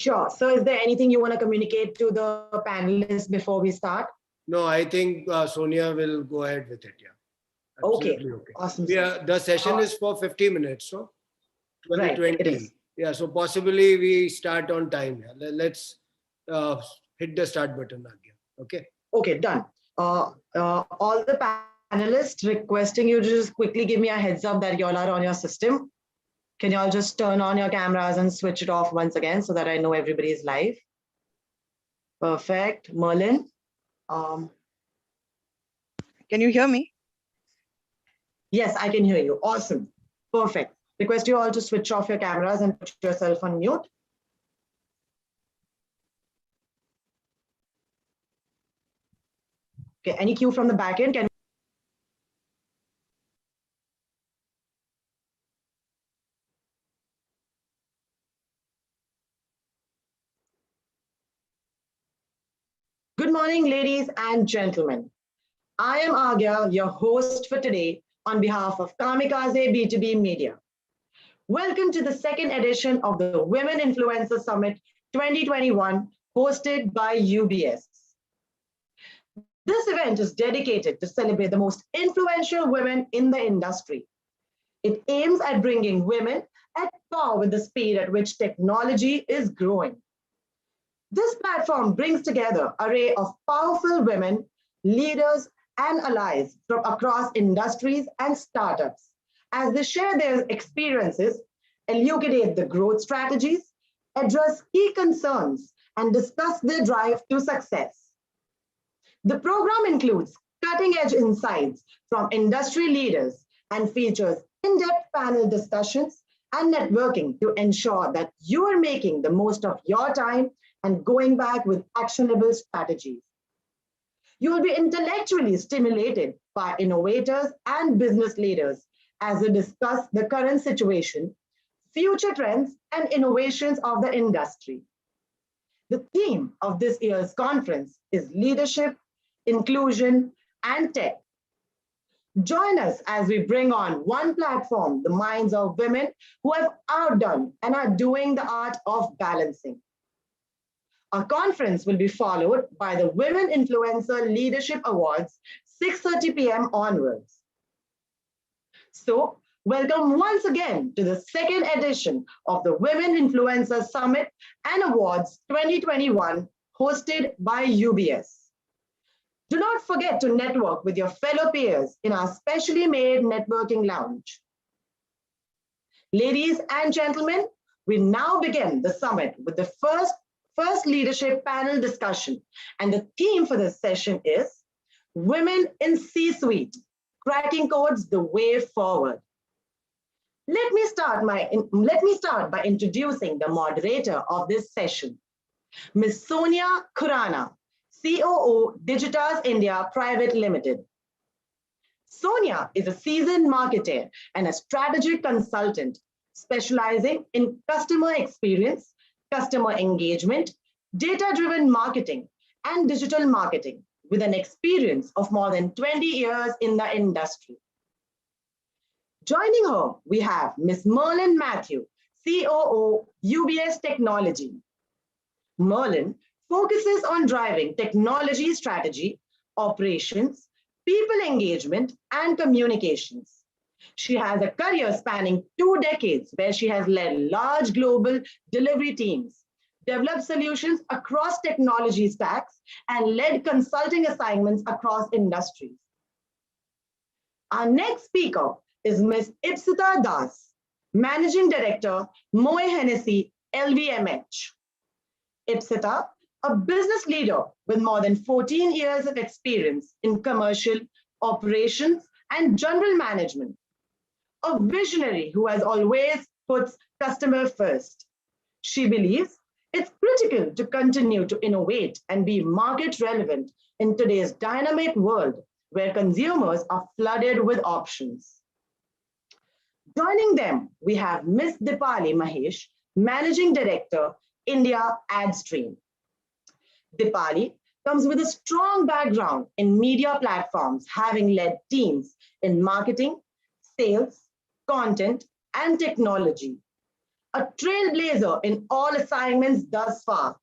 Sure. So is there anything you want to communicate to the panelists before we start? No, I think Sonia will go ahead with it. Yeah, absolutely okay. Awesome. The session is for 50 minutes, so 20, right, 20. It is. Yeah, so possibly we start on time. Yeah. Let's hit the start button again. Okay. Okay, done. All the panelists requesting you to just quickly give me a heads up that y'all are on your system. Can y'all just turn on your cameras and switch it off once again so that I know everybody is live? Perfect. Merlin. Can you hear me? Yes, I can hear you. Awesome. Perfect. Request you all to switch off your cameras and put yourself on mute. Okay, any cue from the back end? Good morning, ladies and gentlemen. I am Agya, your host for today on behalf of Kamikaze B2B Media. Welcome to the second edition of the Women Influencer Summit 2021, hosted by UBS. This event is dedicated to celebrate the most influential women in the industry. It aims at bringing women at par with the speed at which technology is growing. This platform brings together an array of powerful women, leaders, and allies from across industries and startups as they share their experiences, elucidate the growth strategies, address key concerns, and discuss their drive to success. The program includes cutting-edge insights from industry leaders and features in-depth panel discussions and networking to ensure that you are making the most of your time and going back with actionable strategies. You will be intellectually stimulated by innovators and business leaders as they discuss the current situation, future trends, and innovations of the industry. The theme of this year's conference is leadership, inclusion, and tech. Join us as we bring on one platform the minds of women who have outdone and are doing the art of balancing. Our conference will be followed by the Women Influencer Leadership Awards, 6:30 p.m. onwards. So, welcome once again to the second edition of the Women Influencer Summit and Awards 2021, hosted by UBS. Do not forget to network with your fellow peers in our specially made networking lounge. Ladies and gentlemen, we now begin the summit with the first leadership panel discussion. And the theme for this session is Women in C-Suite, Cracking Codes the Way Forward. Let me start by introducing the moderator of this session, Ms. Sonia Khurana, COO Digitas India Private Limited. Sonia is a seasoned marketer and a strategic consultant specializing in customer experience, customer engagement, data-driven marketing, and digital marketing with an experience of more than 20 years in the industry. Joining her, we have Ms. Merlin Matthew, COO UBS Technology. Merlin focuses on driving technology strategy, operations, people engagement, and communications. She has a career spanning 2 decades where she has led large global delivery teams, developed solutions across technology stacks, and led consulting assignments across industries. Our next speaker is Ms. Ipsita Das, Managing Director, Moe Hennessy LVMH. Ipsita, a business leader with more than 14 years of experience in commercial, operations, and general management. A visionary who has always puts customer first. She believes it's critical to continue to innovate and be market relevant in today's dynamic world where consumers are flooded with options. Joining them, we have Ms. Dipali Mahesh, Managing Director, India AdStream. Dipali comes with a strong background in media platforms, having led teams in marketing, sales, content, and technology. a trailblazer in all assignments thus far.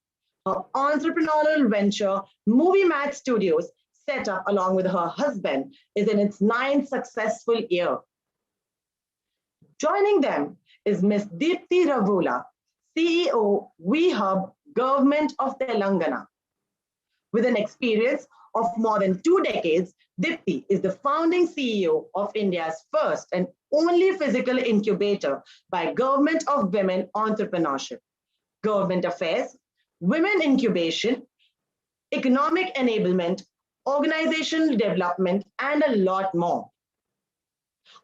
Her entrepreneurial venture, Movie Match Studios, set up along with her husband, is in its ninth successful year. Joining them is Ms. Deepthi Ravula, CEO, WeHub, Government of Telangana. With an experience of more than 2 decades, Dipti is the founding CEO of India's first and only physical incubator by Government of Women Entrepreneurship, Government Affairs, Women Incubation, Economic Enablement, Organizational Development, and a lot more.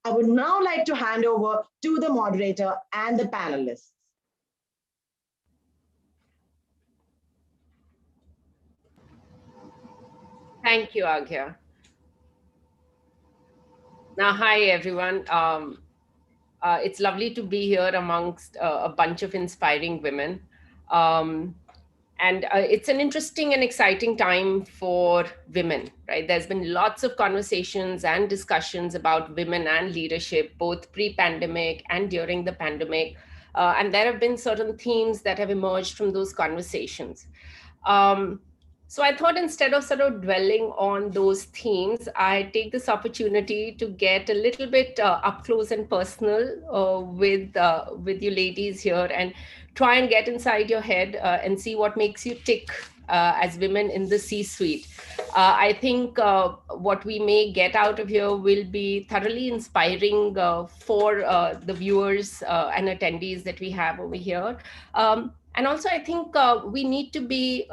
I would now like to hand over to the moderator and the panelists. Thank you, Agya. Now, hi, everyone. It's lovely to be here amongst a bunch of inspiring women. And it's an interesting and exciting time for women, right? There's been lots of conversations and discussions about women and leadership, both pre-pandemic and during the pandemic. And there have been certain themes that have emerged from those conversations. So I thought instead of sort of dwelling on those themes, I take this opportunity to get a little bit up close and personal with you ladies here, and try and get inside your head and see what makes you tick as women in the C-suite. I think what we may get out of here will be thoroughly inspiring for the viewers and attendees that we have over here. And also, I think we need to be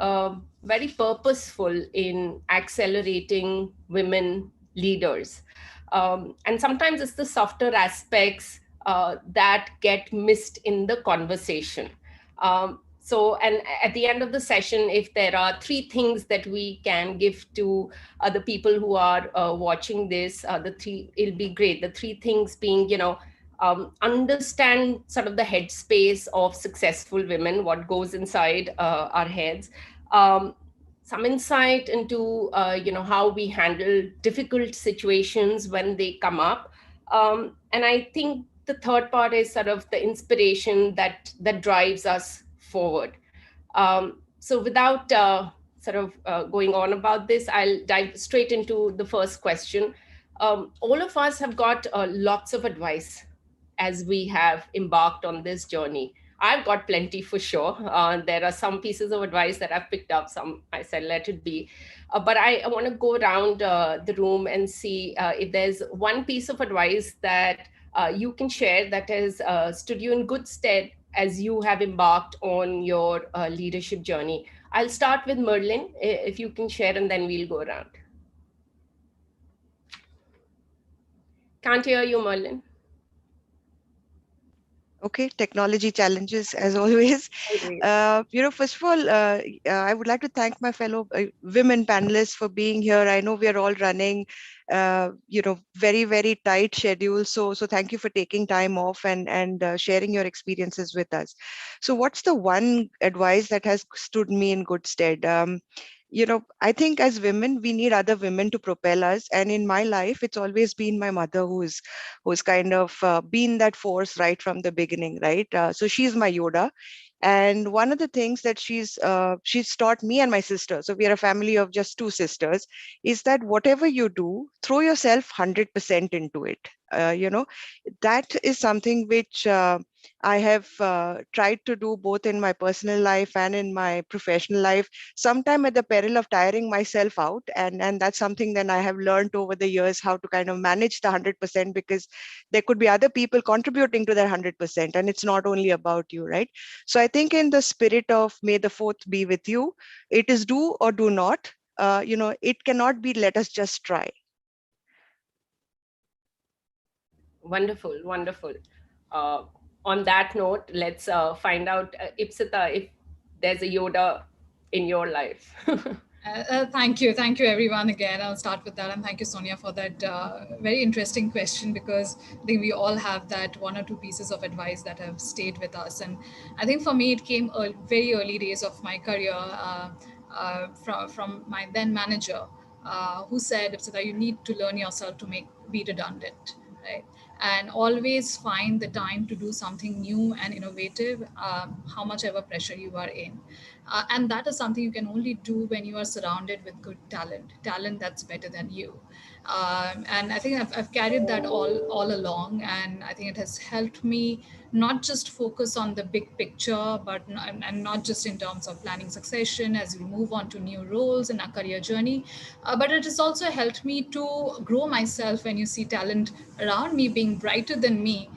very purposeful in accelerating women leaders. And sometimes it's the softer aspects that get missed in the conversation. And at the end of the session, if there are 3 things that we can give to the people who are watching this, it'll be great. The 3 things being, understand sort of the headspace of successful women, what goes inside our heads. Some insight into, how we handle difficult situations when they come up. And I think the third part is sort of the inspiration that drives us forward. So without going on about this, I'll dive straight into the first question. All of us have got lots of advice as we have embarked on this journey. I've got plenty for sure. There are some pieces of advice that I've picked up, some I said, let it be. But I want to go around the room and see if there's one piece of advice that you can share that has stood you in good stead as you have embarked on your leadership journey. I'll start with Merlin, if you can share, and then we'll go around. Can't hear you, Merlin. Okay, technology challenges as always. First of all, I would like to thank my fellow women panelists for being here. I know we are all running, very, very tight schedule. So thank you for taking time off and sharing your experiences with us. So what's the one advice that has stood me in good stead? I think as women, we need other women to propel us. And in my life, it's always been my mother who's kind of been that force right from the beginning, right? So she's my Yoda. And one of the things that she's taught me and my sister, so we are a family of just 2 sisters, is that whatever you do, throw yourself 100% into it. That is something which I have tried to do both in my personal life and in my professional life, sometime at the peril of tiring myself out. And that's something that I have learned over the years, how to kind of manage the 100%, because there could be other people contributing to that 100%. And it's not only about you, right? So I think in the spirit of may the fourth be with you, it is do or do not. It cannot be let us just try. Wonderful, wonderful. On that note, let's find out, Ipsita, if there's a Yoda in your life. Thank you everyone again. I'll start with that, and thank you, Sonia, for that very interesting question, because I think we all have that 1 or 2 pieces of advice that have stayed with us. And I think for me it came very early days of my career from my then manager, who said, "Ipsita, you need to learn yourself to be redundant." Right? and always find the time to do something new and innovative, how much ever pressure you are in. And that is something you can only do when you are surrounded with good talent that's better than you. And I think I've carried that all along, and I think it has helped me not just focus on the big picture, but and not just in terms of planning succession as we move on to new roles in our career journey, but it has also helped me to grow myself. When you see talent around me being brighter than me,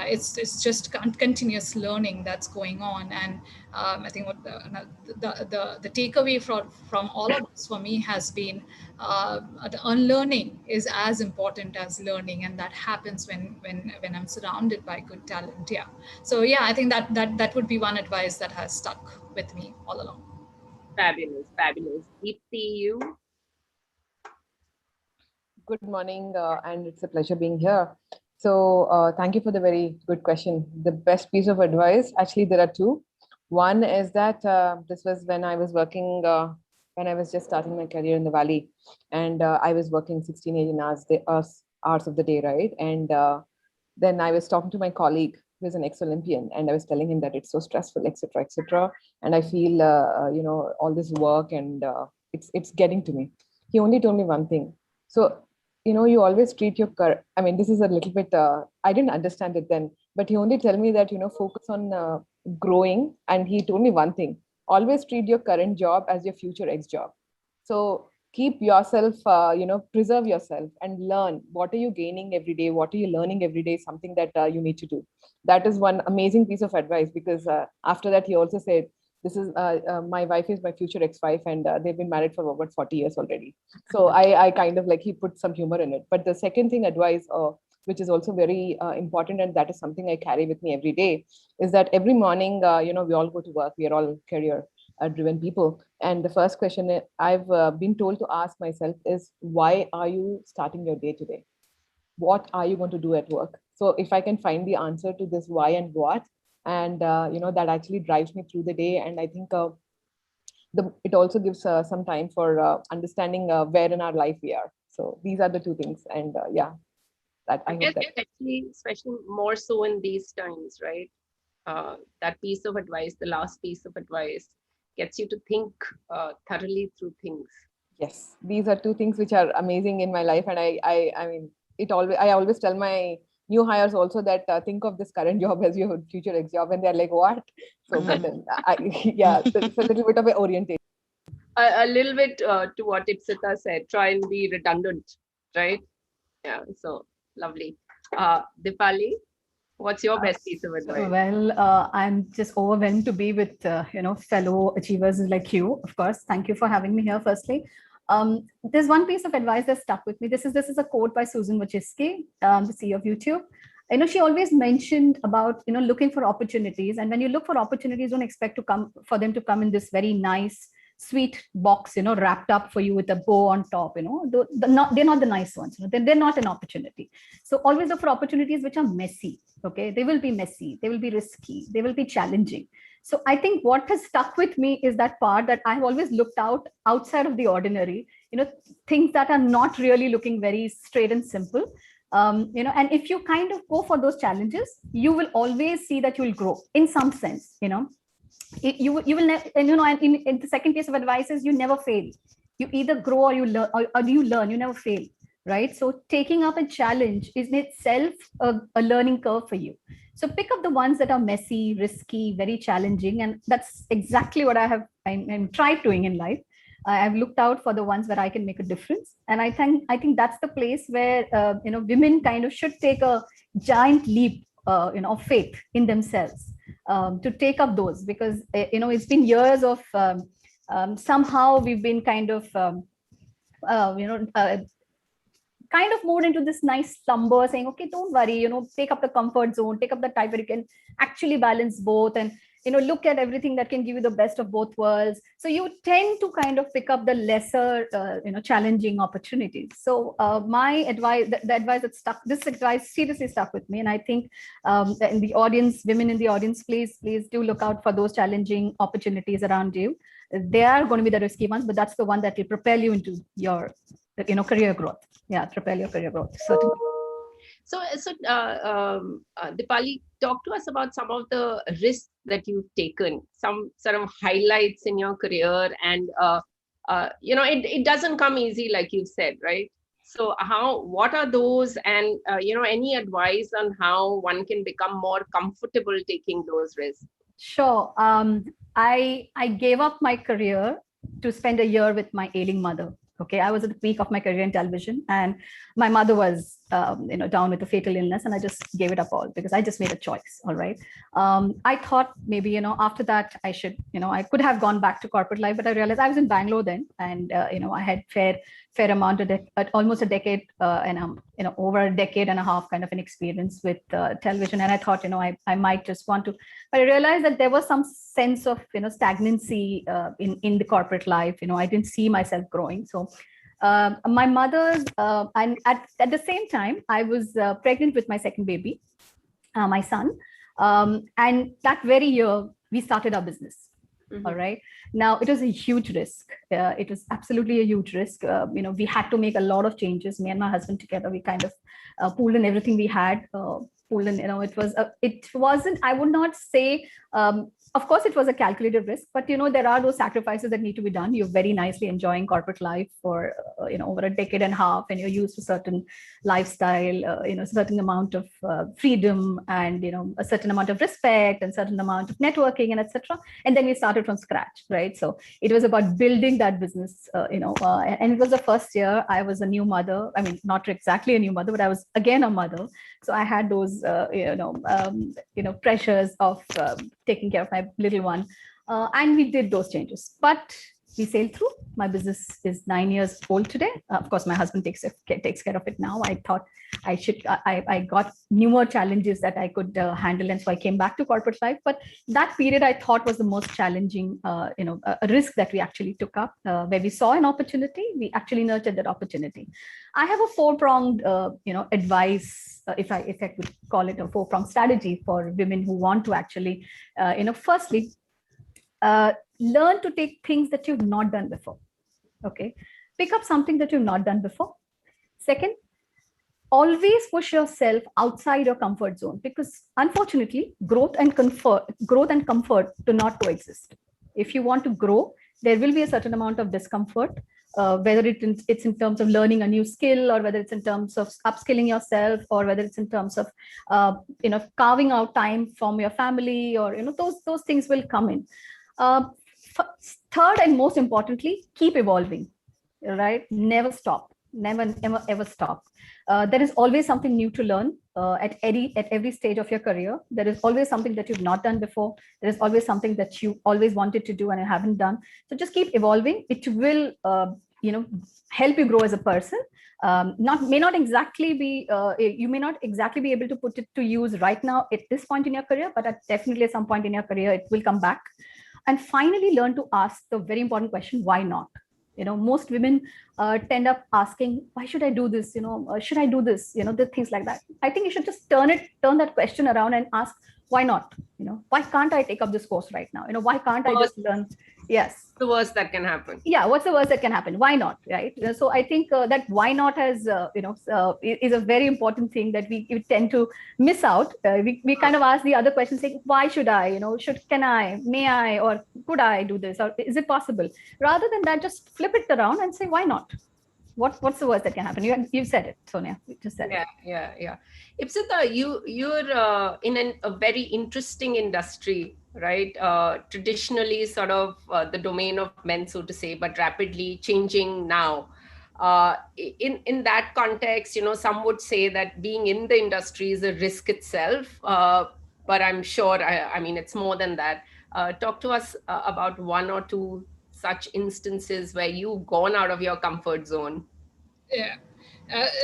it's just continuous learning that's going on. And I think what the takeaway from all of this for me has been the unlearning is as important as learning, and that happens when I'm surrounded by good talent. Yeah. So yeah, I think that would be one advice that has stuck with me all along. Fabulous, fabulous. Deepti, you? Good morning, and it's a pleasure being here. So thank you for the very good question. The best piece of advice, actually, there are two. One is that this was when I was working, when I was just starting my career in the Valley, and I was working 16, 18 hours of the day, right? And then I was talking to my colleague who is an ex-Olympian, and I was telling him that it's so stressful, etc., etc. And I feel, all this work, and it's getting to me. He only told me one thing. So, you always treat your I mean, this is a little bit, I didn't understand it then, but he only told me that, focus on growing. And he told me one thing: always treat your current job as your future ex job. So keep yourself, preserve yourself and learn. What are you gaining every day? What are you learning every day? Something that you need to do. That is one amazing piece of advice, because after that, he also said, this is my wife is my future ex-wife, and they've been married for about 40 years already. So I kind of like, he put some humor in it. But the second thing advice, which is also very important, and that is something I carry with me every day, is that every morning, we all go to work. We are all career driven people. And the first question I've been told to ask myself is, why are you starting your day today? What are you going to do at work? So if I can find the answer to this why and what, and that actually drives me through the day. And I think it also gives some time for understanding where in our life we are. So these are the two things. And yeah, that I guess hope that. especially more so in these times, right? That piece of advice, the last piece of advice, gets you to think thoroughly through things. Yes, these are two things which are amazing in my life. And I mean, I always tell my new hires also that think of this current job as your future ex job, and they're like, what? So, but then yeah, so it's a little bit of an orientation. A little bit to what Ipsita said, try and be redundant, right? Yeah, so lovely. Dipali, what's your best piece of advice? Well, I'm just overwhelmed to be with fellow achievers like you. Of course, thank you for having me here. Firstly, there's one piece of advice that stuck with me. This is a quote by Susan Wojcicki, the CEO of YouTube. She always mentioned about looking for opportunities, and when you look for opportunities, don't expect for them to come in this very nice, sweet box, wrapped up for you with a bow on top. They're not the nice ones. They're not an opportunity. So always look for opportunities which are messy. Okay, they will be messy, they will be risky, they will be challenging. So I think what has stuck with me is that part that I've always looked outside of the ordinary, things that are not really looking very straight and simple. And if you kind of go for those challenges, you will always see that you will grow in some sense. You will never, and in the second piece of advice is, you never fail. You either grow or you learn, or you learn. You never fail, right? So taking up a challenge is in itself a learning curve for you. So pick up the ones that are messy, risky, very challenging, and that's exactly what I'm tried doing in life. I've looked out for the ones where I can make a difference, and I think that's the place where women kind of should take a giant leap, of faith in themselves, to take up those, because it's been years of somehow we've been kind of kind of more into this nice slumber, saying, okay, don't worry, take up the comfort zone, take up the type where you can actually balance both, and look at everything that can give you the best of both worlds. So you tend to kind of pick up the lesser challenging opportunities. So my advice, the advice that stuck, this advice seriously stuck with me. And I think in the audience, women in the audience, please do look out for those challenging opportunities around you. They are going to be the risky ones, but that's the one that will propel you into your career growth. Yeah, propel your career growth, certainly. Dipali, talk to us about some of the risks that you've taken, some sort of highlights in your career. And, it doesn't come easy, like you said, right? So what are those? And, any advice on how one can become more comfortable taking those risks? Sure. I gave up my career to spend a year with my ailing mother. Okay, I was at the peak of my career in television, and my mother was, down with a fatal illness, and I just gave it up all because I just made a choice. All right. I thought maybe, after that I should, I could have gone back to corporate life, but I realized I was in Bangalore then, and I had fair amount of almost a decade and over a decade and a half kind of an experience with television, and I thought, I might just want to, but I realized that there was some sense of stagnancy in the corporate life. I didn't see myself growing. So my mother's and at the same time I was pregnant with my second baby, my son, and that very year we started our business. All right. Now it was a huge risk. It was absolutely a huge risk. We had to make a lot of changes. Me and my husband together, we kind of pulled in everything we had. Pulled in, it wasn't. I would not say. Of course, it was a calculated risk, but there are those sacrifices that need to be done. You're very nicely enjoying corporate life for over a decade and a half, and you're used to certain lifestyle, certain amount of freedom, and a certain amount of respect, and certain amount of networking, and etc. And then we started from scratch, right? So it was about building that business, and it was the first year I was a new mother. I mean, not exactly a new mother, but I was again a mother. So I had those, pressures of taking care of my little one, and we did those changes. But we sailed through. My business is 9 years old today. Of course, my husband takes care of it now. I thought I got newer challenges that I could handle, and so I came back to corporate life. But that period I thought was the most challenging, a risk that we actually took up, where we saw an opportunity, we actually nurtured that opportunity. I have a four-pronged, advice, if I could call it a four-pronged strategy for women who want to actually, firstly, learn to take things that you've not done before. Okay, pick up something that you've not done before. Second, always push yourself outside your comfort zone, because unfortunately, growth and comfort do not coexist. If you want to grow, there will be a certain amount of discomfort, whether it's in terms of learning a new skill, or whether it's in terms of upskilling yourself, or whether it's in terms of carving out time from your family, or those things will come in. Third, and most importantly, keep evolving. Right? Never stop. Never ever stop. There is always something new to learn at every stage of your career. There is always something that you've not done before. There is always something that you always wanted to do and you haven't done. So just keep evolving. It will help you grow as a person. May not exactly be you may not exactly be able to put it to use right now at this point in your career, but definitely at some point in your career it will come back. And finally, learn to ask the very important question: why not? Most women tend up asking, why should I do this? Should I do this? The things like that. I think you should just turn that question around and ask, why not? Why can't I take up this course right now? Why can't I just learn? Yes. The worst that can happen. Yeah. What's the worst that can happen? Why not? Right. So I think that why not has, is a very important thing that we tend to miss out. We kind of ask the other question, saying, why should I? Can I? May I? Or could I do this? Or is it possible? Rather than that, just flip it around and say, why not? What's the worst that can happen? You said it, Sonia. You just said it. Yeah. Ipsita, you're in a very interesting industry, right? Traditionally sort of the domain of men, so to say, but rapidly changing now. In that context, some would say that being in the industry is a risk itself, but I'm sure, I mean, it's more than that. Talk to us about one or two such instances where you've gone out of your comfort zone. Yeah.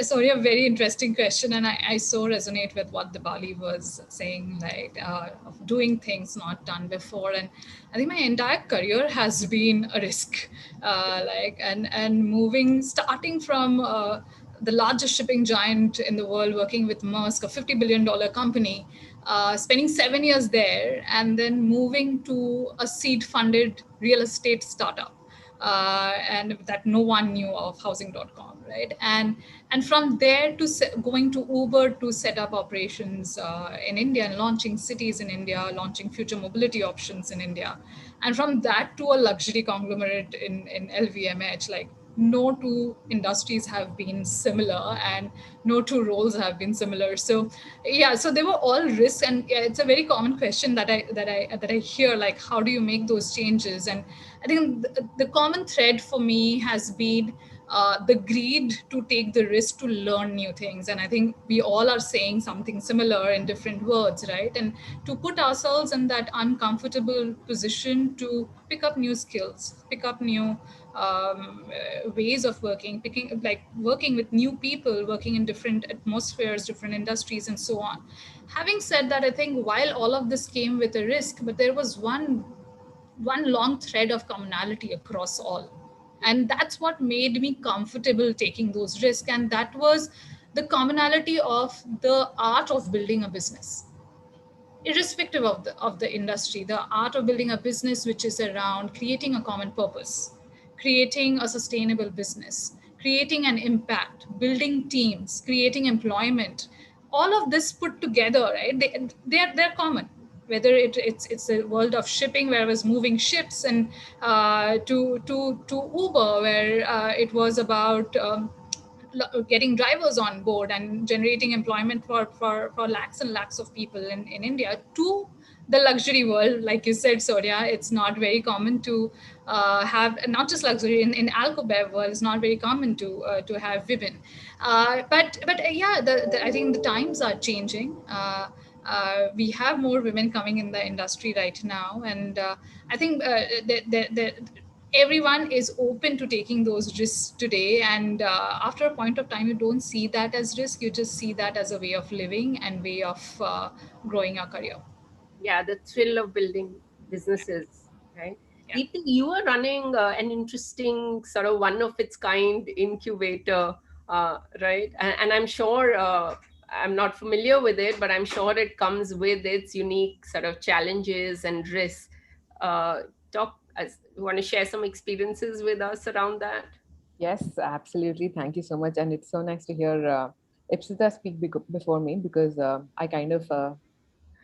Sorry, a very interesting question, and I so resonate with what Dipali was saying, like of doing things not done before. And I think my entire career has been a risk, and moving, starting from the largest shipping giant in the world, working with Maersk, a $50 billion company, spending 7 years there, and then moving to a seed-funded real estate startup. and that no one knew of housing.com, right? And from there to going to Uber to set up operations in India and launching cities in India, launching future mobility options in India. And from that to a luxury conglomerate in LVMH, like no two industries have been similar and no two roles have been similar. So yeah, so they were all risks, and yeah, it's a very common question that I hear, like how do you make those changes? And I think the common thread for me has been the greed to take the risk to learn new things. And I think we all are saying something similar in different words, right? And to put ourselves in that uncomfortable position to pick up new skills, pick up new ways of working, working with new people, working in different atmospheres, different industries, and so on. Having said that, I think while all of this came with a risk, but there was one long thread of commonality across all. And that's what made me comfortable taking those risks. And that was the commonality of the art of building a business, irrespective of the industry, the art of building a business which is around creating a common purpose, creating a sustainable business, creating an impact, building teams, creating employment. All of this put together, right? They're common. Whether it's a world of shipping where I was moving ships, and to Uber where it was about getting drivers on board and generating employment for lakhs and lakhs of people in India, to the luxury world. Like you said, Sonia, it's not very common to have, not just luxury, in alcobev world, it's not very common to have women. I think the times are changing. We have more women coming in the industry right now, and I think everyone is open to taking those risks today. And after a point of time, you don't see that as risk, you just see that as a way of living and way of growing your career. Yeah, the thrill of building businesses, right? Yeah. Deepti, you are running an interesting sort of one of its kind incubator, right? And I'm sure, I'm not familiar with it, but I'm sure it comes with its unique sort of challenges and risks. You want to share some experiences with us around that? Yes, absolutely. Thank you so much. And it's so nice to hear Ipsita speak before me, because I kind of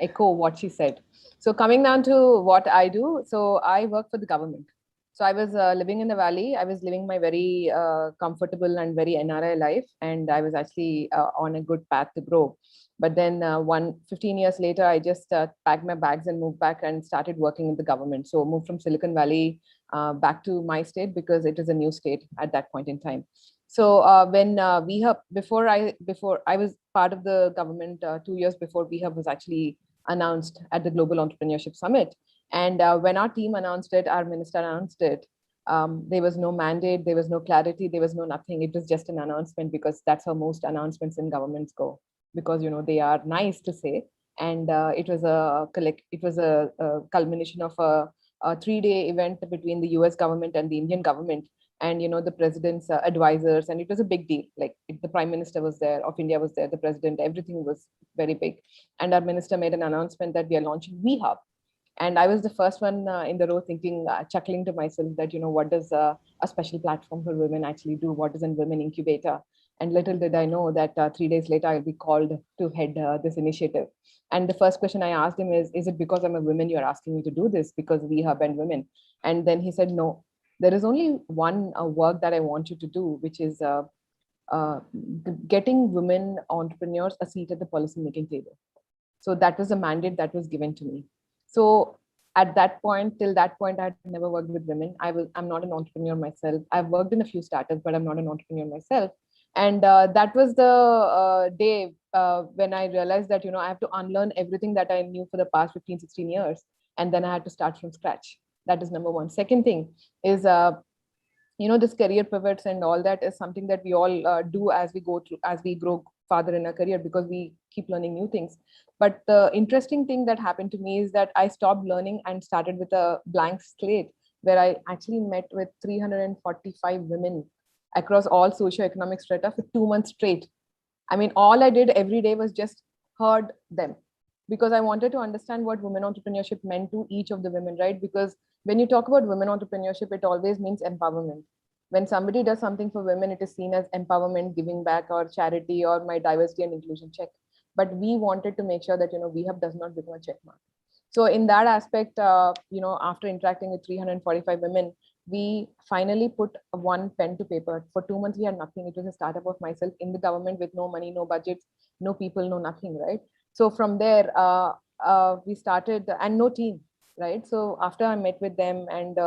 echo what she said. So coming down to what I do, so I work for the government. So I was living in the valley. I was living my very comfortable and very NRI life, and I was actually on a good path to grow. But then 15 years later, I just packed my bags and moved back and started working in the government. So moved from Silicon Valley back to my state, because it is a new state at that point in time. So when VHub, before I was part of the government 2 years before VHub was actually announced at the Global Entrepreneurship Summit. And when our team announced it, our minister announced it, there was no mandate, there was no clarity, there was no nothing. It was just an announcement, because that's how most announcements in governments go, because they are nice to say. And it was a culmination of a 3-day event between the US government and the Indian government, and the president's advisors, and it was a big deal. Like the prime minister was there, of India was there, the president, everything was very big. And our minister made an announcement that we are launching VHub. And I was the first one in the row thinking, chuckling to myself that, what does a special platform for women actually do? What is a women incubator? And little did I know that 3 days later, I'll be called to head this initiative. And the first question I asked him is it because I'm a woman you're asking me to do this, because we have been women? And then he said, no, there is only one work that I want you to do, which is getting women entrepreneurs a seat at the policy making table. So that was a mandate that was given to me. So at that point, till that point, I had never worked with women. I'm not an entrepreneur myself. I've worked in a few startups, but I'm not an entrepreneur myself. And that was the day when I realized that, I have to unlearn everything that I knew for the past 15, 16 years. And then I had to start from scratch. That is number one. Second thing is, this career pivots and all that is something that we all do as we go through, as we grow farther in our career, because we keep learning new things. But the interesting thing that happened to me is that I stopped learning and started with a blank slate, where I actually met with 345 women across all socioeconomic strata for 2 months straight. I mean, all I did every day was just heard them. because I wanted to understand what women entrepreneurship meant to each of the women, right? Because when you talk about women entrepreneurship, it always means empowerment. When somebody does something for women, it is seen as empowerment, giving back, or charity, or my diversity and inclusion check. But we wanted to make sure that, VHub does not become a check mark. So in that aspect, after interacting with 345 women, we finally put one pen to paper. For 2 months, we had nothing. It was a startup of myself in the government with no money, no budgets, no people, no nothing, right? So from there, we started, and no team, right? So after I met with them, and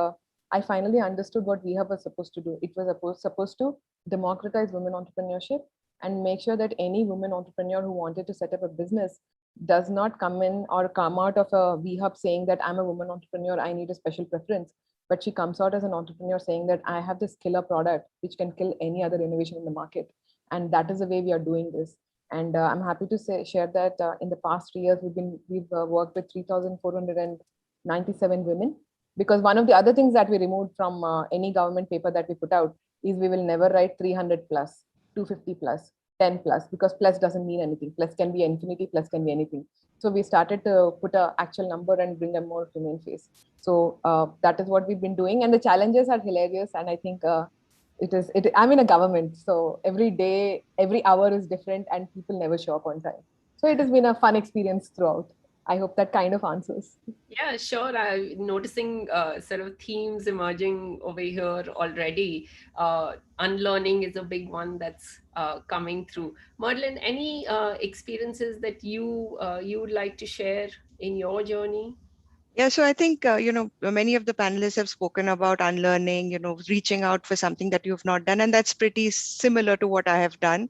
I finally understood what we was supposed to do. It was supposed to democratize women entrepreneurship and make sure that any woman entrepreneur who wanted to set up a business does not come in or come out of a VHub saying that I'm a woman entrepreneur, I need a special preference. But she comes out as an entrepreneur saying that I have this killer product which can kill any other innovation in the market. And that is the way we are doing this. And I'm happy to share that in the past 3 years, we've worked with 3,497 women. Because one of the other things that we removed from any government paper that we put out is we will never write 300 plus, 250 plus, 10 plus, because plus doesn't mean anything. Plus can be infinity, plus can be anything. So we started to put an actual number and bring a more human face. So that is what we've been doing. And the challenges are hilarious. And I think I'm in a government. So every day, every hour is different and people never show up on time. So it has been a fun experience throughout. I hope that kind of answers. Yeah, sure. I'm noticing sort of themes emerging over here already. Unlearning is a big one that's coming through. Merlin, any experiences that you would like to share in your journey? Yeah, so I think, many of the panelists have spoken about unlearning, reaching out for something that you've not done. And that's pretty similar to what I have done.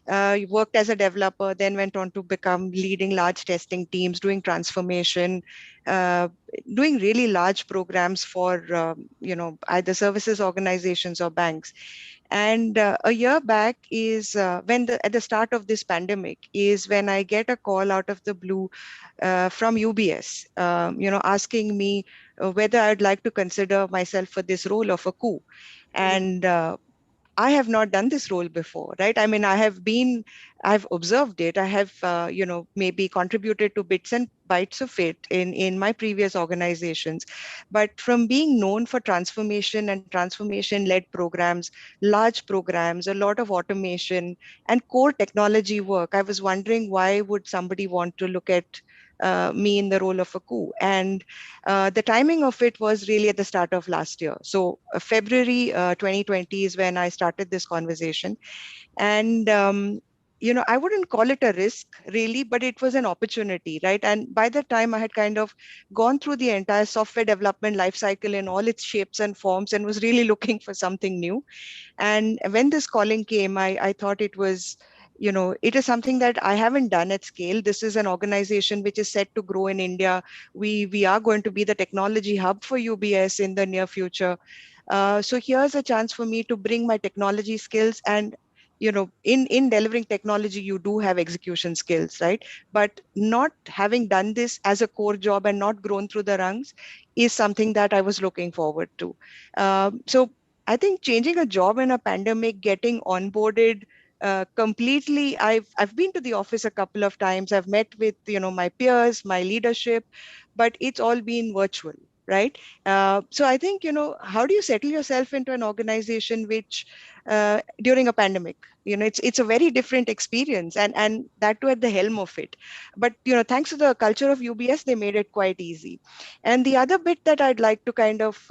Worked as a developer, then went on to become leading large testing teams, doing transformation, uh, doing really large programs for, either services organizations or banks. And a year back is at the start of this pandemic is when I get a call out of the blue from UBS, asking me whether I'd like to consider myself for this role of a coup. And I have not done this role before, right? I mean, I've observed it. I have, maybe contributed to bits and bytes of it in my previous organizations. But from being known for transformation and transformation-led programs, large programs, a lot of automation and core technology work, I was wondering why would somebody want to look at me in the role of a coup? And the timing of it was really at the start of last year. So February 2020 is when I started this conversation. And, I wouldn't call it a risk really, but it was an opportunity, right? And by the time I had kind of gone through the entire software development lifecycle in all its shapes and forms and was really looking for something new. And when this calling came, I thought it was, it is something that I haven't done at scale. This is an organization which is set to grow in India. We are going to be the technology hub for UBS in the near future. So here's a chance for me to bring my technology skills. And in delivering technology, you do have execution skills, right? But not having done this as a core job and not grown through the rungs is something that I was looking forward to. So I think changing a job in a pandemic, getting onboarded completely. I've been to the office a couple of times. I've met with my peers, my leadership, but it's all been virtual, right? So I think how do you settle yourself into an organization which during a pandemic? It's a very different experience, and that too at the helm of it. But thanks to the culture of UBS, they made it quite easy. And the other bit that I'd like to kind of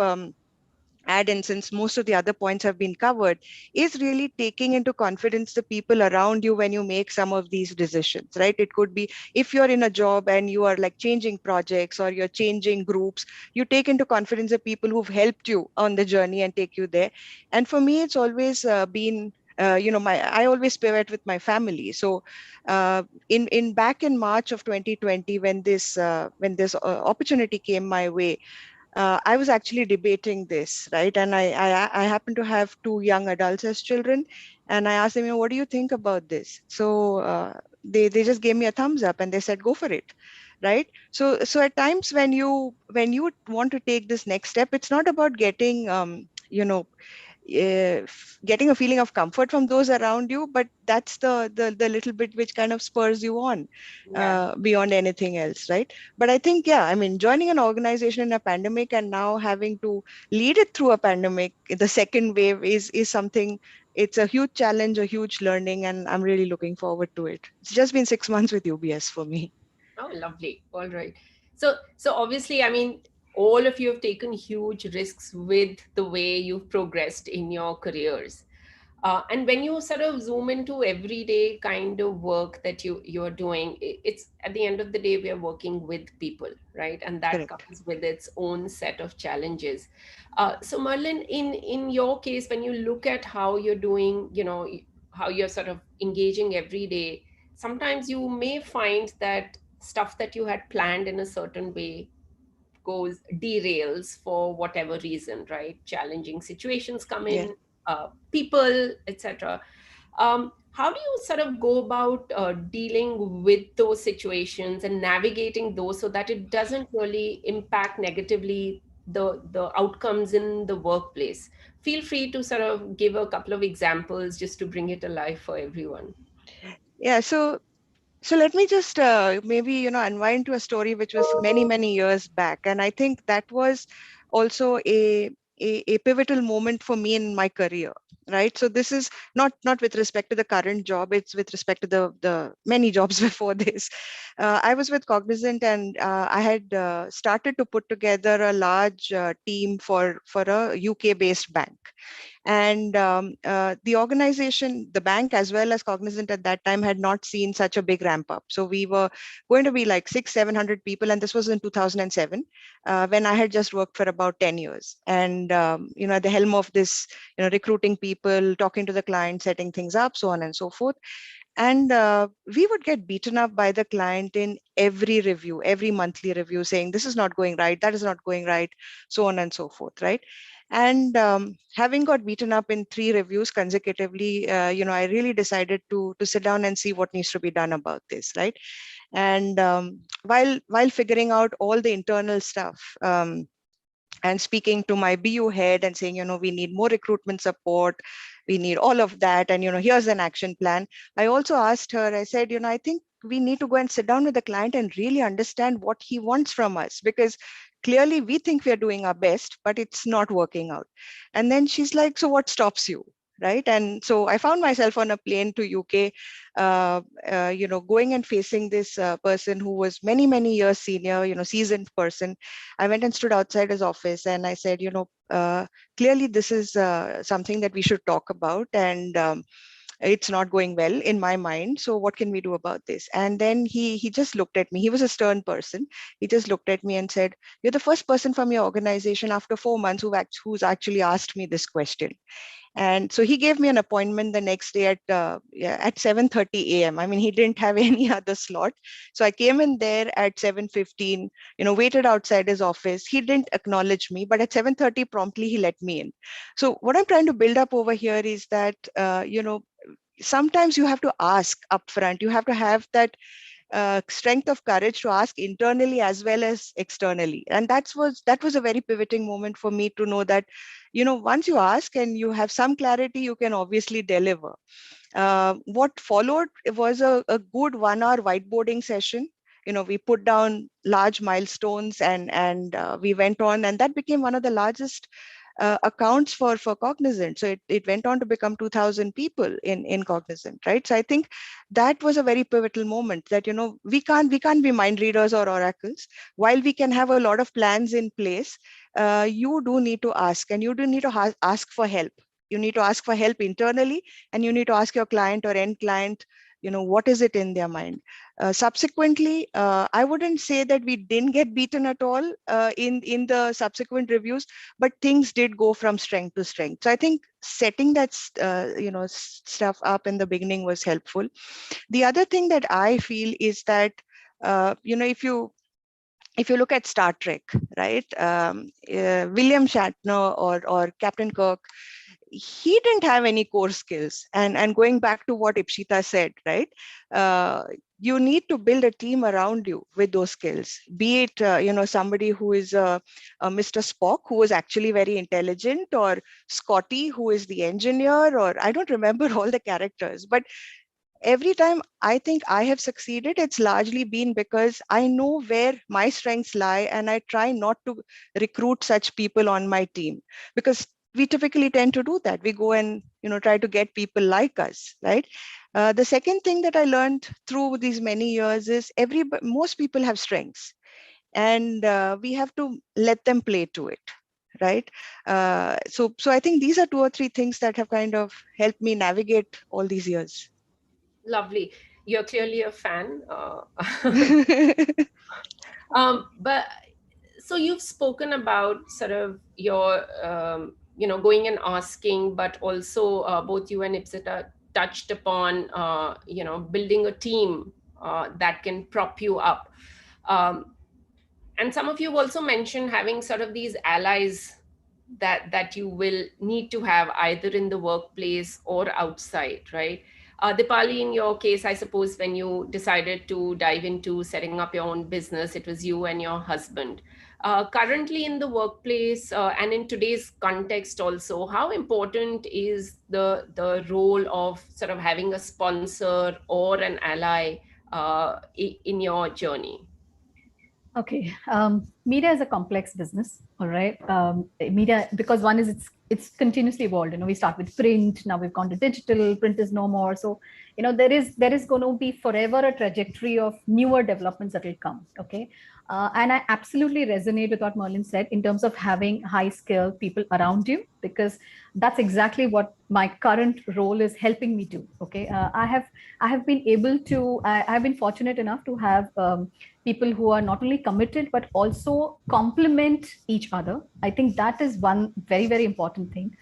add in, since most of the other points have been covered, is really taking into confidence the people around you when you make some of these decisions, right? It could be if you're in a job and you are like changing projects or you're changing groups, you take into confidence the people who've helped you on the journey and take you there. And for me, it's always been I always pivot with my family. So in back in March of 2020, when this opportunity came my way, I was actually debating this, right? And I happen to have two young adults as children, and I asked them, what do you think about this? So they just gave me a thumbs up and they said, go for it, right? So at times when you want to take this next step, it's not about getting getting a feeling of comfort from those around you, but that's the little bit which kind of spurs you on beyond anything else, right? But I think, yeah, I mean, joining an organization in a pandemic and now having to lead it through a pandemic, the second wave is something. It's a huge challenge, a huge learning, and I'm really looking forward to it. It's just been 6 months with UBS for me. Oh, lovely. All right. So obviously, I mean, all of you have taken huge risks with the way you've progressed in your careers. And when you sort of zoom into everyday kind of work that you're doing, it's at the end of the day, we are working with people, right? And that Correct. comes with its own set of challenges. So Merlin, in your case, when you look at how you're doing, how you're sort of engaging every day, sometimes you may find that stuff that you had planned in a certain way goes derails for whatever reason, right? Challenging situations come Yeah. in, people, etc. How do you sort of go about dealing with those situations and navigating those so that it doesn't really impact negatively the outcomes in the workplace? Feel free to sort of give a couple of examples just to bring it alive for everyone. Yeah. So let me just maybe unwind to a story which was many years back, and I think that was also a pivotal moment for me in my career. Right. So this is not with respect to the current job; it's with respect to the many jobs before this. I was with Cognizant, and I had started to put together a large team for a UK based bank. And the organization, the bank, as well as Cognizant at that time, had not seen such a big ramp up. So we were going to be like 600-700 people. And this was in 2007, when I had just worked for about 10 years. And, at the helm of this, recruiting people, talking to the client, setting things up, so on and so forth. And we would get beaten up by the client in every review, every monthly review, saying this is not going right, that is not going right, so on and so forth, right? And having got beaten up in 3 reviews consecutively, I really decided to sit down and see what needs to be done about this, right? And while figuring out all the internal stuff, and speaking to my BU head and saying, we need more recruitment support, we need all of that, and here's an action plan. I also asked her, I said, I think we need to go and sit down with the client and really understand what he wants from us, because clearly we think we're doing our best, but it's not working out. And then she's like, so what stops you? Right. And so I found myself on a plane to UK, going and facing this person who was many years senior, seasoned person. I went and stood outside his office and I said, clearly this is something that we should talk about. And it's not going well in my mind. So what can we do about this? And then he just looked at me. He was a stern person. He just looked at me and said, you're the first person from your organization after 4 months who's actually asked me this question. And so he gave me an appointment the next day at 7:30 a.m. I mean, he didn't have any other slot. So I came in there at 7:15, waited outside his office. He didn't acknowledge me, but at 7:30 promptly, he let me in. So what I'm trying to build up over here is that, sometimes you have to ask upfront. You have to have that strength of courage to ask internally as well as externally. And that was a very pivoting moment for me to know that, once you ask and you have some clarity, you can obviously deliver. What followed was a good 1 hour whiteboarding session. We put down large milestones, and we went on, and that became one of the largest accounts for Cognizant. So it went on to become 2,000 people in Cognizant, right? So I think that was a very pivotal moment, that we can't be mind readers or oracles. While we can have a lot of plans in place, you do need to ask, and you do need to ask for help. You need to ask for help internally, and you need to ask your client or end client, what is it in their mind. Subsequently, I wouldn't say that we didn't get beaten at all in the subsequent reviews, but things did go from strength to strength. So I think setting that stuff up in the beginning was helpful. The other thing that I feel is that, if you look at Star Trek, right, William Shatner or Captain Kirk, he didn't have any core skills. And going back to what Ipshita said, right? You need to build a team around you with those skills, be it, somebody who is a Mr. Spock, who is actually very intelligent, or Scotty, who is the engineer, or I don't remember all the characters, but every time I think I have succeeded, it's largely been because I know where my strengths lie, and I try not to recruit such people on my team, because we typically tend to do that. We go and try to get people like us, right? The second thing that I learned through these many years is most people have strengths, and we have to let them play to it, right? So I think these are 2 or 3 things that have kind of helped me navigate all these years. Lovely. You're clearly a fan. But so you've spoken about sort of your, going and asking, but also both you and Ipsita touched upon, building a team that can prop you up. And some of you have also mentioned having sort of these allies that you will need to have either in the workplace or outside, right? Dipali, in your case, I suppose when you decided to dive into setting up your own business, it was you and your husband. Currently in the workplace and in today's context also, how important is the role of sort of having a sponsor or an ally in your journey? Okay, media is a complex business, all right. Media, because one is it's continuously evolved. We start with print, now we've gone to digital. Print is no more, so there is going to be forever a trajectory of newer developments that will come. Okay, and I absolutely resonate with what Merlin said in terms of having high-skilled people around you, because that's exactly what my current role is helping me do. Okay, I have been able to. I've been fortunate enough to have people who are not only committed but also complement each other. I think that is one very, very important thing.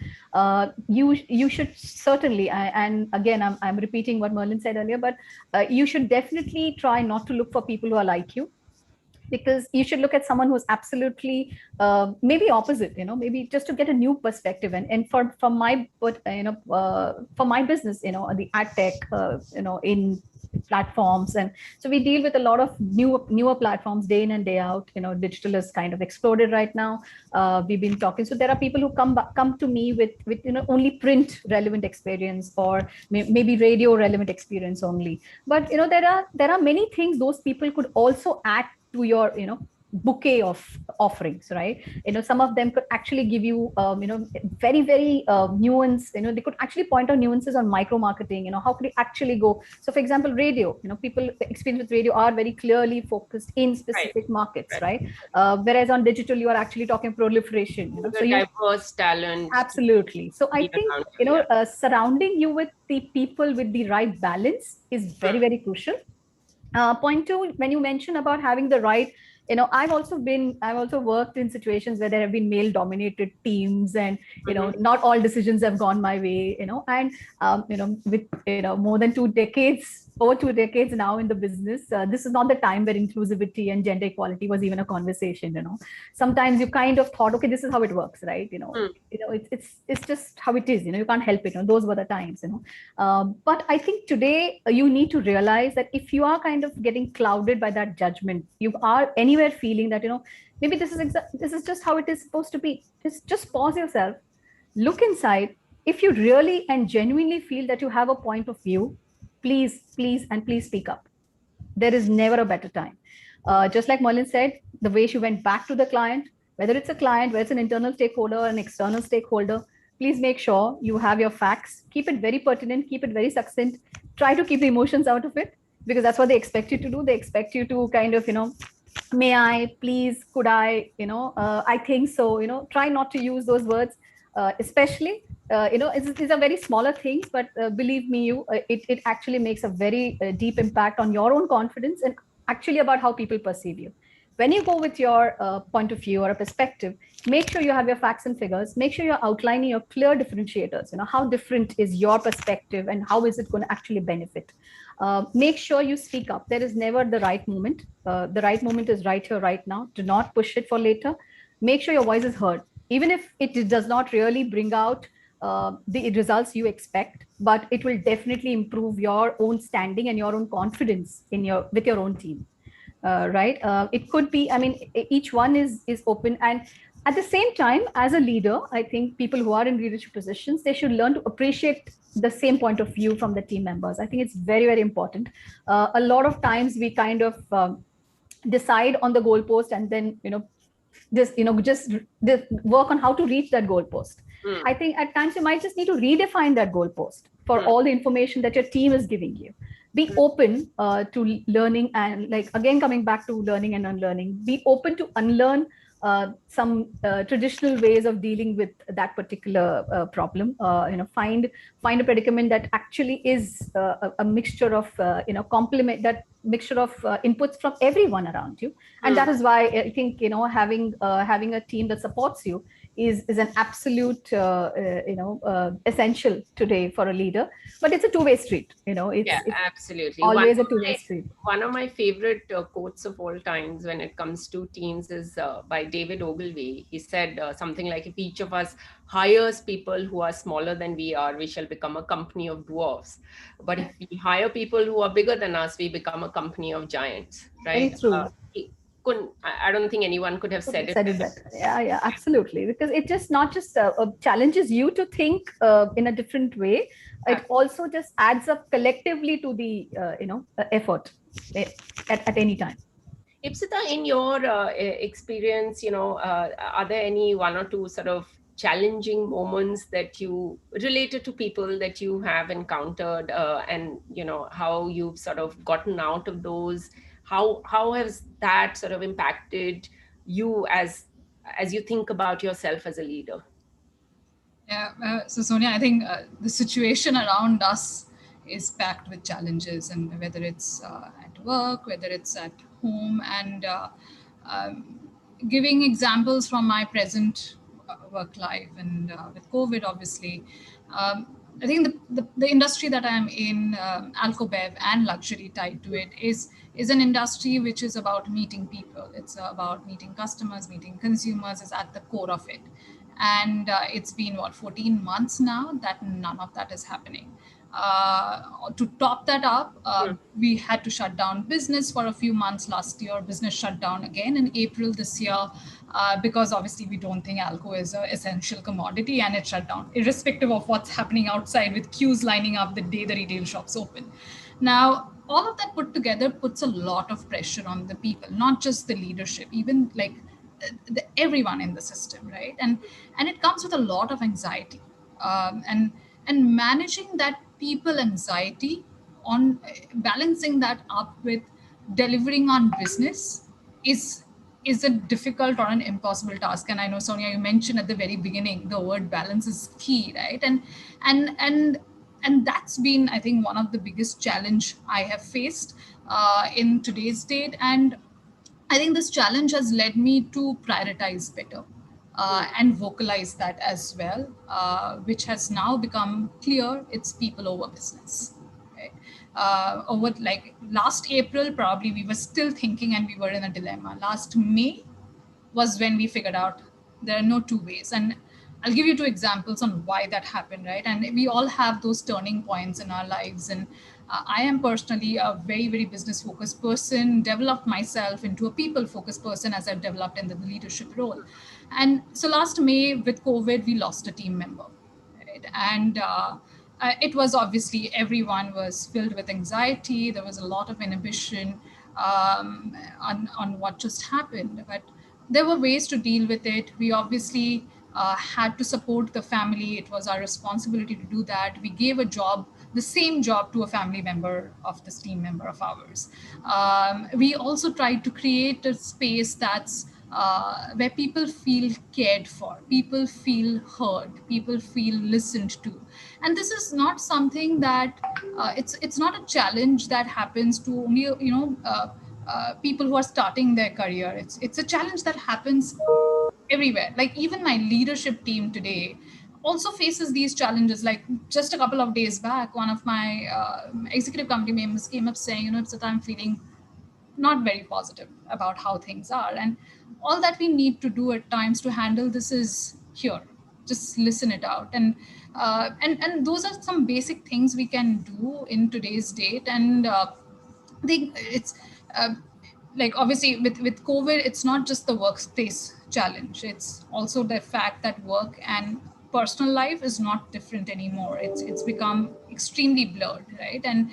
You should certainly, and again, I'm repeating what Merlin said earlier, but you should definitely try not to look for people who are like you, because you should look at someone who's absolutely maybe opposite, maybe just to get a new perspective. And for my business, the ad tech, in platforms, and so we deal with a lot of newer platforms day in and day out. Digital has kind of exploded right now. We've been talking, so there are people who come to me with only print relevant experience, or maybe radio relevant experience only. But there are many things those people could also add to your bouquet of offerings, right? Some of them could actually give you very, very nuance. They could actually point out nuances on micro marketing. How could you actually go? So for example, radio, people experienced with radio are very clearly focused in specific markets, right? Whereas on digital, you are actually talking proliferation, so diverse talent. Absolutely. So I think surrounding you with the people with the right balance is very, very crucial. Point two, when you mention about having the right, I've also worked in situations where there have been male dominated teams, and not all decisions have gone my way, and with more than 2 decades, over 2 decades now in the business, this is not the time where inclusivity and gender equality was even a conversation. Sometimes you kind of thought, okay, this is how it works, right? It's just how it is. You can't help it. Those were the times. But I think today you need to realize that if you are kind of getting clouded by that judgment, you are anywhere feeling that maybe this is just how it is supposed to be. Just pause yourself, look inside. If you really and genuinely feel that you have a point of view, please speak up. There is never a better time. Just like Merlin said, the way she went back to the client, whether it's a client, whether it's an internal stakeholder or an external stakeholder, please make sure you have your facts. Keep it very pertinent, keep it very succinct. Try to keep the emotions out of it, because that's what they expect you to do. They expect you to kind of, may I, please, could I, I think so, try not to use those words, especially, these are very smaller things, but believe me, it actually makes a very deep impact on your own confidence and actually about how people perceive you. When you go with your point of view or a perspective, make sure you have your facts and figures. Make sure you're outlining your clear differentiators. How different is your perspective and how is it going to actually benefit? Make sure you speak up. There is never the right moment. The right moment is right here, right now. Do not push it for later. Make sure your voice is heard. Even if it does not really bring out the results you expect, but it will definitely improve your own standing and your own confidence in your with your own team. Right? It could be. I mean, each one is open, and at the same time, as a leader, I think people who are in leadership positions, they should learn to appreciate the same point of view from the team members. I think it's very, very important. A lot of times we kind of decide on the goalpost, and then just work on how to reach that goalpost. I think at times you might just need to redefine that goalpost for all the information that your team is giving you. Be open to learning, and like again coming back to learning and unlearning, be open to unlearn some traditional ways of dealing with that particular problem. Find a predicament that actually is a mixture of complement, that mixture of inputs from everyone around you. And that is why I think having a team that supports you is an absolute essential today for a leader. But it's a two-way street. It's absolutely. always a two-way street. One of my favorite quotes of all times when it comes to teams is by David Ogilvy. He said something like, if each of us hires people who are smaller than we are, we shall become a company of dwarfs. But if we hire people who are bigger than us, we become a company of giants, right? Very true. I don't think anyone could have said it better. Yeah, absolutely. Because it just not just challenges you to think in a different way. It also just adds up collectively to the effort at any time. Ipsita, in your experience, are there any one or two sort of challenging moments that you related to people that you have encountered, and how you've sort of gotten out of those? How has that sort of impacted you as you think about yourself as a leader? Yeah, so Sonia, I think the situation around us is packed with challenges, and whether it's at work, whether it's at home, and giving examples from my present work life and with COVID, obviously. I think the industry that I'm in, Alcobev and luxury tied to it, is an industry which is about meeting people. It's about meeting customers, meeting consumers is at the core of it. And it's been 14 months now that none of that is happening. To top that up, we had to shut down business for a few months last year. Business shut down again in April this year, because obviously we don't think alcohol is an essential commodity, and it shut down irrespective of what's happening outside, with queues lining up the day the retail shops open. Now, all of that put together puts a lot of pressure on the people, not just the leadership, even like everyone in the system, right? And it comes with a lot of anxiety, and managing that people anxiety, on balancing that up with delivering on business is a difficult or an impossible task. And I know, Sonia, you mentioned at the very beginning the word balance is key, right? And that's been, I think, one of the biggest challenge I have faced in today's date. And I think this challenge has led me to prioritize better and vocalize that as well, which has now become clear. It's people over business. Right? Over like last April, probably we were still thinking and we were in a dilemma. Last May was when we figured out there are no two ways. And I'll give you two examples on why that happened, right? And we all have those turning points in our lives. And I am personally a very, very business focused person, developed myself into a people focused person as I've developed in the leadership role. And so last May with COVID, we lost a team member, right? And it was obviously, everyone was filled with anxiety. There was a lot of inhibition on what just happened. But there were ways to deal with it. We obviously had to support the family. It was our responsibility to do that. We gave a job, the same job, to a family member of this team member of ours. We also tried to create a space that's where people feel cared for, people feel heard, people feel listened to. And this is not something that it's not a challenge that happens to only people who are starting their career. It's a challenge that happens everywhere. Like even my leadership team today also faces these challenges. Like just a couple of days back, one of my executive committee members came up saying, Ipsita, I'm feeling not very positive about how things are. And all that we need to do at times to handle this is here. just listen it out. And those are some basic things we can do in today's date. And I think it's like, obviously with COVID, it's not just the workplace challenge. It's also the fact that work and personal life is not different anymore. It's become extremely blurred, right? And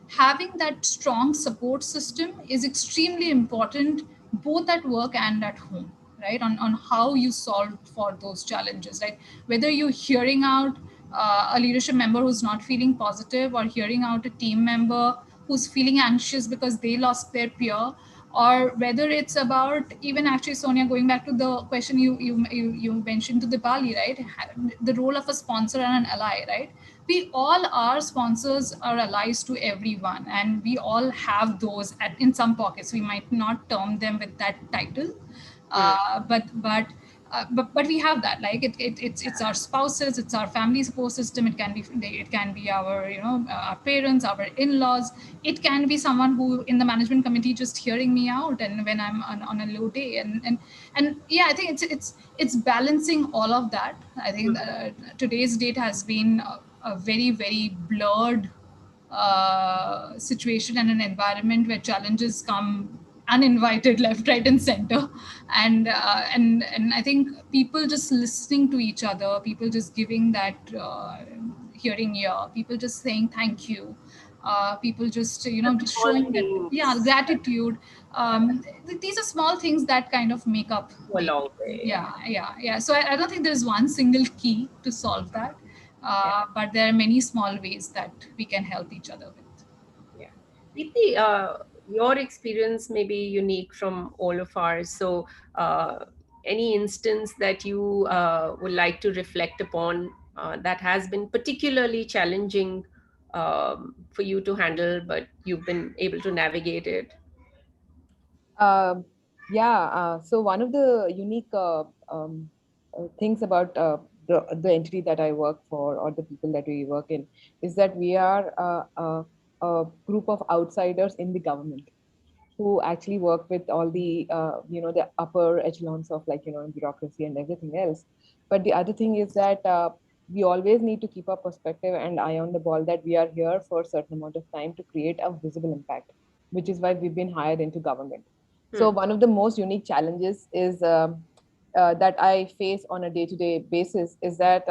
having that strong support system is extremely important, both at work and at home, right? On how you solve for those challenges, right? Whether you're hearing out a leadership member who's not feeling positive, or hearing out a team member who's feeling anxious because they lost their peer, or whether it's about, even actually, Sonia, going back to the question you mentioned to Dipali, right? The role of a sponsor and an ally, right? We all are sponsors or allies to everyone, and we all have those in some pockets. We might not term them with that title, but we have that, like it's our spouses, it's our family support system. It can be our, our parents, our in-laws. It can be someone who in the management committee just hearing me out and when I'm on a low day. And yeah, I think it's balancing all of that. I think today's date has been a very, very blurred situation and an environment where challenges come uninvited, left, right, and center. And I think people just listening to each other, people just giving that hearing ear, people just saying thank you, people just just Small showing that, yeah, things gratitude. These are small things that kind of make up go a the, long way. yeah. So I don't think there's one single key to solve that, but there are many small ways that we can help each other with. Yeah. Preeti, your experience may be unique from all of ours. So, any instance that you would like to reflect upon that has been particularly challenging for you to handle, but you've been able to navigate it? Um, yeah, so one of the unique things about the entity that I work for, or the people that we work in, is that we are a group of outsiders in the government who actually work with all the the upper echelons of, like, bureaucracy and everything else. But the other thing is that we always need to keep our perspective and eye on the ball, that we are here for a certain amount of time to create a visible impact, which is why we've been hired into government. So Hmm. one of the most unique challenges is that I face on a day-to-day basis is that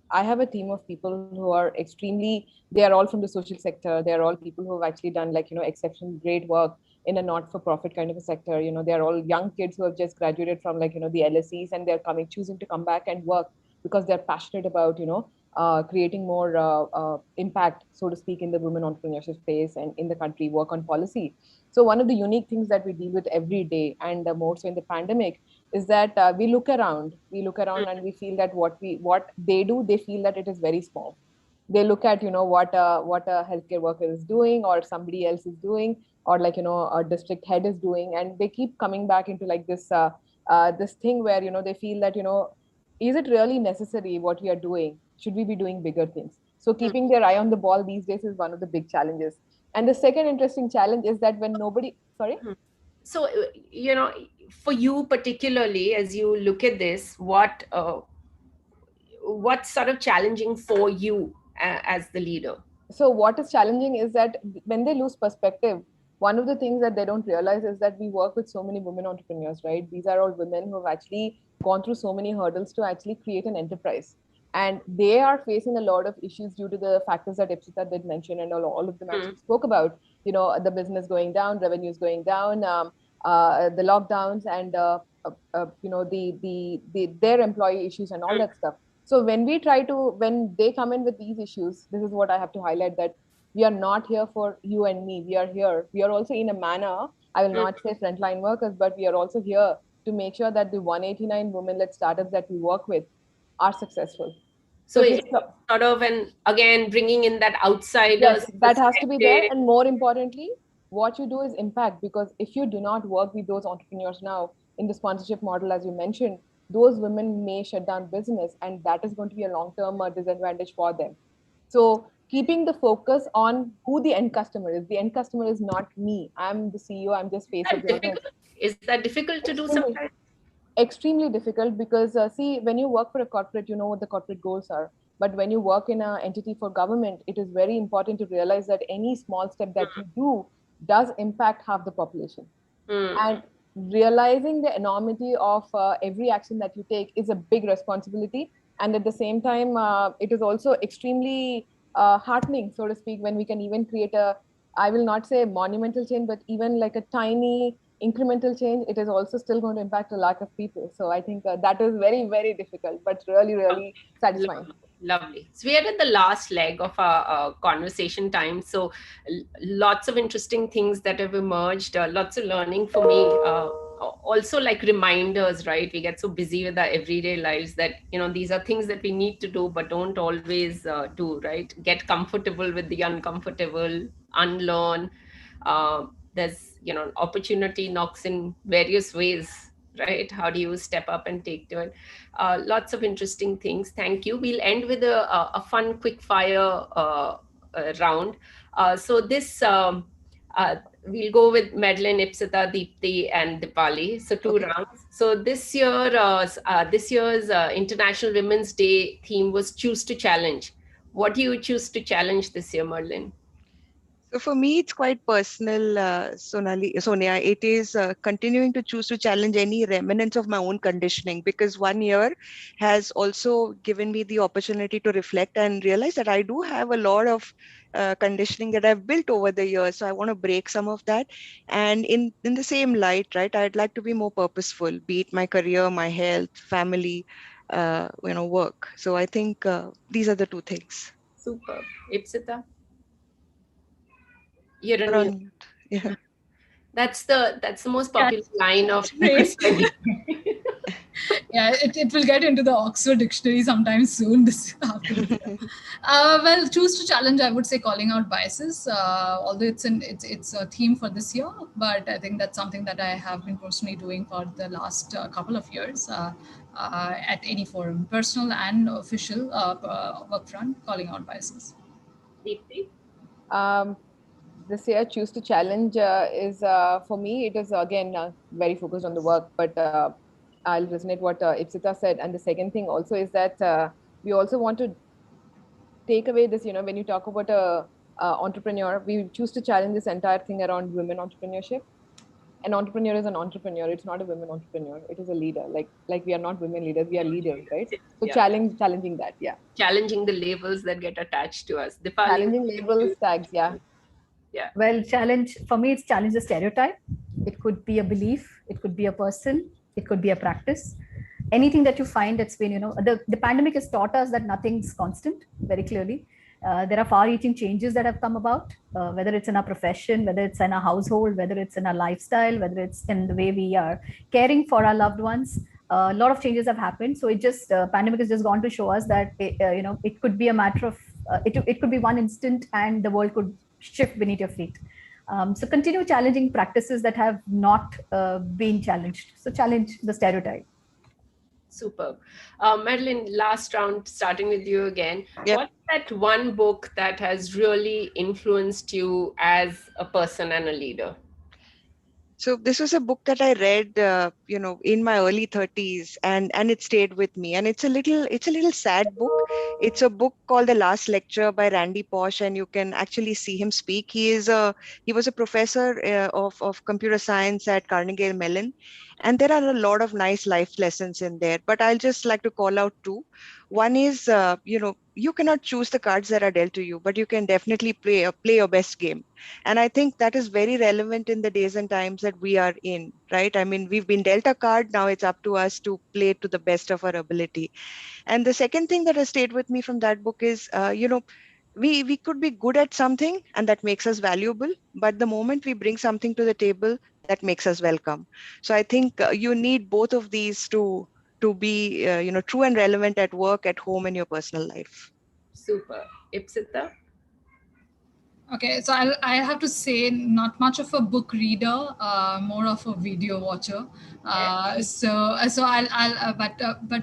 I have a team of people who are extremely, they are all from the social sector. They are all people who have actually done, like, exceptional great work in a not-for-profit kind of a sector. They're all young kids who have just graduated from, like, the LSEs, and they're choosing to come back and work because they're passionate about, creating more impact, so to speak, in the women entrepreneurship space and in the country, work on policy. So one of the unique things that we deal with every day, and more so in the pandemic, is that we look around and we feel that what they do, they feel that it is very small. They look at, what a healthcare worker is doing, or somebody else is doing, or, like, a district head is doing, and they keep coming back into, like, this thing where, they feel that, is it really necessary what we are doing? Should we be doing bigger things? So Hmm. keeping their eye on the ball these days is one of the big challenges. And the second interesting challenge is that when nobody, sorry. Hmm. So, for you particularly, as you look at this, what's sort of challenging for you as the leader? So what is challenging is that when they lose perspective, one of the things that they don't realize is that we work with so many women entrepreneurs, right? These are all women who have actually gone through so many hurdles to actually create an enterprise, and they are facing a lot of issues due to the factors that Ipsita did mention, and all of them Hmm. actually spoke about. The business going down, revenues going down, the lockdowns, and their employee issues and all Hmm. that stuff. So when they come in with these issues, this is what I have to highlight, that we are not here for you and me. We are also, in a manner, I will Hmm. not say frontline workers, but we are also here to make sure that the 189 women-led startups that we work with are successful. So So it's this, sort of, and again, bringing in that outsider's yes, that has to be there. perspective. And more importantly, what you do is impact, because if you do not work with those entrepreneurs now in the sponsorship model, as you mentioned, those women may shut down business, and that is going to be a long-term disadvantage for them. So keeping the focus on who the end customer is. The end customer is not me. I'm the CEO. I'm just Is face of that the organization. difficult? Is that difficult to do Extremely. sometimes? extremely difficult because see, when you work for a corporate, you know what the corporate goals are. But when you work in an entity for government, it is very important to realize that any small step that you do does impact half the population. And realizing the enormity of every action that you take is a big responsibility. And at the same time, it is also extremely heartening, so to speak, when we can even create a, I will not say monumental change, but even like a tiny incremental change. It is also still going to impact a lot of people. So I think that is very, very difficult, but really, really satisfying. Lovely. So we are at the last leg of our conversation time. So lots of interesting things that have emerged, lots of learning for me. Also like reminders, right? We get so busy with our everyday lives that, you know, these are things that we need to do, but don't always do, right? Get comfortable with the uncomfortable, unlearn. There's, you know, opportunity knocks in various ways, right? How do you step up and take to it? Lots of interesting things. Thank you. We'll end with a fun quick fire round. So this, we'll go with Madeline, Ipsita, Deepthi, and Dipali. So two rounds. So this year, this year's International Women's Day theme was choose to challenge. What do you choose to challenge this year, Madeline? So for me, it's quite personal, Sonia. It is continuing to choose to challenge any remnants of my own conditioning, because 1 year has also given me the opportunity to reflect and realize that I do have a lot of conditioning that I've built over the years. So I want to break some of that. And in the same light, right, I'd like to be more purposeful, be it my career, my health, family, work. So I think these are the two things. Super. Ipsita? You're You're on mute. Yeah. That's the most popular line of Great. Yeah, it will get into the Oxford Dictionary sometime soon. This well, choose to challenge. I would say calling out biases. Although it's a theme for this year, but I think that's something that I have been personally doing for the last couple of years at any forum, personal and official work front, calling out biases. Deepthi? This year, choose to challenge is for me, it is again very focused on the work, but I'll resonate what Ipsita said. And the second thing also is that we also want to take away this, when you talk about a entrepreneur, we choose to challenge this entire thing around women entrepreneurship. An entrepreneur is an entrepreneur. It's not a women entrepreneur. It is a leader. Like we are not women leaders. We are leaders, right? So Yeah. challenging that. Yeah. Challenging the labels that get attached to us. Dipali? Challenging labels, tags. Yeah. Yeah. Well, for me, it's challenge the stereotype. It could be a belief, it could be a person, it could be a practice. Anything that you find that's been, the pandemic has taught us that nothing's constant, very clearly. There are far-reaching changes that have come about, whether it's in our profession, whether it's in our household, whether it's in our lifestyle, whether it's in the way we are caring for our loved ones. A lot of changes have happened. So it just, pandemic has just gone to show us that, it could be a matter of, it could be one instant and the world could shift beneath your feet. So continue challenging practices that have not been challenged. So challenge the stereotype. Superb. Madeline, last round, starting with you again. Yep. What's that one book that has really influenced you as a person and a leader? So this was a book that I read, in my early 30s, and it stayed with me. And it's a little sad book. It's a book called The Last Lecture by Randy Pausch, and you can actually see him speak. He was a professor of computer science at Carnegie Mellon, and there are a lot of nice life lessons in there. But I'll just like to call out two. One is, you cannot choose the cards that are dealt to you, but you can definitely play your best game. And I think that is very relevant in the days and times that we are in, right? I mean, we've been dealt a card. Now it's up to us to play to the best of our ability. And the second thing that has stayed with me from that book is, we could be good at something and that makes us valuable. But the moment we bring something to the table, that makes us welcome. So I think you need both of these to be, true and relevant at work, at home, in your personal life. Super. Ipsita? Okay, so I have to say, not much of a book reader, more of a video watcher. But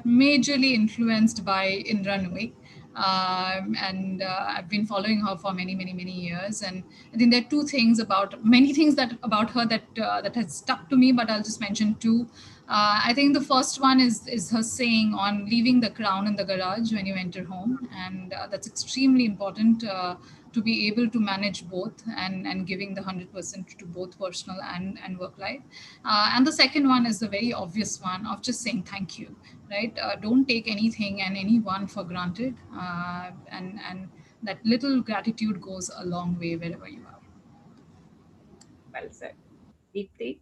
majorly influenced by Indra Nooyi. And I've been following her for many years, and I think there are many things about her that has stuck to me. But I'll just mention two. I think the first one is her saying on leaving the crown in the garage when you enter home, and that's extremely important to be able to manage both and giving the 100% to both personal and work life. And the second one is the very obvious one of just saying thank you, right? Don't take anything and anyone for granted, and that little gratitude goes a long way wherever you are. Well said. Deepti?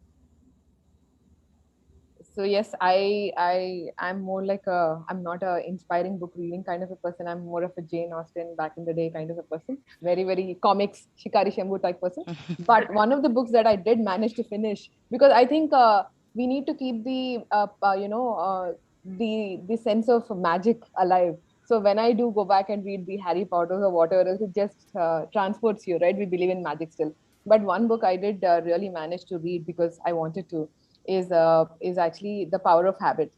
So yes, I'm more like I'm not a inspiring book reading kind of a person. I'm more of a Jane Austen back in the day kind of a person. Very comics, Shikari Shambhu type person. But one of the books that I did manage to finish, because I think we need to keep the sense of magic alive. So when I do go back and read the Harry Potters or whatever else, it just transports you, right? We believe in magic still. But one book I did really manage to read because I wanted to is actually The Power of Habit.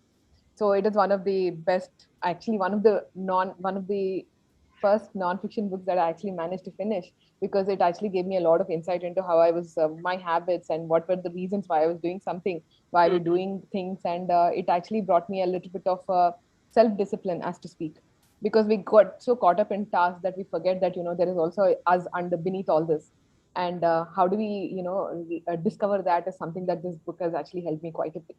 So it is one of the best, actually one of the first non-fiction books that I actually managed to finish, because it actually gave me a lot of insight into how I was, my habits, and what were the reasons why I was doing something, why we're doing things, and it actually brought me a little bit of self-discipline, as to speak, because we got so caught up in tasks that we forget that there is also us under beneath all this, and how do we discover that is something that this book has actually helped me quite a bit.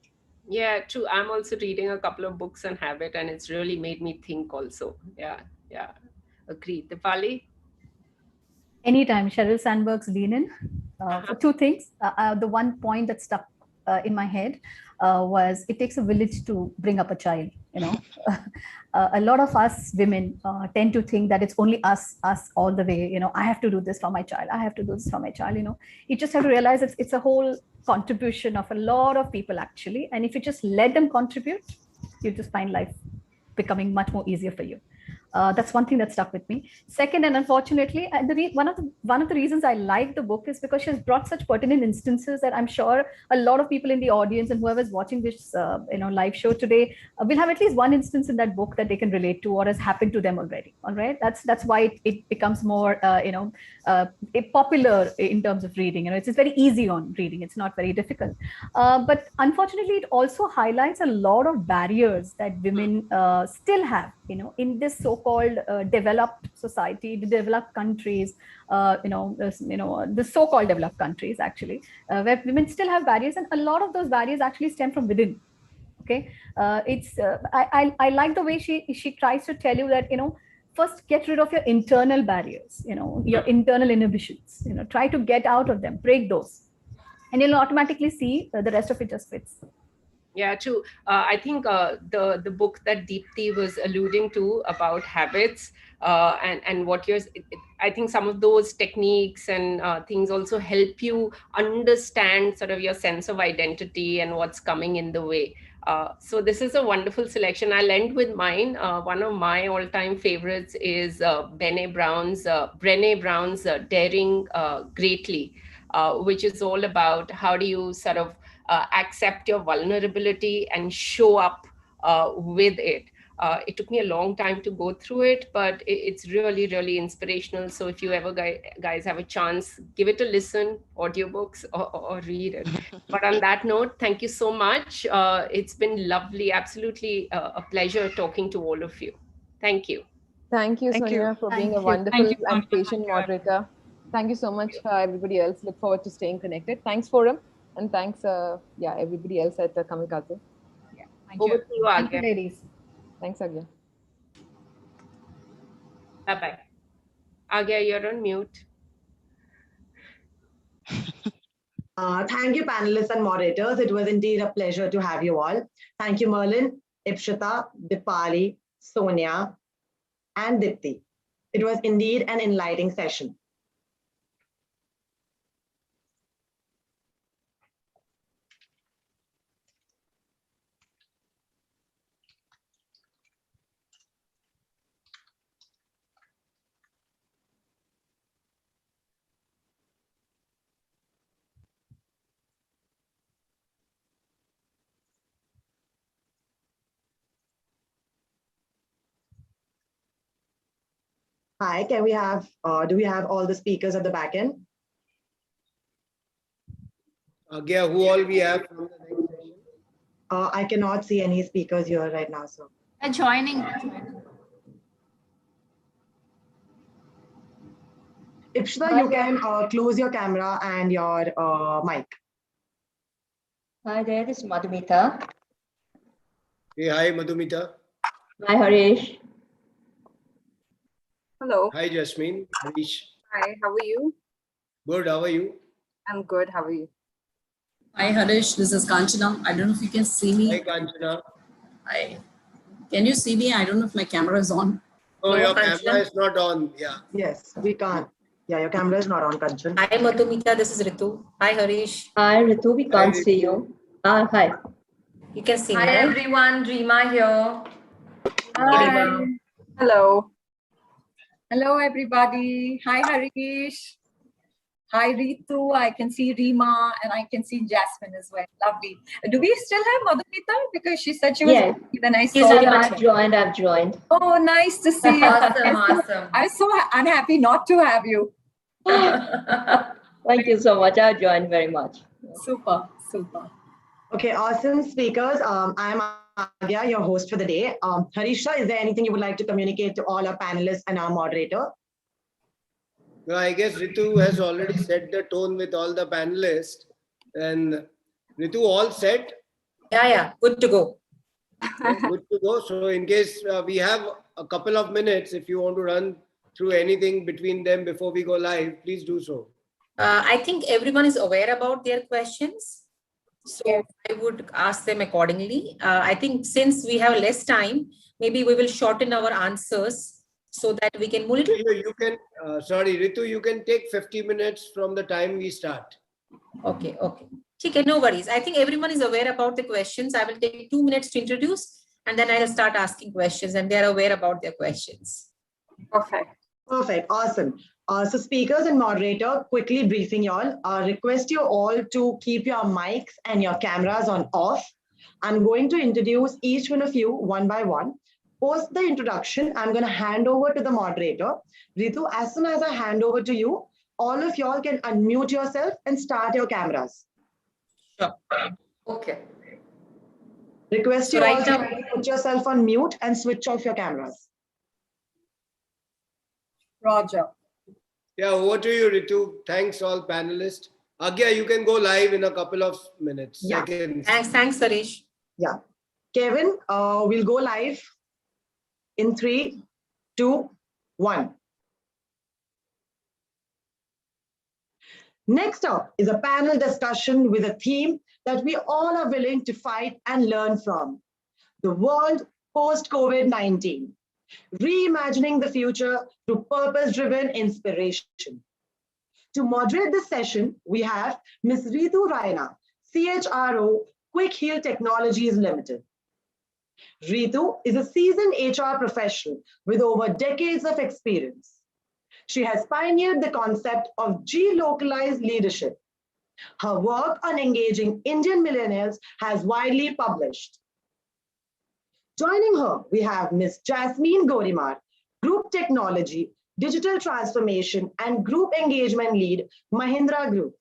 Yeah, true. I'm also reading a couple of books on habit, and it's really made me think also. Yeah, yeah. Agreed. Dipali? Anytime Sheryl Sandberg's Lean In, Uh-huh. for two things. The one point that stuck in my head was it takes a village to bring up a child. A lot of us women tend to think that it's only us all the way. I have to do this for my child. I have to do this for my child. You just have to realize it's a whole contribution of a lot of people actually. And if you just let them contribute, you just find life becoming much more easier for you. That's one thing that stuck with me. Second, and unfortunately, one of the reasons I like the book is because she has brought such pertinent instances that I'm sure a lot of people in the audience and whoever's watching this live show today will have at least one instance in that book that they can relate to or has happened to them already. All right, that's why it becomes more popular in terms of reading. It's very easy on reading. It's not very difficult. But unfortunately, it also highlights a lot of barriers that women still have. In this so-called developed society, the developed countries, the so-called developed countries actually, where women still have barriers, and a lot of those barriers actually stem from within. Okay, I like the way she tries to tell you that first get rid of your internal barriers, your internal inhibitions. Try to get out of them, break those, and you'll automatically see the rest of it just fits. Yeah, true. I think the book that Deepti was alluding to about habits and what you're, I think some of those techniques and things also help you understand sort of your sense of identity and what's coming in the way. So this is a wonderful selection. I'll end with mine. One of my all-time favorites is Brené Brown's Daring Greatly, which is all about how do you sort of accept your vulnerability and show up with it. It took me a long time to go through it, but it's really, really inspirational. So if you ever guys have a chance, give it a listen, audiobooks or read it. But on that note, thank you so much. It's been lovely, absolutely a pleasure talking to all of you. Thank you. Thank you, Thank you. Sonia, for being a Thank you. wonderful Thank you, and Sonia. patient moderator. Thank you so much, everybody else. Look forward to staying connected. Thanks, Forum, and thanks, everybody else at Kamikaze. Yeah, thank Over you. to you, Thank you, Agya. ladies. Thanks, Agya. Bye-bye. Agya, you're on mute. Thank you, panelists and moderators. It was indeed a pleasure to have you all. Thank you, Merlin, Ipshita, Dipali, Sonia, and Dipti. It was indeed an enlightening session. Hi, can we have, do we have all the speakers at the back end? Agya, who all we have from the next session? I cannot see any speakers here right now, sir. Joining. Ipshita, you can close your camera and your mic. Hi there, this is Madhumita. Hey, hi, Madhumita. Hi, Harish. Hello. Hi, Jasmine. Harish. Hi, how are you? Good, how are you? I'm good, how are you? Hi, Harish. This is Kanchana. I don't know if you can see me. Hi, Kanchana. Hi. Can you see me? I don't know if my camera is on. Oh, No, your Kanchana. camera is not on. Yeah. Yes, we can't. Yeah, your camera is not on, Kanchan. Hi, Madhumita. This is Ritu. Hi, Harish. Hi, Ritu. We can't see you. Hi. You can see me, Hi, right? everyone. Reema here. Hi. Hello. Hello, everybody. Hi, Harish. Hi, Ritu. I can see Reema and I can see Jasmine as well. Lovely. Do we still have Madhumita? Because she said she was when I saw her. I've joined. Oh, nice to see you. Awesome. I'm so unhappy not to have you. Thank you so much. I've joined very much. Super. Okay, awesome speakers. I'm Agya, your host for the day. Harisha, is there anything you would like to communicate to all our panelists and our moderator? No, I guess Ritu has already set the tone with all the panelists. And Ritu, all set? Yeah. Good to go. Good to go. So in case we have a couple of minutes, if you want to run through anything between them before we go live, please do so. I think everyone is aware about their questions. So I would ask them accordingly. I think since we have less time, maybe we will shorten our answers so that we can move little. You can, sorry, Ritu, you can take 50 minutes from the time we start. Okay. Okay, no worries. I think everyone is aware about the questions. I will take 2 minutes to introduce and then I'll start asking questions and they're aware about their questions. Perfect. Awesome. So speakers and moderator, quickly briefing y'all. Request you all to keep your mics and your cameras on off. I'm going to introduce each one of you one by one. Post the introduction, I'm going to hand over to the moderator. Ritu, as soon as I hand over to you, all of y'all can unmute yourself and start your cameras. Sure. Okay. Request you So all right to now, put yourself on mute and switch off your cameras. Roger. Yeah, over to you, Ritu. Thanks, all panelists. Agya, you can go live in a couple of minutes, seconds. Thanks, Harish. Yeah. Kevin, we'll go live in 3, 2, 1. Next up is a panel discussion with a theme that we all are willing to fight and learn from: the world post-COVID-19, reimagining the future through purpose-driven inspiration. To moderate this session, we have Ms. Ritu Raina, CHRO, Quick Heal Technologies Limited. Ritu is a seasoned HR professional with over decades of experience. She has pioneered the concept of G-localized leadership. Her work on engaging Indian millennials has widely published. Joining her, we have Ms. Jasmine Gorimar, Group Technology, Digital Transformation and Group Engagement Lead, Mahindra Group.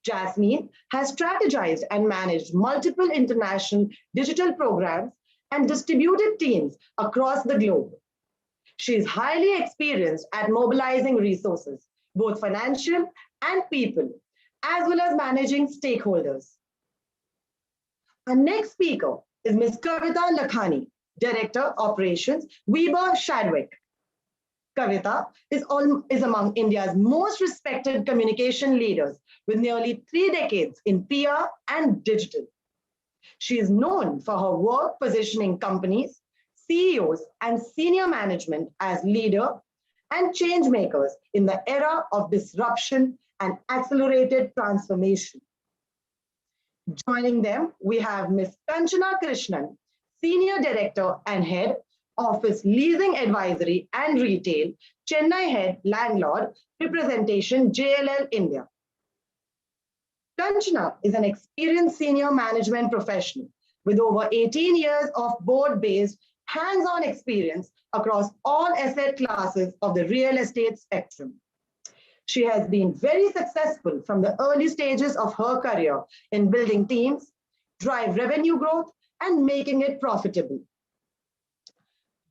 Jasmine has strategized and managed multiple international digital programs and distributed teams across the globe. She is highly experienced at mobilizing resources, both financial and people, as well as managing stakeholders. Our next speaker is Ms. Kavita Lakhani, Director, Operations, Weber Shadwick. Kavita is among India's most respected communication leaders with nearly 3 decades in PR and digital. She is known for her work positioning companies, CEOs, and senior management as leader and change makers in the era of disruption and accelerated transformation. Joining them, we have Ms. Kanchana Krishnan, Senior Director and Head, Office Leasing Advisory and Retail, Chennai Head Landlord, Representation JLL India. Kanchana is an experienced senior management professional with over 18 years of board-based hands-on experience across all asset classes of the real estate spectrum. She has been very successful from the early stages of her career in building teams, drive revenue growth, and making it profitable.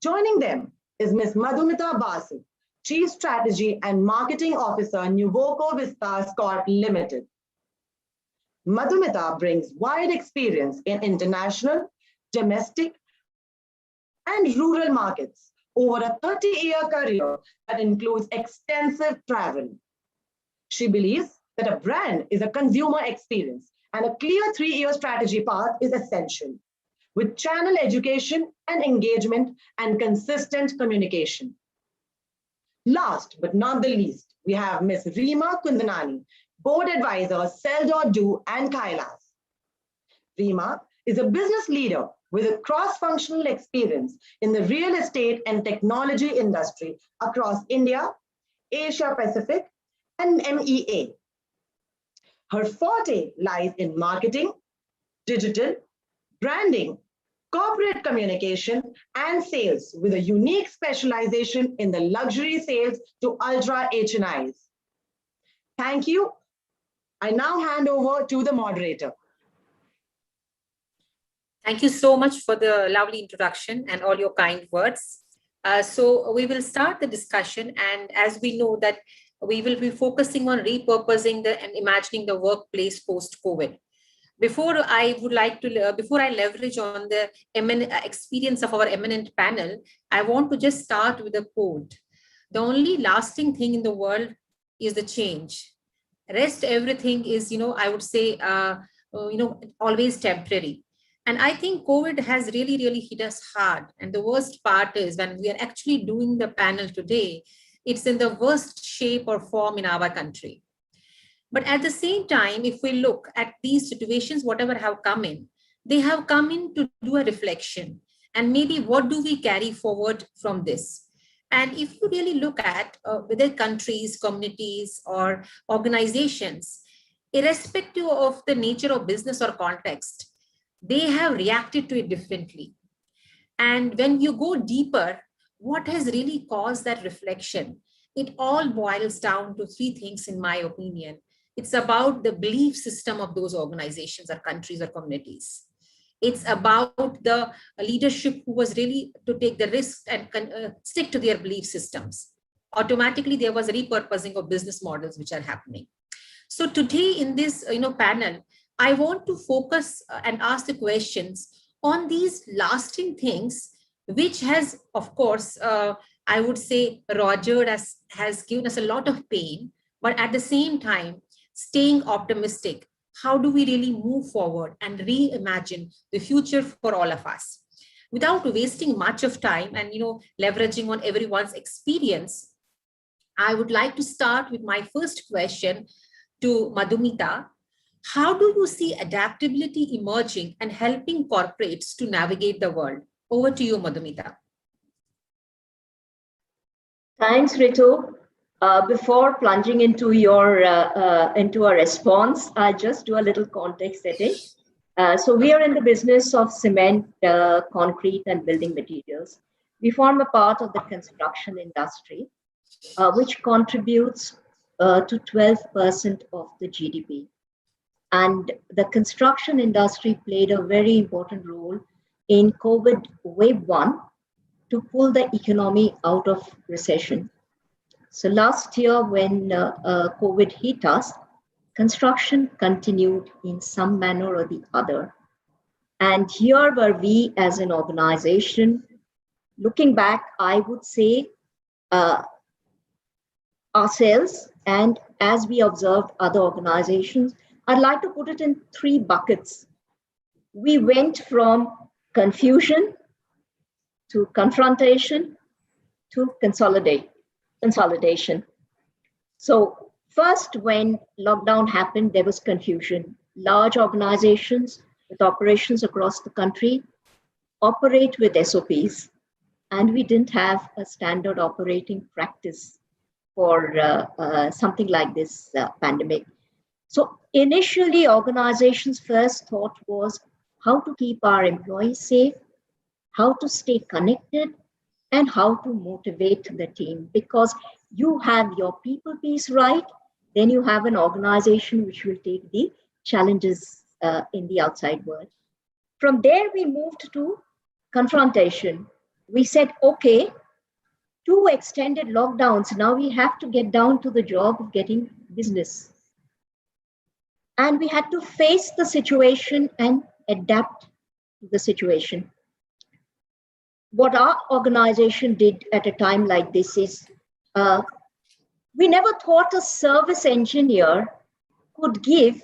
Joining them is Ms. Madhumita Basu, Chief Strategy and Marketing Officer, Nuvoco Vistas Corp Limited. Madhumita brings wide experience in international, domestic, and rural markets over a 30-year career that includes extensive travel. She believes that a brand is a consumer experience and a clear 3-year strategy path is essential, with channel education and engagement and consistent communication. Last but not the least, we have Ms. Rima Kundanani, Board Advisor, Sell.Do and Kailas. Rima is a business leader with a cross-functional experience in the real estate and technology industry across India, Asia Pacific, and MEA. Her forte lies in marketing, digital, branding, corporate communication, and sales, with a unique specialization in the luxury sales to ultra HNIs. Thank you. I now hand over to the moderator. Thank you so much for the lovely introduction and all your kind words. So we will start the discussion, and as we know that we will be focusing on repurposing and imagining the workplace post-COVID. Before I leverage on the experience of our eminent panel, I want to just start with a quote. The only lasting thing in the world is the change. Rest everything is, I would say, always temporary. And I think COVID has really, really hit us hard. And the worst part is when we are actually doing the panel today, it's in the worst shape or form in our country. But at the same time, if we look at these situations, whatever have come in, they have come in to do a reflection. And maybe what do we carry forward from this? And if you really look at whether countries, communities, or organizations, irrespective of the nature of business or context, they have reacted to it differently. And when you go deeper, what has really caused that reflection? It all boils down to 3 things, in my opinion. It's about the belief system of those organizations or countries or communities. It's about the leadership who was really to take the risk and stick to their belief systems. Automatically, there was a repurposing of business models which are happening. So today in this panel, I want to focus and ask the questions on these lasting things, which has, of course, I would say, Roger has given us a lot of pain, but at the same time, staying optimistic. How do we really move forward and reimagine the future for all of us? Without wasting much of time and leveraging on everyone's experience, I would like to start with my first question to Madhumita. How do you see adaptability emerging and helping corporates to navigate the world? Over to you, Madhumita. Thanks, Ritu. Before plunging into a response, I'll just do a little context setting. So we are in the business of cement, concrete, and building materials. We form a part of the construction industry, which contributes to 12% of the GDP. And the construction industry played a very important role in COVID wave 1 to pull the economy out of recession. So last year when COVID hit us, construction continued in some manner or the other. And here were we as an organization. Looking back, I would say ourselves, and as we observed other organizations, I'd like to put it in 3 buckets. We went from confusion to confrontation to consolidation. So first, when lockdown happened, there was confusion. Large organizations with operations across the country operate with SOPs, and we didn't have a standard operating practice for something like this pandemic. So initially, organizations' first thought was how to keep our employees safe, how to stay connected, and how to motivate the team. Because you have your people piece right, then you have an organization which will take the challenges in the outside world. From there, we moved to confrontation. We said, okay, 2 extended lockdowns. Now we have to get down to the job of getting business. And we had to face the situation and adapt to the situation. What our organization did at a time like this is, we never thought a service engineer could give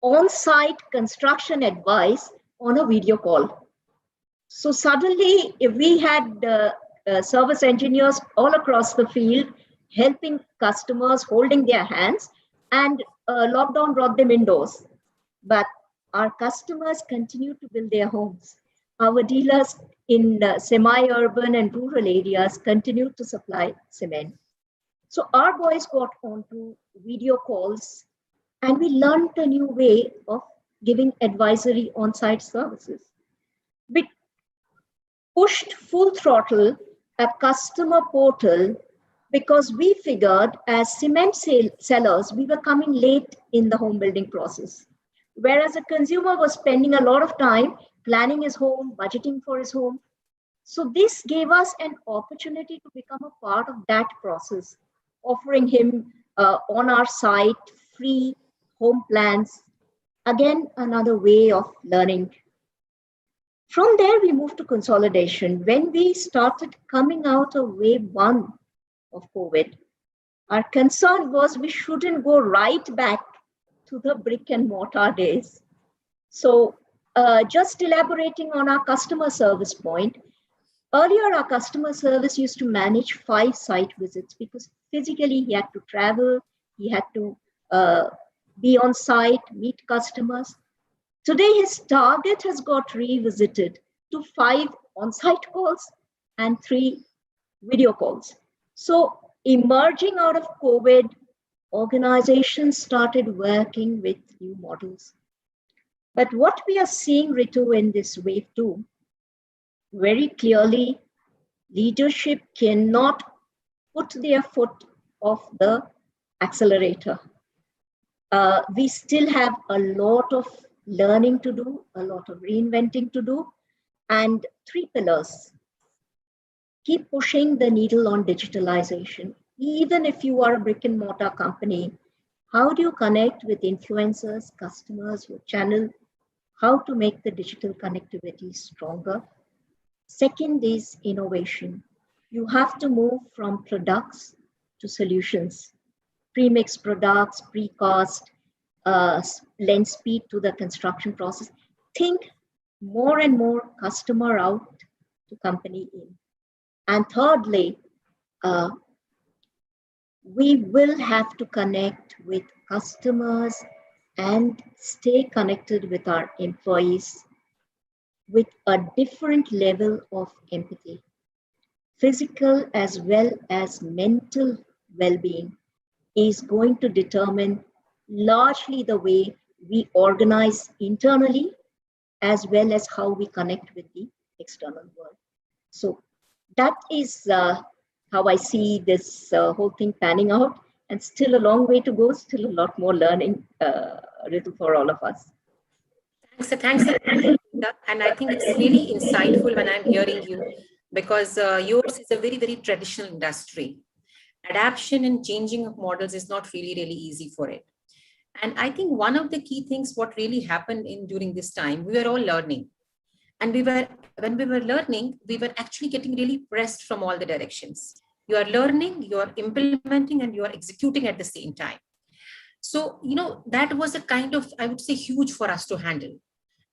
on-site construction advice on a video call. So suddenly we had service engineers all across the field helping customers, holding their hands, and lockdown brought them indoors. But our customers continue to build their homes. Our dealers in semi-urban and rural areas continue to supply cement. So our boys got onto video calls, and we learned a new way of giving advisory on-site services. We pushed full throttle a customer portal because we figured as cement sellers, we were coming late in the home building process. Whereas a consumer was spending a lot of time planning his home, budgeting for his home. So this gave us an opportunity to become a part of that process, offering him on our site free home plans. Again, another way of learning. From there, we moved to consolidation. When we started coming out of wave 1 of COVID, our concern was we shouldn't go right back to the brick and mortar days. So just elaborating on our customer service point, earlier our customer service used to manage 5 site visits because physically he had to travel, he had to be on site, meet customers. Today, his target has got revisited to 5 on-site calls and 3 video calls. So emerging out of COVID, organizations started working with new models. But what we are seeing, Ritu, in this wave 2, very clearly, leadership cannot put their foot off the accelerator. We still have a lot of learning to do, a lot of reinventing to do, and 3 pillars. Keep pushing the needle on digitalization. Even if you are a brick and mortar company, how do you connect with influencers, customers, your channel? How to make the digital connectivity stronger? Second is innovation. You have to move from products to solutions. Pre-mixed products, precast, lend speed to the construction process. Think more and more customer out to company in. And thirdly, we will have to connect with customers and stay connected with our employees with a different level of empathy, physical as well as mental well-being is going to determine largely the way we organize internally as well as how we connect with the external world. So that is how I see this whole thing panning out, and still a long way to go, still a lot more learning, Ritu, for all of us. Thanks. And I think it's really insightful when I'm hearing you, because yours is a very, very traditional industry. Adaptation and changing of models is not really easy for it. And I think one of the key things, what really happened during this time, we were all learning. And when we were learning, we were actually getting really pressed from all the directions. You are learning, you are implementing, and you are executing at the same time. So, that was a kind of, I would say, huge for us to handle.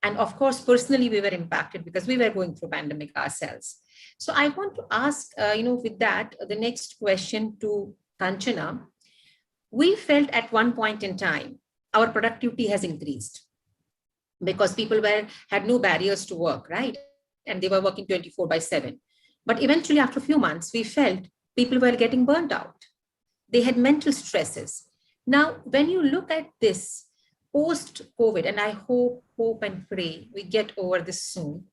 And of course, personally, we were impacted because we were going through pandemic ourselves. So I want to ask, with that, the next question to Kanchana. We felt at one point in time, our productivity has increased because people had no barriers to work, right? And they were working 24/7. But eventually, after a few months, we felt people were getting burnt out. They had mental stresses. Now, when you look at this post-COVID, and I hope and pray we get over this soon,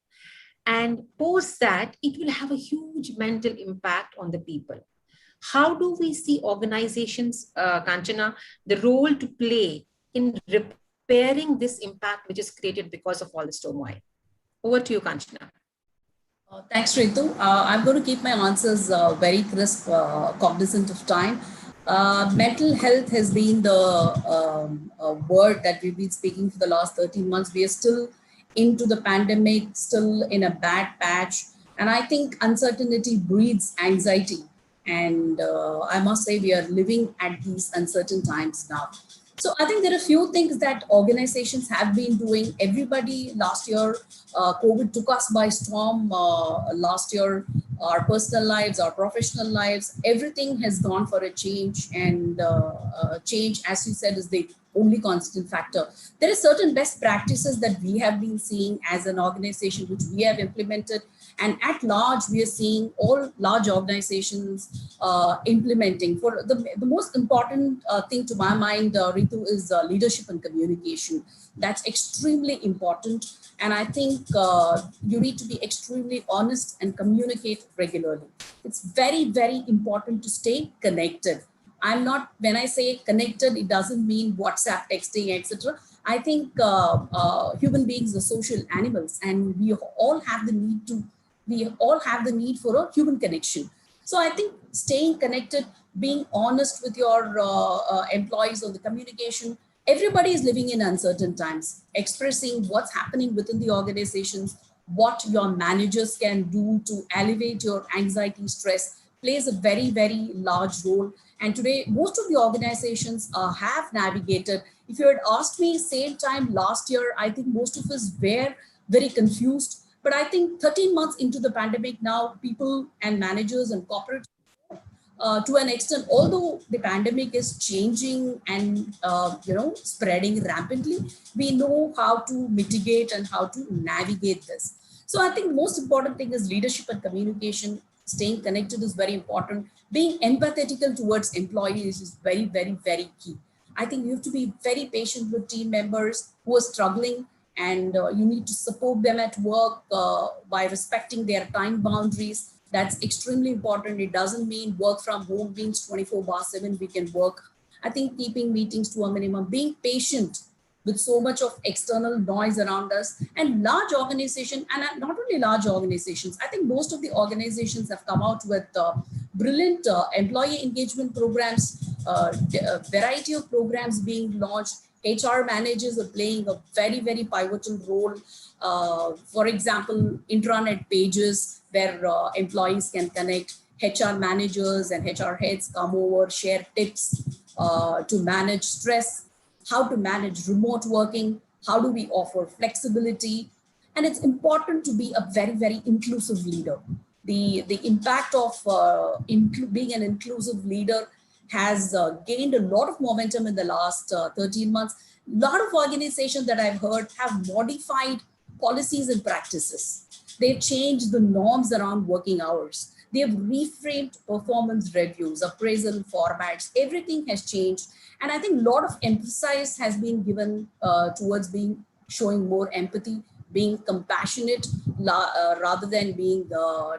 and post that, it will have a huge mental impact on the people. How do we see organizations, Kanchana, the role to play in repairing this impact which is created because of all this turmoil? Over to you, Kanchana. Thanks, Ritu. I'm going to keep my answers very crisp, cognizant of time. Mental health has been the word that we've been speaking for the last 13 months. We are still into the pandemic, still in a bad patch. And I think uncertainty breeds anxiety. And I must say, we are living at these uncertain times now. So I think there are a few things that organizations have been doing. Everybody last year, COVID took us by storm. Last year, our personal lives, our professional lives, everything has gone for a change. And change, as you said, is the only constant factor. There are certain best practices that we have been seeing as an organization, which we have implemented. And at large, we are seeing all large organizations implementing. For the most important thing to my mind, Ritu, is leadership and communication. That's extremely important. And I think you need to be extremely honest and communicate regularly. It's very, very important to stay connected. I'm not, when I say connected, it doesn't mean WhatsApp, texting, etc. I think human beings are social animals, and we all have the need for a human connection. So I think staying connected, being honest with your employees on the communication. Everybody is living in uncertain times, expressing what's happening within the organizations, what your managers can do to alleviate your anxiety, stress, plays a very, very large role. And today, most of the organizations have navigated. If you had asked me same time last year, I think most of us were very confused. But I think 13 months into the pandemic now, people and managers and corporate to an extent, although the pandemic is changing and spreading rampantly, we know how to mitigate and how to navigate this. So I think the most important thing is leadership and communication. Staying connected is very important. Being empathetical towards employees is very, very, very key. I think you have to be very patient with team members who are struggling, and you need to support them at work by respecting their time boundaries. That's extremely important. It doesn't mean work from home means 24/7 we can work. I think keeping meetings to a minimum, being patient with so much of external noise around us, and large organization, and not only large organizations. I think most of the organizations have come out with brilliant employee engagement programs, a variety of programs being launched. HR managers are playing a very, very pivotal role. For example, intranet pages where employees can connect. HR managers and HR heads come over, share tips to manage stress, how to manage remote working, how do we offer flexibility. And it's important to be a very, very inclusive leader. The impact of being an inclusive leader has gained a lot of momentum in the last 13 months. A lot of organizations that I've heard have modified policies and practices. They've changed the norms around working hours. They have reframed performance reviews, appraisal formats. Everything has changed. And I think a lot of emphasis has been given towards showing more empathy, being compassionate rather than being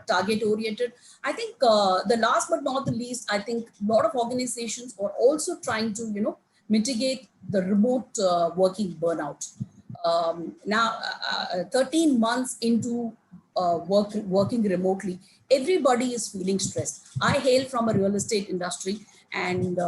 target oriented. I think the last but not the least, I think a lot of organizations are also trying to, mitigate the remote working burnout. Now, 13 months into working remotely, everybody is feeling stressed. I hail from a real estate industry, and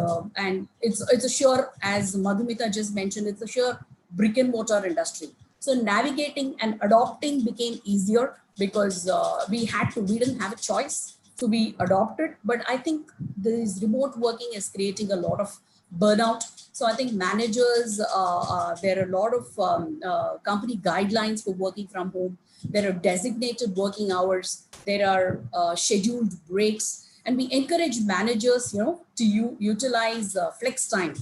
it's a sure, as Madhumita just mentioned, it's a sure brick and mortar industry. So navigating and adopting became easier because we didn't have a choice. So we adopted, but I think this remote working is creating a lot of burnout. So I think managers, there are a lot of company guidelines for working from home. There are designated working hours. There are scheduled breaks. And we encourage managers, to utilize flex time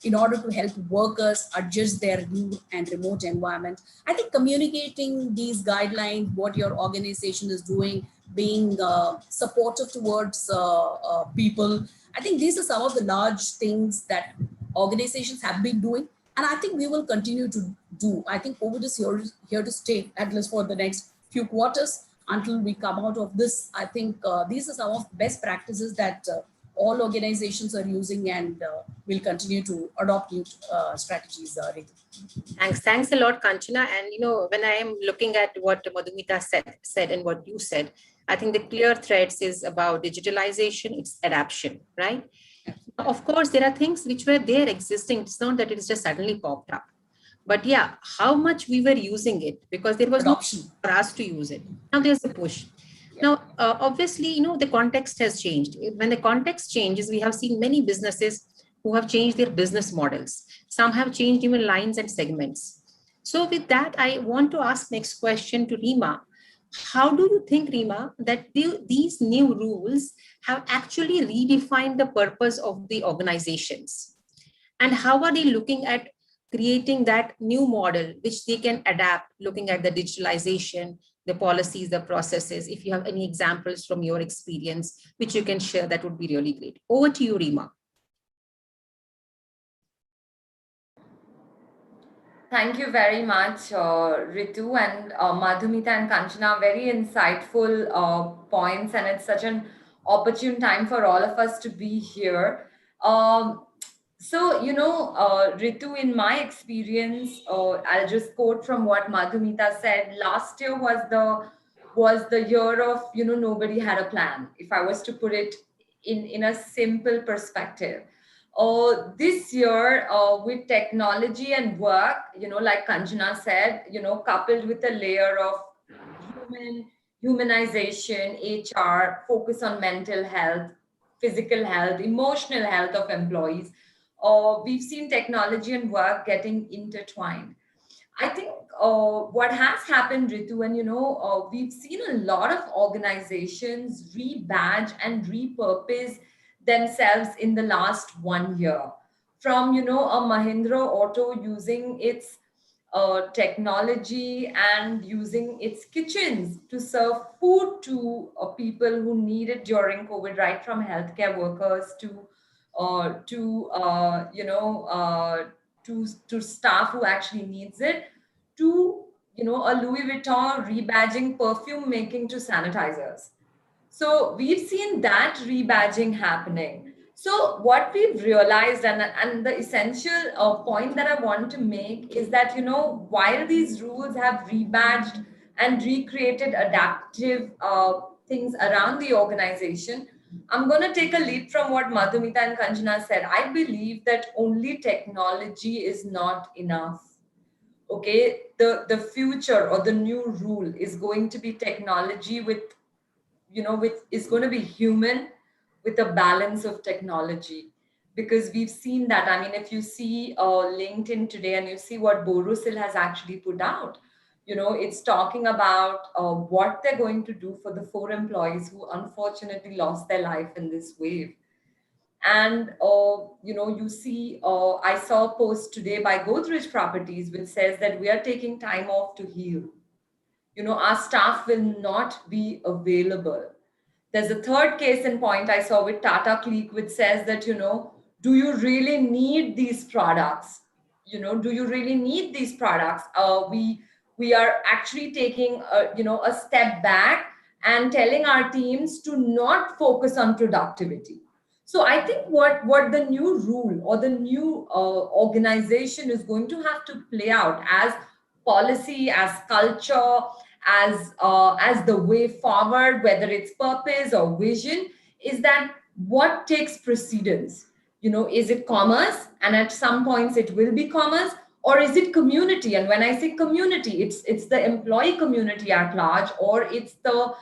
in order to help workers adjust their new and remote environment. I think communicating these guidelines, what your organization is doing, being supportive towards people. I think these are some of the large things that organizations have been doing, and I think we will continue to do. I think COVID is here to stay, at least for the next few quarters until we come out of this. I think these are some of the best practices that all organizations are using and will continue to adopt new strategies. Thanks a lot, Kanchana. And when I am looking at what Madhumita said and what you said, I think the clear threads is about digitalization, it's adaptation, right? Of course, there are things which were there existing. It's not that it's just suddenly popped up. But yeah, how much we were using it, because there was adoption for us to use it. Now there's a push. Now, obviously, the context has changed. When the context changes, we have seen many businesses who have changed their business models. Some have changed even lines and segments. So with that, I want to ask next question to Rima. How do you think, Rima, that these new rules have actually redefined the purpose of the organizations? And how are they looking at creating that new model which they can adapt, looking at the digitalization, the policies, the processes? If you have any examples from your experience, which you can share, that would be really great. Over to you, Rima. Thank you very much, Ritu and Madhumita and Kanchana. Very insightful points, and it's such an opportune time for all of us to be here. So, Ritu, in my experience, I'll just quote from what Madhumita said. Last year was the year of, nobody had a plan, if I was to put it in a simple perspective. This year, with technology and work, like Kanchana said, coupled with a layer of humanization, HR, focus on mental health, physical health, emotional health of employees, we've seen technology and work getting intertwined. I think what has happened, Ritu, and we've seen a lot of organizations rebadge and repurpose themselves in the last 1 year. From a Mahindra Auto using its technology and using its kitchens to serve food to people who need it during COVID, right from healthcare workers to staff who actually needs it, to a Louis Vuitton rebadging perfume making to sanitizers. So we've seen that rebadging happening. So what we've realized, and the essential point that I want to make is that, while these rules have rebadged and recreated adaptive things around the organization, I'm going to take a leap from what Madhumita and Kanchana said. I believe that only technology is not enough. Okay, the future or the new rule is going to be technology is going to be human with a balance of technology, because we've seen that. I mean, if you see LinkedIn today and you see what Borosil has actually put out, it's talking about what they're going to do for the 4 employees who unfortunately lost their life in this wave. And, you see, I saw a post today by Godrej Properties, which says that we are taking time off to heal. Our staff will not be available. There's a third case in point I saw with Tata Click, which says that, do you really need these products? Do you really need these products? We are actually taking, a step back and telling our teams to not focus on productivity. So I think what the new rule or the new organization is going to have to play out as policy, as culture, as the way forward, whether it's purpose or vision, is that what takes precedence? Is it commerce? And at some points it will be commerce, or is it community? And when I say community, it's the employee community at large, or it's the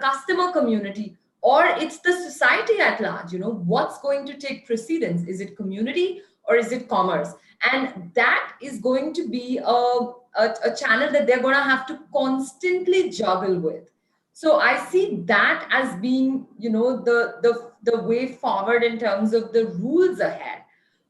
customer community, or it's the society at large. What's going to take precedence? Is it community or is it commerce? And that is going to be a channel that they're going to have to constantly juggle with. So I see that as being, the way forward in terms of the rules ahead.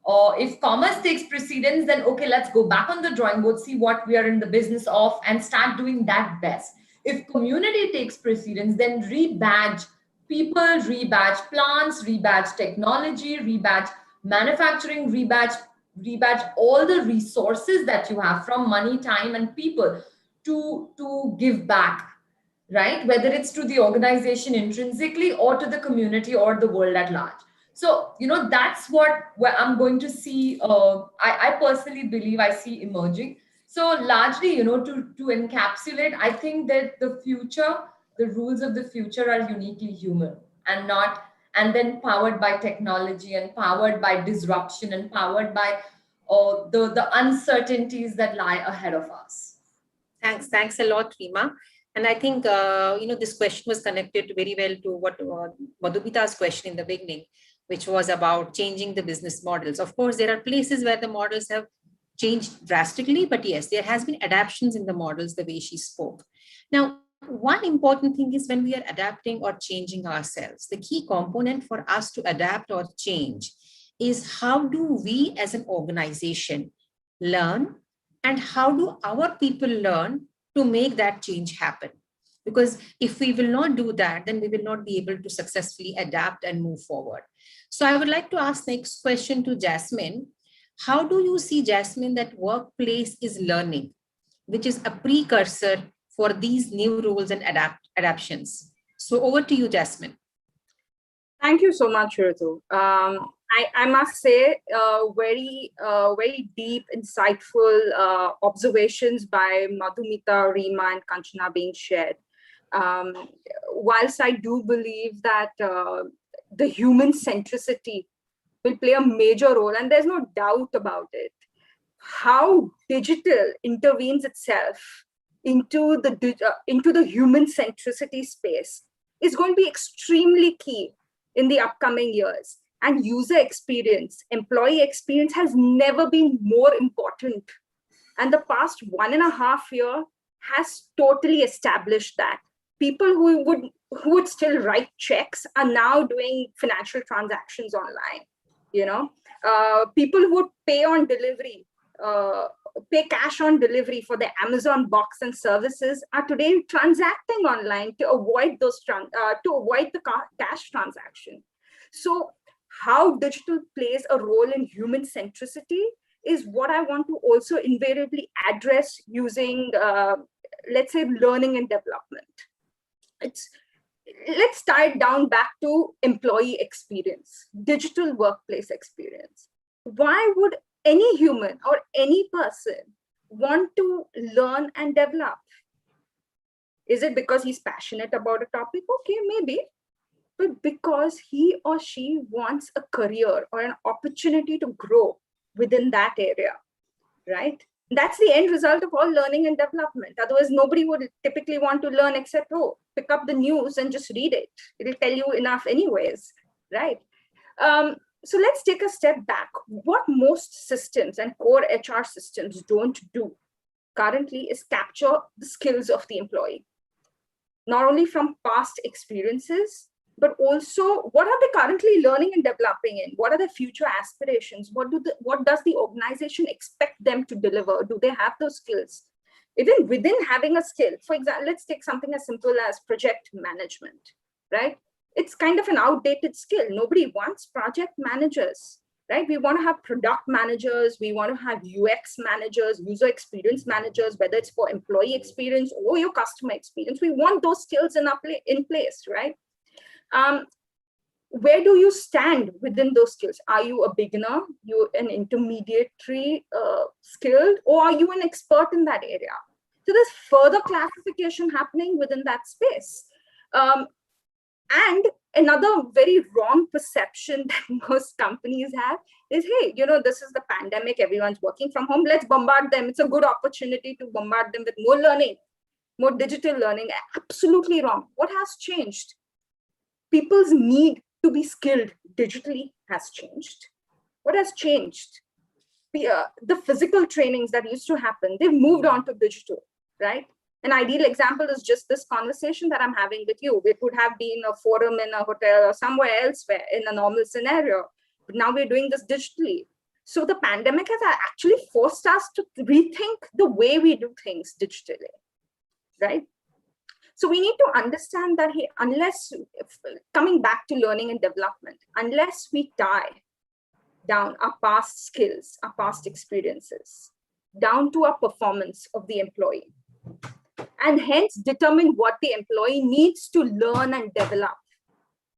Or if commerce takes precedence, then okay, let's go back on the drawing board, see what we are in the business of, and start doing that best. If community takes precedence, then rebadge people, rebadge plants, rebadge technology, rebadge manufacturing, rebadge all the resources that you have from money, time, and people to give back. right? Whether it's to the organization intrinsically or to the community or the world at large. So, that's where I'm going to see, I personally believe I see emerging. So largely, to encapsulate, I think that the rules of the future are uniquely human and then powered by technology and powered by disruption and powered by the uncertainties that lie ahead of us. Thanks a lot, Rima. And I think, this question was connected very well to what Madhumita's question in the beginning, which was about changing the business models. Of course, there are places where the models have changed drastically, but yes, there has been adaptations in the models the way she spoke. Now, one important thing is when we are adapting or changing ourselves, the key component for us to adapt or change is how do we as an organization learn and how do our people learn to make that change happen? Because if we will not do that, then we will not be able to successfully adapt and move forward. So I would like to ask next question to Jasmine. How do you see, Jasmine, that workplace is learning, which is a precursor for these new rules and adaptations? So over to you, Jasmine. Thank you so much, Ritu. I must say, very deep, insightful observations by Madhumita, Rima, and Kanchana being shared. Whilst I do believe that the human centricity will play a major role, and there's no doubt about it, how digital intervenes itself into the human centricity space is going to be extremely key in the upcoming years. And user experience, employee experience has never been more important. And the past 1.5 years has totally established that. People who would still write checks are now doing financial transactions online. People who would pay on delivery, pay cash on delivery for the Amazon box and services are today transacting online to avoid the cash transaction. So how digital plays a role in human centricity is what I want to also invariably address using, let's say, learning and development. Let's tie it down back to employee experience, digital workplace experience. Why would any human or any person want to learn and develop? Is it because he's passionate about a topic? Okay, maybe. But because he or she wants a career or an opportunity to grow within that area, right? That's the end result of all learning and development. Otherwise, nobody would typically want to learn except, pick up the news and just read it. It'll tell you enough anyways, right? So let's take a step back. What most systems and core HR systems don't do currently is capture the skills of the employee, not only from past experiences, but also what are they currently learning and developing in? What are their future aspirations? What does the organization expect them to deliver? Do they have those skills? Even within having a skill, for example, let's take something as simple as project management, right? It's kind of an outdated skill. Nobody wants project managers, right? We want to have product managers. We want to have UX managers, user experience managers, whether it's for employee experience or your customer experience. We want those skills in place, right? Where do you stand within those skills? Are you a beginner, you an intermediary skilled, or are you an expert in that area? So there's further classification happening within that space. And another very wrong perception that most companies have is, hey, this is the pandemic, everyone's working from home, let's bombard them. It's a good opportunity to bombard them with more learning, more digital learning. Absolutely wrong. What has changed? People's need to be skilled digitally has changed. What has changed? The physical trainings that used to happen, they've moved on to digital, right? An ideal example is just this conversation that I'm having with you. It would have been a forum in a hotel or somewhere elsewhere in a normal scenario, but now we're doing this digitally. So the pandemic has actually forced us to rethink the way we do things digitally, right? So we need to understand that coming back to learning and development, unless we tie down our past skills, our past experiences, down to our performance of the employee, and hence determine what the employee needs to learn and develop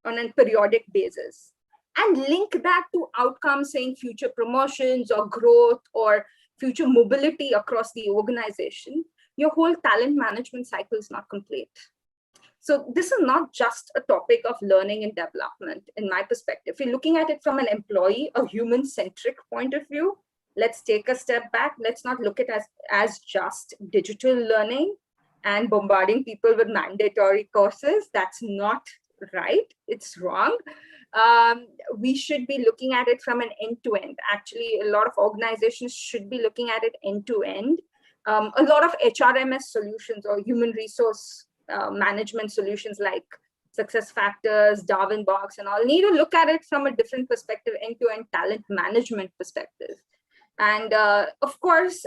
on a periodic basis, and link that to outcomes saying future promotions or growth or future mobility across the organization, your whole talent management cycle is not complete. So this is not just a topic of learning and development, in my perspective. If you're looking at it from an employee, a human-centric point of view, let's take a step back. Let's not look at it as just digital learning and bombarding people with mandatory courses. That's not right. It's wrong. We should be looking at it from an end-to-end. Actually, a lot of organizations should be looking at it end-to-end. A lot of HRMS solutions or human resource management solutions like Success Factors, Darwin Box, and all need to look at it from a different perspective, end-to-end talent management perspective. And of course,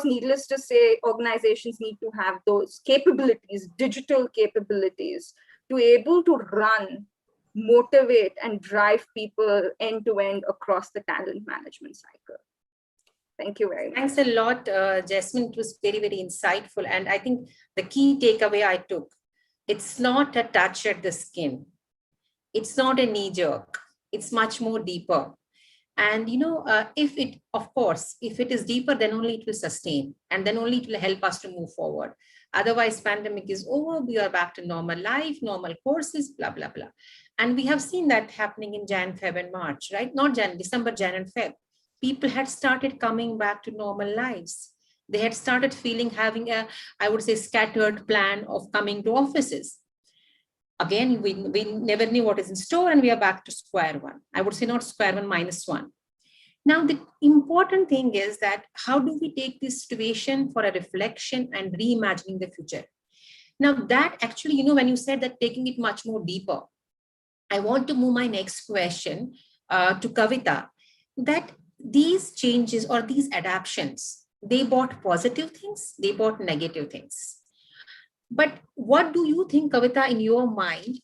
needless to say, organizations need to have those capabilities, digital capabilities, to be able to run, motivate, and drive people end-to-end across the talent management cycle. Thank you very much. Thanks a lot, Jasmine. It was very, very insightful. And I think the key takeaway I took, it's not a touch at the skin. It's not a knee jerk. It's much more deeper. And, if it is deeper, then only it will sustain, and then only it will help us to move forward. Otherwise, pandemic is over. We are back to normal life, normal courses, blah, blah, blah. And we have seen that happening in Jan, Feb, and March, right? Not December, Jan, and Feb. People had started coming back to normal lives. They had started having a, I would say, scattered plan of coming to offices. Again, we never knew what is in store, and we are back to square one. I would say not square one, -1. Now, the important thing is that how do we take this situation for a reflection and reimagining the future? Now, that actually, when you said that taking it much more deeper, I want to move my next question to Kavita, that these changes or these adaptations, they brought positive things, they brought negative things. But what do you think, Kavita, in your mind,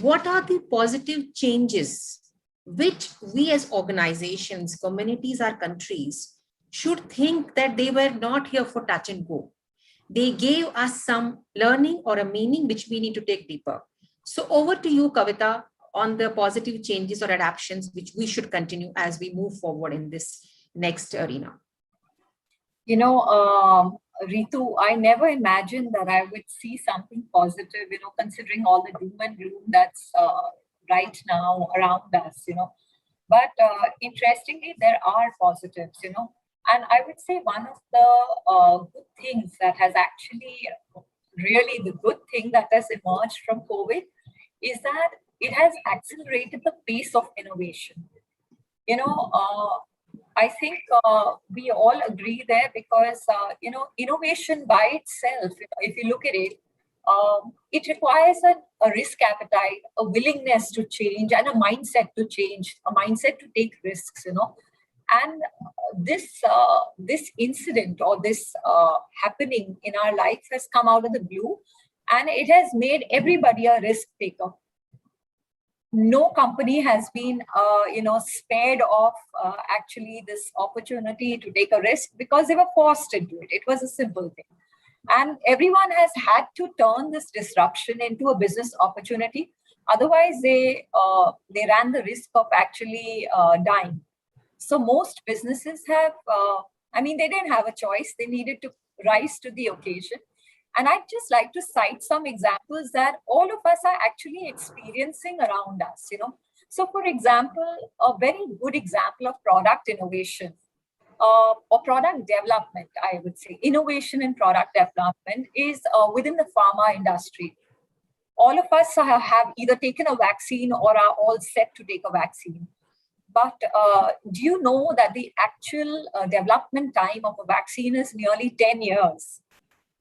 what are the positive changes which we as organizations, communities, or countries should think that they were not here for touch and go? They gave us some learning or a meaning which we need to take deeper. So over to you, Kavita, on the positive changes or adaptations which we should continue as we move forward in this next arena. Ritu, I never imagined that I would see something positive, considering all the doom and gloom that's right now around us, But interestingly, there are positives, And I would say one of the good things that has actually, really the good thing that has emerged from COVID is that it has accelerated the pace of innovation. I think we all agree there because, innovation by itself, if you look at it, it requires a risk appetite, a willingness to change, and a mindset to change, a mindset to take risks, And this incident or this happening in our life has come out of the blue, and it has made everybody a risk taker. No company has been, spared of actually this opportunity to take a risk because they were forced into it. It was a simple thing. And everyone has had to turn this disruption into a business opportunity. Otherwise, they ran the risk of actually dying. So most businesses have, they didn't have a choice. They needed to rise to the occasion. And I'd just like to cite some examples that all of us are actually experiencing around us, So for example, a very good example of product innovation or product development, I would say, innovation in product development is within the pharma industry. All of us have either taken a vaccine or are all set to take a vaccine. But do you know that the actual development time of a vaccine is nearly 10 years?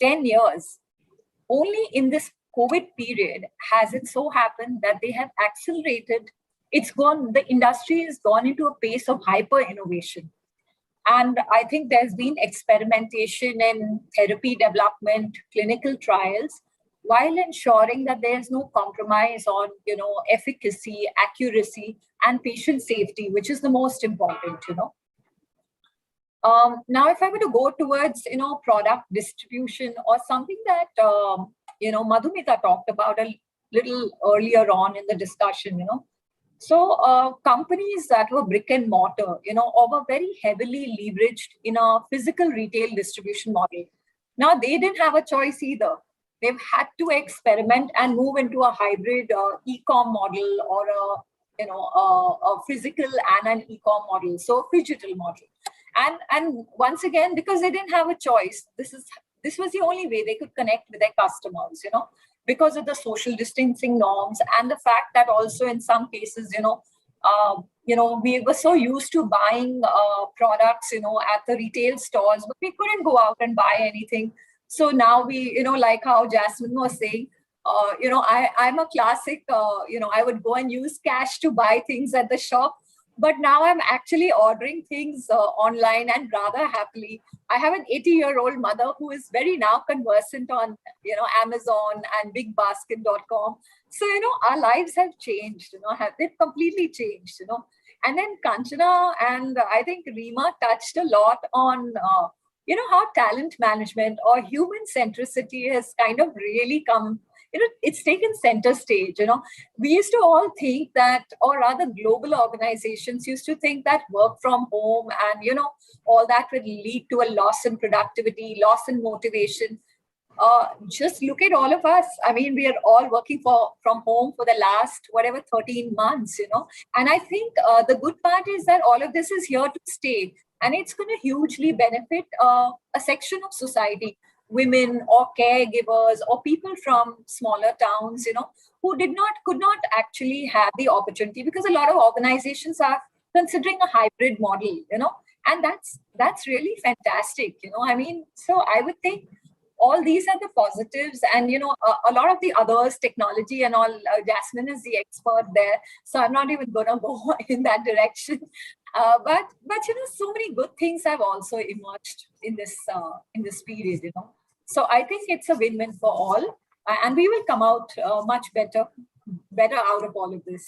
10 years. Only in this COVID period has it so happened that they have accelerated. The industry has gone into a pace of hyper innovation. And I think there's been experimentation in therapy development, clinical trials, while ensuring that there's no compromise on, efficacy, accuracy, and patient safety, which is the most important, Now, if I were to go towards, product distribution or something that, Madhumita talked about a little earlier on in the discussion, So companies that were brick and mortar, or were very heavily leveraged in a physical retail distribution model. Now, they didn't have a choice either. They've had to experiment and move into a hybrid e-com model or a physical and an e-com model, so digital model. And once again, because they didn't have a choice, this was the only way they could connect with their customers, because of the social distancing norms and the fact that also in some cases, we were so used to buying products, at the retail stores, but we couldn't go out and buy anything. So now we, like how Jasmine was saying, I'm a classic, I would go and use cash to buy things at the shop. But now I'm actually ordering things online and rather happily. I have an 80-year-old mother who is very now conversant on, Amazon and bigbasket.com. So, our lives have changed, they've completely changed, And then Kanchana and I think Reema touched a lot on, how talent management or human centricity has kind of really come, it's taken center stage. We used to all think that, or rather global organizations used to think that work from home and, all that would lead to a loss in productivity, loss in motivation. Just look at all of us. I mean, we are all working from home for the last, 13 months, And I think the good part is that all of this is here to stay. And it's going to hugely benefit a section of society, women or caregivers or people from smaller towns, who could not actually have the opportunity, because a lot of organizations are considering a hybrid model, and that's really fantastic, I mean, so I would think all these are the positives, and a lot of the others, technology and all, Jasmine is the expert there, so I'm not even gonna go in that direction. But so many good things have also emerged in this period, So I think it's a win-win for all, and we will come out much better out of all of this.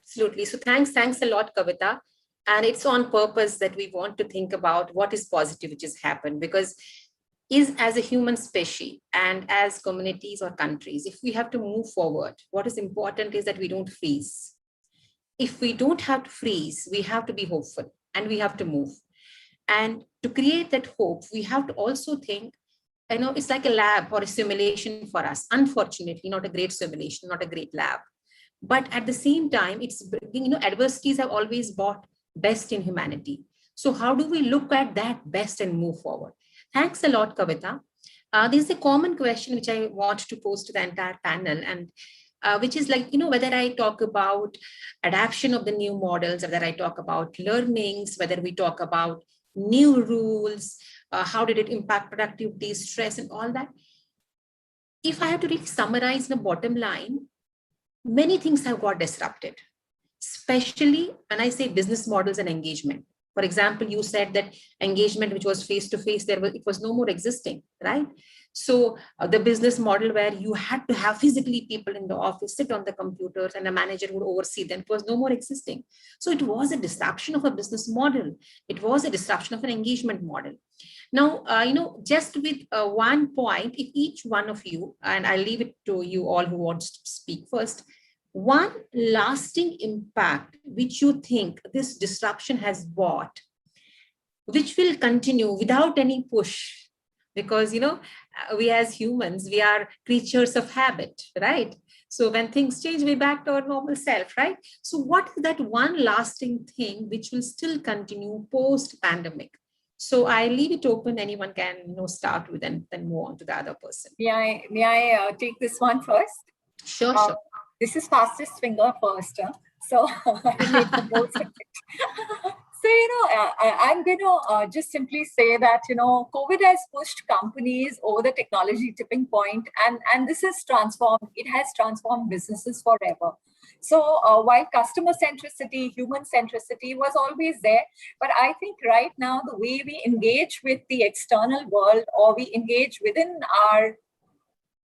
Absolutely. So thanks a lot, Kavita. And it's on purpose that we want to think about what is positive which has happened, because as a human species and as communities or countries, if we have to move forward, what is important is that we don't freeze. If we don't have to freeze, we have to be hopeful and we have to move. And to create that hope, we have to also think, it's like a lab or a simulation for us. Unfortunately, not a great simulation, not a great lab. But at the same time, adversities have always brought best in humanity. So how do we look at that best and move forward? Thanks a lot, Kavita. This is a common question which I want to pose to the entire panel, and which is like, whether I talk about adaptation of the new models, whether I talk about learnings, whether we talk about new rules, how did it impact productivity, stress, and all that. If I have to really summarize the bottom line, many things have got disrupted, especially when I say business models and engagement. For example, you said that engagement, which was face-to-face, it was no more existing, right? So the business model where you had to have physically people in the office, sit on the computers, and a manager would oversee them, it was no more existing. So it was a disruption of a business model. It was a disruption of an engagement model. Now, just with one point, if each one of you, and I'll leave it to you all who wants to speak first, one lasting impact which you think this disruption has brought, which will continue without any push, because we as humans, we are creatures of habit, right? So when things change, we're back to our normal self, right? So what is that one lasting thing which will still continue post-pandemic? So I leave it open. Anyone can start with and then move on to the other person. May I take this one first? Sure. This is fastest finger first. So I make the most of it. So, I'm going to just simply say that, COVID has pushed companies over the technology tipping point, and this has transformed businesses forever. So while customer centricity, human centricity was always there, but I think right now the way we engage with the external world, or we engage within our,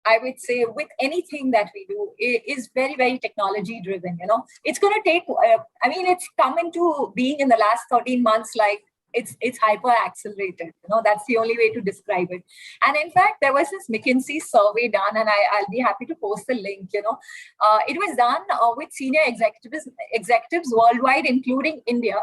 I would say, with anything that we do, is very, very technology driven. It's going to take, it's come into being in the last 13 months like it's hyper accelerated. That's the only way to describe it. And in fact, there was this McKinsey survey done, and I'll be happy to post the link. It was done with senior executives worldwide, including India.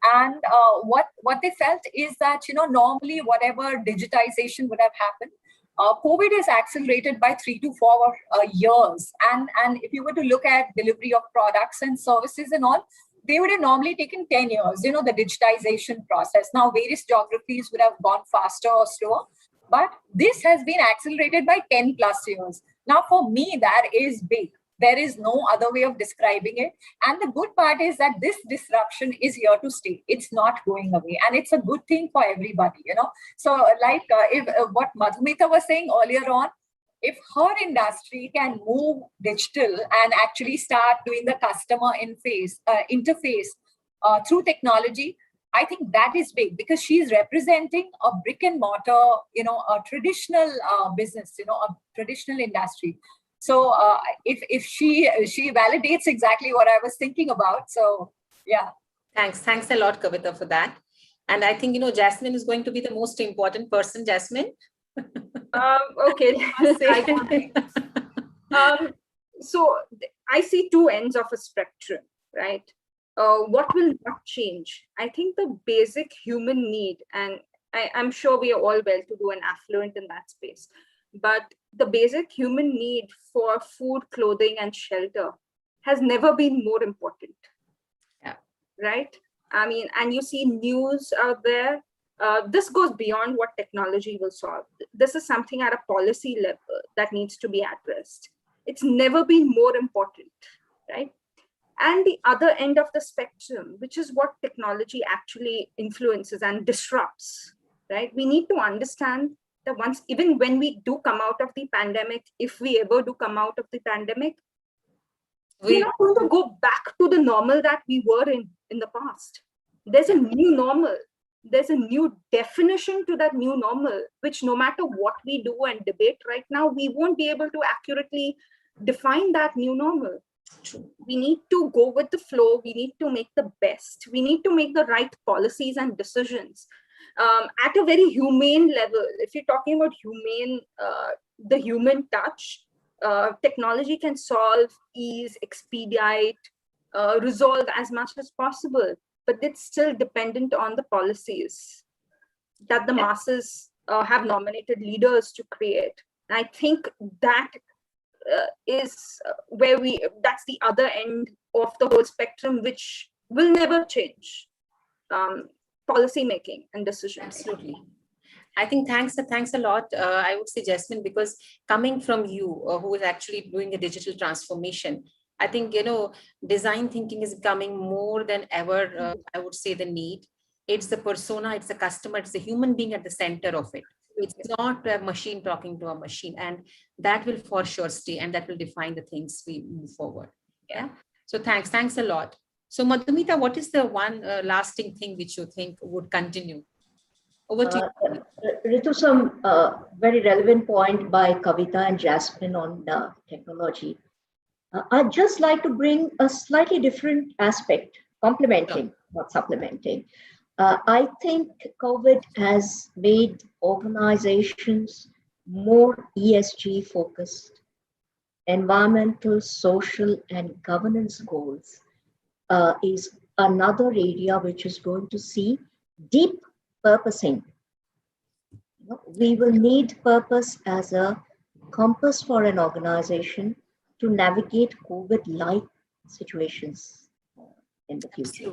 And what they felt is that, normally whatever digitization would have happened, COVID is accelerated by 3 to 4 years. And if you were to look at delivery of products and services and all, they would have normally taken 10 years, the digitization process. Now, various geographies would have gone faster or slower, but this has been accelerated by 10 plus years. Now, for me, that is big. There is no other way of describing it. And the good part is that this disruption is here to stay. It's not going away. And it's a good thing for everybody, So like if what Madhumita was saying earlier on, if her industry can move digital and actually start doing the customer interface through technology, I think that is big, because she's representing a brick and mortar, a traditional business, a traditional industry. So if she validates exactly what I was thinking about. So yeah. Thanks a lot, Kavita, for that. And I think, Jasmine is going to be the most important person. Jasmine. Okay. So I see two ends of a spectrum, right? What will not change? I think the basic human need, and I'm sure we are all well-to-do and affluent in that space, but the basic human need for food, clothing, and shelter has never been more important. Yeah. Right? I mean, and you see news out there. This goes beyond what technology will solve. This is something at a policy level that needs to be addressed. It's never been more important, right? And the other end of the spectrum, which is what technology actually influences and disrupts, right? We need to understand that even when we do come out of the pandemic, if we ever do come out of the pandemic, we're not going to go back to the normal that we were in the past. There's a new normal. There's a new definition to that new normal, which no matter what we do and debate right now, we won't be able to accurately define that new normal. We need to go with the flow. We need to make the best. We need to make the right policies and decisions at a very humane level. If you're talking about the human touch, technology can solve, ease, expedite, resolve as much as possible, but it's still dependent on the policies that the masses have nominated leaders to create. And I think that is where that's the other end of the whole spectrum, which will never change. Policy making and decision. Absolutely. I think thanks a lot. I would say, Jasmine, because coming from you, who is actually doing a digital transformation, I think, design thinking is becoming more than ever, I would say, the need. It's the persona, it's the customer, it's the human being at the center of it. It's not a machine talking to a machine, and that will for sure stay, and that will define the things we move forward. Yeah. So thanks a lot. So Madhumita, what is the one lasting thing which you think would continue? Over to you. Ritu, some very relevant point by Kavita and Jasmine on technology. I'd just like to bring a slightly different aspect, complementing, not supplementing. I think COVID has made organizations more ESG focused. Environmental, social, and governance goals is another area which is going to see deep purposing. We will need purpose as a compass for an organization to navigate COVID-like situations in the future.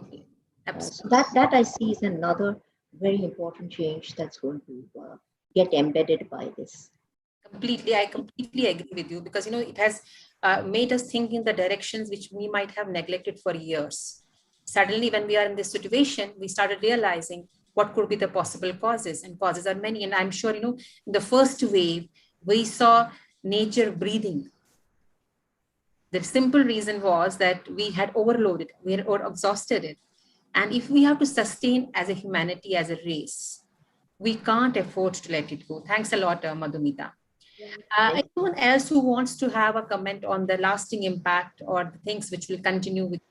So that I see is another very important change that's going to get embedded by this. I completely agree with you, because it has made us think in the directions which we might have neglected for years. Suddenly, when we are in this situation, we started realizing what could be the possible causes, and causes are many. And I'm sure, in the first wave, we saw nature breathing. The simple reason was that we had overloaded, we had exhausted it. And if we have to sustain as a humanity, as a race, we can't afford to let it go. Thanks a lot, Madhumita. Anyone else who wants to have a comment on the lasting impact or the things which will continue with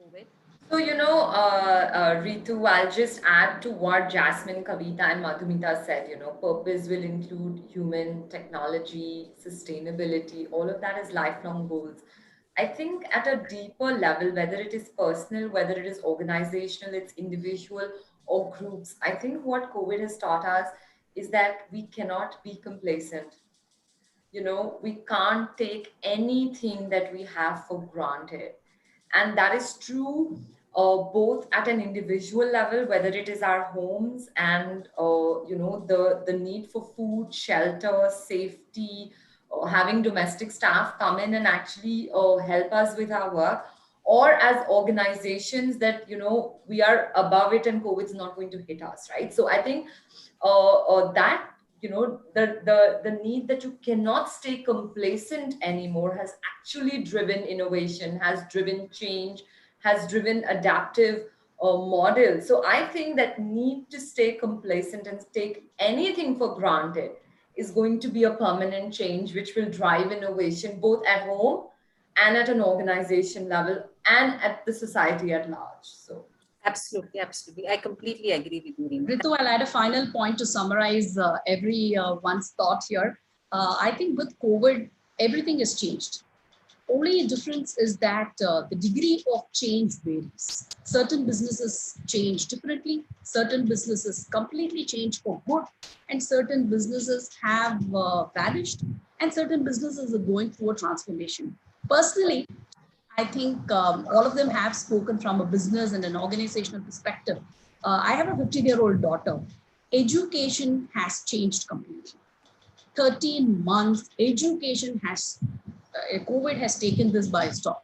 COVID? So, Ritu, I'll just add to what Jasmine, Kavita, and Madhumita said. Purpose will include human, technology, sustainability, all of that is lifelong goals. I think at a deeper level, whether it is personal, whether it is organizational, it's individual or groups, I think what COVID has taught us is that we cannot be complacent. We can't take anything that we have for granted. And that is true both at an individual level, whether it is our homes and, the need for food, shelter, safety, having domestic staff come in and actually help us with our work, or as organizations that, we are above it and COVID's not going to hit us, right? So I think that the need that you cannot stay complacent anymore has actually driven innovation, has driven change, has driven adaptive model. So I think that need to stay complacent and take anything for granted is going to be a permanent change which will drive innovation both at home and at an organization level and at the society at large. So absolutely, absolutely. I completely agree with you, Reema. Ritu, I'll add a final point to summarize everyone's thought here. I think with COVID, everything has changed. Only difference is that the degree of change varies. Certain businesses change differently, certain businesses completely change for good, and certain businesses have vanished, and certain businesses are going through a transformation. Personally, I think all of them have spoken from a business and an organizational perspective. I have a 15-year-old daughter. Education has changed completely. 13 months, education has, COVID has taken this by storm.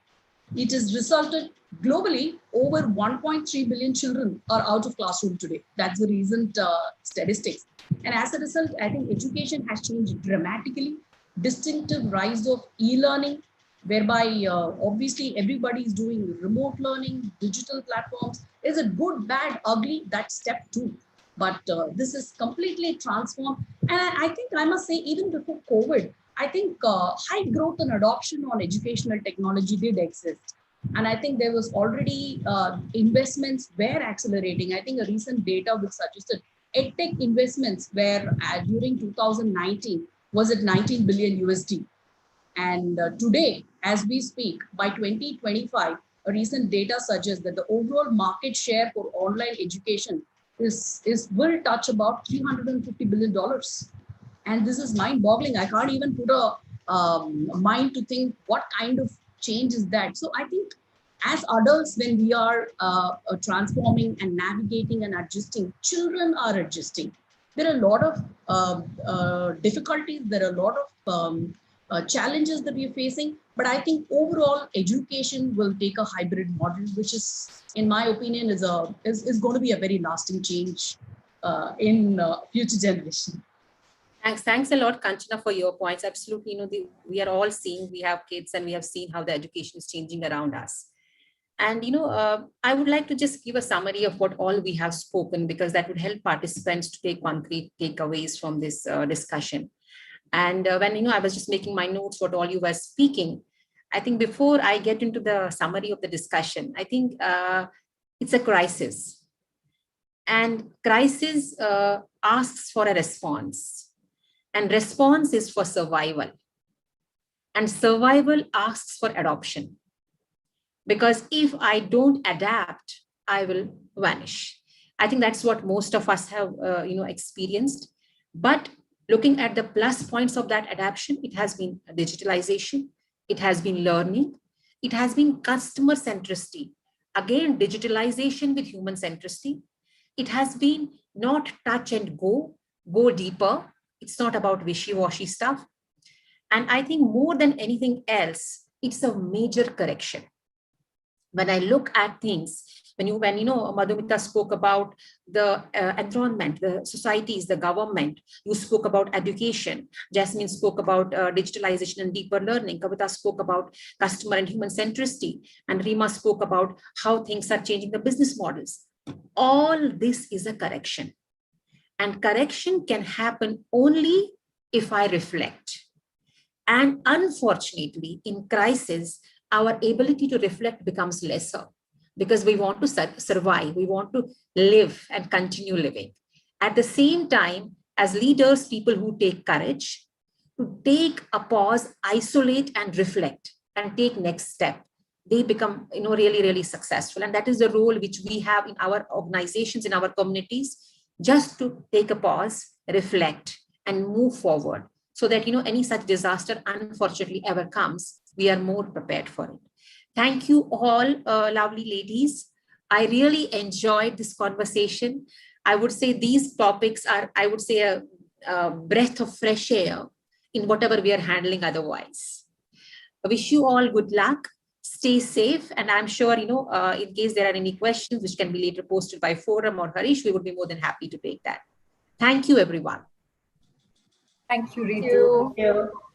It has resulted globally over 1.3 billion children are out of classroom today. That's the recent statistics. And as a result, I think education has changed dramatically. Distinctive rise of e-learning, whereby obviously everybody is doing remote learning, digital platforms. Is it good, bad, ugly? That's step two. But this is completely transformed. And I think I must say, even before COVID, I think high growth and adoption on educational technology did exist. And I think there was already investments were accelerating. I think a recent data which suggested EdTech investments were during 2019 was at 19 billion USD. And today, as we speak, by 2025, a recent data suggests that the overall market share for online education will touch about $350 billion. And this is mind-boggling. I can't even put a mind to think what kind of change is that. So I think as adults, when we are transforming and navigating and adjusting, children are adjusting. There are a lot of difficulties. There are a lot of challenges that we are facing. But I think overall education will take a hybrid model, which is, in my opinion, is going to be a very lasting change in future generation. Thanks a lot, Kanchana, for your points. Absolutely, we are all seeing, we have kids and we have seen how the education is changing around us. And, I would like to just give a summary of what all we have spoken, because that would help participants to take concrete takeaways from this discussion. And when, I was just making my notes, what all you were speaking, I think before I get into the summary of the discussion, I think it's a crisis. And crisis asks for a response. And response is for survival. And survival asks for adoption. Because if I don't adapt, I will vanish. I think that's what most of us have, experienced. But looking at the plus points of that adaptation, it has been digitalization, it has been learning, it has been customer centricity. Again, digitalization with human centricity. It has been not touch and go deeper. It's not about wishy-washy stuff. And I think more than anything else, it's a major correction. When I look at things, when Madhumita spoke about the environment, the societies, the government, you spoke about education, Jasmine spoke about digitalization and deeper learning, Kavita spoke about customer and human centricity, and Reema spoke about how things are changing the business models. All this is a correction. And correction can happen only if I reflect. And unfortunately, in crisis, our ability to reflect becomes lesser because we want to survive, we want to live and continue living. At the same time, as leaders, people who take courage to take a pause, isolate and reflect and take next step, they become really, really successful. And that is the role which we have in our organizations, in our communities, just to take a pause, reflect and move forward, so that any such disaster unfortunately ever comes, we are more prepared for it. Thank you all, lovely ladies. I really enjoyed this conversation. I would say these topics are, I would say, a breath of fresh air in whatever we are handling otherwise. I wish you all good luck. Stay safe. And I'm sure, in case there are any questions which can be later posted by Forum or Harish, we would be more than happy to take that. Thank you, everyone. Thank you, Thank Ritu.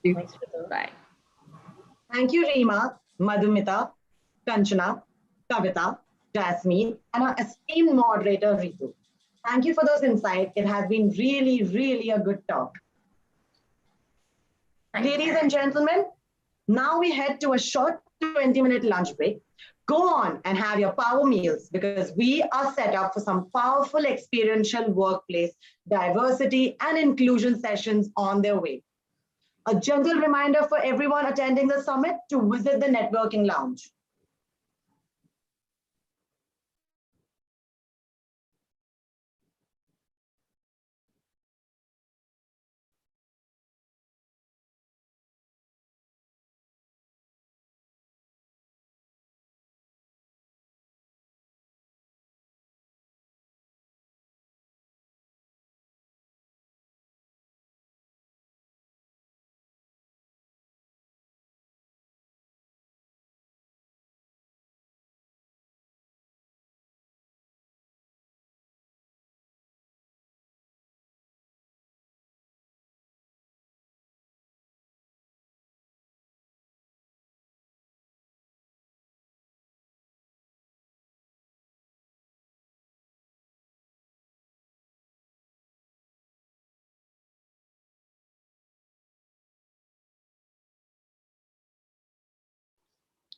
you. Thanks, Ritu. Bye. Thank you, Reema, Madhumita, Kanchana, Kavita, Jasmine, and our esteemed moderator, Ritu. Thank you for those insights. It has been really, really a good talk. Ladies and gentlemen, now we head to a short 20-minute lunch break. Go on and have your power meals, because we are set up for some powerful experiential workplace diversity and inclusion sessions on their way. A gentle reminder for everyone attending the summit to visit the networking lounge.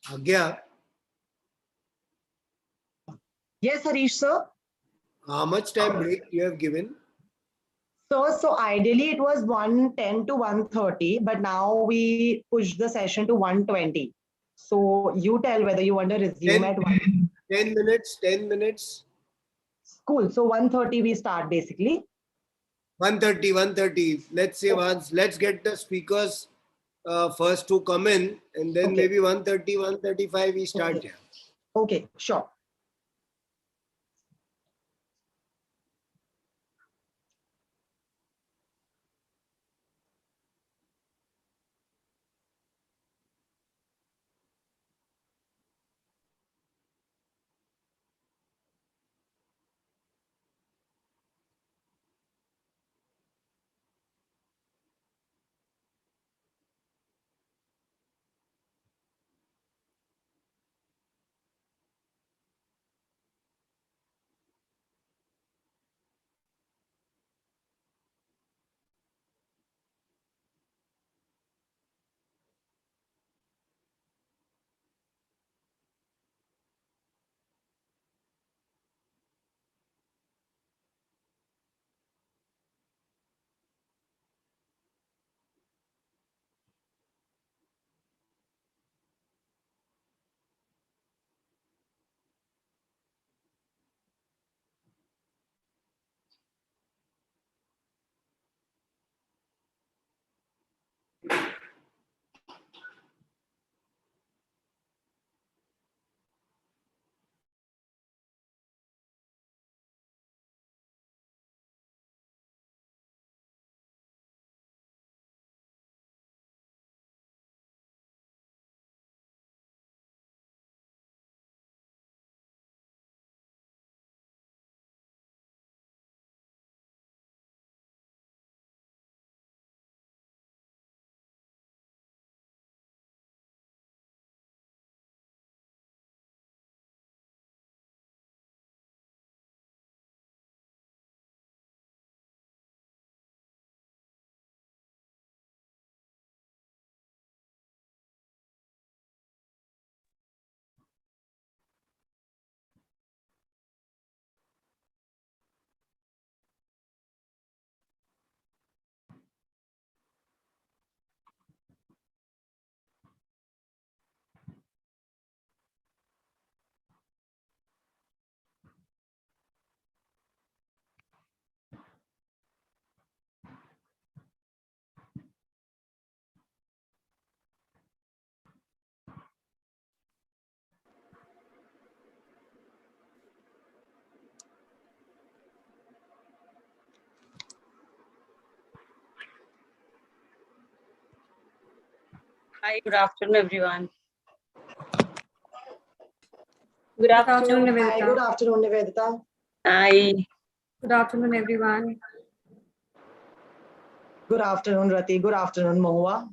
Agya, Yes, Harish, sir. how much time break you have given? So ideally it was 1:10 to 1:30, but now we pushed the session to 1:20. So you tell whether you want to resume 10, at 1. 10 minutes, 10 minutes. Cool. So 1:30 we start basically. 1:30, 1:30. Let's say once, let's get the speakers first to come in, and then Okay. maybe 1:30, 1:35 we start Okay. here. Okay, sure. Hi, good afternoon, everyone. Good afternoon. Hi, good afternoon, Nivedita. Hi. Good afternoon, everyone. Good afternoon, Rati. Good afternoon, Mohua.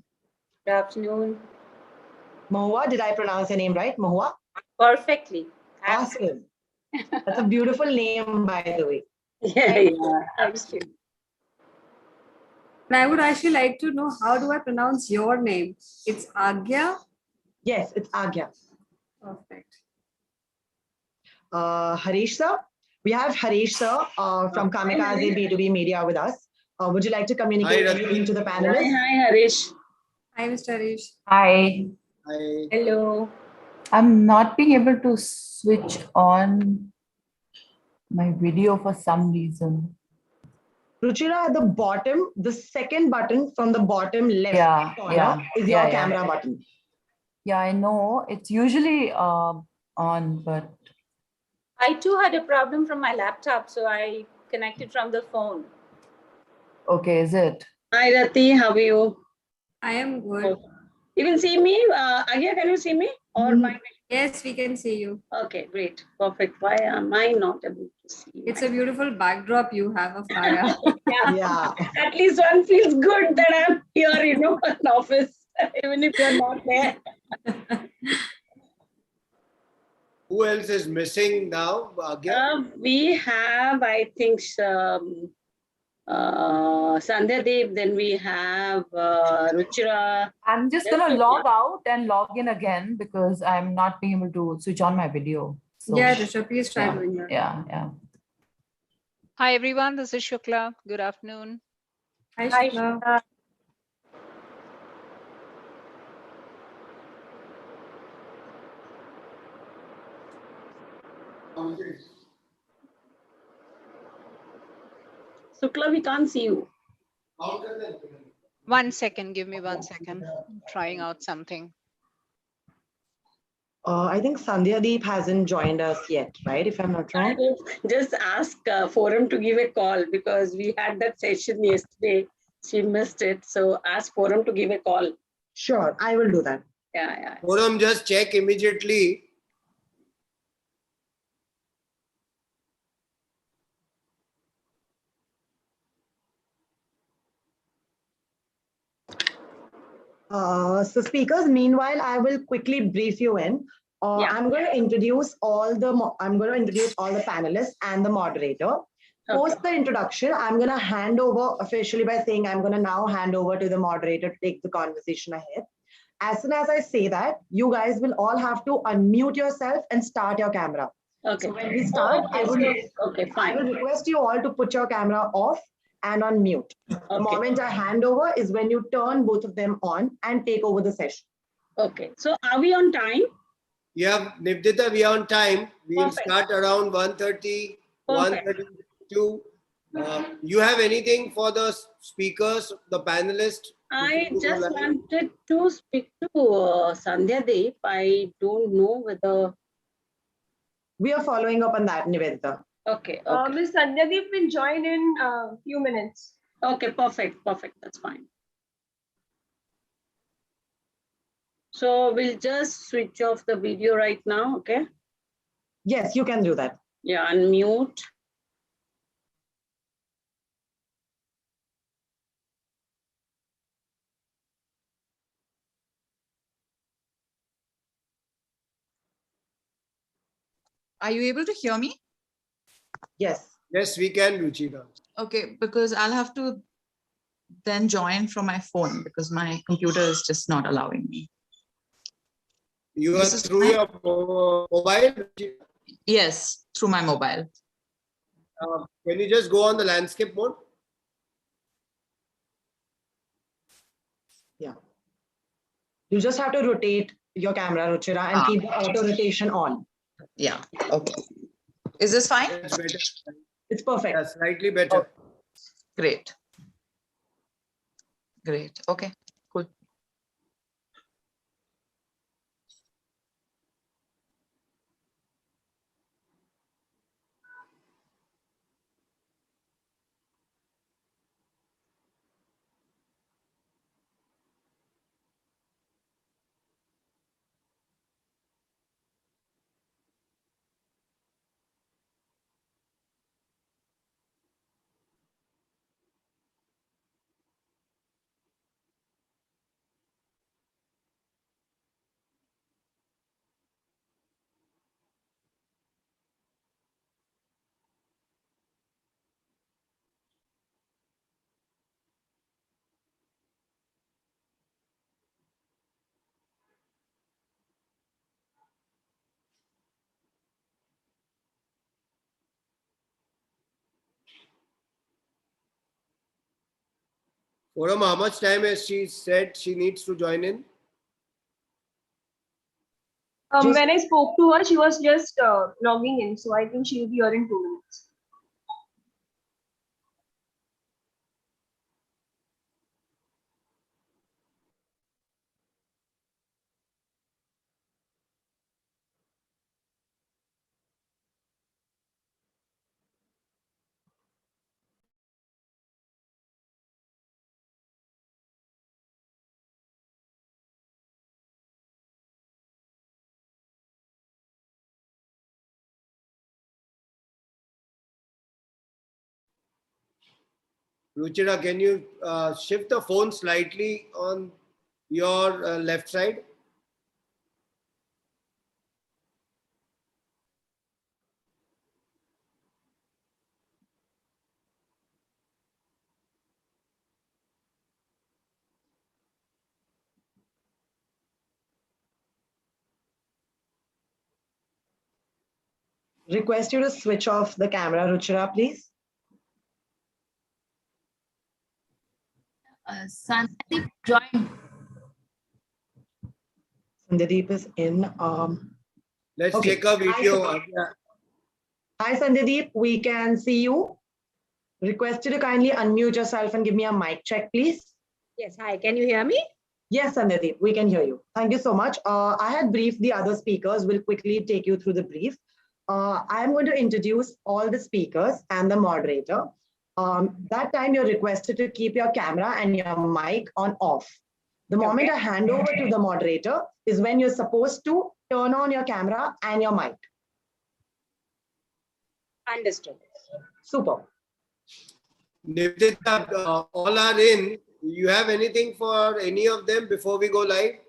Good afternoon. Mohua, did I pronounce your name right? Mohua? Perfectly. Awesome. That's a beautiful name, by the way. Yeah. Thank you. And I would actually like to know, how do I pronounce your name? It's Agya? Yes, it's Agya. Perfect. Harish sir, we have Harish sir from Kamikaze B2B Media with us. Would you like to communicate anything to the panelists? Hi, Harish. Hi, Mr. Harish. Hi. Hi. Hello. I'm not being able to switch on my video for some reason. Ruchira, at the bottom, the second button from the bottom left corner is your camera button. Yeah, I know. It's usually on, but I too had a problem from my laptop, so I connected from the phone. okay, is it? Hi, Rati. How are you? I am good. You can see me? Agya, can you see me? Or my... Yes, we can see you. Okay, great. Perfect. Why am I not able to see you? It's a beautiful backdrop you have of Maya. Yeah. At least one feels good that I'm here, in an office, even if you're not there. Who else is missing now, Agya? We have, I think, Sandhya Dev, then we have Ruchira. I'm just gonna log out and log in again because I'm not being able to switch on my video. So, Yeah, Rishabh, please try doing that. Yeah. Hi, everyone. This is Shukla. Good afternoon. Hi, Shukla. Shukla, we can't see you. 1 second. Give me 1 second. I'm trying out something. I think Sandhya Deep hasn't joined us yet, right? If I'm not wrong. Just ask Forum to give a call because we had that session yesterday. She missed it. So ask Forum to give a call. Sure, I will do that. Yeah. Forum, just check immediately. So speakers, meanwhile, I will quickly brief you in. I'm going to introduce all the panelists and the moderator. Post the introduction, I'm going to hand over officially by saying I'm going to now hand over to the moderator to take the conversation ahead. As soon as I say that, you guys will all have to unmute yourself and start your camera. Okay. So when we start, I will request you all to put your camera off and on mute. The moment I hand over is when you turn both of them on and take over the session. Okay. So are we on time? Yeah, Nivedita, we are on time. We'll start around 1:30, 1:32. You have anything for the speakers, the panelists? I just wanted to speak to Sandhya Dev. I don't know whether... We are following up on that, Nivedita. Okay. Ms. Sandhya Deep will join in a few minutes. Okay, perfect. That's fine. So we'll just switch off the video right now, okay? Yes, you can do that. Yeah, unmute. Are you able to hear me? Yes. Yes, we can, Ruchira. Okay, because I'll have to then join from my phone because my computer is just not allowing me. You are through your mobile? Yes, through my mobile. Can you just go on the landscape mode? Yeah. You just have to rotate your camera, Ruchira, and keep the auto rotation on. Yeah. Okay. Is this fine? It's better. It's perfect. Yeah, slightly better. Great. Okay, cool. Forum, how much time has she said she needs to join in? When I spoke to her, she was just logging in. So I think she will be here in 2 minutes. Ruchira, can you shift the phone slightly on your left side? Request you to switch off the camera, Ruchira, please. Sandeep joined. Sandeep is in. Let's okay. check a video. Hi, Sandeep. We can see you. Request you to kindly unmute yourself and give me a mic check, please. Yes. Hi. Can you hear me? Yes, Sandeep, we can hear you. Thank you so much. I had briefed the other speakers. We'll quickly take you through the brief. I'm going to introduce all the speakers and the moderator. That time you're requested to keep your camera and your mic on off. The moment I hand over to the moderator is when you're supposed to turn on your camera and your mic. Understood. Super. Nivedita, all are in. You have anything for any of them before we go live?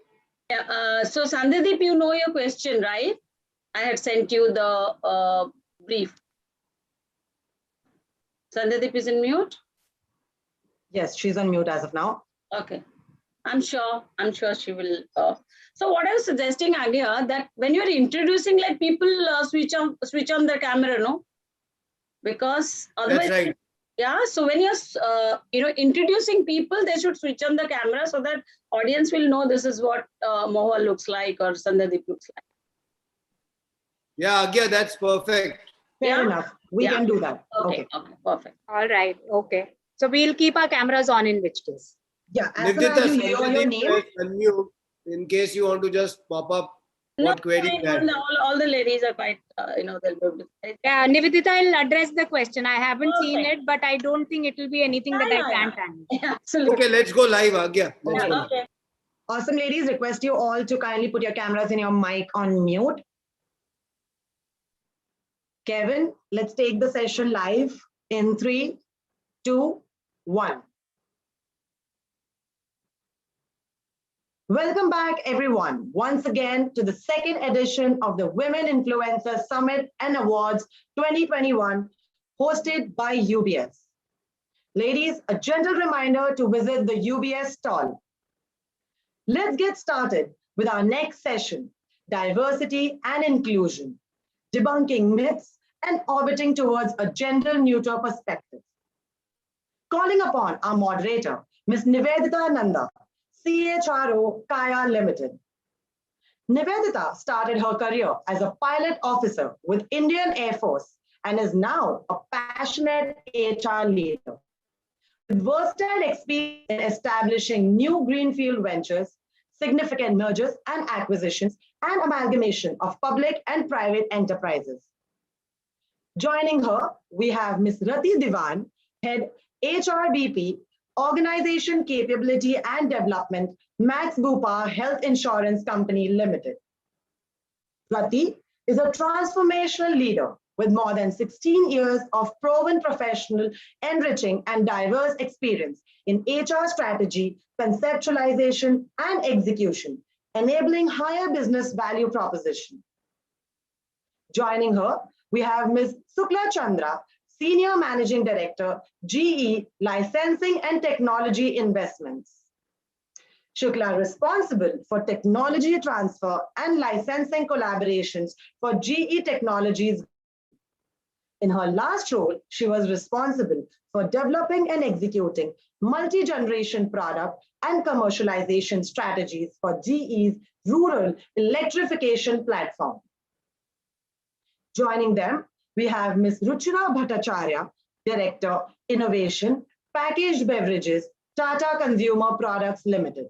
Yeah, so Sandeep, you know your question, right? I had sent you the brief. Sandeep is in mute? Yes, she's on mute as of now. Okay. I'm sure she will. So what I was suggesting earlier, that when you're introducing, let people switch on their camera, no? Because otherwise, that's right. Yeah, so when you're introducing people, they should switch on the camera so that audience will know this is what Mohal looks like or Sandeep looks like. Yeah, Agya, that's perfect. Fair enough. We can do that. Okay, perfect. All right. Okay. So we'll keep our cameras on in which case. Yeah. Nivedita, unmute in case you want to just pop up what query you had. All the ladies are quite, they'll be able to. Yeah, Nivedita, I'll address the question. I haven't seen it, but I don't think it will be anything that I can't handle. Absolutely. Okay, let's go live, Agya. Let's go. Okay. Awesome, ladies. Request you all to kindly put your cameras and your mic on mute. Kevin, let's take the session live in 3, 2, 1. Welcome back, everyone, once again to the second edition of the Women Influencer Summit and Awards 2021, hosted by UBS. Ladies, a gentle reminder to visit the UBS stall. Let's get started with our next session, Diversity and Inclusion, debunking myths and orbiting towards a gender-neutral perspective. Calling upon our moderator, Ms. Nivedita Nanda, CHRO Kaya Limited. Nivedita started her career as a pilot officer with Indian Air Force and is now a passionate HR leader. With versatile experience in establishing new greenfield ventures, significant mergers and acquisitions, and amalgamation of public and private enterprises. Joining her, we have Ms. Rati Diwan, Head HRBP, Organization Capability and Development, Max Bupa Health Insurance Company Limited. Rati is a transformational leader with more than 16 years of proven professional, enriching and diverse experience in HR strategy, conceptualization and execution, enabling higher business value proposition. Joining her, we have Ms. Sukla Chandra, Senior Managing Director, GE Licensing and Technology Investments. Shukla responsible for technology transfer and licensing collaborations for GE Technologies. In her last role, she was responsible for developing and executing multi-generation product and commercialization strategies for GE's rural electrification platform. Joining them, we have Ms. Ruchira Bhattacharya, Director, Innovation, Packaged Beverages, Tata Consumer Products Limited.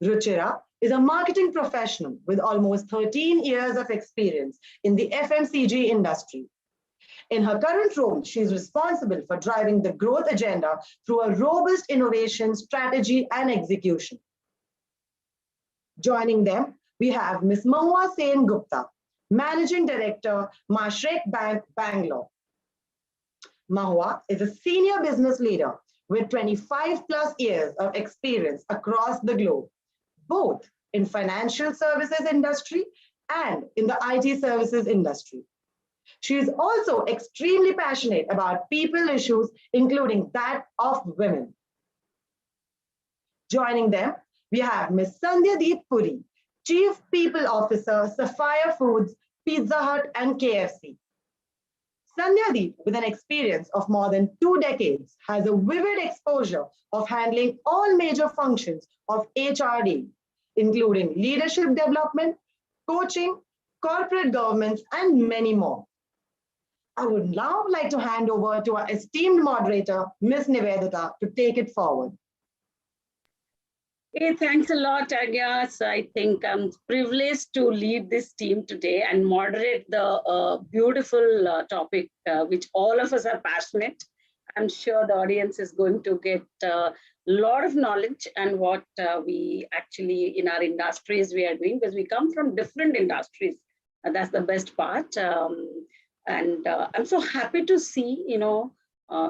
Ruchira is a marketing professional with almost 13 years of experience in the FMCG industry. In her current role, she is responsible for driving the growth agenda through a robust innovation strategy and execution. Joining them, we have Ms. Mahua Sen Gupta, Managing Director, Mashrek Bank, Bangalore. Mahua is a senior business leader with 25 plus years of experience across the globe, both in financial services industry and in the IT services industry. She is also extremely passionate about people issues, including that of women. Joining them, we have Ms. Sandhya Deep Puri, Chief People Officer, Sapphire Foods, Pizza Hut, and KFC. Sandhya Deep, with an experience of more than 2 decades, has a vivid exposure of handling all major functions of HRD, including leadership development, coaching, corporate governance, and many more. I would now like to hand over to our esteemed moderator, Ms. Nivedita, to take it forward. Hey, thanks a lot, Agya. So I think I'm privileged to lead this team today and moderate the beautiful topic, which all of us are passionate. I'm sure the audience is going to get a lot of knowledge and what we actually in our industries we are doing, because we come from different industries. That's the best part. I'm so happy to see,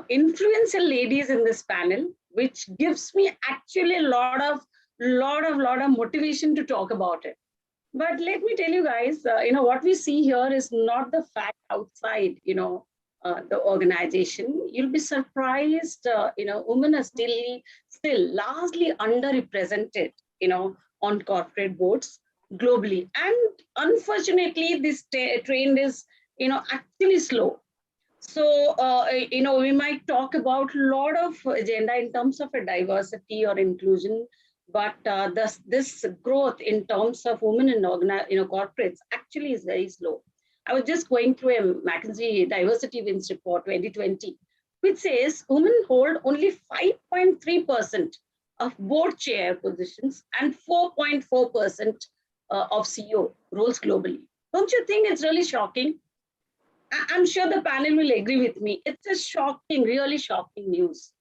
influential ladies in this panel, which gives me actually a lot of motivation to talk about it. But let me tell you guys, what we see here is not the fact outside, the organization. You'll be surprised, women are still largely underrepresented, on corporate boards globally. And unfortunately, this trend is, actually slow. So, we might talk about a lot of agenda in terms of a diversity or inclusion, but this growth in terms of women in corporates actually is very slow. I was just going through a McKinsey Diversity Wins Report 2020, which says women hold only 5.3% of board chair positions and 4.4% of CEO roles globally. Don't you think it's really shocking? I'm sure the panel will agree with me. It's a shocking, really shocking news.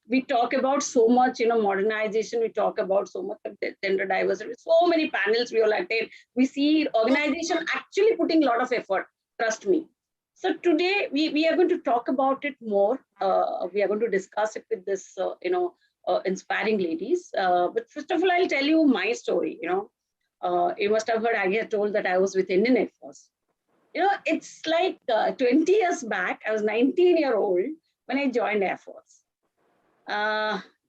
We talk about so much, modernization. We talk about so much of gender diversity. So many panels we all attend. We see organization actually putting a lot of effort. Trust me. So today we are going to talk about it more. We are going to discuss it with this, inspiring ladies. But first of all, I'll tell you my story. You must have heard Agya told that I was with Indian Air Force. It's like 20 years back, I was 19-year-old when I joined Air Force.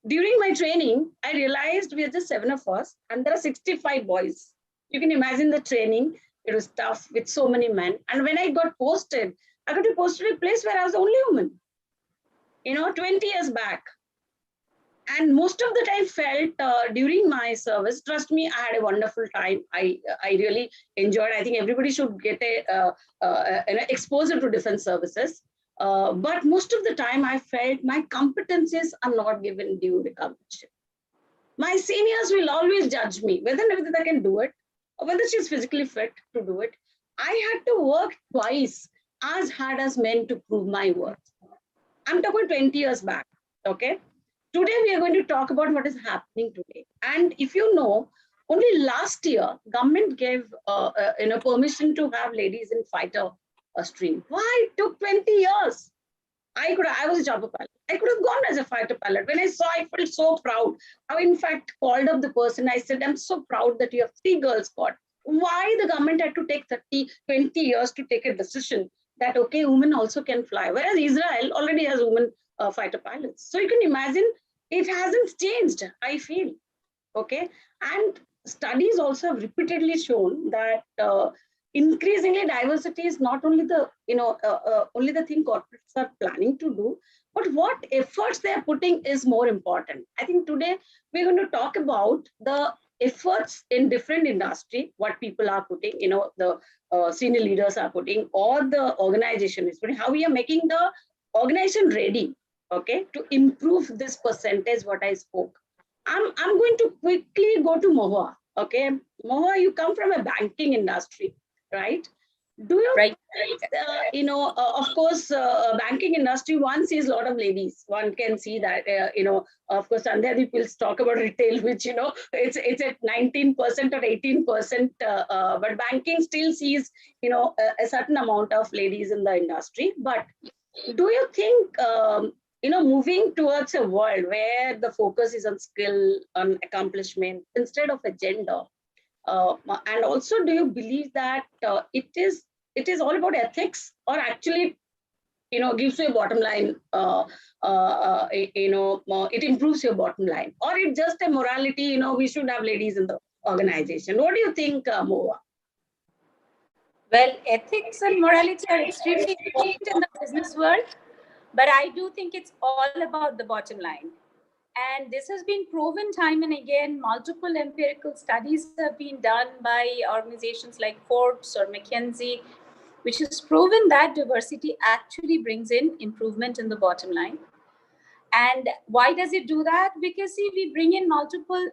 During my training, I realized we are just 7 of us and there are 65 boys. You can imagine the training. It was tough with so many men. And when I got posted, I got posted to a place where I was the only woman, 20 years back. And most of the time felt during my service, trust me, I had a wonderful time. I really enjoyed. I think everybody should get an exposure to defense services. But most of the time I felt my competencies are not given due recognition. My seniors will always judge me, whether I can do it or whether she's physically fit to do it. I had to work twice as hard as men to prove my worth. I'm talking 20 years back, okay? Today, we are going to talk about what is happening today. And if you know, only last year, government gave permission to have ladies in fighter stream. Why? It took 20 years. I was a jumper pilot. I could have gone as a fighter pilot. When I saw, I felt so proud. I, in fact, called up the person. I said, I'm so proud that you have 3 girls squad. Why the government had to take 20 years to take a decision that, okay, women also can fly. Whereas Israel already has women fighter pilots. So you can imagine it hasn't changed, I feel, okay? And studies also have repeatedly shown that, increasingly diversity is not only the, only the thing corporates are planning to do, but what efforts they are putting is more important. I think today we're going to talk about the efforts in different industry, what people are putting, the senior leaders are putting, or the organization is putting, how we are making the organization ready, okay, to improve this percentage what I spoke. I'm going to quickly go to Mohua. Okay, Mohua, you come from a banking industry, right? Do you of course, banking industry, one sees a lot of ladies. One can see that, of course, Sandhya will talk about retail, which, it's at 19% or 18%, but banking still sees, a certain amount of ladies in the industry. But do you think, moving towards a world where the focus is on skill, on accomplishment, instead of a gender, and also, do you believe that it is all about ethics, or actually, gives you a bottom line, it improves your bottom line, or it's just a morality, we should have ladies in the organization? What do you think, Moa? Well, ethics and morality are extremely important in the business world, but I do think it's all about the bottom line. And this has been proven time and again. Multiple empirical studies have been done by organizations like Forbes or McKinsey, which has proven that diversity actually brings in improvement in the bottom line. And why does it do that? Because, see, we bring in multiple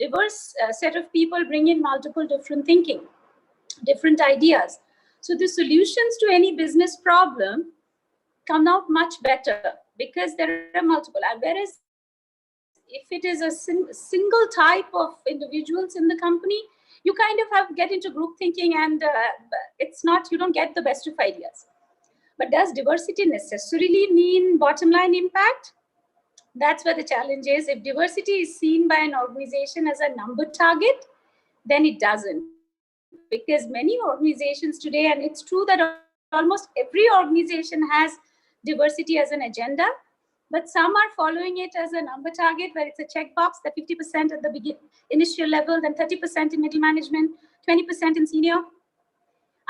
diverse set of people, bring in multiple different thinking, different ideas. So the solutions to any business problem come out much better because there are multiple. Whereas if it is a single type of individuals in the company, you kind of get into group thinking, and it's not, you don't get the best of ideas. But does diversity necessarily mean bottom line impact? That's where the challenge is. If diversity is seen by an organization as a number target, then it doesn't. Because many organizations today, and it's true that almost every organization has diversity as an agenda, but some are following it as a number target where it's a checkbox, that 50% at the initial level, then 30% in middle management, 20% in senior.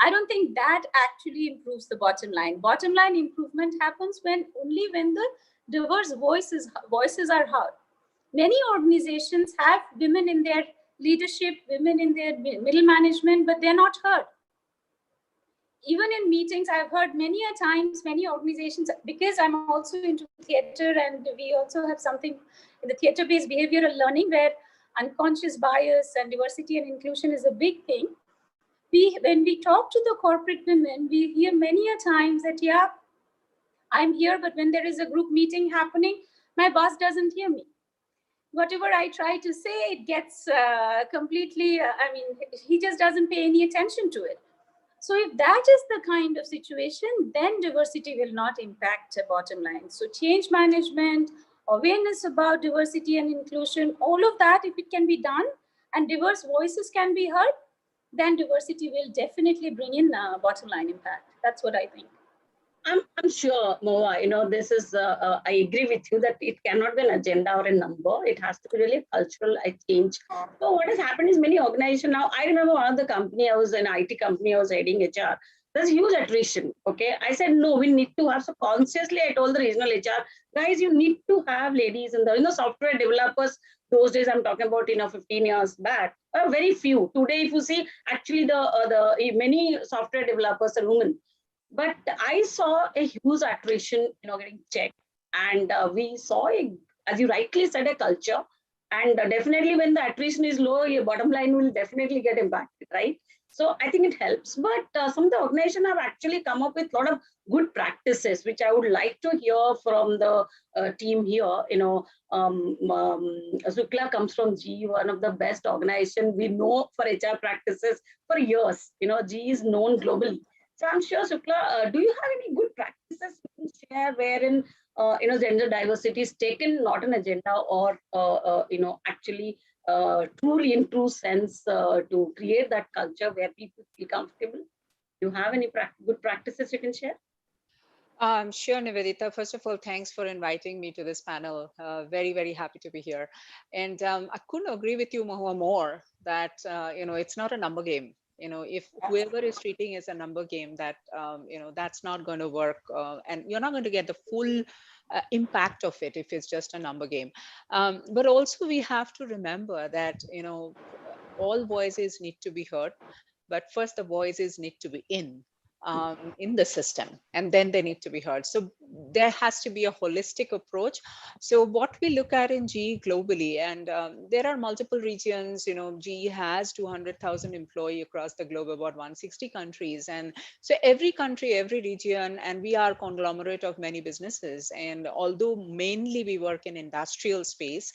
I don't think that actually improves the bottom line. Bottom line improvement happens only when the diverse voices are heard. Many organizations have women in their leadership, women in their middle management, but they're not heard. Even in meetings, I've heard many a times, many organizations, because I'm also into theater, and we also have something in the theater-based behavioral learning where unconscious bias and diversity and inclusion is a big thing. When we talk to the corporate women, we hear many a times that, yeah, I'm here, but when there is a group meeting happening, my boss doesn't hear me. Whatever I try to say, it gets completely, he just doesn't pay any attention to it. So if that is the kind of situation, then diversity will not impact the bottom line. So change management, awareness about diversity and inclusion, all of that, if it can be done and diverse voices can be heard, then diversity will definitely bring in bottom line impact. That's what I think. I'm sure, Moa, this is, I agree with you that it cannot be an agenda or a number. It has to be really cultural change. So what has happened is many organizations now, I remember one of the company, I was an IT company, I was heading HR. There's huge attrition, okay? I said, no, we need to have, so consciously I told the regional HR, guys, you need to have ladies in the, software developers, those days I'm talking about, 15 years back, very few. Today, if you see, actually the many software developers are women. But I saw a huge attrition, getting checked. And we saw, as you rightly said, a culture. And definitely when the attrition is low, your bottom line will definitely get impacted, right? So I think it helps. But some of the organizations have actually come up with a lot of good practices, which I would like to hear from the team here. Shukla comes from GE, one of the best organizations we know for HR practices for years. GE is known globally. So I'm sure, Shukla, do you have any good practices you can share wherein, gender diversity is taken not an agenda or, actually truly in true sense to create that culture where people feel comfortable? Do you have any good practices you can share? Sure, Nivedita. First of all, thanks for inviting me to this panel. Very, very happy to be here. And I couldn't agree with you, Mahua, more that, it's not a number game. if whoever is treating is a number game, that that's not going to work, and you're not going to get the full impact of it if it's just a number game. But also we have to remember that all voices need to be heard, but first the voices need to be in the system, and then they need to be heard. So there has to be a holistic approach. So what we look at in GE globally, and there are multiple regions, GE has 200,000 employees across the globe, about 160 countries. And so every country, every region, and we are a conglomerate of many businesses. And although mainly we work in industrial space,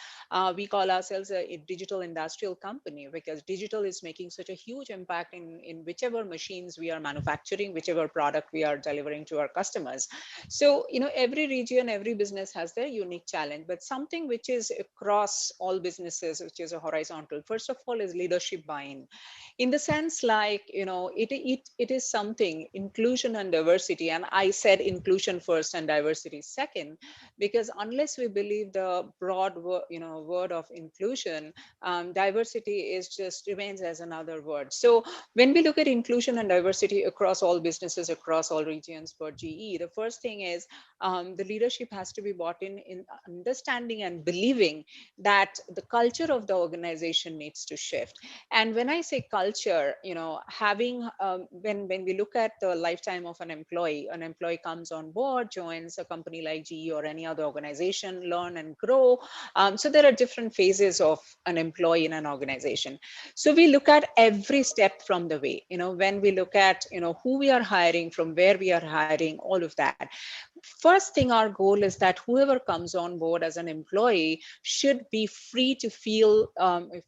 we call ourselves a digital industrial company, because digital is making such a huge impact in whichever machines we are manufacturing, whichever product we are delivering to our customers. So, every region, every business has their unique challenge, but something which is across all businesses, which is a horizontal, first of all, is leadership buy-in. In the sense, like, it is something, inclusion and diversity. And I said inclusion first and diversity second, because unless we believe the broad word of inclusion, diversity is just remains as another word. So when we look at inclusion and diversity across all businesses, across all regions for GE, the first thing is the leadership has to be bought in understanding and believing that the culture of the organization needs to shift. And when I say culture, having when we look at the lifetime of an employee comes on board, joins a company like GE or any other organization, learn and grow. So there are different phases of an employee in an organization. So we look at every step from the way, when we look at, who we are hiring, from where we are hiring, all of that. First thing, our goal is that whoever comes on board as an employee should be free to feel,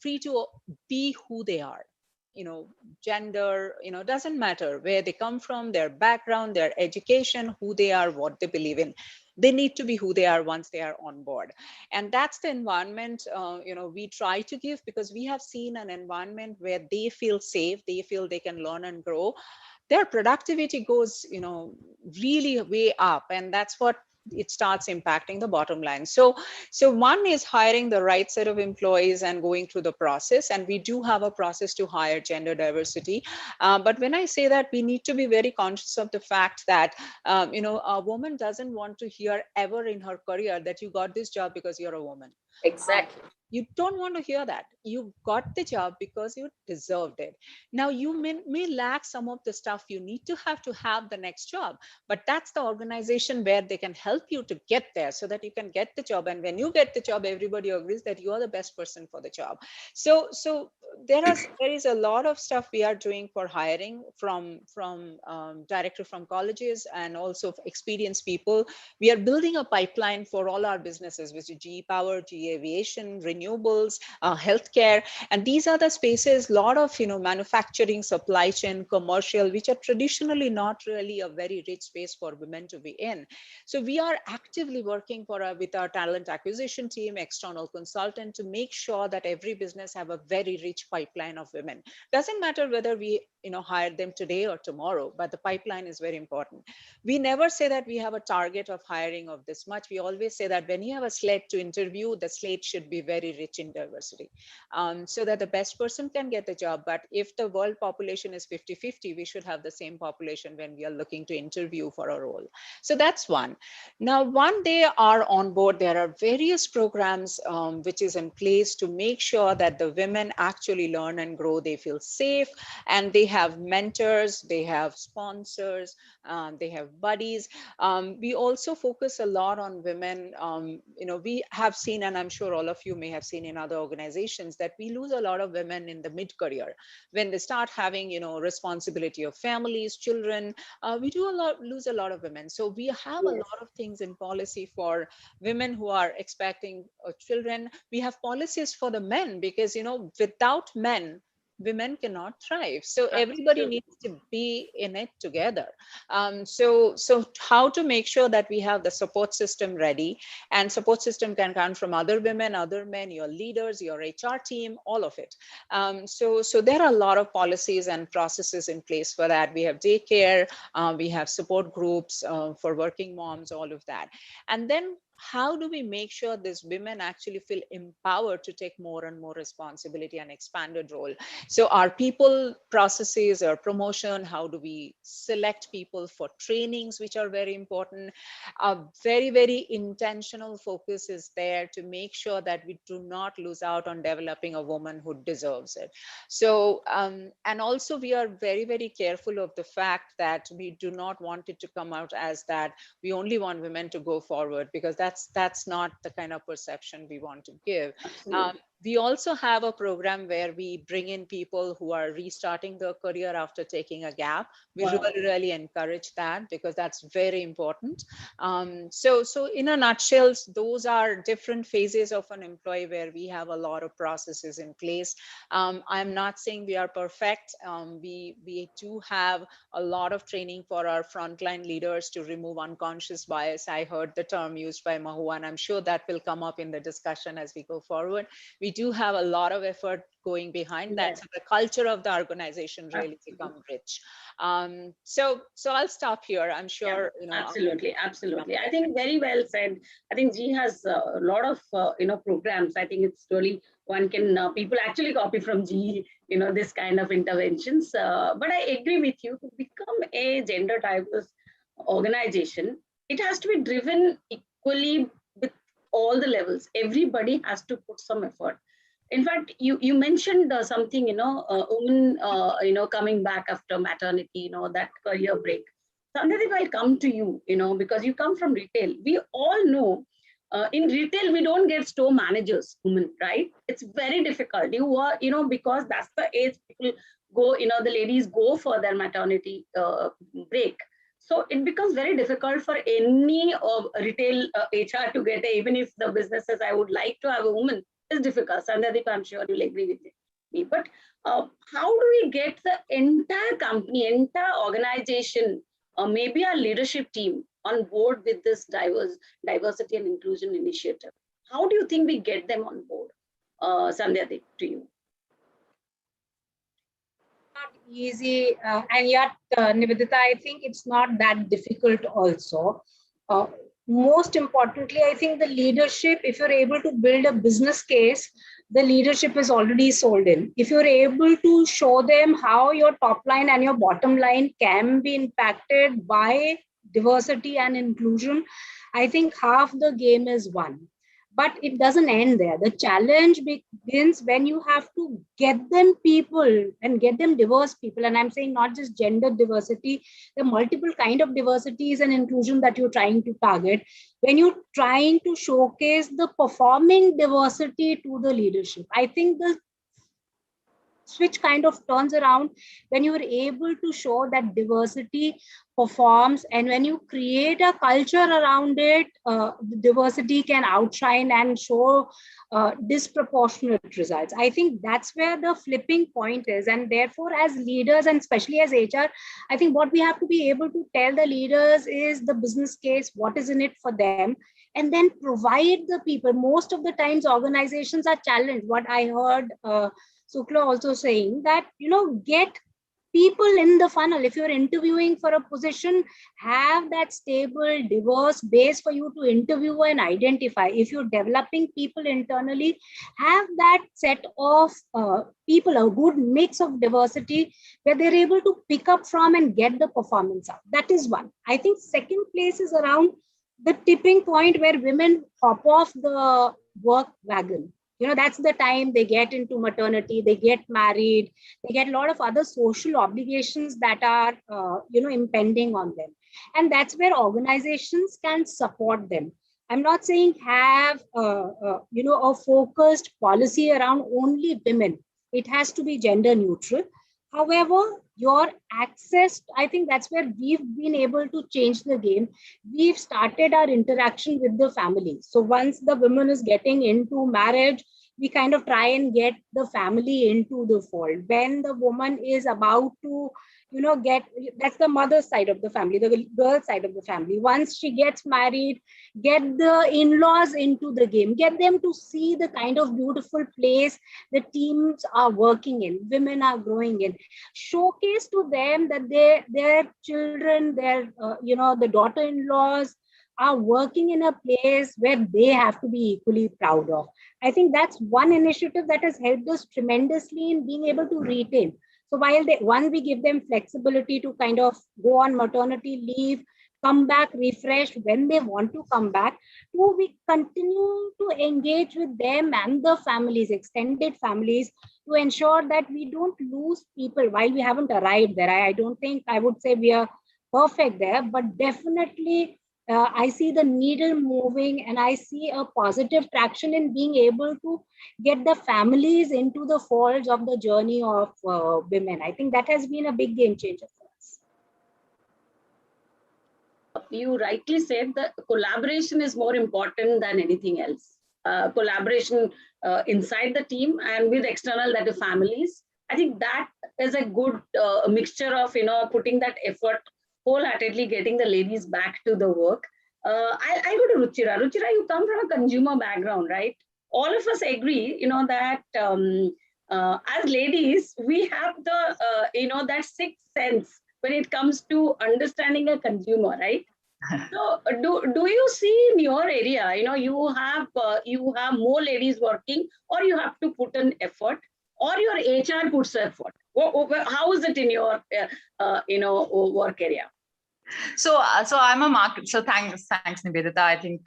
free to be who they are. Gender, doesn't matter where they come from, their background, their education, who they are, what they believe in. They need to be who they are once they are on board. And that's the environment, we try to give, because we have seen an environment where they feel safe, they feel they can learn and grow. Their productivity goes, really way up. And that's what it starts impacting the bottom line. So one is hiring the right set of employees and going through the process. And we do have a process to hire gender diversity. But when I say that, we need to be very conscious of the fact that, a woman doesn't want to hear ever in her career that you got this job because you're a woman. Exactly. You don't want to hear that. You got the job because you deserved it. Now, you may lack some of the stuff you need to have the next job, but that's the organization where they can help you to get there so that you can get the job. And when you get the job, everybody agrees that you are the best person for the job. So there is a lot of stuff we are doing for hiring from directly from colleges and also experienced people. We are building a pipeline for all our businesses, which is GE Power, GE Aviation, renewables, healthcare. And these are the spaces, a lot of, manufacturing, supply chain, commercial, which are traditionally not really a very rich space for women to be in. So we are actively working with our talent acquisition team, external consultant, to make sure that every business have a very rich pipeline of women. Doesn't matter whether we hire them today or tomorrow, but the pipeline is very important. We never say that we have a target of hiring of this much. We always say that when you have a slate to interview, the slate should be very rich in diversity, so that the best person can get the job. But if the world population is 50-50, we should have the same population when we are looking to interview for a role. So that's one. Now, when they are on board, there are various programs which is in place to make sure that the women actually learn and grow. They feel safe, and they have mentors, they have sponsors, they have buddies. We also focus a lot on women. We have seen, and I'm sure all of you may have seen in other organizations, that we lose a lot of women in the mid-career. When they start having, responsibility of families, children, we lose a lot of women. So we have a lot of things in policy for women who are expecting children. We have policies for the men, because, without men, women cannot thrive. So everybody needs to be in it together. So how to make sure that we have the support system ready, and support system can come from other women, other men, your leaders, your HR team, all of it. So there are a lot of policies and processes in place for that. We have daycare, we have support groups for working moms, all of that. And then how do we make sure these women actually feel empowered to take more and more responsibility and expanded role? So our people processes or promotion, how do we select people for trainings, which are very important? A very, very intentional focus is there to make sure that we do not lose out on developing a woman who deserves it. So, and also we are very, very careful of the fact that we do not want it to come out as that we only want women to go forward, because that's not the kind of perception we want to give. We also have a program where we bring in people who are restarting their career after taking a gap. We really encourage that, because that's very important. So in a nutshell, those are different phases of an employee where we have a lot of processes in place. I'm not saying we are perfect. We do have a lot of training for our frontline leaders to remove unconscious bias. I heard the term used by Mahua, and I'm sure that will come up in the discussion as we go forward. We do have a lot of effort going behind that, so the culture of the organization really become rich. So I'll stop here. I'm sure Absolutely. I think very well said. I think G has a lot of programs. I think it's really one can people actually copy from G, this kind of interventions. But I agree with you, to become a gender diverse organization, it has to be driven equally with all the levels. Everybody has to put some effort. In fact, you mentioned something, women, coming back after maternity, that career break. Sandhya, I'll come to you, because you come from retail. We all know in retail, we don't get store managers, women, right? It's very difficult. You are, because that's the age people go, the ladies go for their maternity break. So it becomes very difficult for any retail HR to get, even if the business says, I would like to have a woman, it's difficult. Sandhya, I'm sure you'll agree with me. But how do we get the entire company, entire organization, or maybe our leadership team on board with this diversity and inclusion initiative? How do you think we get them on board? Sandhya, to you. Not easy, and yet, Nivedita, I think it's not that difficult also. Most importantly, I think the leadership, if you're able to build a business case, the leadership is already sold in. If you're able to show them how your top line and your bottom line can be impacted by diversity and inclusion, I think half the game is won. But it doesn't end there. The challenge begins when you have to get them people and get them diverse people. And I'm saying not just gender diversity, the multiple kind of diversities and inclusion that you're trying to target. When you're trying to showcase the performing diversity to the leadership, I think the switch kind of turns around when you are able to show that diversity performs, and when you create a culture around it, diversity can outshine and show disproportionate results. I think that's where the flipping point is, and therefore as leaders and especially as HR, I think what we have to be able to tell the leaders is the business case, what is in it for them, and then provide the people. Most of the times organizations are challenged. What I heard Sukla also saying that, get people in the funnel. If you're interviewing for a position, have that stable, diverse base for you to interview and identify. If you're developing people internally, have that set of people, a good mix of diversity where they're able to pick up from and get the performance up. That is one. I think second place is around the tipping point where women hop off the work wagon. That's the time they get into maternity, they get married, they get a lot of other social obligations that are, impending on them. And that's where organizations can support them. I'm not saying have, a focused policy around only women. It has to be gender neutral. However, your access, I think that's where we've been able to change the game. We've started our interaction with the family. So once the woman is getting into marriage, we kind of try and get the family into the fold. When the woman is about to, that's the mother's side of the family, the girl side of the family. Once she gets married, get the in-laws into the game, get them to see the kind of beautiful place the teams are working in, women are growing in. Showcase to them that their children, their, the daughter-in-laws are working in a place where they have to be equally proud of. I think that's one initiative that has helped us tremendously in being able to retain. So while we give them flexibility to kind of go on maternity leave, come back refreshed when they want to come back, two, we continue to engage with them and the families, extended families, to ensure that we don't lose people while we haven't arrived there. I don't think I would say we are perfect there, but definitely I see the needle moving, and I see a positive traction in being able to get the families into the folds of the journey of women. I think that has been a big game changer for us. You rightly said that collaboration is more important than anything else. Collaboration inside the team and with external, that is families. I think that is a good mixture of, putting that effort wholeheartedly, getting the ladies back to the work. I go to Ruchira. Ruchira, you come from a consumer background, right? All of us agree, that as ladies, we have the, that sixth sense when it comes to understanding a consumer, right? So do you see in your area, you have more ladies working, or you have to put an effort, or your HR puts effort? How is it in your work area? So I'm a market. So thanks, Nivedita. I think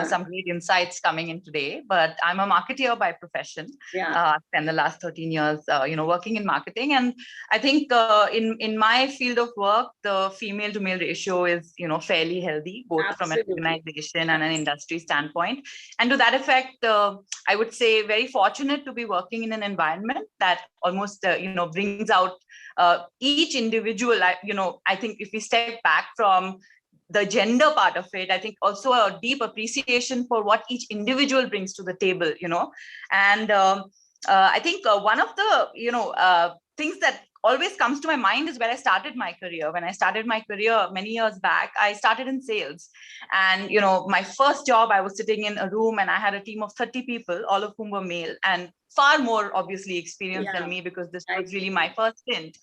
some great insights coming in today. But I'm a marketeer by profession. Yeah. I spent the last 13 years, working in marketing, and I think in my field of work, the female to male ratio is fairly healthy, both Absolutely. from an organization and an industry standpoint. And to that effect, I would say very fortunate to be working in an environment that almost brings out each individual. I think if we step back from the gender part of it, I think also a deep appreciation for what each individual brings to the table, and I think one of the things that always comes to my mind is where I started my career. When I started my career many years back, I started in sales, and my first job, I was sitting in a room and I had a team of 30 people, all of whom were male and far more obviously experienced than me, because this was really my first stint.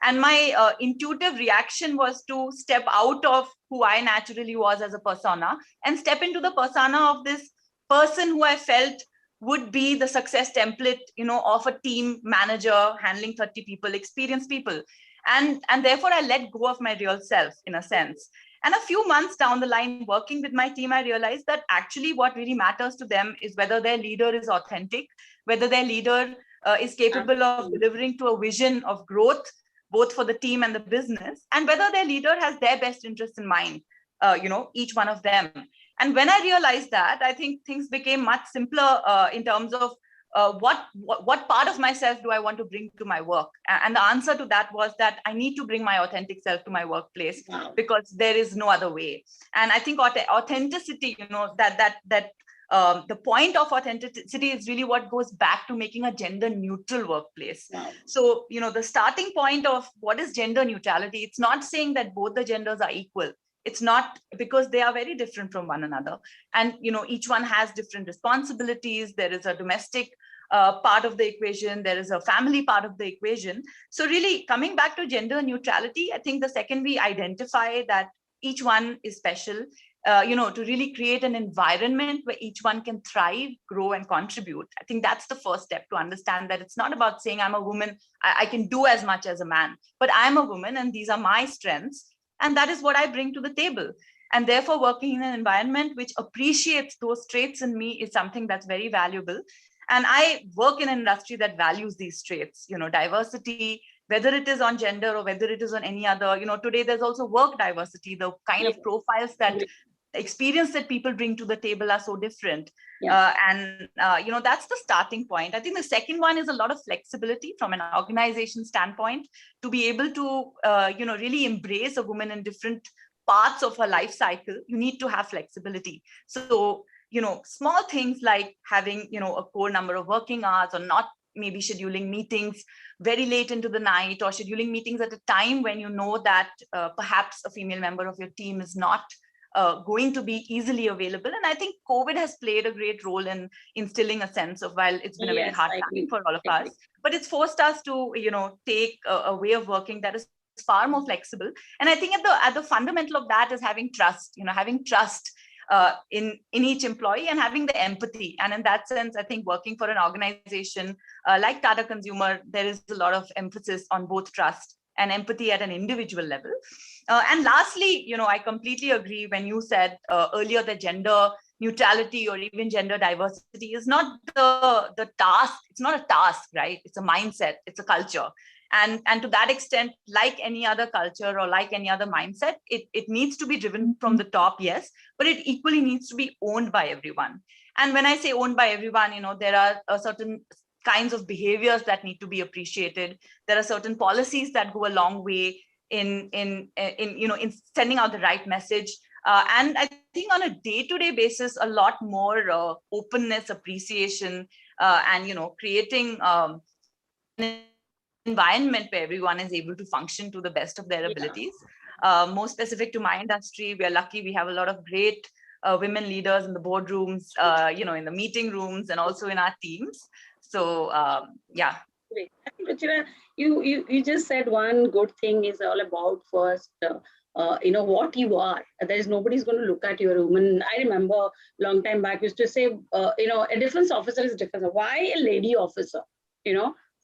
And my intuitive reaction was to step out of who I naturally was as a persona and step into the persona of this person who I felt would be the success template, of a team manager handling 30 people, experienced people. And therefore I let go of my real self in a sense. And a few months down the line, working with my team, I realized that actually what really matters to them is whether their leader is authentic, whether their leader is capable of delivering to a vision of growth, both for the team and the business, and whether their leader has their best interests in mind, each one of them. And when I realized that, I think things became much simpler in terms of what part of myself do I want to bring to my work? And the answer to that was that I need to bring my authentic self to my workplace, because there is no other way. And I think authenticity, the point of authenticity is really what goes back to making a gender neutral workplace. So, the starting point of what is gender neutrality, it's not saying that both the genders are equal. It's not, because they are very different from one another. And, each one has different responsibilities. There is a domestic part of the equation. There is a family part of the equation. So really coming back to gender neutrality, I think the second we identify that each one is special, to really create an environment where each one can thrive, grow, and contribute. I think that's the first step, to understand that it's not about saying I'm a woman, I can do as much as a man, but I'm a woman and these are my strengths. And that is what I bring to the table. And therefore, working in an environment which appreciates those traits in me is something that's very valuable. And I work in an industry that values these traits, diversity, whether it is on gender or whether it is on any other, today there's also work diversity, the kind of profiles that experience that people bring to the table are so different. That's the starting point. I think the second one is a lot of flexibility from an organization standpoint, to be able to, really embrace a woman in different parts of her life cycle. You need to have flexibility. So, small things like having, a core number of working hours, or not maybe scheduling meetings very late into the night, or scheduling meetings at a time when you know that perhaps a female member of your team is not going to be easily available. And I think COVID has played a great role in instilling a sense of, while it's been a very hard time for all of us, but it's forced us to, take a way of working that is far more flexible. And I think at the fundamental of that is having trust, having trust in each employee and having the empathy. And in that sense, I think working for an organization like Tata Consumer, there is a lot of emphasis on both trust and empathy at an individual level. And lastly, I completely agree when you said earlier that gender neutrality or even gender diversity is not the task. It's not a task, right? It's a mindset, it's a culture. And to that extent, like any other culture or like any other mindset, it needs to be driven from the top, yes, but it equally needs to be owned by everyone. And when I say owned by everyone, there are certain kinds of behaviors that need to be appreciated. There are certain policies that go a long way in sending out the right message. And I think on a day-to-day basis, a lot more openness, appreciation, and creating an environment where everyone is able to function to the best of their abilities. More specific to my industry, we are lucky we have a lot of great women leaders in the boardrooms, in the meeting rooms, and also in our teams. So yeah. Great. I think, Ruchira, you just said one good thing is all about first, what you are. There is nobody's going to look at you, a woman. I remember a long time back used to say, a defense officer is different. Why a lady officer?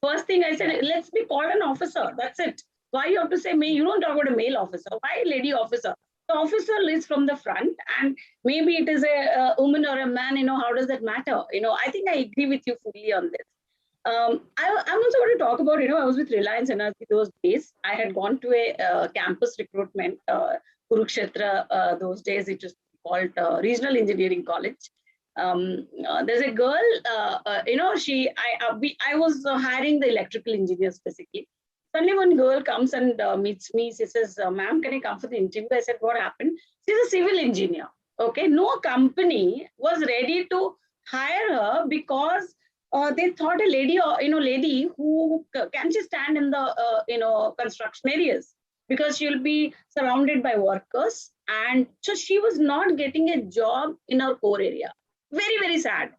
First thing I said, let's be called an officer. That's it. Why you have to say me? You don't talk about a male officer. Why a lady officer? The officer is from the front, and maybe it is a woman or a man. How does that matter? I think I agree with you fully on this. I'm also going to talk about, I was with Reliance Energy those days. I had gone to a campus recruitment, Kurukshetra, those days. It was called Regional Engineering College. There's a girl, I was hiring the electrical engineers basically. Suddenly one girl comes and meets me. She says, ma'am, can I come for the interview? I said, what happened? She's a civil engineer. Okay, no company was ready to hire her because they thought a lady, lady who can she stand in the, construction areas, because she'll be surrounded by workers. And so she was not getting a job in her core area. Very, very sad,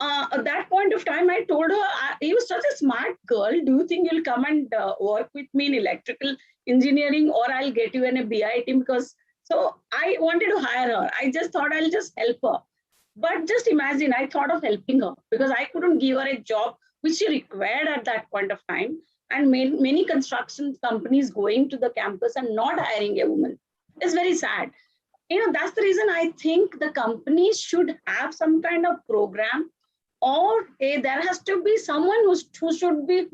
At that point of time, I told her, you such a smart girl. Do you think you'll come and work with me in electrical engineering, or I'll get you in a BI team? Because so I wanted to hire her. I just thought I'll just help her. But just imagine, I thought of helping her because I couldn't give her a job which she required at that point of time. And many construction companies going to the campus and not hiring a woman. It's very sad. That's the reason I think the companies should have some kind of program, or there has to be someone who should be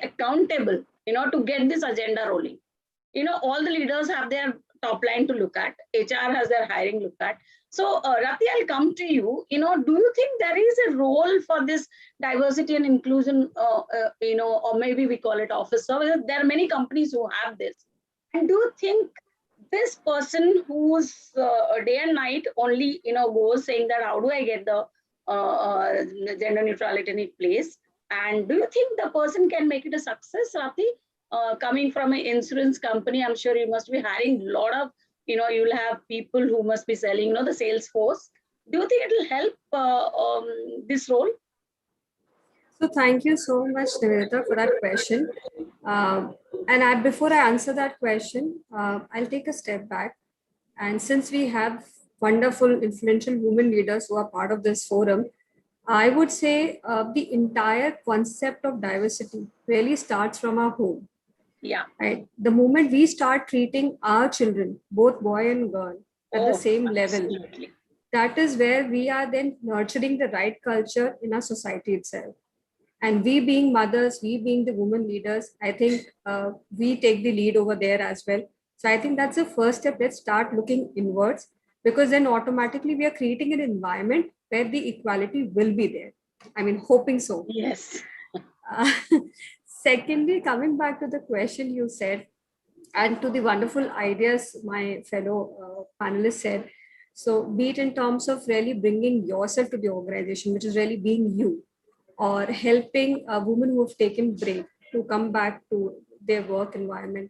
accountable, to get this agenda rolling. All the leaders have their top line to look at. HR has their hiring look at. So, Rati, I'll come to you. Do you think there is a role for this diversity and inclusion, or maybe we call it officer? There are many companies who have this. And do you think this person who's day and night only, goes saying that how do I get the gender neutrality in place? And do you think the person can make it a success, Rati? Coming from an insurance company, I'm sure you must be hiring a lot of, you'll have people who must be selling, the sales force. Do you think it will help this role? So thank you so much, Nivedita, for that question. Before I answer that question, I'll take a step back. And since we have wonderful, influential women leaders who are part of this forum, I would say the entire concept of diversity really starts from our home. Yeah. Right. The moment we start treating our children, both boy and girl, at the same level, that is where we are then nurturing the right culture in our society itself. And we being mothers, we being the women leaders, I think we take the lead over there as well. So I think that's the first step. Let's start looking inwards, because then automatically we are creating an environment where the equality will be there. I mean, hoping so. Yes. Secondly, coming back to the question you said, and to the wonderful ideas my fellow panelists said. So be it in terms of really bringing yourself to the organization, which is really being you, or helping a woman who have taken break to come back to their work environment.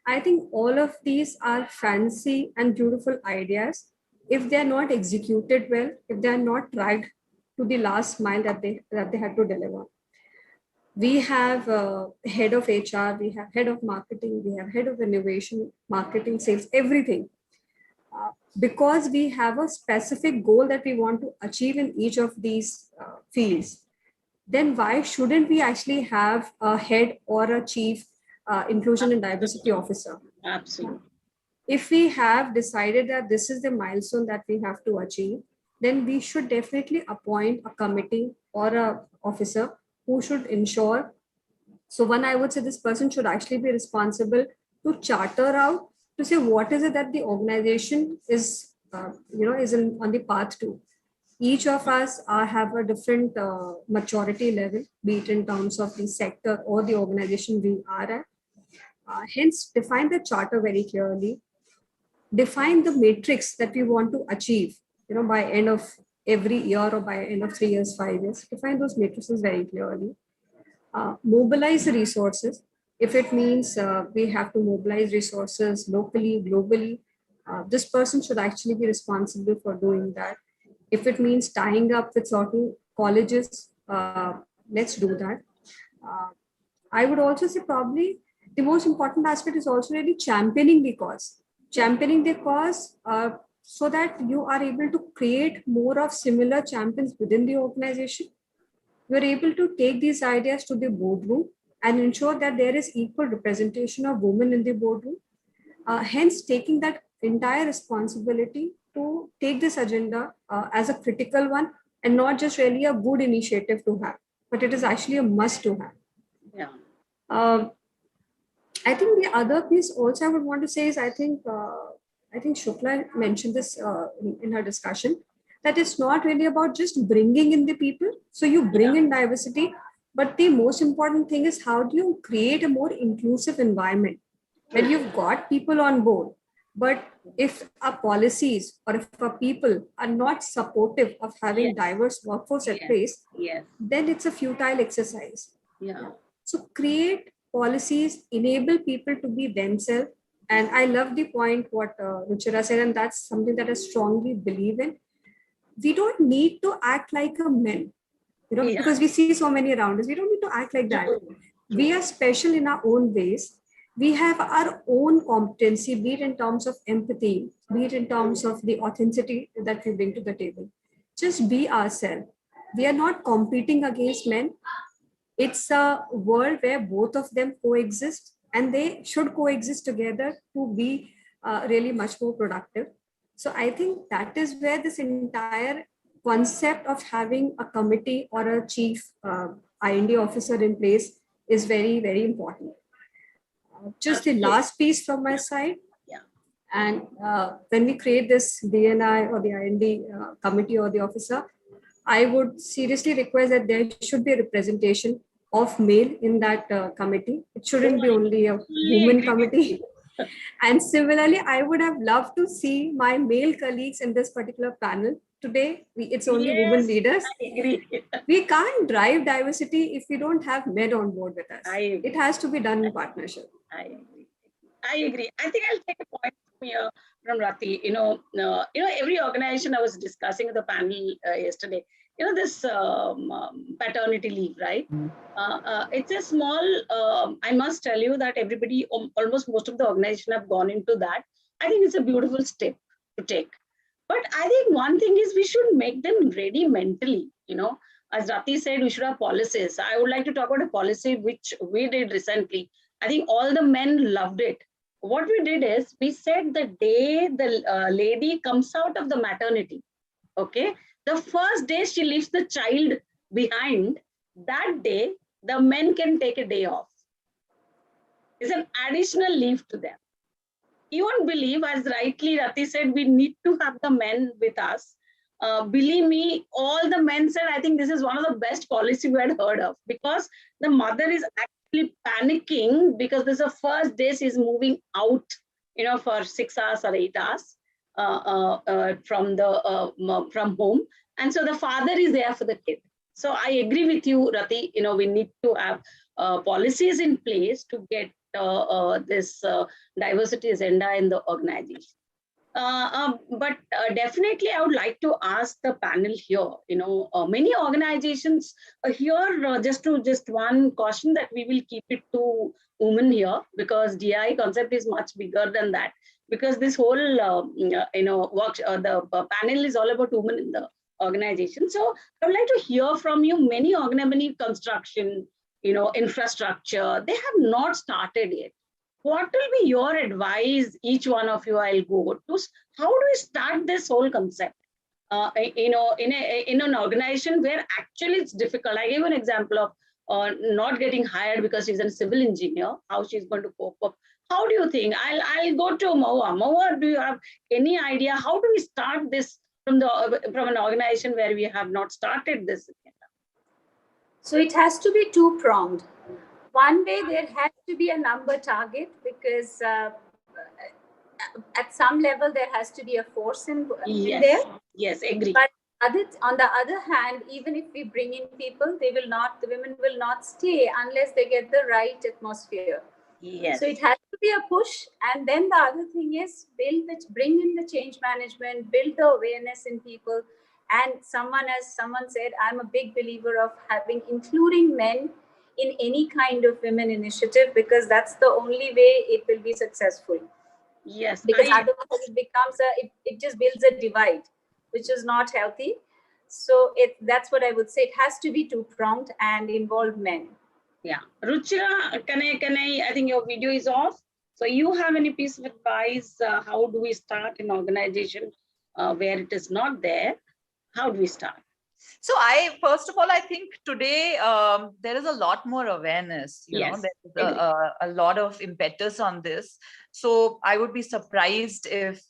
I think all of these are fancy and beautiful ideas. If they're not executed well, if they're not tried to the last mile that they had to deliver. We have head of HR, we have head of marketing, we have head of innovation, marketing, sales, everything. Because we have a specific goal that we want to achieve in each of these fields, then why shouldn't we actually have a head or a chief inclusion and diversity officer? Absolutely. If we have decided that this is the milestone that we have to achieve, then we should definitely appoint a committee or a officer who should ensure. So one, I would say this person should actually be responsible to charter out, to say what is it that the organization is, on the path to. Each of us have a different maturity level, be it in terms of the sector or the organization we are at. Hence, define the charter very clearly. Define the matrix that we want to achieve, by end of every year or by end of 3 years, 5 years. Define those matrices very clearly. Mobilize the resources. If it means we have to mobilize resources locally, globally, this person should actually be responsible for doing that. If it means tying up with certain colleges, let's do that. I would also say probably the most important aspect is also really championing the cause. Championing the cause so that you are able to create more of similar champions within the organization. You're able to take these ideas to the boardroom and ensure that there is equal representation of women in the boardroom. Hence, taking that entire responsibility to take this agenda as a critical one and not just really a good initiative to have, but it is actually a must to have. Yeah. I think the other piece also I would want to say is I think Shukla mentioned this in her discussion, that it's not really about just bringing in the people. So you bring in diversity, but the most important thing is how do you create a more inclusive environment when you've got people on board. But if our policies or if our people are not supportive of having diverse workforce at place, then it's a futile exercise. Yeah. So create policies, enable people to be themselves. And I love the point what Ruchira said, and that's something that I strongly believe in. We don't need to act like a men, because we see so many around us. We don't need to act like that. We are special in our own ways. We have our own competency, be it in terms of empathy, be it in terms of the authenticity that we bring to the table. Just be ourselves. We are not competing against men. It's a world where both of them coexist, and they should coexist together to be really much more productive. So I think that is where this entire concept of having a committee or a chief IND officer in place is very, very important. Just the last piece from my side. And when we create this DNI or the IND committee or the officer, I would seriously request that there should be a representation of male in that committee. It shouldn't be only a women committee. And similarly, I would have loved to see my male colleagues in this particular panel. Today, it's only women leaders. I agree. We can't drive diversity if we don't have men on board with us. It has to be done in partnership. I agree. I think I'll take a point from here from Rati. Every organization, I was discussing with the panel yesterday. This paternity leave, right? It's a small, I must tell you that everybody, almost most of the organization have gone into that. I think it's a beautiful step to take. But I think one thing is we should make them ready mentally. As Rati said, we should have policies. I would like to talk about a policy which we did recently. I think all the men loved it. What we did is we said the day the lady comes out of the maternity, okay, the first day she leaves the child behind, that day the men can take a day off. It's an additional leave to them. You won't believe, as rightly Rati said, we need to have the men with us. Believe me, all the men said, I think this is one of the best policy we had heard of, because the mother is actually panicking because this is the first day she's moving out, for 6 hours or 8 hours from home. And so the father is there for the kid. So I agree with you, Rati, we need to have policies in place to get this diversity agenda in the organization. But definitely, I would like to ask the panel here. Many organizations here, just one caution that we will keep it to women here, because DI concept is much bigger than that. Because this whole the panel is all about women in the organization. So I would like to hear from you. Many organization construction, infrastructure, they have not started yet. What will be your advice, each one of you? I'll go to how do we start this whole concept? In an organization where actually it's difficult. I gave an example of not getting hired because she's a civil engineer. How she's going to cope up? How do you think? I'll go to Maua. Maua, do you have any idea? How do we start this from an organization where we have not started this? So it has to be two-pronged. One way, there has to be a number target, because at some level there has to be a force in there. Yes, agree. But on the other hand, even if we bring in people, the women will not stay unless they get the right atmosphere. Yes. So it has to be a push. And then the other thing is bring in the change management, build the awareness in people. And as someone said, I'm a big believer of including men in any kind of women initiative, because that's the only way it will be successful. Yes. Because otherwise it becomes it just builds a divide, which is not healthy. So that's what I would say. It has to be two-pronged and involve men. Yeah. Ruchira, can I think your video is off. So you have any piece of advice? How do we start an organization where it is not there? How do we start? So first of all, I think today there is a lot more awareness, Yes, there's a lot of impetus on this. So I would be surprised if,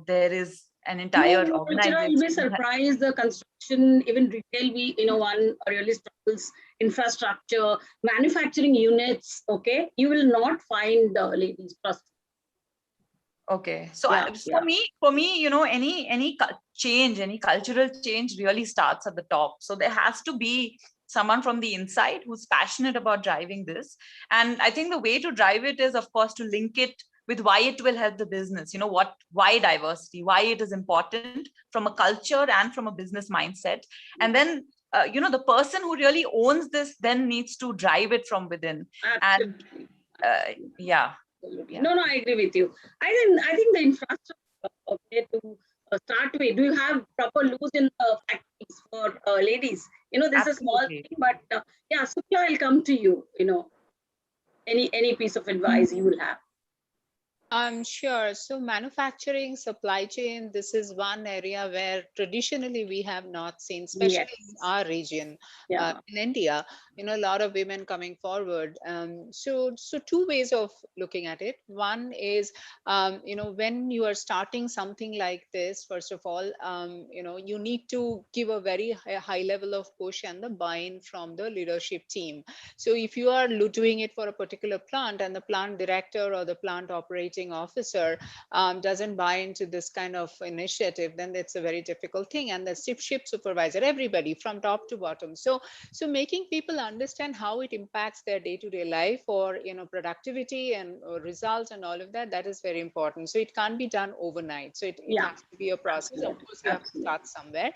there is an entire organization. You'll be surprised, the construction, even retail, one really struggles, infrastructure, manufacturing units, okay? You will not find ladies first. Okay, so for me, any change, any cultural change really starts at the top. So there has to be someone from the inside who's passionate about driving this. And I think the way to drive it is, of course, to link it with why it will help the business. Why diversity, why it is important from a culture and from a business mindset. And then, the person who really owns this then needs to drive it from within. Absolutely. And yeah. No, I agree with you. I think the infrastructure, okay, to start with, do you have proper loose in factories for ladies? This is a small thing, but yeah, Sukya, I'll come to you. Any piece of advice you will have? Sure. So manufacturing, supply chain, this is one area where traditionally we have not seen, especially in our region, in India, a lot of women coming forward. So two ways of looking at it. One is, when you are starting something like this, first of all, you need to give a very high level of push and the buy-in from the leadership team. So if you are doing it for a particular plant and the plant director or the plant operating officer doesn't buy into this kind of initiative, then it's a very difficult thing. And the ship supervisor, everybody from top to bottom. So making people understand how it impacts their day-to-day life, or productivity and results and all of that, that is very important. So it can't be done overnight. So it has to be a process. Of course, you have to start somewhere.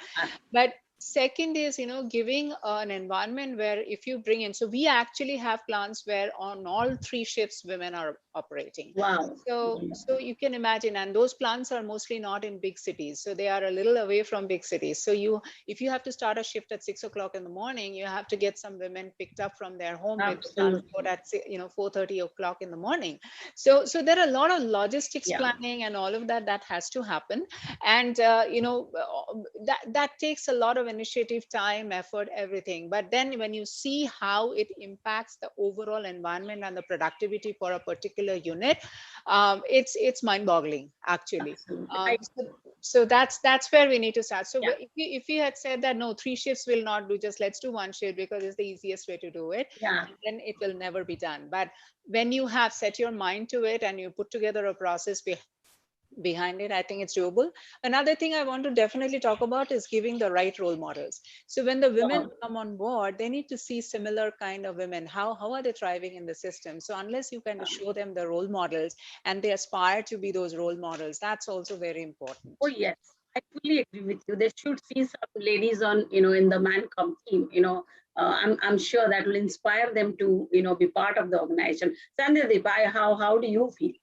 But second is, giving an environment where if you bring in, so we actually have plants where on all 3 shifts women are operating. Wow. So you can imagine, and those plants are mostly not in big cities. So they are a little away from big cities. So if you have to start a shift at 6 o'clock in the morning, you have to get some women picked up from their home with transport at 4:30 o'clock in the morning. So there are a lot of logistics planning and all of that has to happen. And that takes a lot of initiative, time, effort, everything. But then when you see how it impacts the overall environment and the productivity for a particular unit, it's mind-boggling, actually. So that's where we need to start. So if you had said that no, 3 shifts will not do, just let's do 1 shift because it's the easiest way to do it, then it will never be done. But when you have set your mind to it and you put together a process behind it. I think it's doable. Another thing I want to definitely talk about is giving the right role models. So when the women come on board, they need to see similar kind of women. How are they thriving in the system? So unless you kind of show them the role models and they aspire to be those role models, that's also very important. Oh yes, I fully agree with you. They should see some ladies on, in the man come team. I'm sure that will inspire them to, be part of the organization. Sandhya, how do you feel?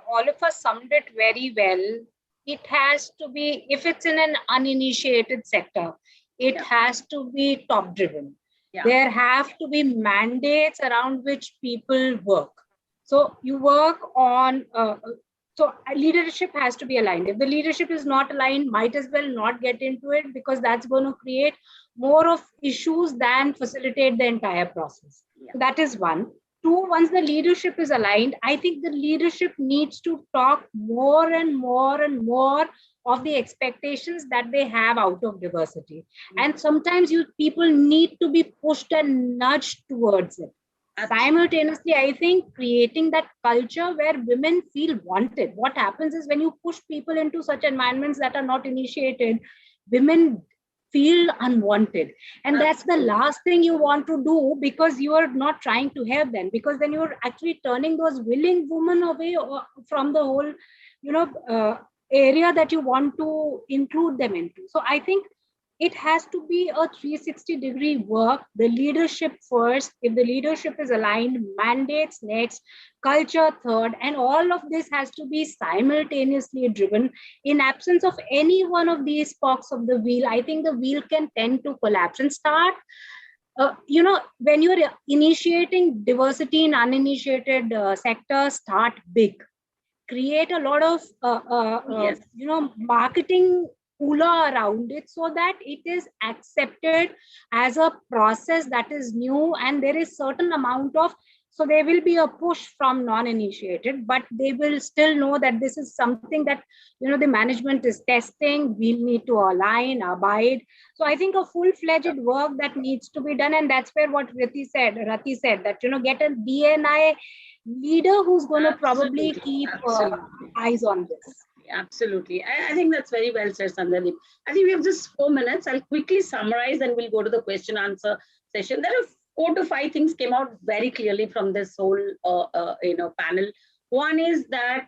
All of us summed it very well. It has to be, if it's in an uninitiated sector, it has to be top driven. There have to be mandates around which people work. So you work on, so leadership has to be aligned. If the leadership is not aligned, might as well not get into it, because that's going to create more of issues than facilitate the entire process. So that is one. Two, once the leadership is aligned, I think the leadership needs to talk more and more and more of the expectations that they have out of diversity. And sometimes people need to be pushed and nudged towards it. Simultaneously, I think creating that culture where women feel wanted. What happens is when you push people into such environments that are not initiated, women feel unwanted, and that's the last thing you want to do, because you are not trying to help them, because then you're actually turning those willing women away from the whole area that you want to include them into. So I think it has to be a 360-degree work. The leadership first. If the leadership is aligned, mandates next, culture third, and all of this has to be simultaneously driven. In absence of any one of these spokes of the wheel, I think the wheel can tend to collapse and start. When you're initiating diversity in uninitiated sectors, start big. Create a lot of marketing hula around it, so that it is accepted as a process that is new, and there is certain amount of, so there will be a push from non-initiated, but they will still know that this is something that the management is testing. We need to align, abide. So I think a full-fledged work that needs to be done, and that's where what Rati said that get a DNI leader who's going to probably keep eyes on this. Absolutely. I think that's very well said, Sandhya. I think we have just 4 minutes. I'll quickly summarize and we'll go to the question answer session. There are 4 to 5 things came out very clearly from this whole panel. One is that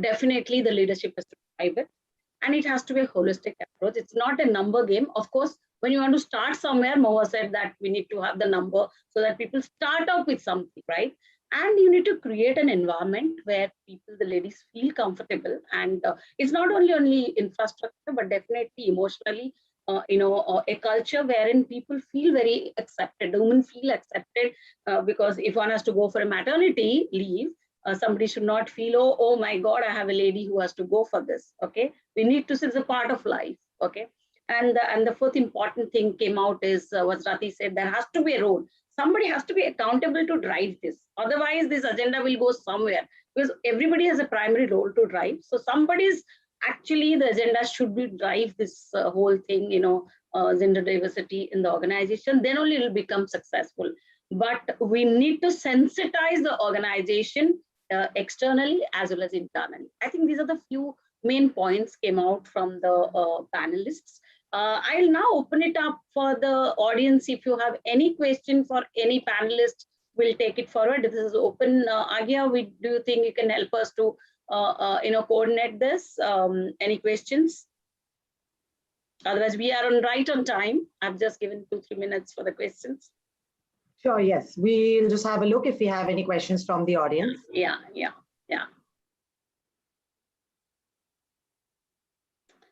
definitely the leadership is to private, and it has to be a holistic approach. It's not a number game. Of course, when you want to start somewhere, Moa said that we need to have the number so that people start off with something, right? And you need to create an environment where people, the ladies, feel comfortable. And it's not only infrastructure, but definitely emotionally, a culture wherein people feel very accepted, the women feel accepted, because if one has to go for a maternity leave, somebody should not feel, oh my God, I have a lady who has to go for this. Okay, we need to see it's a part of life. Okay, and the fourth important thing came out is what Rati said, there has to be a role. Somebody has to be accountable to drive this. Otherwise, this agenda will go somewhere, because everybody has a primary role to drive. So somebody's actually, the agenda should be drive this whole thing, gender diversity in the organization. Then only it will become successful. But we need to sensitize the organization externally as well as internally. I think these are the few main points came out from the panelists. I'll now open it up for the audience. If you have any question for any panelist, we'll take it forward. This is open. Agya, do you think you can help us to coordinate this? Any questions? Otherwise, we are right on time. I've just given 2-3 minutes for the questions. Sure, yes. We'll just have a look if we have any questions from the audience. Yeah.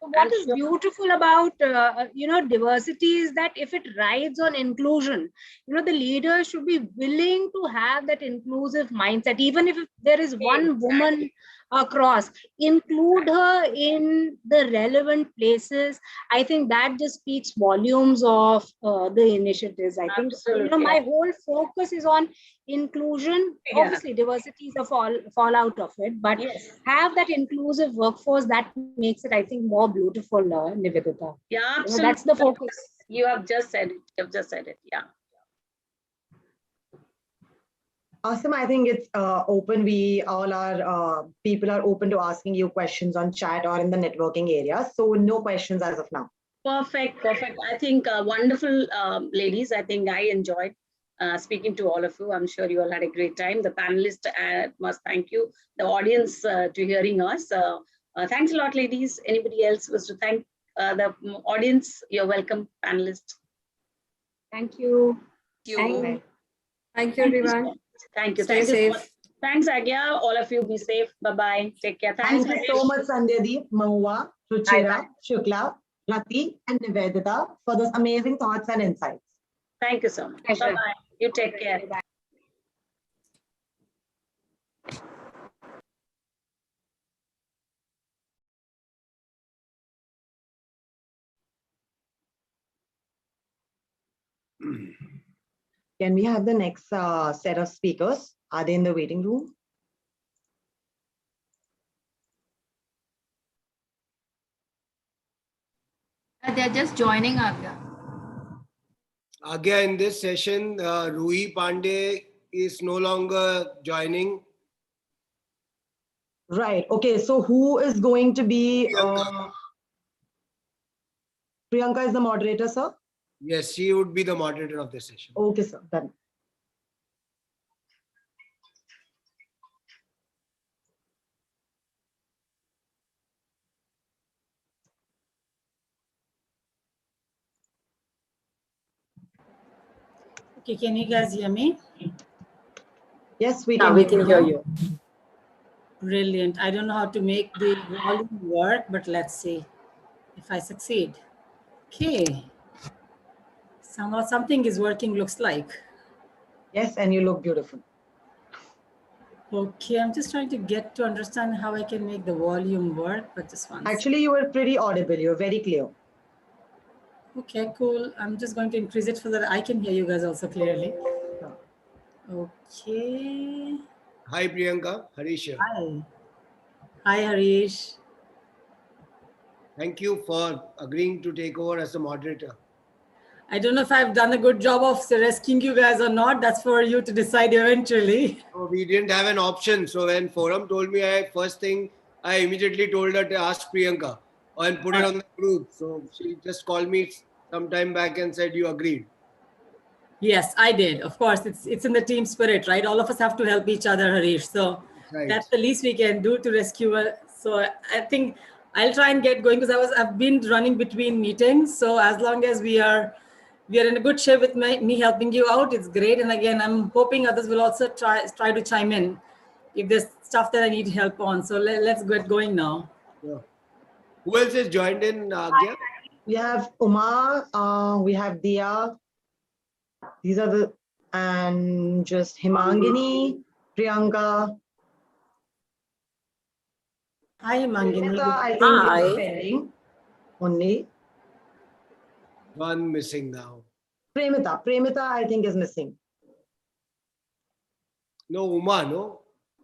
What is beautiful about diversity is that if it rides on inclusion, the leader should be willing to have that inclusive mindset. Even if there is one woman across, include her in the relevant places. I think that just speaks volumes of the initiatives. I think my whole focus is on inclusion. Obviously diversity is a fallout of it, but have that inclusive workforce that makes it, I think, more beautiful, Nivedita. Yeah, absolutely. That's the focus. You have just said it. Yeah. Awesome. I think it's open. We all are, people are open to asking you questions on chat or in the networking area. So no questions as of now. Perfect, perfect. I think wonderful ladies. I think I enjoyed speaking to all of you. I'm sure you all had a great time. The panelists must thank you. The audience to hearing us. Thanks a lot, ladies. Anybody else was to thank the audience? You're welcome, panelists. Thank you. Thank you, everyone. Thank you. Stay Thank you so safe. much. Thanks, Agya. All of you be safe. Bye-bye. Take care. Thank you so much, Sandhya, Mahua, Ruchira, Shukla, Rati, and Nivedita for those amazing thoughts and insights. Thank you so much. Bye-bye. You take care. Can we have the next set of speakers? Are they in the waiting room? They're just joining Agya. Agya, in this session, Ruhi Pandey is no longer joining. Right. Okay. So who is going to be? Priyanka is the moderator, sir? Yes, she would be the moderator of this session. Okay, sir. Done. Okay, can you guys hear me? Yes, we can hear you. Brilliant. I don't know how to make the volume work, but let's see if I succeed. Okay. Somehow something is working, looks like. Yes, and you look beautiful. Okay, I'm just trying to get to understand how I can make the volume work, but just once. Actually, you were pretty audible. You're very clear. Okay, cool. I'm just going to increase it so that I can hear you guys also clearly. Okay. Hi, Priyanka. Harish here. Hi. Hi, Harish. Thank you for agreeing to take over as the moderator. I don't know if I've done a good job of rescuing you guys or not. That's for you to decide eventually. So we didn't have an option. So when Forum told me, first thing, I immediately told her to ask Priyanka and put it on the group. So she just called me some time back and said, you agreed. Yes, I did. Of course, it's in the team spirit, right? All of us have to help each other, Harish. So that's the least we can do to rescue her. So I think I'll try and get going because I've been running between meetings. So as long as we are in a good shape with me helping you out, it's great. And again, I'm hoping others will also try to chime in if there's stuff that I need help on. So let's get going now. Yeah. Who else is joined in, Agya? We have Uma, we have Dia. These are the, and just Himangini, Priyanka. Hi, Himangini. I think is pending only. One missing now. Premita, I think is missing. No, Uma, no?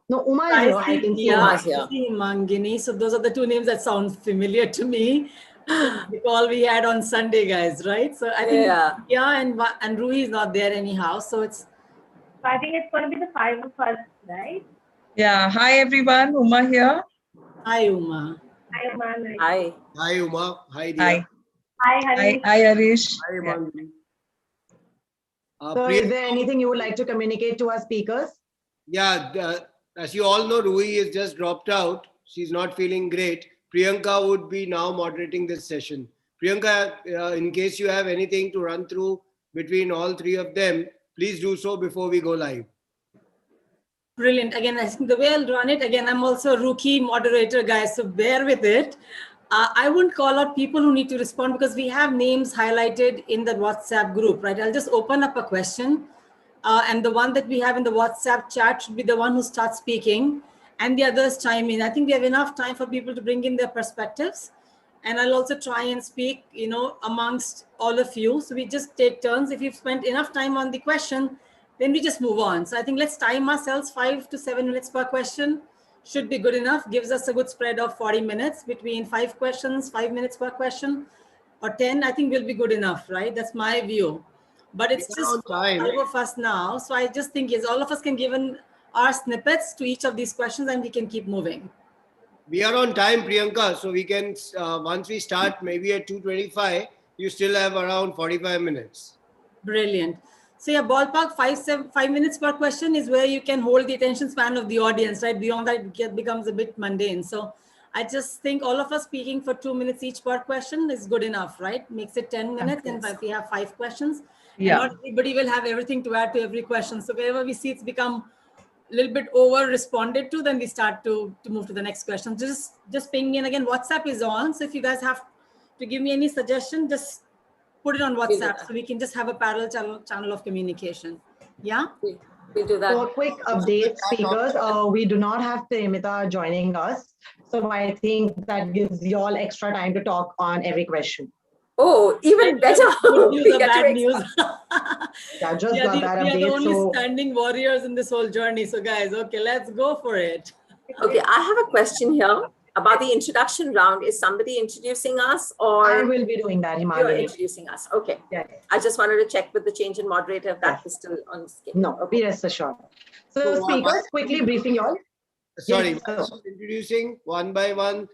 No, Uma is here. I can see I see Himangini. So those are the two names that sound familiar to me. The call we had on Sunday, guys, right? So I think and Rui is not there anyhow. So it's. So I think it's going to be the 5 of us, right? Yeah. Hi, everyone. Uma here. Hi, Uma. Hi, Uma. Hi. Hi, Uma. Hi, Dia. Hi. Hi, Harish. Hi, Harish. Hi, Himangini. So is there anything you would like to communicate to our speakers? Yeah, as you all know, Rui is just dropped out. She's not feeling great. Priyanka would be now moderating this session. Priyanka, in case you have anything to run through between all three of them, please do so before we go live. Brilliant. Again, I think the way I'll run it, again, I'm also a rookie moderator, guys, so bear with it. I wouldn't call out people who need to respond because we have names highlighted in the WhatsApp group, right? I'll just open up a question. And the one that we have in the WhatsApp chat should be the one who starts speaking and the others chime in. I think we have enough time for people to bring in their perspectives. And I'll also try and speak, amongst all of you. So we just take turns. If you've spent enough time on the question, then we just move on. So I think let's time ourselves 5 to 7 minutes per question. Should be good enough. Gives us a good spread of 40 minutes between 5 questions, 5 minutes per question, or 10. I think will be good enough, right? That's my view. but it's We are just on time. 5 of us now. So I just think, yes, all of us can give our snippets to each of these questions and we can keep moving. We are on time, Priyanka. So we can, once we start maybe at 2:25, you still have around 45 minutes. Brilliant. So yeah, ballpark 5 minutes per question is where you can hold the attention span of the audience, right? Beyond that, it becomes a bit mundane. So I just think all of us speaking for 2 minutes each per question is good enough, right? Makes it 10 minutes. And if we have 5 questions, and not everybody will have everything to add to every question. So wherever we see it's become a little bit over responded to, then we start to move to the next question. Just ping in again. WhatsApp is on. So if you guys have to give me any suggestion, just put it on WhatsApp so we can just have a parallel channel of communication. Yeah? We'll do that. So a quick update, speakers. We do not have Premita joining us. So I think that gives you all extra time to talk on every question. Oh, even better. Good news or bad news. Yeah, just we got that are the update. only So standing warriors in this whole journey. So guys, okay, let's go for it. Okay, I have a question here about the introduction round. Is somebody introducing us, or I will be doing that, you're Himagini. introducing us? Okay. Yes. I just wanted to check with the change in moderator if that is still on scale. No, be rest assured. So speakers, quickly briefing you all. Sorry, Yes, sir. introducing one by one.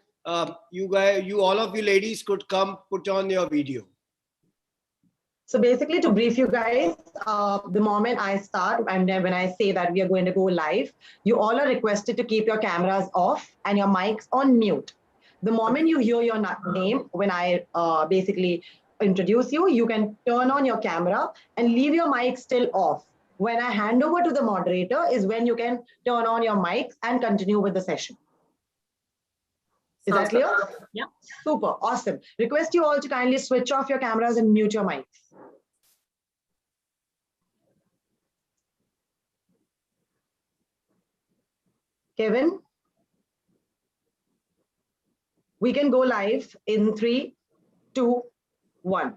You all of you ladies could come put on your video. So basically, to brief you guys, the moment I start and then when I say that we are going to go live, you all are requested to keep your cameras off and your mics on mute. The moment you hear your name, when I basically introduce you, you can turn on your camera and leave your mic still off. When I hand over to the moderator is when you can turn on your mics and continue with the session. Is that clear? Yeah. Super, awesome. Request you all to kindly switch off your cameras and mute your mics. Kevin, we can go live in 3, 2, 1.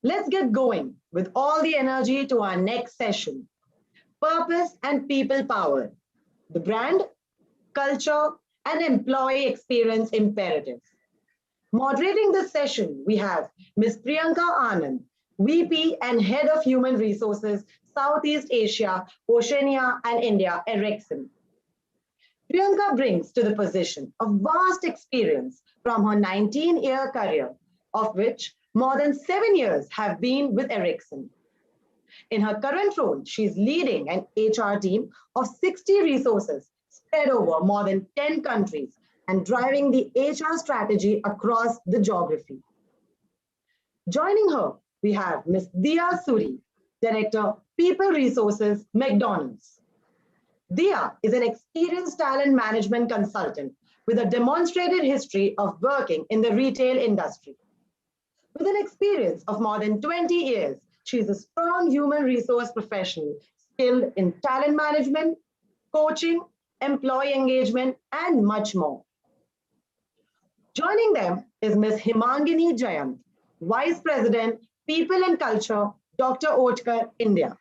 Let's get going with all the energy to our next session. Purpose and people power. The brand, culture, and employee experience imperatives. Moderating this session, we have Ms. Priyanka Anand, VP and Head of Human Resources, Southeast Asia, Oceania, and India, Ericsson. Priyanka brings to the position a vast experience from her 19-year career, of which more than 7 years have been with Ericsson. In her current role, she is leading an HR team of 60 resources spread over more than 10 countries and driving the HR strategy across the geography. Joining her, we have Ms. Dia Suri, Director, People Resources, McDonald's. Dia is an experienced talent management consultant with a demonstrated history of working in the retail industry. With an experience of more than 20 years, she is a strong human resource professional skilled in talent management, coaching, employee engagement, and much more. Joining them is Ms. Himangini Jayant, Vice President, People and Culture, Dr. Oetker, India.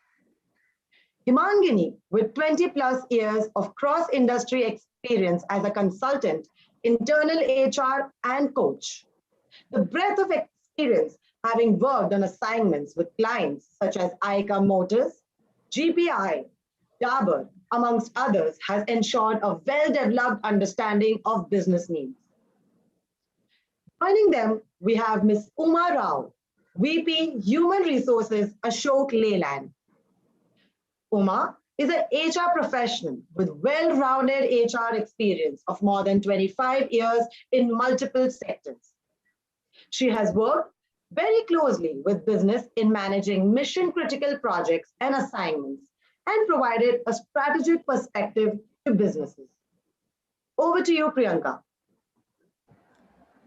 Himangini, with 20 plus years of cross-industry experience as a consultant, internal HR, and coach. The breadth of experience, having worked on assignments with clients such as ICA Motors, GPI, Dabur, amongst others, has ensured a well-developed understanding of business needs. Joining them, we have Ms. Uma Rao, VP Human Resources, Ashok Leyland. Uma is an HR professional with well-rounded HR experience of more than 25 years in multiple sectors. She has worked very closely with business in managing mission-critical projects and assignments and provided a strategic perspective to businesses. Over to you, Priyanka.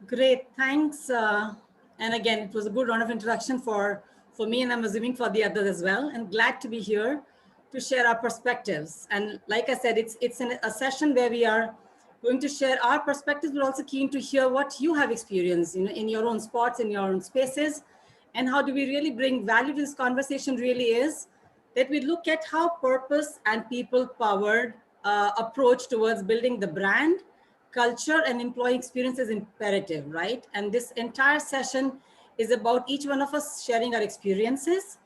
Great, thanks. And again, it was a good round of introduction for me, and I'm assuming for the others as well. And glad to be here to share our perspectives. And like I said, it's a session where we are going to share our perspectives, but also keen to hear what you have experienced, in your own spots, in your own spaces, and how do we really bring value to this conversation really is that we look at how purpose and people-powered approach towards building the brand, culture, and employee experience is imperative, right? And this entire session is about each one of us sharing our experiences.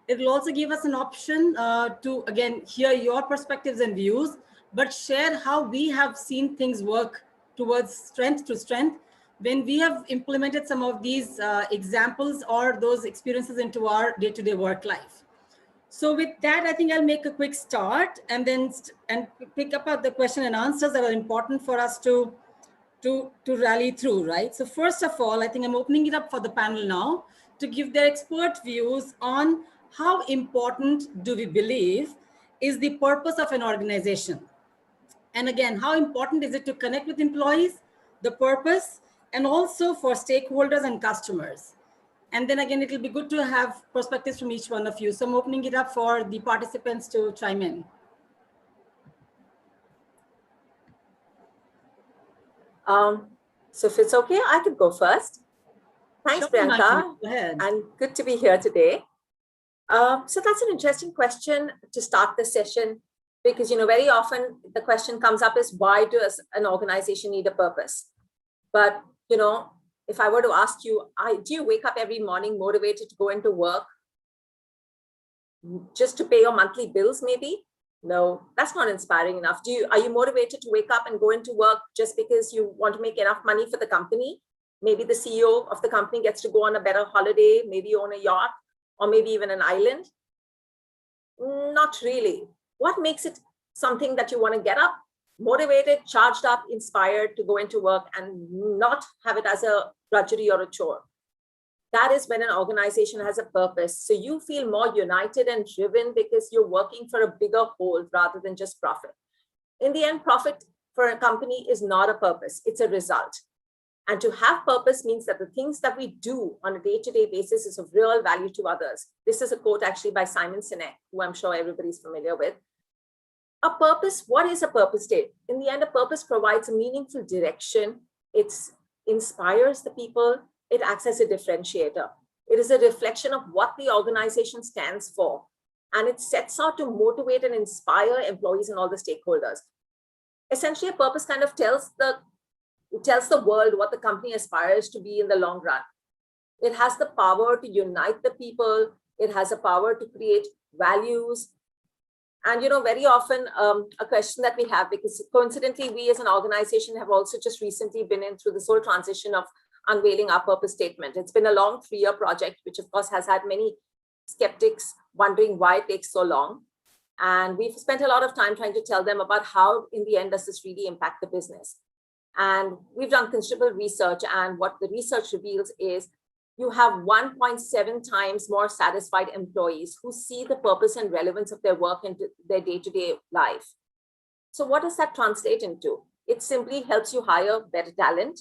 It will also give us an option to, again, hear your perspectives and views, but share how we have seen things work towards strength to strength when we have implemented some of these examples or those experiences into our day-to-day work life. So with that, I think I'll make a quick start and then pick up the question and answers that are important for us to rally through, right? So first of all, I think I'm opening it up for the panel now to give their expert views on how important do we believe is the purpose of an organization. And again, how important is it to connect with employees, the purpose, and also for stakeholders and customers. And then again, it'll be good to have perspectives from each one of you. So I'm opening it up for the participants to chime in. So if it's okay, I could go first. Thanks, Sure, Priyanka, go ahead. and good to be here today. So that's an interesting question to start the session, because very often the question comes up is, why does an organization need a purpose? But if I were to ask you, do you wake up every morning motivated to go into work just to pay your monthly bills, maybe? No, that's not inspiring enough. Are you motivated to wake up and go into work just because you want to make enough money for the company? Maybe the CEO of the company gets to go on a better holiday, maybe own a yacht, or maybe even an island. Not really. What makes it something that you want to get up, motivated, charged up, inspired to go into work and not have it as a drudgery or a chore? That is when an organization has a purpose. So you feel more united and driven because you're working for a bigger whole rather than just profit. In the end, profit for a company is not a purpose, it's a result. And to have purpose means that the things that we do on a day-to-day basis is of real value to others. This is a quote actually by Simon Sinek, who I'm sure everybody's familiar with. A purpose, what is a purpose state? In the end, a purpose provides a meaningful direction. It inspires the people. It acts as a differentiator. It is a reflection of what the organization stands for. And it sets out to motivate and inspire employees and all the stakeholders. Essentially, a purpose kind of tells the world what the company aspires to be in the long run. It has the power to unite the people. It has a power to create values. And very often a question that we have, because coincidentally, we as an organization have also just recently been in through this whole transition of unveiling our purpose statement. It's been a long 3-year project, which of course has had many skeptics wondering why it takes so long. And we've spent a lot of time trying to tell them about how, in the end, does this really impact the business. And we've done considerable research, and what the research reveals is you have 1.7 times more satisfied employees who see the purpose and relevance of their work into their day-to-day life. So what does that translate into? It simply helps you hire better talent.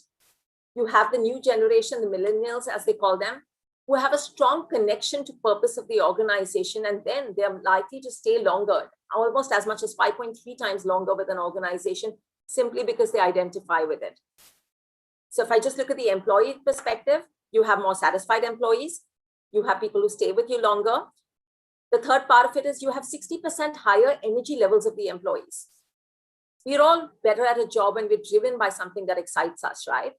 You have the new generation, the millennials, as they call them, who have a strong connection to purpose of the organization, and then they're likely to stay longer, almost as much as 5.3 times longer with an organization, simply because they identify with it. So if I just look at the employee perspective, you have more satisfied employees. You have people who stay with you longer. The third part of it is you have 60% higher energy levels of the employees. We're all better at a job when we're driven by something that excites us, right?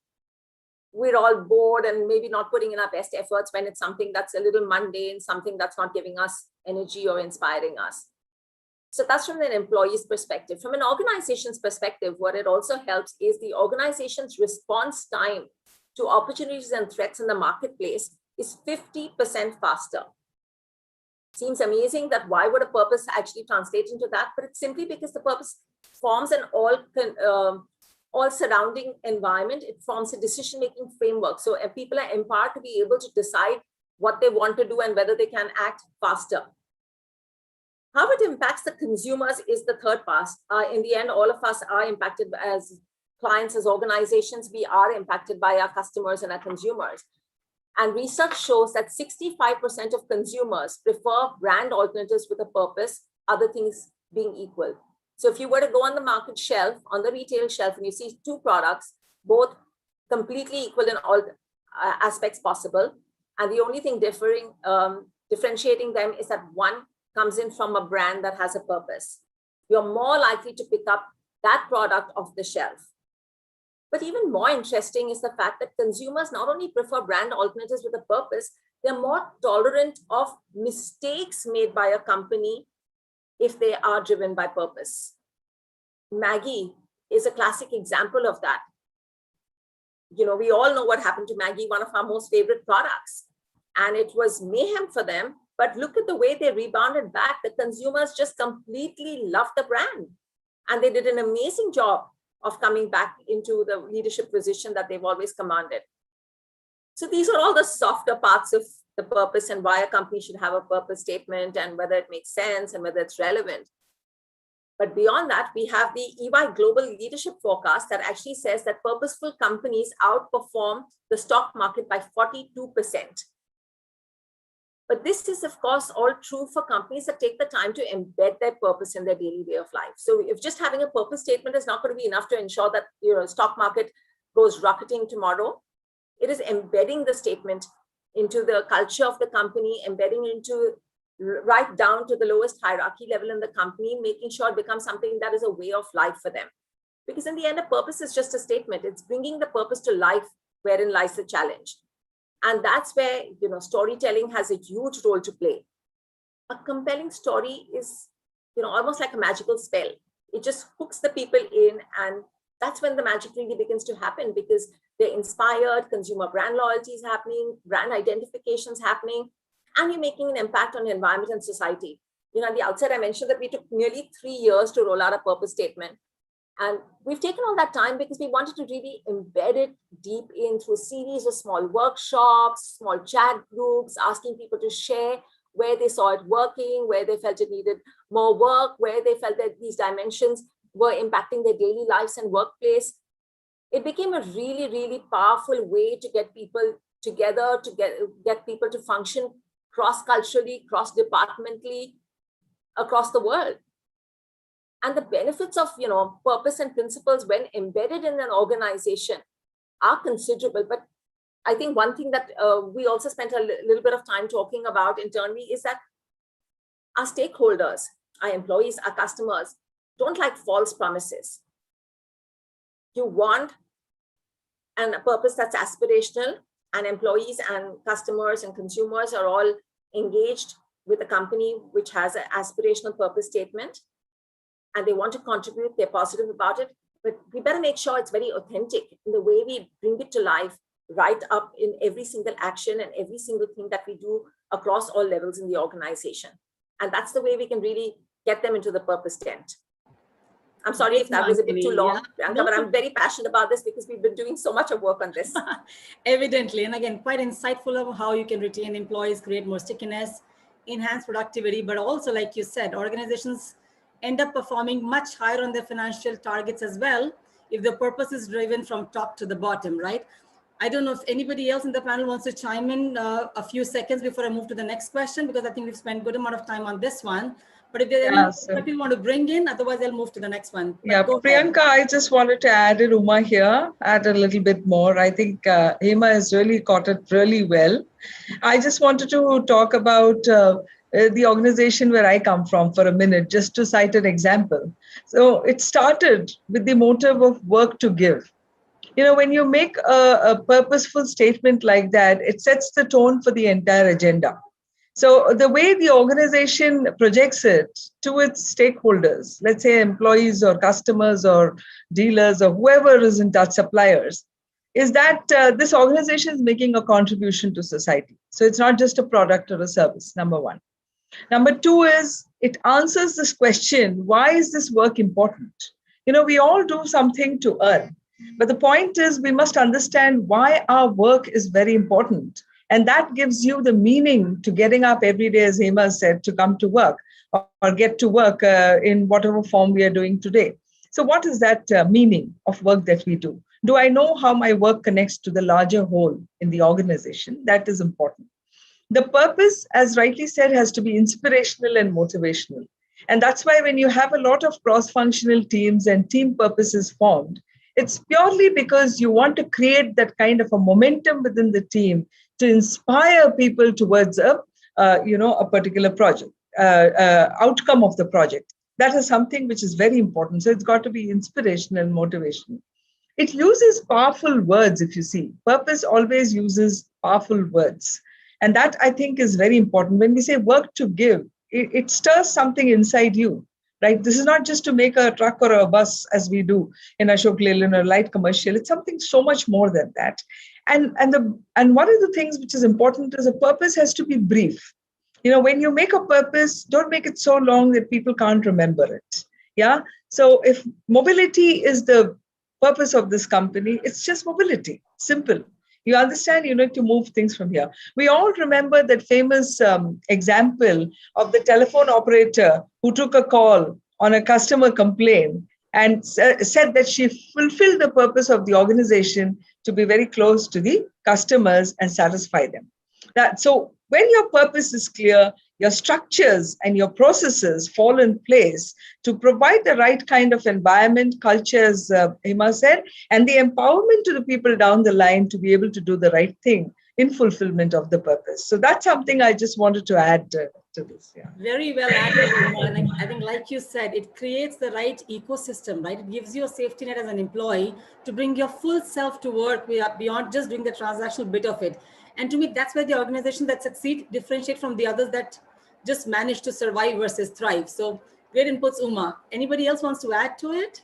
We're all bored and maybe not putting in our best efforts when it's something that's a little mundane, something that's not giving us energy or inspiring us. So that's from an employee's perspective. From an organization's perspective, what it also helps is the organization's response time to opportunities and threats in the marketplace is 50% faster. Seems amazing that why would a purpose actually translate into that? But it's simply because the purpose forms an all surrounding environment. It forms a decision-making framework. So people are empowered to be able to decide what they want to do and whether they can act faster. How it impacts the consumers is the third part. In the end, all of us are impacted as clients, as organizations. We are impacted by our customers and our consumers. And research shows that 65% of consumers prefer brand alternatives with a purpose, other things being equal. So if you were to go on the market shelf, on the retail shelf, and you see two products, both completely equal in all aspects possible, and the only thing differentiating them is that one comes in from a brand that has a purpose, you're more likely to pick up that product off the shelf. But even more interesting is the fact that consumers not only prefer brand alternatives with a purpose, they're more tolerant of mistakes made by a company if they are driven by purpose. Maggie is a classic example of that. We all know what happened to Maggie, one of our most favorite products. And it was mayhem for them. But look at the way they rebounded back. The consumers just completely loved the brand. And they did an amazing job of coming back into the leadership position that they've always commanded. So these are all the softer parts of the purpose and why a company should have a purpose statement and whether it makes sense and whether it's relevant. But beyond that, we have the EY Global Leadership Forecast that actually says that purposeful companies outperform the stock market by 42%. But this is, of course, all true for companies that take the time to embed their purpose in their daily way of life. So if just having a purpose statement is not going to be enough to ensure that stock market goes rocketing tomorrow, it is embedding the statement into the culture of the company, embedding into right down to the lowest hierarchy level in the company, making sure it becomes something that is a way of life for them. Because in the end, a purpose is just a statement. It's bringing the purpose to life wherein lies the challenge. And that's where, storytelling has a huge role to play. A compelling story is, almost like a magical spell. It just hooks the people in, and that's when the magic really begins to happen, because they're inspired, consumer brand loyalty is happening, brand identification is happening, and you're making an impact on the environment and society. At the outset, I mentioned that we took nearly 3 years to roll out a purpose statement. And we've taken all that time because we wanted to really embed it deep in through a series of small workshops, small chat groups, asking people to share where they saw it working, where they felt it needed more work, where they felt that these dimensions were impacting their daily lives and workplace. It became a really, really powerful way to get people together, to get people to function cross-culturally, cross-departmentally across the world. And the benefits of purpose and principles when embedded in an organization are considerable. But I think one thing that we also spent a little bit of time talking about internally is that our stakeholders, our employees, our customers don't like false promises. You want a purpose that's aspirational, and employees and customers and consumers are all engaged with a company which has an aspirational purpose statement, and they want to contribute, they're positive about it, but we better make sure it's very authentic in the way we bring it to life, right up in every single action and every single thing that we do across all levels in the organization. And that's the way we can really get them into the purpose tent. I'm sorry if that was a bit too long, Priyanka, but I'm very passionate about this because we've been doing so much of work on this. Evidently, and again, quite insightful of how you can retain employees, create more stickiness, enhance productivity, but also, like you said, organizations end up performing much higher on their financial targets as well if the purpose is driven from top to the bottom, right? I don't know if anybody else in the panel wants to chime in a few seconds before I move to the next question, because I think we've spent a good amount of time on this one. But if there's anything you want to bring in, otherwise I'll move to the next one. But Priyanka, I just wanted to add in Uma here, add a little bit more. I think Hema has really caught it really well. I just wanted to talk about the organization where I come from for a minute, just to cite an example. So it started with the motive of work to give. When you make a purposeful statement like that, it sets the tone for the entire agenda. So the way the organization projects it to its stakeholders, let's say employees or customers or dealers or whoever is in touch, suppliers, is that this organization is making a contribution to society. So it's not just a product or a service, number one. Number two is it answers this question, why is this work important? We all do something to earn. But the point is, we must understand why our work is very important. And that gives you the meaning to getting up every day, as Hema said, to come to work or get to work in whatever form we are doing today. So what is that meaning of work that we do? Do I know how my work connects to the larger whole in the organization? That is important. The purpose, as rightly said, has to be inspirational and motivational. And that's why when you have a lot of cross-functional teams and team purposes formed, it's purely because you want to create that kind of a momentum within the team to inspire people towards a particular project, outcome of the project. That is something which is very important. So it's got to be inspirational and motivational. it uses powerful words. If you see, purpose always uses powerful words. And that I think is very important. When we say work to give, it stirs something inside you, right? This is not just to make a truck or a bus as we do in Ashok Leyland or light commercial. It's something so much more than that. And one of the things which is important is a purpose has to be brief. When you make a purpose, don't make it so long that people can't remember it. Yeah. So if mobility is the purpose of this company, it's just mobility. Simple. You understand, you need to move things from here. We all remember that famous example of the telephone operator who took a call on a customer complaint and said that she fulfilled the purpose of the organization to be very close to the customers and satisfy them. So when your purpose is clear, your structures and your processes fall in place to provide the right kind of environment, culture, as Hima said, and the empowerment to the people down the line to be able to do the right thing in fulfillment of the purpose. So that's something I just wanted to add to this. Yeah. Very well added, Hima. And I think, like you said, it creates the right ecosystem, right? It gives you a safety net as an employee to bring your full self to work beyond just doing the transactional bit of it. And to me, that's where the organizations that succeed differentiate from the others that just manage to survive versus thrive. So great inputs, Uma. Anybody else wants to add to it?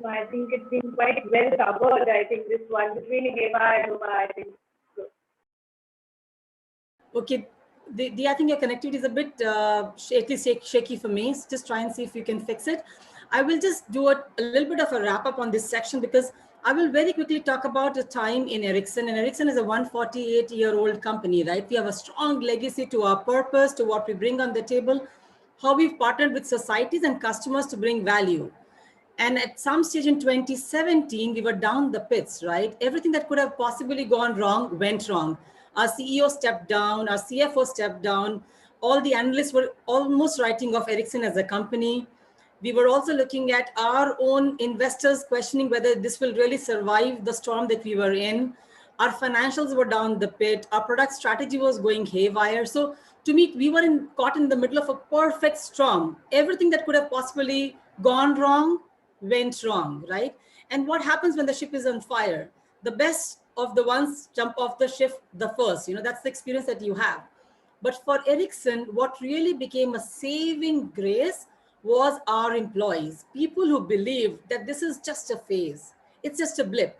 No, I think it's been quite well covered. I think this one between Hema and Uma, I think. Okay, I think your connectivity is a bit shaky for me. So just try and see if you can fix it. I will just do a little bit of a wrap up on this section because I will very quickly talk about a time in Ericsson. And Ericsson is a 148-year-old company, right? We have a strong legacy to our purpose, to what we bring on the table, how we've partnered with societies and customers to bring value. And at some stage in 2017, we were down the pits, right? Everything that could have possibly gone wrong went wrong. Our CEO stepped down, our CFO stepped down. All the analysts were almost writing off Ericsson as a company. We were also looking at our own investors questioning whether this will really survive the storm that we were in. Our financials were down the pit. Our product strategy was going haywire. So to me, we were caught in the middle of a perfect storm. Everything that could have possibly gone wrong went wrong, right? And what happens when the ship is on fire? The best of the ones jump off the ship the first. That's the experience that you have. But for Ericsson, what really became a saving grace was our employees, people who believe that this is just a phase, it's just a blip,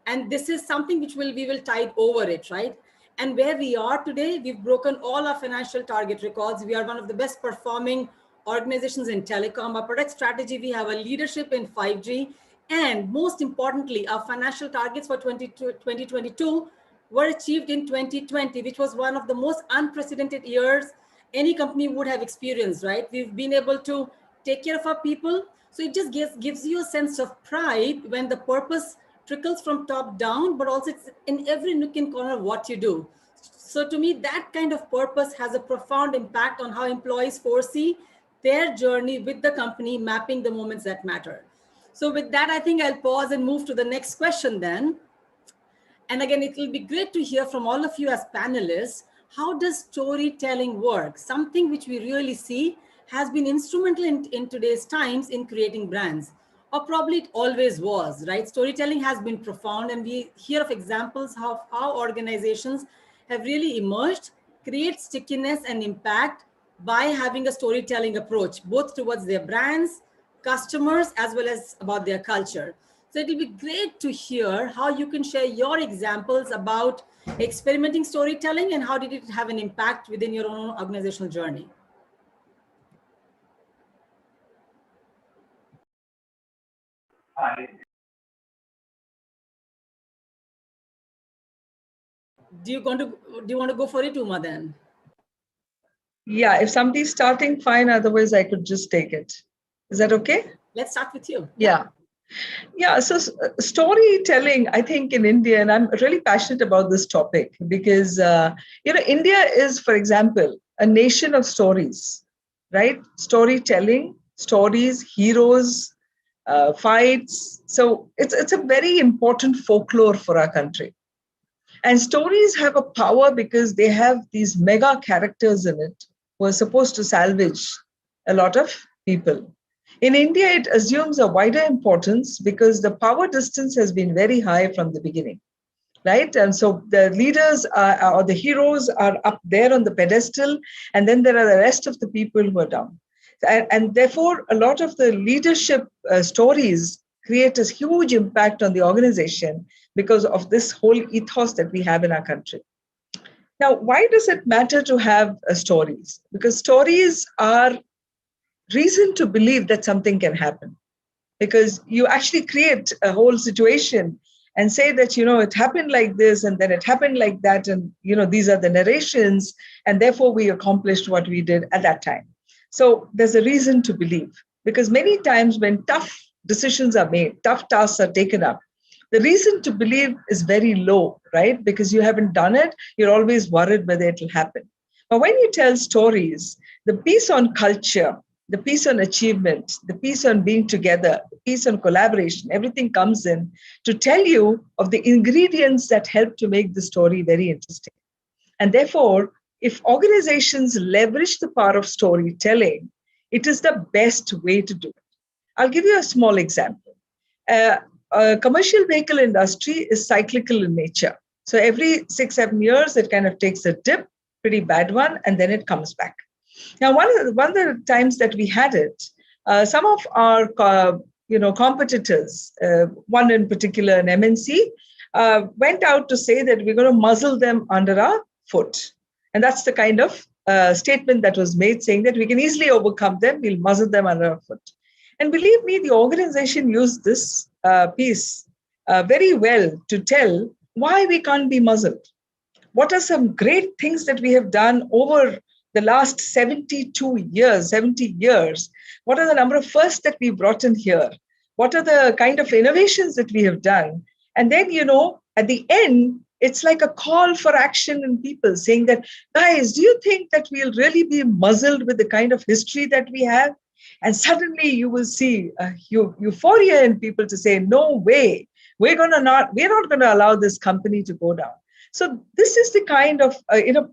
and this is something which we will tide over it, right? And where we are today, we've broken all our financial target records. We are one of the best performing organizations in telecom. Our product strategy, we have a leadership in 5G, and most importantly, our financial targets for 2022 were achieved in 2020, which was one of the most unprecedented years any company would have experienced, right? We've been able to take care of our people. So it just gives you a sense of pride when the purpose trickles from top down, but also it's in every nook and corner of what you do. So to me, that kind of purpose has a profound impact on how employees foresee their journey with the company, mapping the moments that matter. So with that, I think I'll pause and move to the next question then. And again, it will be great to hear from all of you as panelists. How does storytelling work? Something which we really see has been instrumental in today's times in creating brands, or probably it always was, right? Storytelling has been profound, and we hear of examples of how organizations have really emerged, create stickiness and impact by having a storytelling approach, both towards their brands, customers, as well as about their culture. So it'll be great to hear how you can share your examples about experimenting storytelling and how did it have an impact within your own organizational journey. Do you want to go for it, Uma, then? Yeah, if somebody's starting, fine. Otherwise, I could just take it. Is that okay? Let's start with you. Yeah. Yeah, so storytelling, I think in India, and I'm really passionate about this topic because, India is, for example, a nation of stories, right? Storytelling, stories, heroes, fights. So it's a very important folklore for our country. And stories have a power because they have these mega characters in it who are supposed to salvage a lot of people. In India, it assumes a wider importance because the power distance has been very high from the beginning, right? And so the leaders or the heroes are up there on the pedestal, and then there are the rest of the people who are down. And therefore, a lot of the leadership stories create a huge impact on the organization because of this whole ethos that we have in our country. Now, why does it matter to have stories? Because stories are reason to believe that something can happen, because you actually create a whole situation and say that, it happened like this and then it happened like that. And, these are the narrations, and therefore we accomplished what we did at that time. So there's a reason to believe, because many times when tough decisions are made, tough tasks are taken up, the reason to believe is very low, right? Because you haven't done it, you're always worried whether it will happen. But when you tell stories, the piece on culture, the piece on achievement, the piece on being together, the piece on collaboration, everything comes in to tell you of the ingredients that help to make the story very interesting. And therefore, if organizations leverage the power of storytelling, it is the best way to do it. I'll give you a small example. Commercial vehicle industry is cyclical in nature. So every 6-7 years, it kind of takes a dip, pretty bad one, and then it comes back. Now, one of the times that we had it, some of our competitors, one in particular, an MNC, went out to say that we're going to muzzle them under our foot. And that's the kind of statement that was made, saying that we can easily overcome them, we'll muzzle them under our foot. And believe me, the organization used this piece very well to tell why we can't be muzzled. What are some great things that we have done over the last 70 years? What are the number of firsts that we brought in here? What are the kind of innovations that we have done? And then, at the end, it's like a call for action in people saying that, guys, do you think that we'll really be muzzled with the kind of history that we have? And suddenly you will see a euphoria in people to say, no way, we're not going to allow this company to go down. So this is the kind of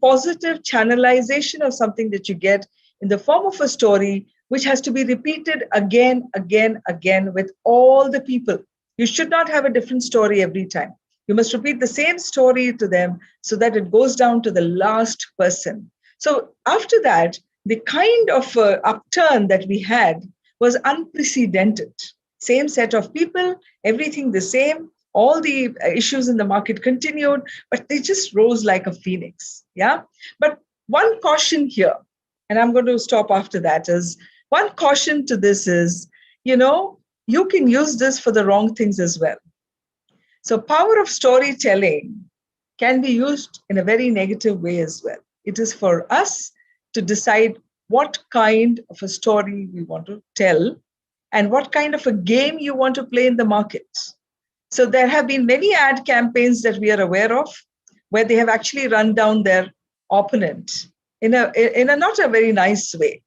positive channelization of something that you get in the form of a story, which has to be repeated again with all the people. You should not have a different story every time. You must repeat the same story to them so that it goes down to the last person. So after that, the kind of upturn that we had was unprecedented. Same set of people, everything the same. All the issues in the market continued, but they just rose like a phoenix. Yeah. But one caution here, and I'm going to stop after that, is one caution to this is, you can use this for the wrong things as well. So power of storytelling can be used in a very negative way as well. It is for us to decide what kind of a story we want to tell and what kind of a game you want to play in the market. So there have been many ad campaigns that we are aware of where they have actually run down their opponent in a not a very nice way.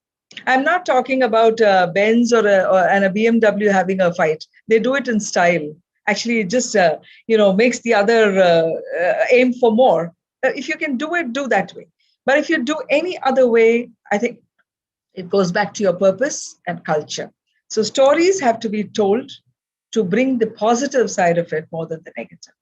I'm not talking about Benz or a BMW having a fight. They do it in style. Actually, it just makes the other aim for more. If you can do it, do that way. But if you do any other way, I think it goes back to your purpose and culture. So stories have to be told to bring the positive side of it more than the negative.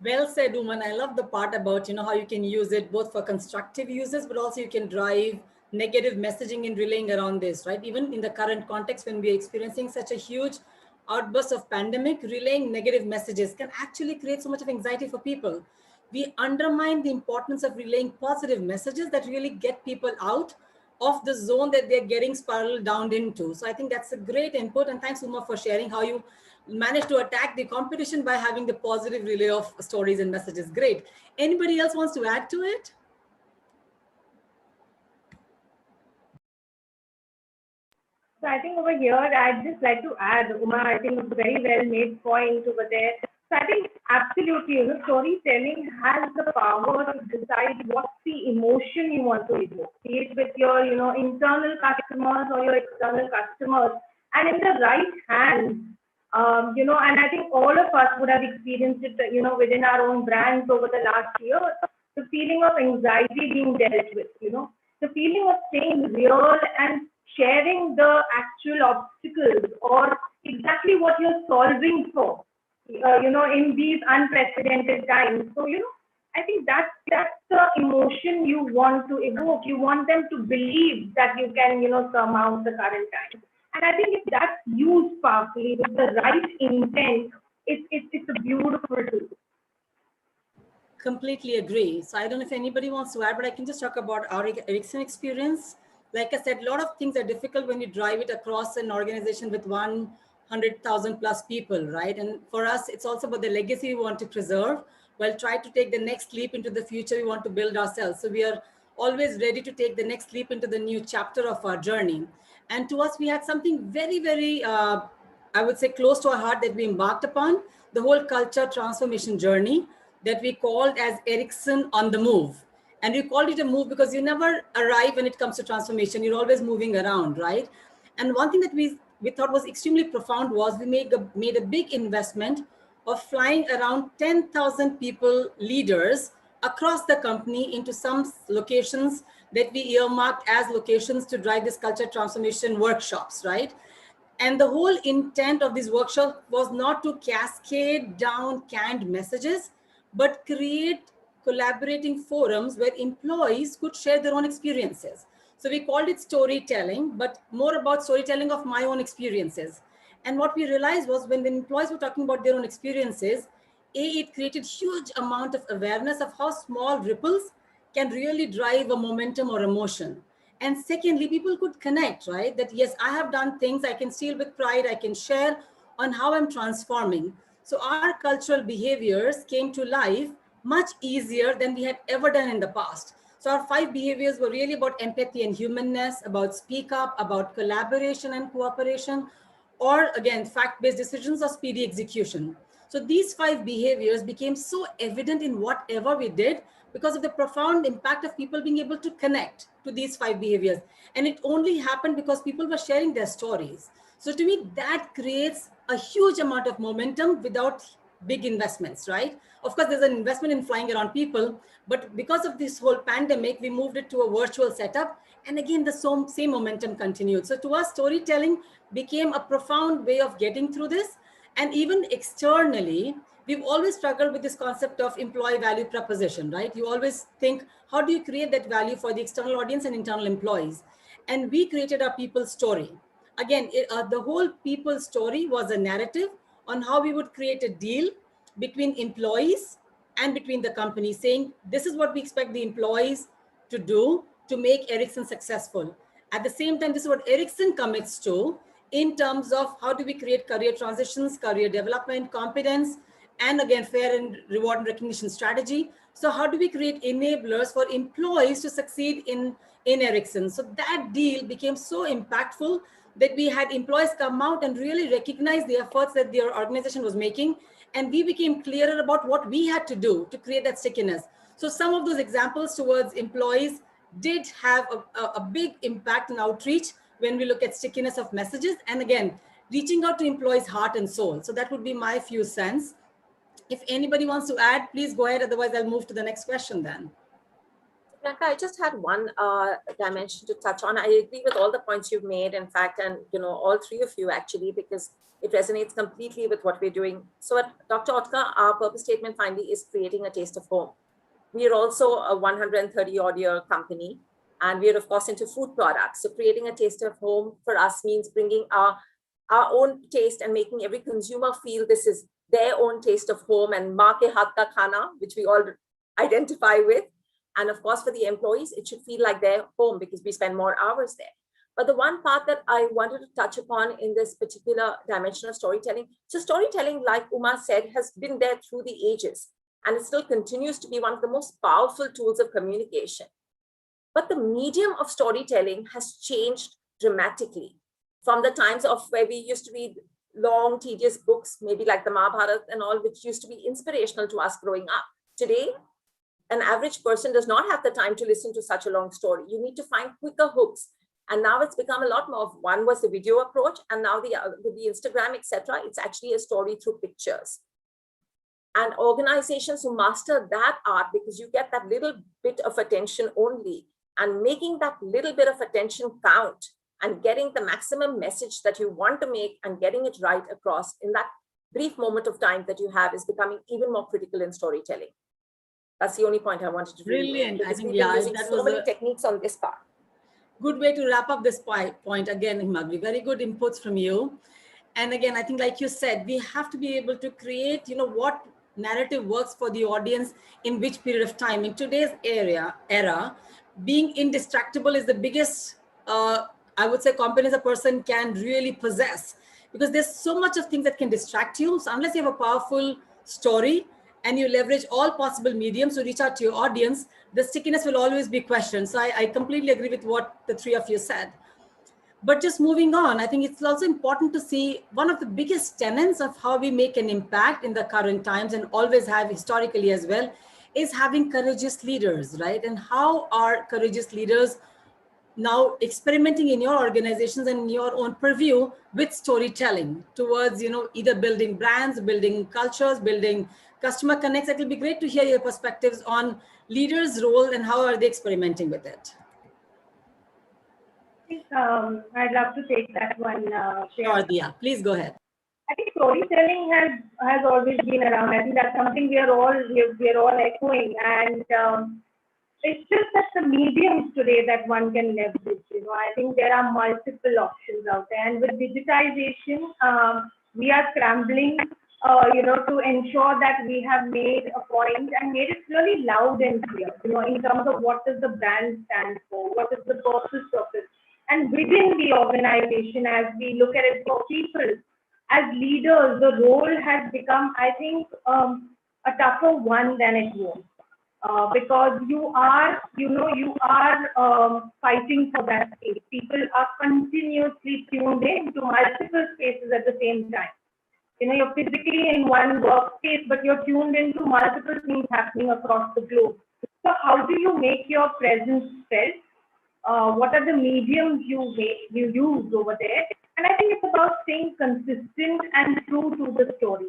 Well said, Uman. I love the part about, how you can use it both for constructive uses, but also you can drive negative messaging in relaying around this, right? Even in the current context, when we're experiencing such a huge outburst of pandemic, relaying negative messages can actually create so much of anxiety for people. We undermine the importance of relaying positive messages that really get people out of the zone that they're getting spiraled down into. So I think that's a great input. And thanks, Uma, for sharing how you managed to attack the competition by having the positive relay of stories and messages. Great. Anybody else wants to add to it? So I think over here, I'd just like to add, Uma, I think it's a very well made point over there. So I think absolutely, storytelling has the power to decide what's the emotion you want to evoke, be it with your, internal customers or your external customers, and in the right hands. And I think all of us would have experienced it, within our own brands over the last year, the feeling of anxiety being dealt with, the feeling of staying real and sharing the actual obstacles or exactly what you're solving for, in these unprecedented times. So, I think that's the emotion you want to evoke. You want them to believe that you can, surmount the current times. And I think if that's used powerfully with the right intent, it's a beautiful tool. Completely agree. So I don't know if anybody wants to add, but I can just talk about our Ericsson experience. Like I said, a lot of things are difficult when you drive it across an organization with 100,000 plus people, right? And for us, it's also about the legacy we want to preserve, while try to take the next leap into the future we want to build ourselves. So we are always ready to take the next leap into the new chapter of our journey. And to us, we had something very, very, I would say, close to our heart that we embarked upon, the whole culture transformation journey that we called as Ericsson on the move. And we called it a move because you never arrive when it comes to transformation. You're always moving around, right? And one thing that we thought was extremely profound was we made a big investment of flying around 10,000 people, leaders across the company into some locations that we earmarked as locations to drive this culture transformation workshops, right? And the whole intent of this workshop was not to cascade down canned messages, but create collaborating forums where employees could share their own experiences. So we called it storytelling, but more about storytelling of my own experiences. And what we realized was when the employees were talking about their own experiences, it created huge amount of awareness of how small ripples can really drive a momentum or emotion. And secondly, people could connect, right? That yes, I have done things, I can steal with pride, I can share on how I'm transforming. So our cultural behaviors came to life much easier than we had ever done in the past. So our 5 behaviors were really about empathy and humanness, about speak up, about collaboration and cooperation, or again, fact-based decisions or speedy execution. So these 5 behaviors became so evident in whatever we did because of the profound impact of people being able to connect to these 5 behaviors. And it only happened because people were sharing their stories. So to me, that creates a huge amount of momentum without big investments, right? Of course, there's an investment in flying around people, but because of this whole pandemic, we moved it to a virtual setup. And again, the same momentum continued. So to us, storytelling became a profound way of getting through this. And even externally, we've always struggled with this concept of employee value proposition, right? You always think, how do you create that value for the external audience and internal employees? And we created our people story. Again, the whole people story was a narrative on how we would create a deal between employees and between the company, saying, this is what we expect the employees to do to make Ericsson successful. At the same time, this is what Ericsson commits to in terms of how do we create career transitions, career development, competence, and again, fair and reward and recognition strategy. So how do we create enablers for employees to succeed in Ericsson? So that deal became so impactful that we had employees come out and really recognize the efforts that their organization was making. And we became clearer about what we had to do to create that stickiness. So some of those examples towards employees did have a big impact and outreach when we look at stickiness of messages. And again, reaching out to employees' heart and soul. So that would be my few cents. If anybody wants to add, please go ahead. Otherwise, I'll move to the next question then. Priyanka, I just had one dimension to touch on. I agree with all the points you've made, in fact, and all 3 of you actually, because it resonates completely with what we're doing. So at Dr. Otka, our purpose statement finally is creating a taste of home. We are also a 130 odd year company, and we are of course into food products. So creating a taste of home for us means bringing our own taste and making every consumer feel this is their own taste of home and maa ke haath ka khana, which we all identify with. And of course, for the employees, it should feel like their home because we spend more hours there. But the one part that I wanted to touch upon in this particular dimension of storytelling, so storytelling, like Uma said, has been there through the ages, and it still continues to be one of the most powerful tools of communication. But the medium of storytelling has changed dramatically from the times of where we used to read long, tedious books, maybe like the Mahabharata and all, which used to be inspirational to us growing up. Today, an average person does not have the time to listen to such a long story. You need to find quicker hooks. And now it's become a lot more of, one was the video approach, and now with the Instagram, etc., it's actually a story through pictures. And organizations who master that art, because you get that little bit of attention only, and making that little bit of attention count and getting the maximum message that you want to make and getting it right across in that brief moment of time that you have is becoming even more critical in storytelling. That's the only point I wanted to Brilliant. Because I think, we've been using that so was many a techniques on this part. good way to wrap up this point again, Himagri. Very good inputs from you. And again, I think, like you said, we have to be able to create, what narrative works for the audience in which period of time. In today's era, being indistractable is the biggest, I would say, competence a person can really possess, because there's so much of things that can distract you. So unless you have a powerful story and you leverage all possible mediums to reach out to your audience, the stickiness will always be questioned. So I completely agree with what the three of you said. But just moving on, I think it's also important to see one of the biggest tenets of how we make an impact in the current times, and always have historically as well, is having courageous leaders, right? And how are courageous leaders now experimenting in your organizations and in your own purview with storytelling towards, either building brands, building cultures, building customer connects. It will be great to hear your perspectives on leaders' role and how are they experimenting with it. I think I'd love to take that one. Sure, Dia, please go ahead. I think storytelling has always been around. I think that's something we are all echoing, and it's just that the mediums today that one can leverage. I think there are multiple options out there, and with digitization, we are scrambling, to ensure that we have made a point and made it really loud and clear. In terms of what does the brand stand for, what is the purpose of it. And within the organization, as we look at it for people, as leaders, the role has become, I think, a tougher one than it was. Because you are fighting for that space. People are continuously tuned in to multiple spaces at the same time. You're physically in one workspace, but you're tuned into multiple things happening across the globe. So how do you make your presence felt? What are the mediums you use over there? And I think it's about staying consistent and true to the story.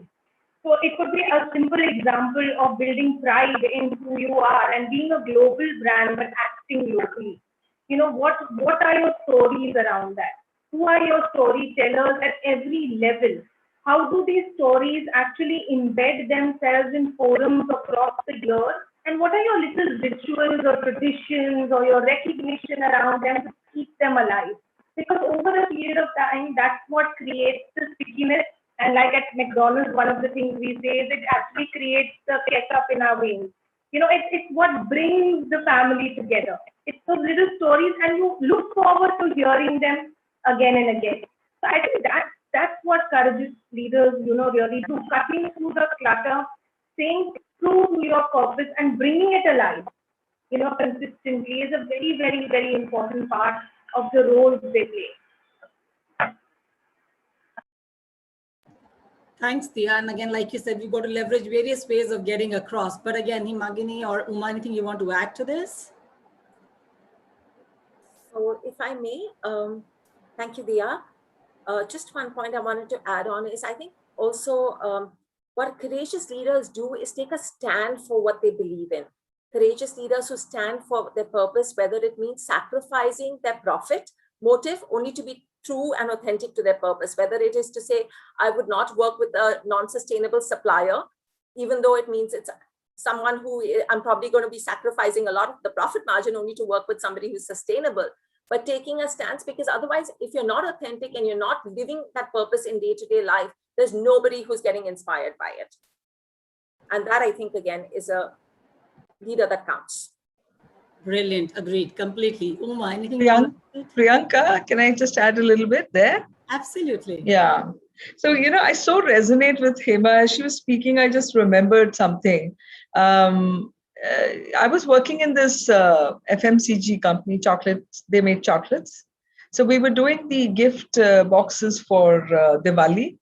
So it could be a simple example of building pride in who you are and being a global brand but acting locally. What are your stories around that? Who are your storytellers at every level? How do these stories actually embed themselves in forums across the year? And what are your little rituals or traditions or your recognition around them to keep them alive? Because over a period of time, that's what creates the stickiness. And like at McDonald's, one of the things we say is it actually creates the ketchup in our veins. It's what brings the family together. It's those little stories, and you look forward to hearing them again and again. So I think that's what courageous leaders, really do. Cutting through the clutter, staying true to your purpose and bringing it alive, consistently is a very, very, very important part of the role they play. Thanks, Dia. And again, like you said, we've got to leverage various ways of getting across. But again, Himagini or Uma, anything you want to add to this? So if I may, thank you, Dia. Just one point I wanted to add on is I think also what courageous leaders do is take a stand for what they believe in. Courageous leaders who stand for their purpose, whether it means sacrificing their profit motive only to be true and authentic to their purpose, whether it is to say, I would not work with a non-sustainable supplier, even though it means it's someone who I'm probably going to be sacrificing a lot of the profit margin only to work with somebody who's sustainable. But taking a stance, because otherwise, if you're not authentic and you're not living that purpose in day-to-day life, there's nobody who's getting inspired by it. And that, I think, again, is a leader that counts. Brilliant. Agreed. Completely. Uma, anything? Priyanka, can I just add a little bit there? Absolutely. Yeah. So, I so resonate with Hema. As she was speaking, I just remembered something. I was working in this FMCG company, chocolates. They made chocolates. So we were doing the gift boxes for Diwali.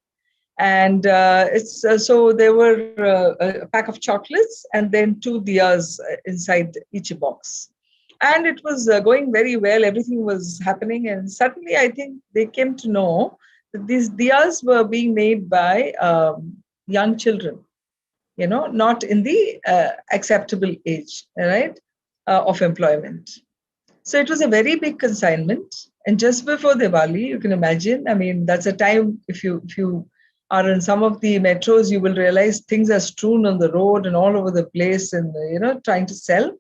And so there were a pack of chocolates and then 2 diyas inside each box. And it was going very well. Everything was happening. And suddenly, I think they came to know that these diyas were being made by young children, not in the acceptable age, right, of employment. So it was a very big consignment. And just before Diwali, you can imagine, I mean, that's a time, if you are in some of the metros, you will realize things are strewn on the road and all over the place and, trying to sell.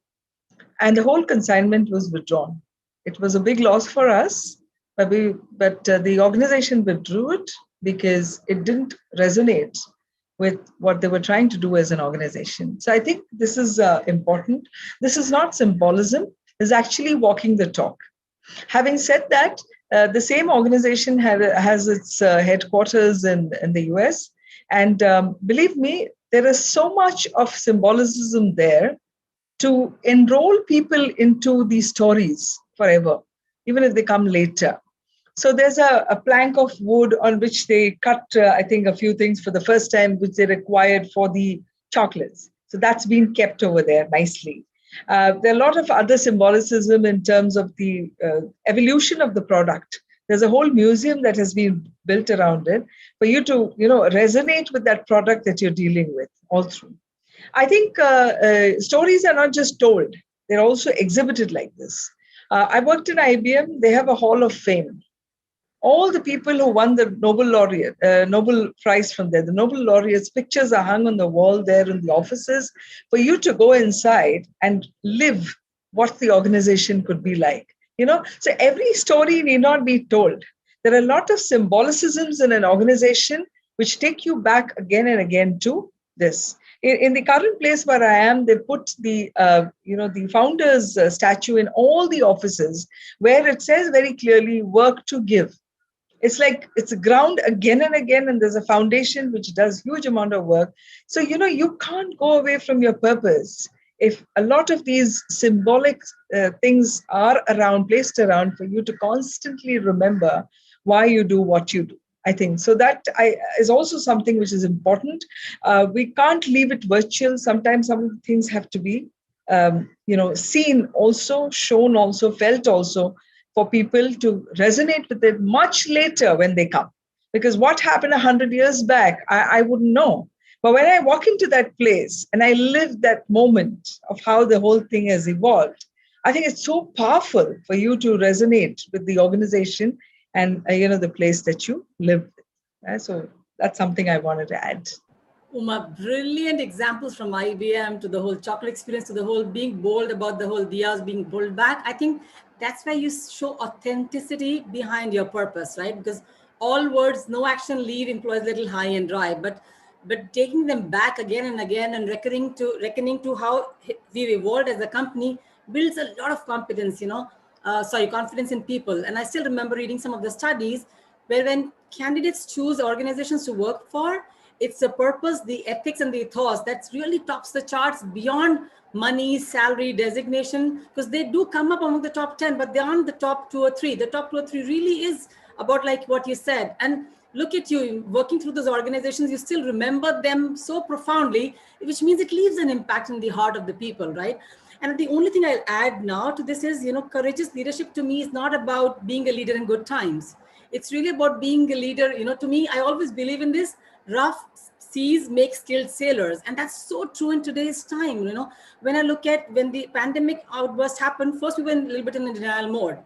And the whole consignment was withdrawn. It was a big loss for us, but the organization withdrew it because it didn't resonate with what they were trying to do as an organization. So I think this is important. This is not symbolism, it's actually walking the talk. Having said that, the same organization has its headquarters in the US. And believe me, there is so much of symbolism there to enroll people into these stories forever, even if they come later. So there's a plank of wood on which they cut, I think, a few things for the first time, which they required for the chocolates. So that's been kept over there nicely. There are a lot of other symbolicism in terms of the evolution of the product. There's a whole museum that has been built around it for you to, resonate with that product that you're dealing with all through. I think stories are not just told, they're also exhibited like this. I worked in IBM, they have a hall of fame. All the people who won the Nobel Prize from there, the Nobel laureates' pictures are hung on the wall there in the offices for you to go inside and live what the organization could be like. So every story need not be told. There are a lot of symbolicisms in an organization which take you back again and again to this. In the current place where I am, they put the founder's statue in all the offices where it says very clearly, work to give. It's like it's a ground again and again, and there's a foundation which does huge amount of work. So, you can't go away from your purpose if a lot of these symbolic things are placed around for you to constantly remember why you do what you do. I think so. That is also something which is important. We can't leave it virtual. Sometimes some of the things have to be, seen also, shown also, felt also, for people to resonate with it much later when they come. Because what happened 100 years back, I wouldn't know. But when I walk into that place and I live that moment of how the whole thing has evolved, I think it's so powerful for you to resonate with the organization and the place that you live with. So that's something I wanted to add. Uma, brilliant examples from IBM to the whole chocolate experience to the whole being bold about the whole diyas being pulled back. I think that's where you show authenticity behind your purpose, right? Because all words, no action leave employees a little high and dry, but taking them back again and again and reckoning to how we've evolved as a company builds a lot of confidence, confidence in people. And I still remember reading some of the studies where when candidates choose organizations to work for, it's the purpose, the ethics, and the ethos that really tops the charts beyond money, salary, designation, because they do come up among the top 10, but they aren't the top 2 or 3. The top 2 or 3 really is about like what you said. And look at you working through those organizations, you still remember them so profoundly, which means it leaves an impact in the heart of the people, right? And the only thing I'll add now to this is, courageous leadership to me is not about being a leader in good times. It's really about being a leader. To me, I always believe in this, rough seas make skilled sailors. And that's so true in today's time. When I look at when the pandemic outburst happened, first we went a little bit in a denial mode.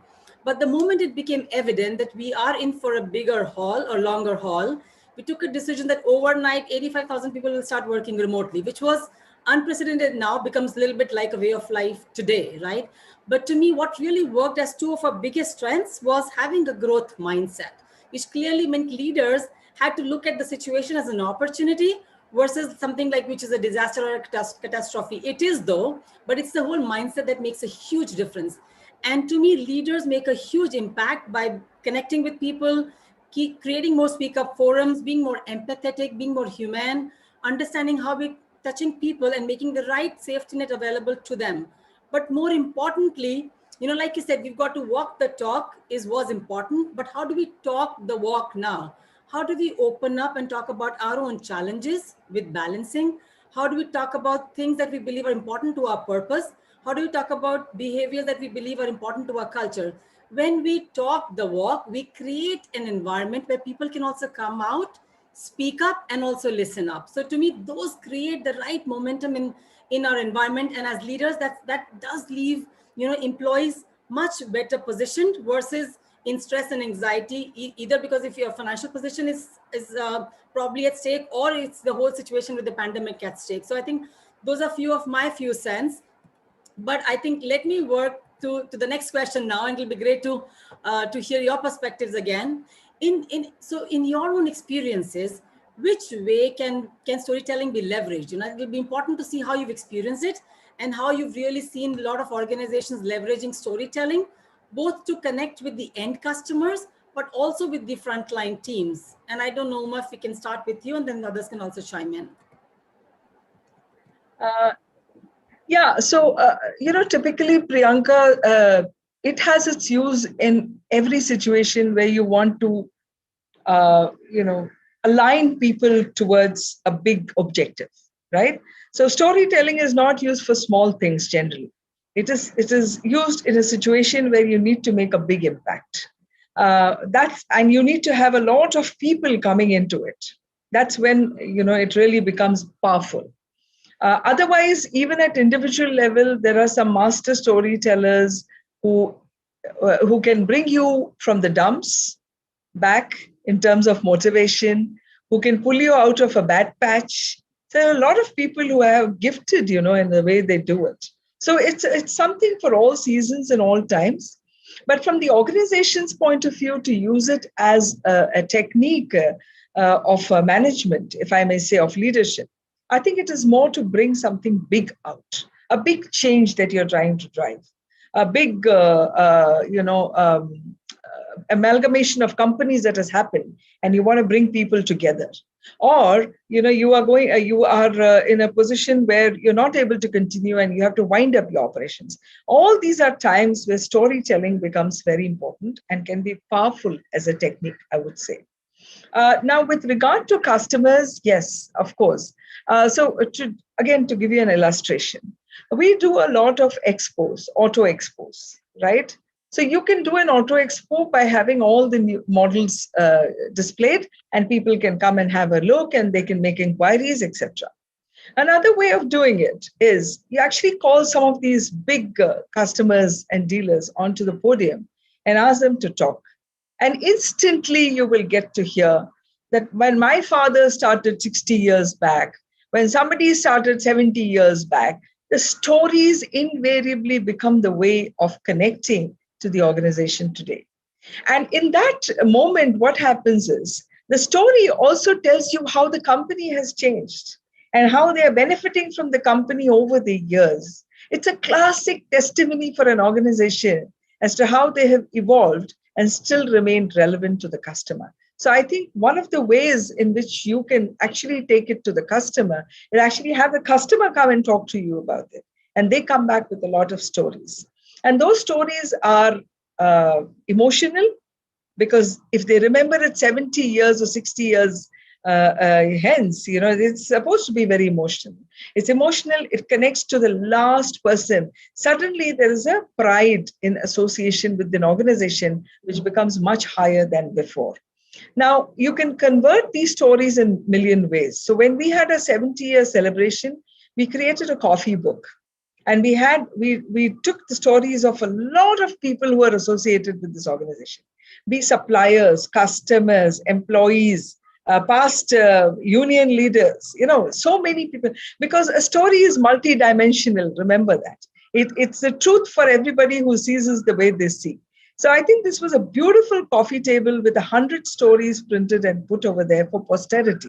But the moment it became evident that we are in for a bigger haul or longer haul, we took a decision that overnight 85,000 people will start working remotely, which was unprecedented. Now becomes a little bit like a way of life today, right? But to me, what really worked as 2 of our biggest strengths was having a growth mindset, which clearly meant leaders had to look at the situation as an opportunity versus something like which is a disaster or a catastrophe. It is though, but it's the whole mindset that makes a huge difference. And to me, leaders make a huge impact by connecting with people, creating more speak up forums, being more empathetic, being more human, understanding how we're touching people and making the right safety net available to them. But more importantly, like you said, we've got to walk the talk was important, but how do we talk the walk now? How do we open up and talk about our own challenges with balancing? How do we talk about things that we believe are important to our purpose? How do we talk about behaviors that we believe are important to our culture? When we talk the walk, we create an environment where people can also come out, speak up, and also listen up. So to me, those create the right momentum in our environment. And as leaders, that does leave employees much better positioned versus in stress and anxiety, either because if your financial position is probably at stake, or it's the whole situation with the pandemic at stake. So I think those are few cents. But I think let me work to the next question now, and it'll be great to hear your perspectives again. So in your own experiences, which way can storytelling be leveraged? You know, it'll be important to see how you've experienced it and how you've really seen a lot of organizations leveraging storytelling, both to connect with the end customers, but also with the frontline teams. And I don't know, Uma, if we can start with you, and then others can also chime in. Yeah, so, typically, Priyanka, it has its use in every situation where you want to, align people towards a big objective, right? So storytelling is not used for small things generally. It is used in a situation where you need to make a big impact. And you need to have a lot of people coming into it. That's when, it really becomes powerful. Otherwise, even at individual level, there are some master storytellers who can bring you from the dumps back in terms of motivation, who can pull you out of a bad patch. There are a lot of people who have gifted, in the way they do it. So it's something for all seasons and all times. But from the organization's point of view, to use it as a technique of management, if I may say, of leadership, I think it is more to bring something big out, a big change that you're trying to drive, a big, amalgamation of companies that has happened, and you want to bring people together. Or, you are in a position where you're not able to continue and you have to wind up your operations. All these are times where storytelling becomes very important and can be powerful as a technique, I would say. Now, with regard to customers, yes, of course. To give you an illustration, we do a lot of expos, auto expos, right? So you can do an auto expo by having all the new models displayed, and people can come and have a look, and they can make inquiries, etc. Another way of doing it is you actually call some of these big customers and dealers onto the podium and ask them to talk. And instantly you will get to hear that when my father started 60 years back, when somebody started 70 years back, the stories invariably become the way of connecting to the organization today. And in that moment, what happens is the story also tells you how the company has changed and how they are benefiting from the company over the years. It's a classic testimony for an organization as to how they have evolved and still remained relevant to the customer. So I think one of the ways in which you can actually take it to the customer is actually have the customer come and talk to you about it. And they come back with a lot of stories. And those stories are emotional, because if they remember it 70 years or 60 years hence, it's supposed to be very emotional. It's emotional. It connects to the last person. Suddenly there is a pride in association with an organization, which becomes much higher than before. Now, you can convert these stories in a million ways. So when we had a 70-year celebration, we created a coffee book. And we took the stories of a lot of people who are associated with this organization, be suppliers, customers, employees, past union leaders, so many people, because a story is multidimensional. Remember that. It's the truth for everybody who sees us the way they see. So I think this was a beautiful coffee table with 100 stories printed and put over there for posterity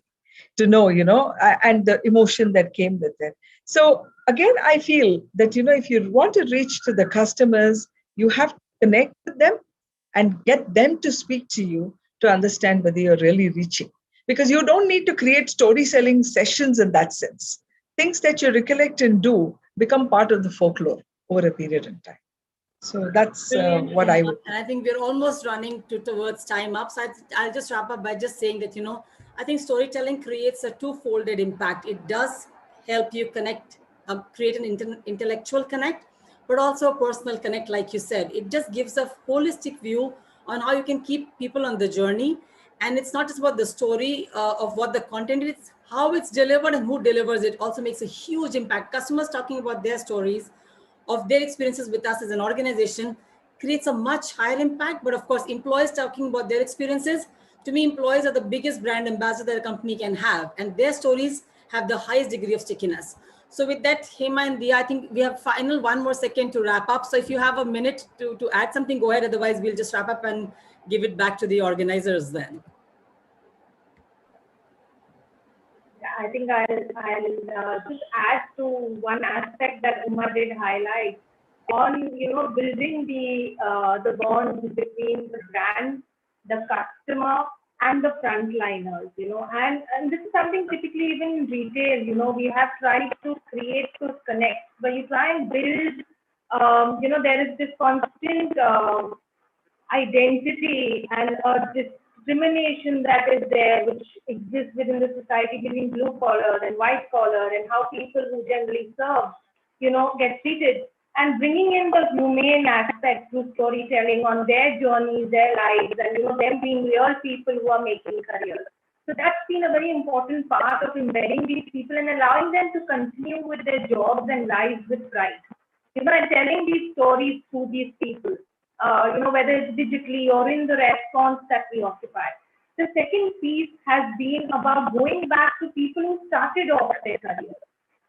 to know, and the emotion that came with it. So again, I feel that, if you want to reach to the customers, you have to connect with them and get them to speak to you to understand whether you're really reaching. Because you don't need to create story selling sessions in that sense. Things that you recollect and do become part of the folklore over a period of time. So that's what I would. And I think we're almost running towards time up. So I'll just wrap up by just saying that, I think storytelling creates a two-folded impact. It does help you connect, create an intellectual connect, but also a personal connect, like you said. It just gives a holistic view on how you can keep people on the journey. And it's not just about the story of what the content is, how it's delivered and who delivers it also makes a huge impact. Customers talking about their stories, of their experiences with us as an organization, creates a much higher impact. But of course, employees talking about their experiences, to me, employees are the biggest brand ambassador that a company can have, and their stories have the highest degree of stickiness. So with that, Hema and Dia, I think we have final 1 more second to wrap up. So if you have a minute to add something, go ahead. Otherwise, we'll just wrap up and give it back to the organizers then. I think I'll just add to one aspect that Uma did highlight on, building the bond between the brand, the customer, and the frontliners, and this is something typically even in retail, we have tried to create those connects, where you try and build, there is this constant identity and discrimination that is there, which exists within the society between blue collar and white collar, and how people who generally serve, get treated. And bringing in the humane aspect through storytelling on their journeys, their lives, and them being real people who are making careers. So that's been a very important part of embedding these people and allowing them to continue with their jobs and lives with pride. And telling these stories through these people, whether it's digitally or in the restaurants that we occupy. The second piece has been about going back to people who started off their careers.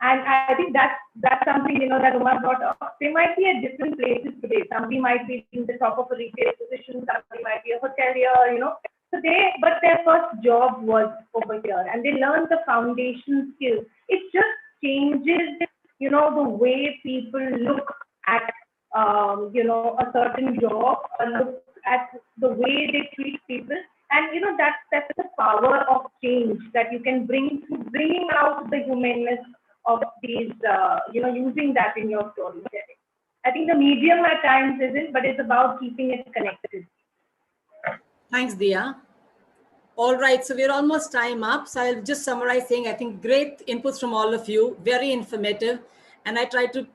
And I think that's something, that Uma brought up. They might be at different places today. Somebody might be in the top of a retail position, somebody might be a hotelier, So but their first job was over here, and they learned the foundation skills. It just changes, the way people look at, a certain job, or look at the way they treat people. And, that's the power of change that you can bring to bringing out the humanness of these, using that in your storytelling. I think the medium at times isn't, but it's about keeping it connected. Thanks, Dia. All right, so we're almost time up. So I'll just summarize saying, I think great inputs from all of you, very informative. And I tried to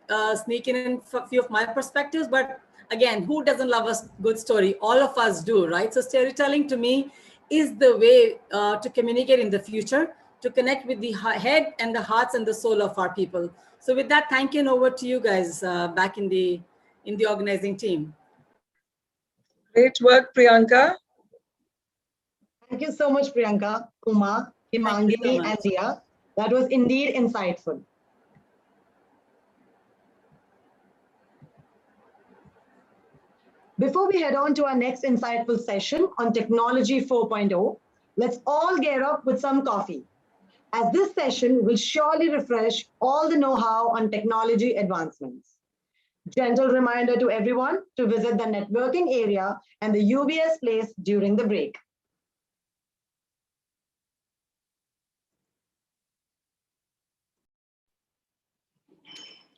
sneak in a few of my perspectives, but again, who doesn't love a good story? All of us do, right? So storytelling to me is the way to communicate in the future, to connect with the head and the hearts and the soul of our people. So with that, thank you, and over to you guys back in the organizing team. Great work, Priyanka. Thank you so much, Priyanka, Uma, Himangini, and Dia. That was indeed insightful. Before we head on to our next insightful session on Technology 4.0, let's all gear up with some coffee, as this session will surely refresh all the know-how on technology advancements. Gentle reminder to everyone to visit the networking area and the UBS place during the break.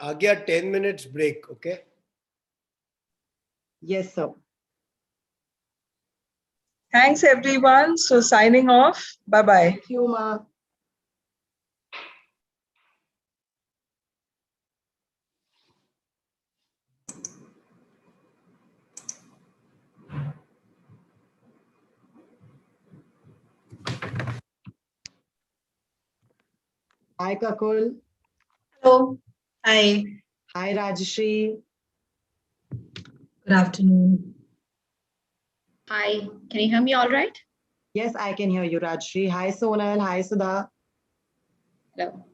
Agya, 10 minutes break, okay? Yes, sir. Thanks, everyone. So signing off. Bye-bye. Thank you, Ma. Hi, Kakul. Hello. Hi. Hi, Rajashri. Good afternoon. Hi. Can you hear me all right? Yes, I can hear you, Rajashri. Hi, Sonal. Hi, Sudha. Hello.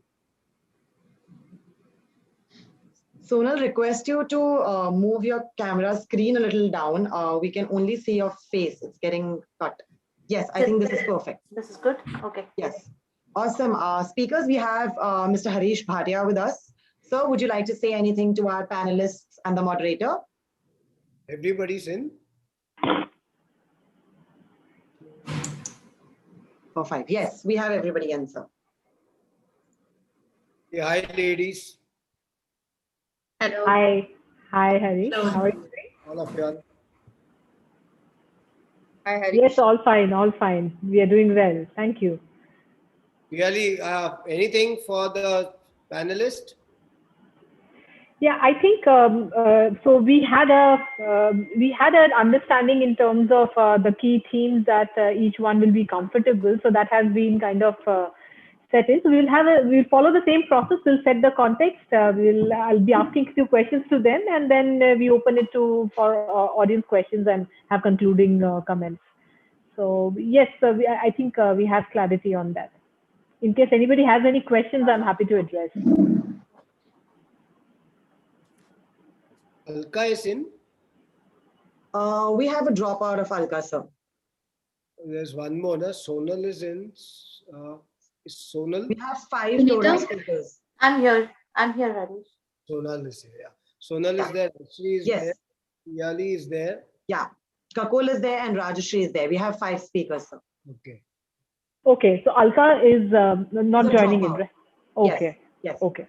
Sonal, request you to move your camera screen a little down. We can only see your face. It's getting cut. Yes, I think this is perfect. This is good? Okay. Yes. Awesome. Speakers, we have Mr. Harish Bhatia with us. Sir, would you like to say anything to our panelists and the moderator? Everybody's in? For 5. Yes, we have everybody in, sir. Yeah, hi, ladies. Hello. Hi. Hi, Hari. Hello. How are you? All of you all. Hi, Hari. Yes, all fine, all fine. We are doing well. Thank you. Really, anything for the panelist? Yeah, I think so. We had an understanding in terms of the key themes that each one will be comfortable. So that has been kind of set in. So we'll follow the same process. We'll set the context. I'll be asking a few questions to them, and then we open it for audience questions and have concluding comments. So yes, I think we have clarity on that. In case anybody has any questions, I'm happy to address. Alka is in? We have a dropout of Alka, sir. There's one more. No? Sonal is in. Is Sonal? We have 5 total speakers. I'm here, Harish. Sonal is here. Yeah. Sonal is there. Rajshri is there. Yali is there. Yeah. Kakul is there and Rajashri is there. We have 5 speakers, sir. Okay. Okay. So Alka is not joining in, right? Okay. Yes. Okay.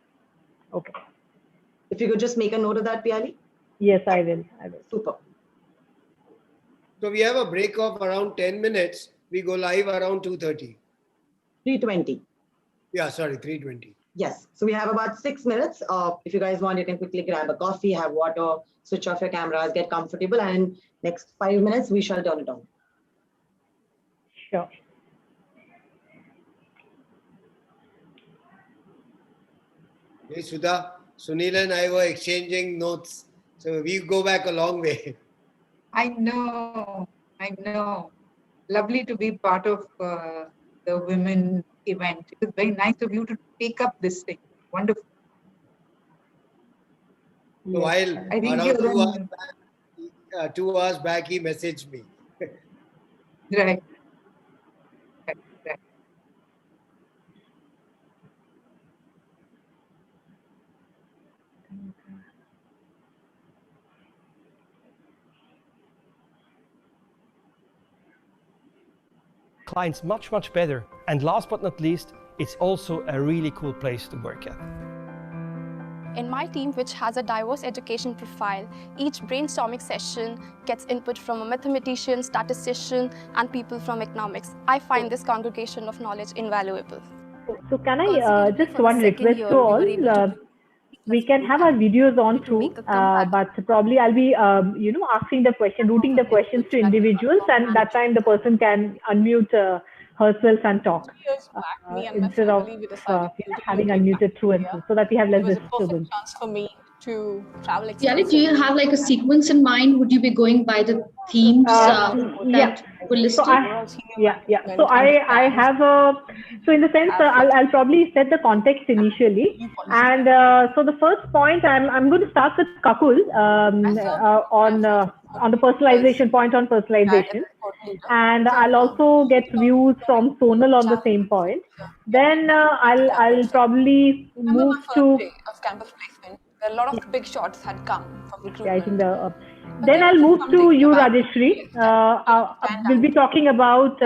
Okay. If you could just make a note of that, Piali. Yes, I will. Super. So we have a break of around 10 minutes. We go live around 2:30. 3:20. Yeah, sorry, 3:20. Yes. So we have about 6 minutes. If you guys want, you can quickly grab a coffee, have water, switch off your cameras, get comfortable, and next 5 minutes, we shall turn it on. Sure. Hey, Sudha, Sunil and I were exchanging notes. So we go back a long way. I know. Lovely to be part of the women event. It was very nice of you to take up this thing. Wonderful. So while I think around 2 hours back, he messaged me. Right. Clients much better. And last but not least, it's also a really cool place to work at. In my team, which has a diverse education profile, each brainstorming session gets input from a mathematician, statistician, and people from economics. I find this congregation of knowledge invaluable. So can I just one request to all? We can have our videos on too, but probably I'll be, asking the question, routing the questions to individuals, and that time the person can unmute herself and talk instead of having unmuted through and through, so that we have less disturbance. Chance for me to travel. Yali, do you have like a sequence in mind? Would you be going by the themes that were listed? So So I have so in the sense I'll probably set the context initially, and so the first point I'm going to start with Kakul on the personalization point on personalization, and I'll also get views from Sonal on the same point. Then I'll probably move to. A lot of big shots had come from recruitment. Yeah, I think then I'll move to you, Rajeshri. We'll be talking about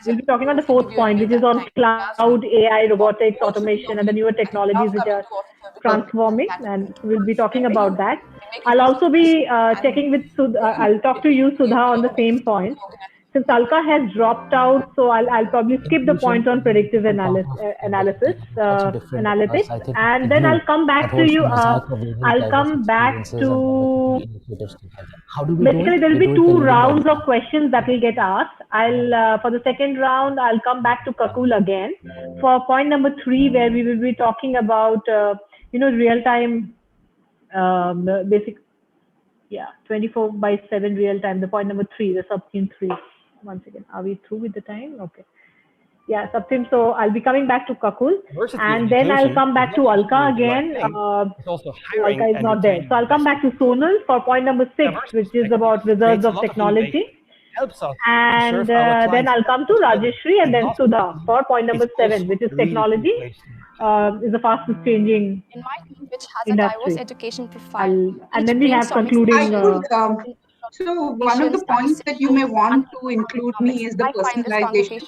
we'll be talking on the 4th point, which is on cloud, AI, robotics, automation, and the newer technologies which are transforming, and we'll be talking about that. I'll also be checking with Sudha. I'll talk to you, Sudha, on the same point. Since Alka has dropped out, so I'll probably skip the point on predictive analysis, analytics, and then I'll come back to you. I'll come back to. Basically, there will be 2 rounds of questions that will get asked. For the second round, I'll come back to Kakul again for point number 3, where we will be talking about real time, basic. Yeah, 24/7 real time. The point number 3, the sub-theme 3. Once again, are we through with the time? Okay. Yeah, sub-theme. So I'll be coming back to Kakul, and then I'll come back to Alka again. Alka is not there. So I'll come back to Sonal for point number 6, which is about wizards of technology. And then I'll come to Rajeshri and then Sudha for point number 7, which is technology. Is the fastest changing in my team, which has industry. A diverse education profile. And then we have concluding. So one of the points that you may want to include me is the personalization,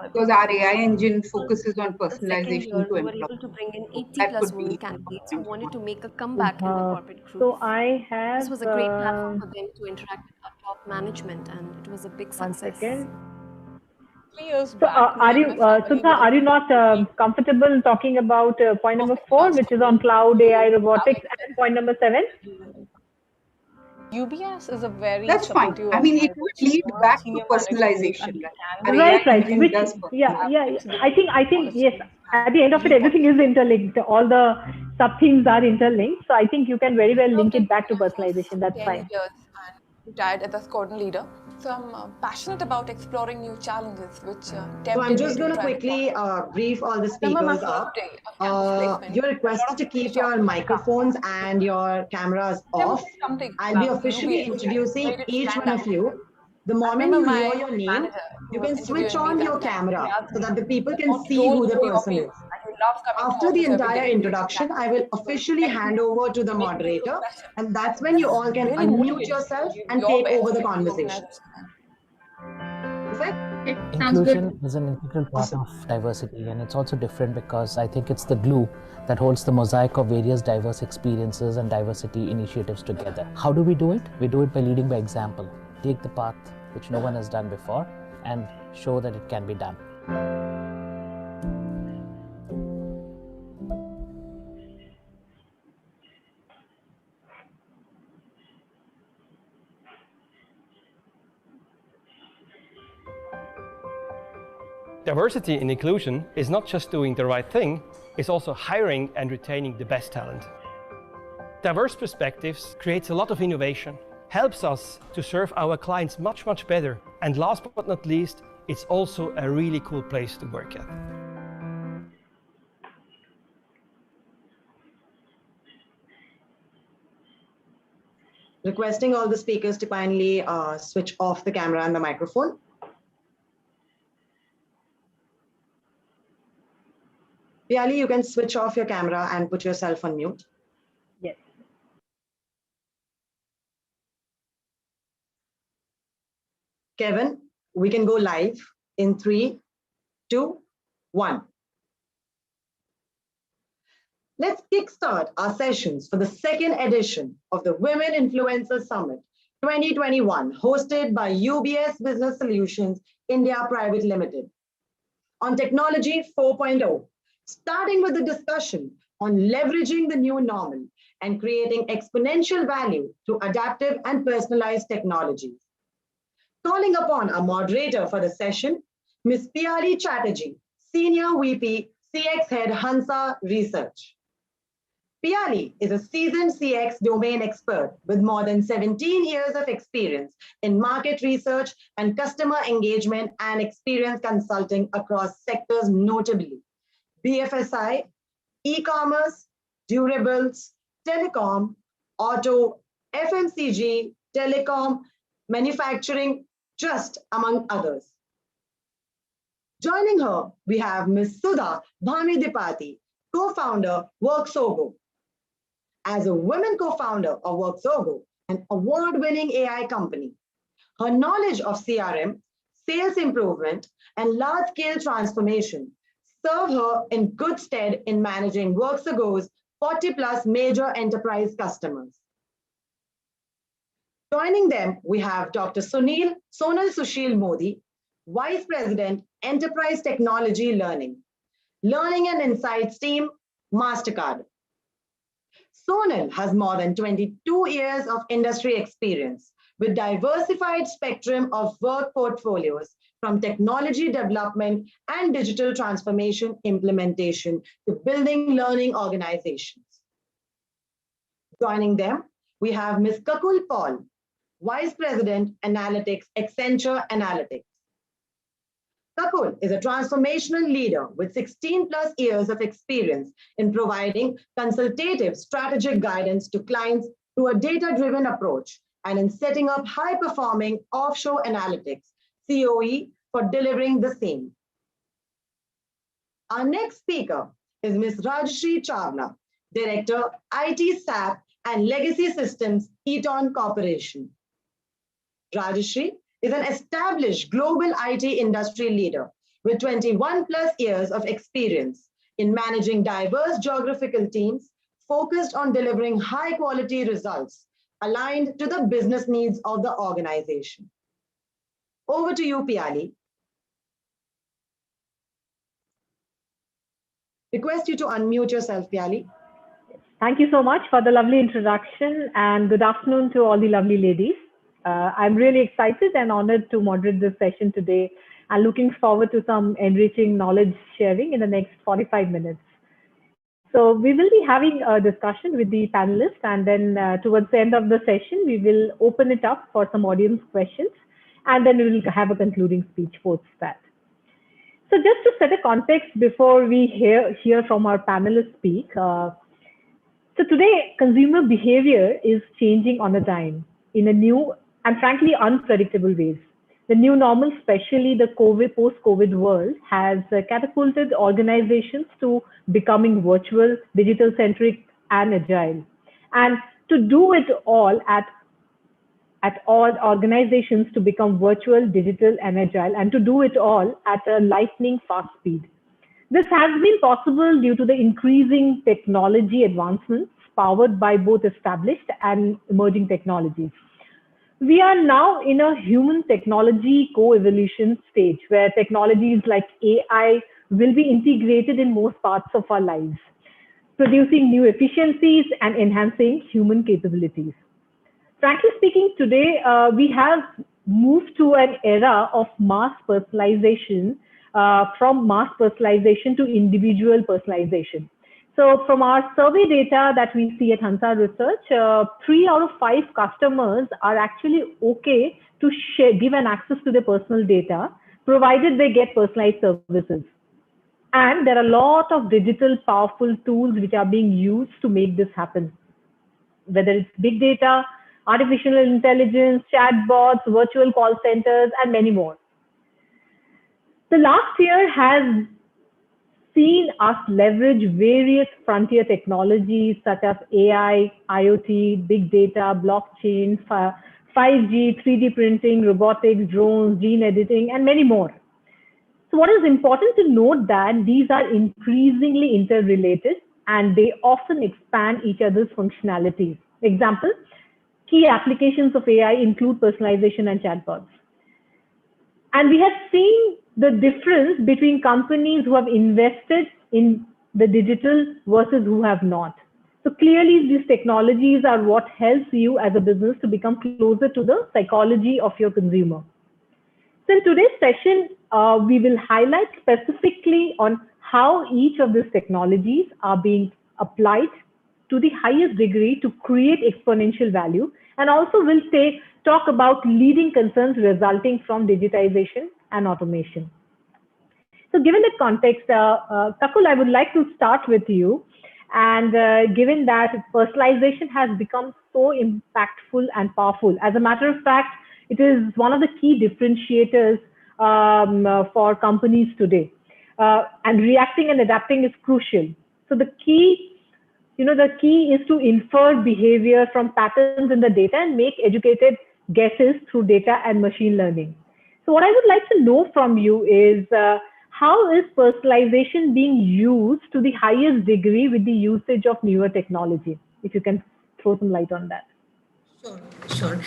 because our AI engine focuses on personalization to employees. We were able to bring in 80+ women candidates who wanted to make a comeback in the corporate group. So I have. This was a great platform for them to interact with our top management, and it was a big success. 1 second. 3 years So back, Sudha, are you not comfortable talking about point number 4, which is on cloud, AI, robotics, and point number 7? UBS is a very That's fine. supportive I mean, it would lead organization. back to Senior managers personalization, who right? can Right, AI right. really Which, does yeah, personalize. yeah. I think, yes. At the end of it, everything is interlinked. All the sub themes are interlinked. So I think you can very well link it back to personalization. That's 10 fine. years and retired as a squadron leader. So I'm passionate about exploring new challenges, which So I'm tempted me just to going to try the quickly brief all the Remember my speakers first up. day of campus placement. You're A lot requested of to people keep stopped your me to come. microphones and your cameras Never off. said something I'll be about officially UBS. introducing Why did each stand one out? of you. The I moment remember you hear my your name, manager who you was can switch interviewing me on that your time. He camera asked so me, that the people can what see role who the do you person play? is. And he loves coming to After the office every entire day. introduction, I will officially hand over to the moderator, and that's when you all can Really unmute motivated you yourself to give and your take over best the to the conversation. organization. Perfect? Sounds Inclusion good. is an integral part Awesome. of diversity, and it's also different because I think it's the glue that holds the mosaic of various diverse experiences and diversity initiatives together. How do we do it? We do it by leading by example. Take the path which no one has done before and show that it can be done. Diversity and inclusion is not just doing the right thing, it's also hiring and retaining the best talent. Diverse perspectives creates a lot of innovation, helps us to serve our clients much, much better. And last but not least, it's also a really cool place to work at. Requesting all the speakers to kindly switch off the camera and the microphone. Piali, you can switch off your camera and put yourself on mute. Yes. Kevin, we can go live in 3, 2, 1. Let's kickstart our sessions for the second edition of the Women Influencer Summit 2021, hosted by UBS Business Solutions India Private Limited. On Technology 4.0, starting with the discussion on leveraging the new normal and creating exponential value through adaptive and personalized technologies. Calling upon our moderator for the session, Ms. Piali Chatterjee, Senior VP, CX Head, Hansa Research. Piali is a seasoned CX domain expert with more than 17 years of experience in market research and customer engagement and experience consulting across sectors, notably BFSI, e-commerce, durables, telecom, auto, FMCG, telecom, manufacturing, just among others. Joining her, we have Ms. Sudha Bhamidipati, co-founder Worksogo. As a women co-founder of Worksogo, an award-winning AI company, her knowledge of CRM, sales improvement, and large-scale transformation serve her in good stead in managing Worksogo's 40+ major enterprise customers. Joining them, we have Dr. Sonal Sushil Modi, Vice President, Enterprise Technology Learning and Insights Team, MasterCard. Sonal has more than 22 years of industry experience with diversified spectrum of work portfolios from technology development and digital transformation implementation to building learning organizations. Joining them, we have Ms. Kakul Paul, Vice President, Analytics, Accenture Analytics. Kakul is a transformational leader with 16+ years of experience in providing consultative strategic guidance to clients through a data-driven approach and in setting up high-performing offshore analytics, COE, for delivering the same. Our next speaker is Ms. Rajshri Chawla, Director, IT SAP and Legacy Systems, Eaton Corporation. Rajshri is an established global IT industry leader with 21+ years of experience in managing diverse geographical teams focused on delivering high-quality results aligned to the business needs of the organization. Over to you, Piali. Request you to unmute yourself, Piali. Thank you so much for the lovely introduction and good afternoon to all the lovely ladies. I'm really excited and honored to moderate this session today and looking forward to some enriching knowledge sharing in the next 45 minutes. So we will be having a discussion with the panelists, and then towards the end of the session, we will open it up for some audience questions, and then we will have a concluding speech post that. So just to set a context before we hear from our panelists speak, so today consumer behavior is changing on a dime in a new and frankly unpredictable ways. The new normal, especially the post-COVID world, has catapulted organizations to becoming virtual, digital-centric, and agile. And to do it all at all organizations to become virtual, digital, and agile, and to do it all at a lightning fast speed. This has been possible due to the increasing technology advancements powered by both established and emerging technologies. We are now in a human technology co-evolution stage where technologies like AI will be integrated in most parts of our lives, producing new efficiencies and enhancing human capabilities. Frankly speaking, today we have moved to an era of mass personalization, from mass personalization to individual personalization. So from our survey data that we see at Hansa Research, 3 out of 5 customers are actually okay to give an access to their personal data, provided they get personalized services. And there are a lot of digital powerful tools which are being used to make this happen, whether it's big data, artificial intelligence, chatbots, virtual call centers, and many more. The last year has seen us leverage various frontier technologies such as AI, IoT, big data, blockchain, 5G, 3D printing, robotics, drones, gene editing, and many more. So what is important to note that these are increasingly interrelated and they often expand each other's functionalities. Example, key applications of AI include personalization and chatbots. And we have seen the difference between companies who have invested in the digital versus who have not. So clearly these technologies are what helps you as a business to become closer to the psychology of your consumer. So in today's session, we will highlight specifically on how each of these technologies are being applied to the highest degree to create exponential value, and also we'll talk about leading concerns resulting from digitization and automation. So given the context, Kakul, I would like to start with you. And given that personalization has become so impactful and powerful, as a matter of fact, it is one of the key differentiators for companies today. And reacting and adapting is crucial. So the key is to infer behavior from patterns in the data and make educated guesses through data and machine learning. So what I would like to know from you is how is personalization being used to the highest degree with the usage of newer technology? If you can throw some light on that. Sure.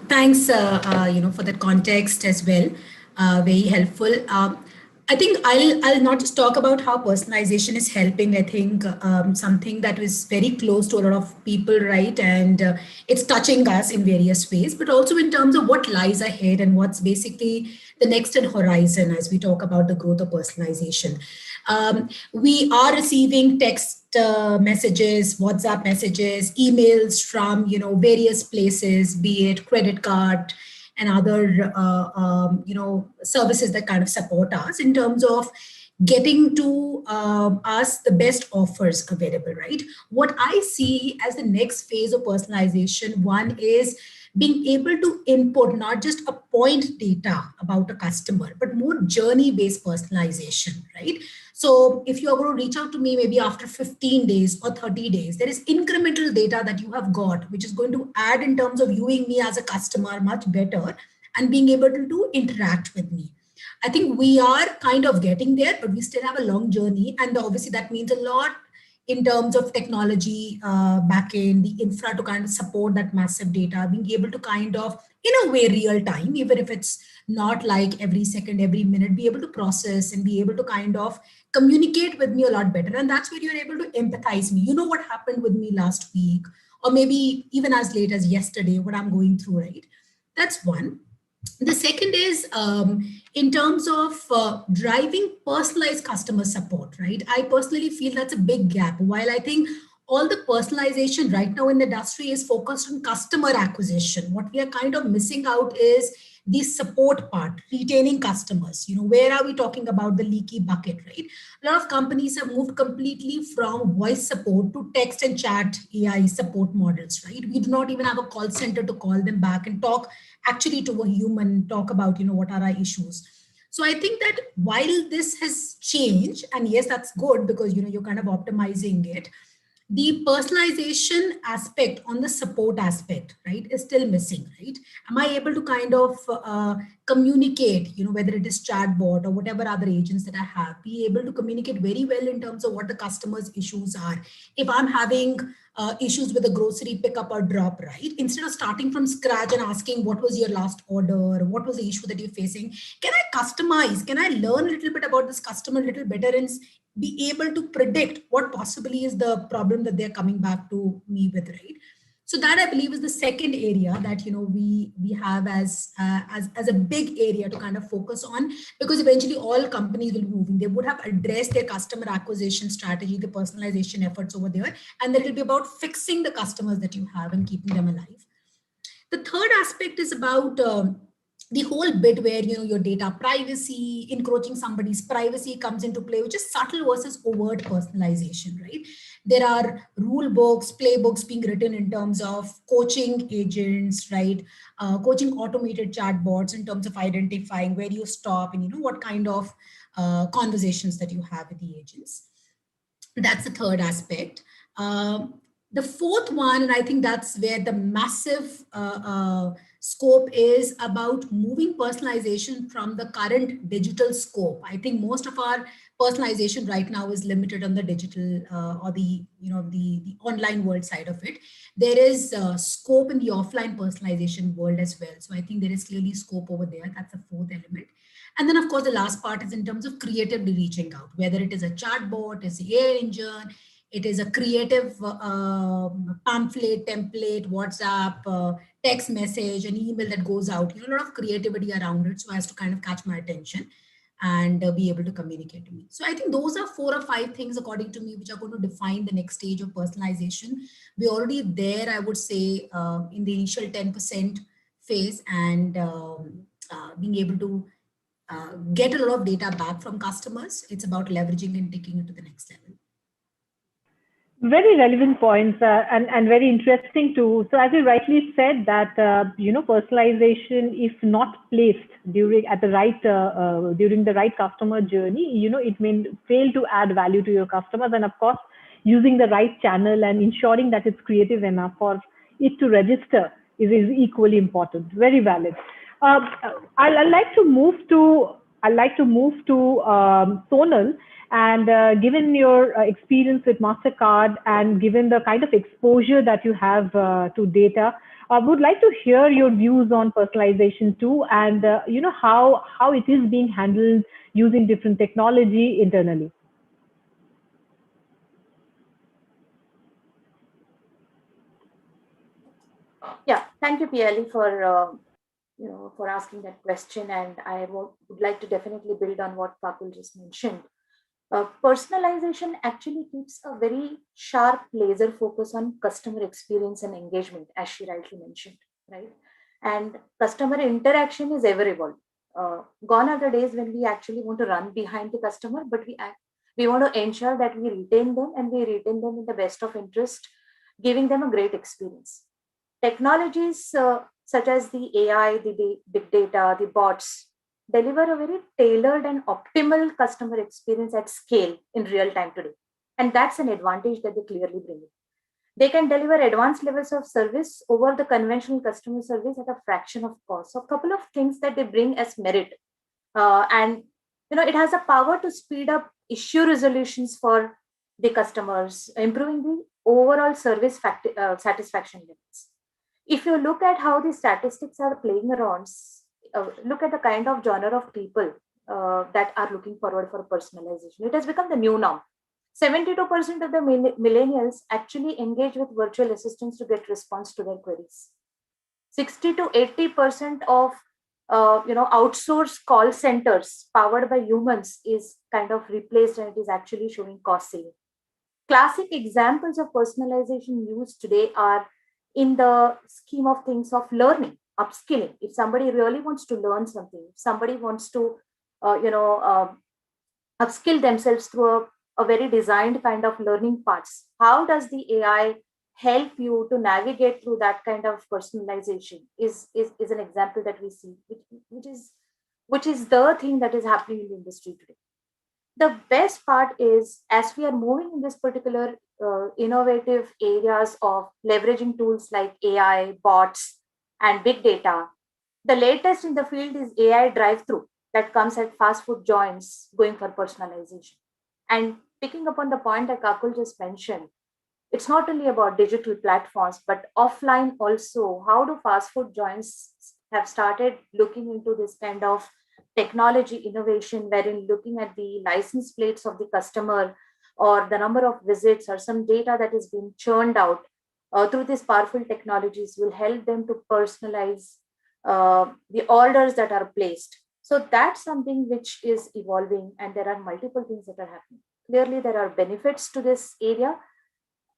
Thanks, for that context as well. Very helpful. I think I'll not just talk about how personalization is helping. I think something that is very close to a lot of people, right? And it's touching us in various ways, but also in terms of what lies ahead and what's basically the next horizon as we talk about the growth of personalization. We are receiving text messages, WhatsApp messages, emails from various places, be it credit card, and other services that kind of support us in terms of getting to us the best offers available, right? What I see as the next phase of personalization, one is being able to input not just a point data about a customer, but more journey-based personalization, right? So if you're going to reach out to me maybe after 15 days or 30 days, there is incremental data that you have got, which is going to add in terms of viewing me as a customer much better and being able to interact with me. I think we are kind of getting there, but we still have a long journey. And obviously that means a lot in terms of technology backend, the infra to kind of support that massive data, being able to kind of, in a way, real time, even if it's not like every second, every minute, be able to process and be able to kind of communicate with me a lot better. And that's where you're able to empathize me. You know what happened with me last week, or maybe even as late as yesterday, what I'm going through, right? That's one. The second is in terms of driving personalized customer support, right? I personally feel that's a big gap. While I think all the personalization right now in the industry is focused on customer acquisition, what we are kind of missing out is the support part, retaining customers. You know, where are we talking about the leaky bucket, right? A lot of companies have moved completely from voice support to text and chat AI support models, right? We do not even have a call center to call them back and talk actually to a human, talk about, you know, what are our issues. So I think that while this has changed, and yes, that's good because, you know, you're kind of optimizing it, the personalization aspect on the support aspect, right, is still missing, right? Am I able to kind of communicate, you know, whether it is chatbot or whatever other agents that I have, be able to communicate very well in terms of what the customer's issues are. If I'm having issues with a grocery pickup or drop, right, instead of starting from scratch and asking what was your last order, what was the issue that you're facing, can I customize? Can I learn a little bit about this customer a little better and be able to predict what possibly is the problem that they're coming back to me with, right? So that I believe is the second area that, you know, we have as a big area to kind of focus on, because eventually all companies will be moving. They would have addressed their customer acquisition strategy, the personalization efforts over there, and then it'll be about fixing the customers that you have and keeping them alive. The third aspect is about the whole bit where, you know, your data privacy, encroaching somebody's privacy comes into play, which is subtle versus overt personalization, right? There are rule books, playbooks being written in terms of coaching agents, right? Coaching automated chatbots in terms of identifying where you stop and, you know, what kind of conversations that you have with the agents. That's the third aspect. The fourth one, and I think that's where the massive scope is, about moving personalization from the current digital scope. I think most of our personalization right now is limited on the digital or the, you know, the online world side of it. There is scope in the offline personalization world as well. So I think there is clearly scope over there. That's the fourth element. And then, of course, the last part is in terms of creatively reaching out, whether it is a chatbot, it's an AI engine, it is a creative pamphlet, template, WhatsApp, text message, an email that goes out, you know, a lot of creativity around it so as to kind of catch my attention and be able to communicate to me. So I think those are 4 or 5 things, according to me, which are going to define the next stage of personalization. We're already there, I would say, in the initial 10% phase, and being able to get a lot of data back from customers. It's about leveraging and taking it to the next level. Very relevant points and very interesting too. So as you rightly said that, you know, personalization, if not placed during the right customer journey, you know, it may fail to add value to your customers. And of course, using the right channel and ensuring that it's creative enough for it to register is equally important. Very valid. I'd like to move to Sonal. And given your experience with MasterCard and given the kind of exposure that you have to data, I would like to hear your views on personalization too, and you know, how it is being handled using different technology internally. Yeah, thank you, PLE, for for asking that question, and I would like to definitely build on what Kapil just mentioned. Personalization actually keeps a very sharp laser focus on customer experience and engagement, as she rightly mentioned, right? And customer interaction is ever evolved. Gone are the days when we actually want to run behind the customer, but we want to ensure that we retain them, and we retain them in the best of interest, giving them a great experience. Technologies such as the AI, the big data, the bots, deliver a very tailored and optimal customer experience at scale in real time today. And that's an advantage that they clearly bring in. They can deliver advanced levels of service over the conventional customer service at a fraction of cost. So a couple of things that they bring as merit. And it has a power to speed up issue resolutions for the customers, improving the overall service satisfaction levels. If you look at how the statistics are playing around, look at the kind of genre of people that are looking forward for personalization. It has become the new norm. 72% of the millennials actually engage with virtual assistants to get response to their queries. 60 to 80% of outsourced call centers powered by humans is kind of replaced, and it is actually showing cost saving. Classic examples of personalization used today are in the scheme of things of learning, upskilling. If somebody really wants to learn something, if somebody wants to upskill themselves through a very designed kind of learning paths, how does the AI help you to navigate through that kind of personalization is an example that we see, which is the thing that is happening in the industry today. The best part is, as we are moving in this particular innovative areas of leveraging tools like AI, bots, and big data, the latest in the field is AI drive-through that comes at fast food joints going for personalization. And picking up on the point that Kakul just mentioned, it's not only about digital platforms, but offline also. How do fast food joints have started looking into this kind of technology innovation, wherein looking at the license plates of the customer or the number of visits or some data that is being churned out through these powerful technologies will help them to personalize the orders that are placed. So that's something which is evolving, and there are multiple things that are happening. Clearly, there are benefits to this area.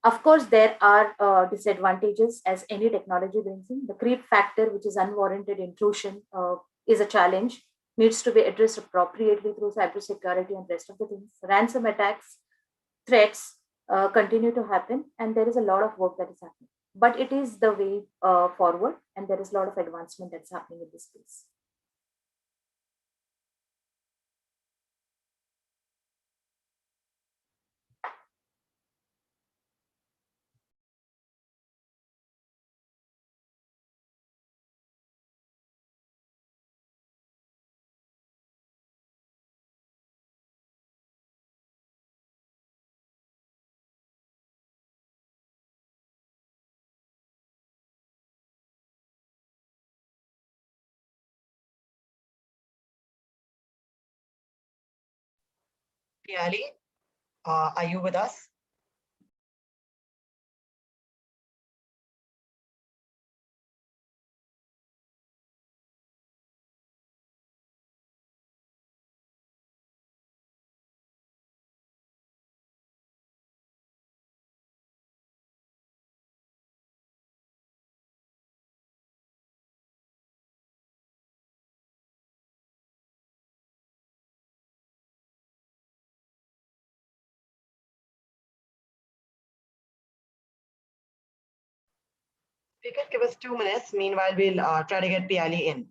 Of course, there are disadvantages, as any technology brings in. The creep factor, which is unwarranted intrusion, is a challenge, needs to be addressed appropriately through cybersecurity and rest of the things. Ransom attacks, threats continue to happen, and there is a lot of work that is happening. But it is the way forward, and there is a lot of advancement that's happening in this space. Piali, are you with us? You can give us 2 minutes. Meanwhile, we'll try to get Piali in.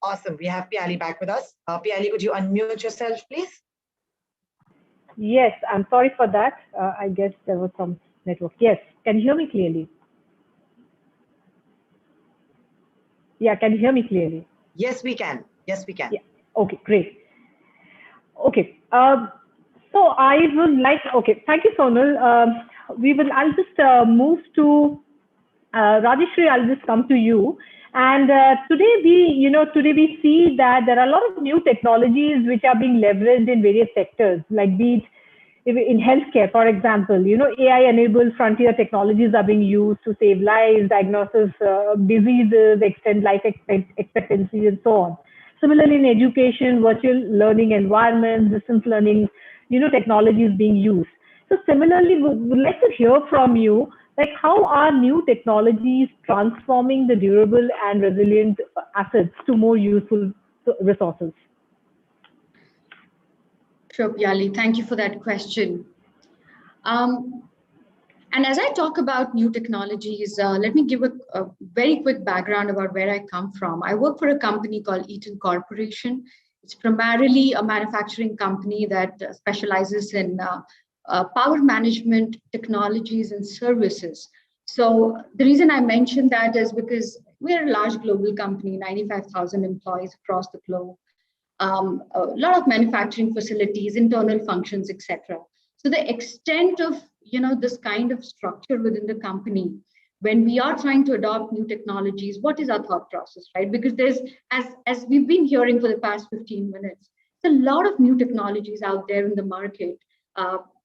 Awesome. We have Piali back with us. Piali, could you unmute yourself, please? Yes, I'm sorry for that. I guess there was some network. Yes, can you hear me clearly? Yeah, can you hear me clearly? Yes, we can. Yes, we can. Yeah. Okay, great. Okay. So I would like, okay, thank you, Sonal. I'll just move to Rajeshri, I'll just come to you. And today we see that there are a lot of new technologies which are being leveraged in various sectors, like be it in healthcare, for example, AI-enabled frontier technologies are being used to save lives, diagnosis diseases, extend life expectancy, and so on. Similarly, in education, virtual learning environments, distance learning, technology is being used. So similarly, would like to hear from you, like how are new technologies transforming the durable and resilient assets to more useful resources? Sure, Piali, thank you for that question. And as I talk about new technologies, let me give a very quick background about where I come from. I work for a company called Eaton Corporation. It's primarily a manufacturing company that specializes in power management technologies and services. So the reason I mention that is because we're a large global company, 95,000 employees across the globe, a lot of manufacturing facilities, internal functions, etc. So the extent of this kind of structure within the company, when we are trying to adopt new technologies, what is our thought process, right? Because there's, as we've been hearing for the past 15 minutes, there's a lot of new technologies out there in the market.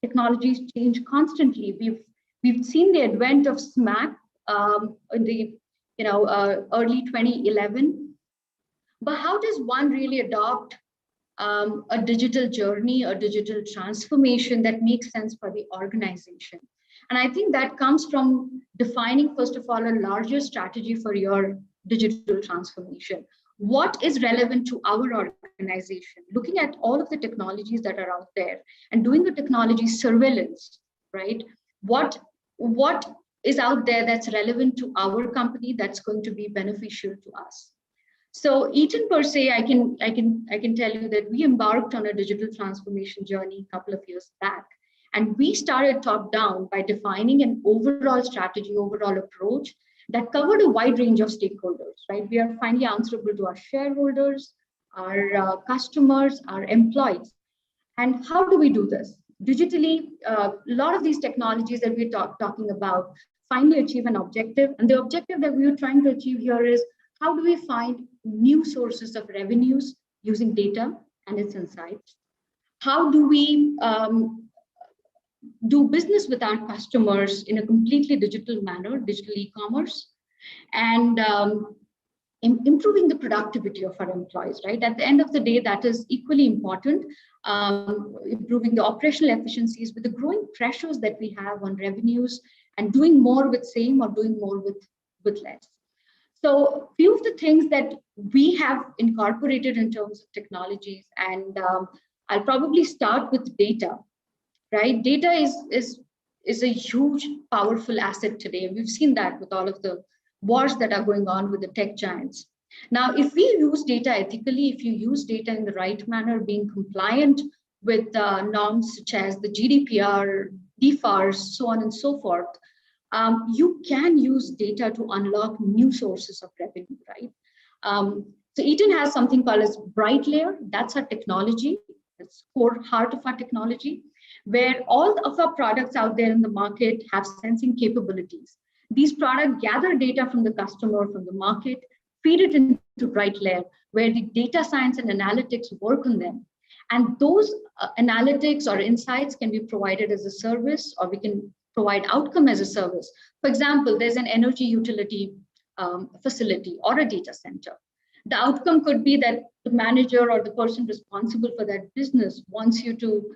Technologies change constantly. We've seen the advent of SMAC in the early 2011. But how does one really adopt a digital journey, a digital transformation that makes sense for the organization? And I think that comes from defining, first of all, a larger strategy for your digital transformation. What is relevant to our organization? Looking at all of the technologies that are out there and doing the technology surveillance, right? What is out there that's relevant to our company that's going to be beneficial to us? So Eaton per se, I can tell you that we embarked on a digital transformation journey a couple of years back. And we started top down by defining an overall strategy, overall approach that covered a wide range of stakeholders, right? We are finally answerable to our shareholders, our customers, our employees. And how do we do this? Digitally, a lot of these technologies that we're talking about finally achieve an objective. And the objective that we are trying to achieve here is, how do we find new sources of revenues using data and its insights? How do we do business with our customers in a completely digital manner, digital e-commerce, and improving the productivity of our employees, right? At the end of the day, that is equally important, improving the operational efficiencies with the growing pressures that we have on revenues and doing more with same or doing more with less. So few of the things that we have incorporated in terms of technologies, and I'll probably start with data, right? Data is a huge, powerful asset today. We've seen that with all of the wars that are going on with the tech giants. Now, if we use data ethically, if you use data in the right manner, being compliant with norms such as the GDPR, DFARS, so on and so forth, you can use data to unlock new sources of revenue, right? So Eaton has something called as Bright Layer. That's our technology. It's core heart of our technology, where all of our products out there in the market have sensing capabilities. These products gather data from the customer, from the market, feed it into Bright Layer, where the data science and analytics work on them. And those analytics or insights can be provided as a service, or we can provide outcome as a service. For example, there's an energy utility facility or a data center. The outcome could be that the manager or the person responsible for that business wants you to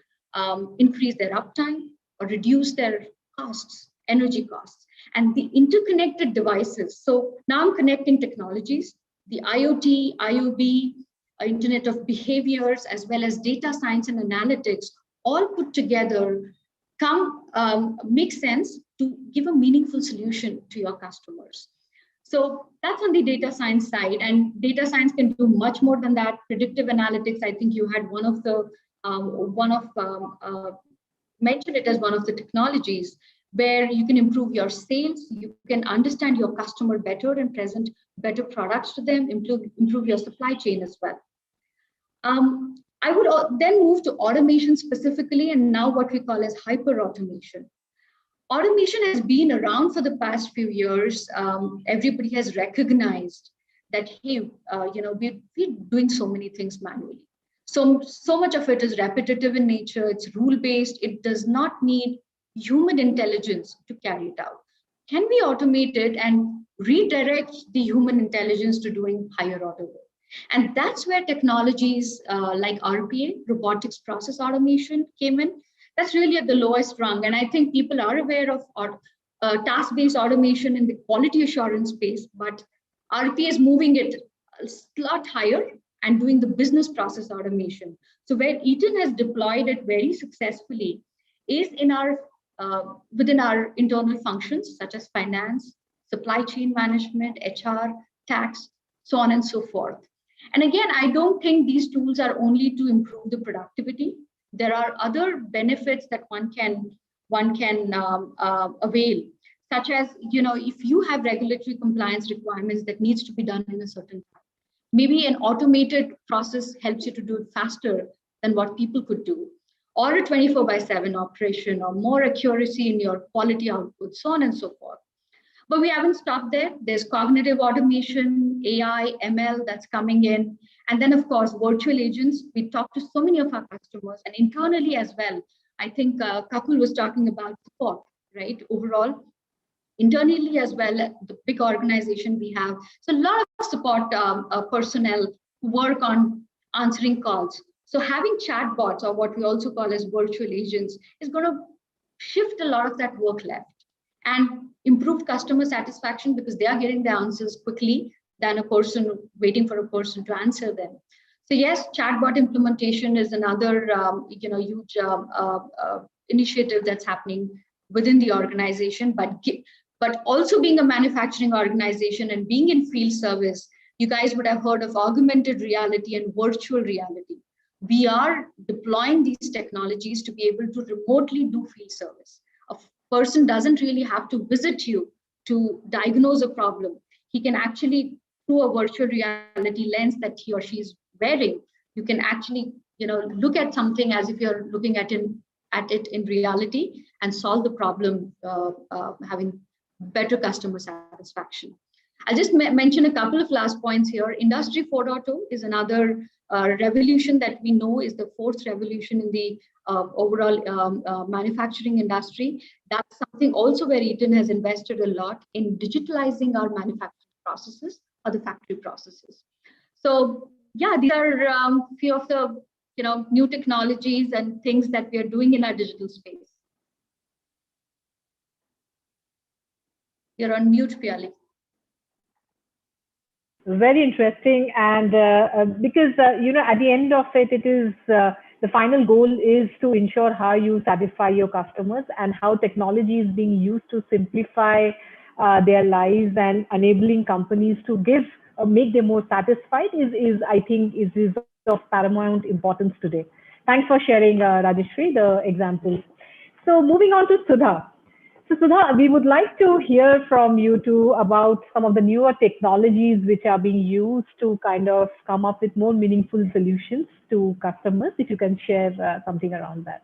increase their uptime or reduce their costs, energy costs, and the interconnected devices. So now I'm connecting technologies, the IoT, IoB, Internet of Behaviors, as well as data science and analytics, all put together make sense to give a meaningful solution to your customers. So that's on the data science side, and data science can do much more than that. Predictive analytics, I think you had mentioned it as one of the technologies where you can improve your sales, you can understand your customer better and present better products to them, improve your supply chain as well. I would then move to automation specifically, and now what we call as hyper automation. Automation has been around for the past few years. Everybody has recognized that, hey, we're doing so many things manually. So much of it is repetitive in nature. It's rule-based. It does not need human intelligence to carry it out. Can we automate it and redirect the human intelligence to doing higher order work? And that's where technologies like RPA, robotics process automation, came in. That's really at the lowest rung. And I think people are aware of task-based automation in the quality assurance space, but RPA is moving it a lot higher and doing the business process automation. So where Eaton has deployed it very successfully is in our within our internal functions such as finance, supply chain management, HR, tax, so on and so forth. And again, I don't think these tools are only to improve the productivity. There are other benefits that one can avail, such as, if you have regulatory compliance requirements that needs to be done in a certain time, maybe an automated process helps you to do it faster than what people could do, or a 24/7 operation, or more accuracy in your quality output, so on and so forth. But we haven't stopped there. There's cognitive automation, AI, ML that's coming in. And then, of course, virtual agents. We talk to so many of our customers and internally as well. I think Kapil was talking about support, right? Overall, internally as well, the big organization we have. So a lot of support personnel who work on answering calls. So having chatbots, or what we also call as virtual agents, is going to shift a lot of that work left and improve customer satisfaction because they are getting the answers quickly than a person waiting for a person to answer them. So yes, chatbot implementation is another huge initiative that's happening within the organization, but also being a manufacturing organization and being in field service, you guys would have heard of augmented reality and virtual reality. We are deploying these technologies to be able to remotely do field service. A person doesn't really have to visit you to diagnose a problem. He can actually, through a virtual reality lens that he or she is wearing, you can actually look at something as if you're looking at it in reality and solve the problem, having better customer satisfaction. I'll just mention a couple of last points here. Industry 4.0 is another revolution that we know is the fourth revolution in the overall manufacturing industry. That's something also where Eaton has invested a lot in digitalizing our manufacturing processes or the factory processes. So yeah, these are a few of the new technologies and things that we are doing in our digital space. You're on mute, Piali. Very interesting, and because at the end of it, it is the final goal is to ensure how you satisfy your customers and how technology is being used to simplify their lives and enabling companies to make them more satisfied is I think is of paramount importance today. Thanks for sharing, Rajeshri, the examples. So moving on to Sudha. So Sudha, we would like to hear from you too about some of the newer technologies which are being used to kind of come up with more meaningful solutions to customers. If you can share something around that.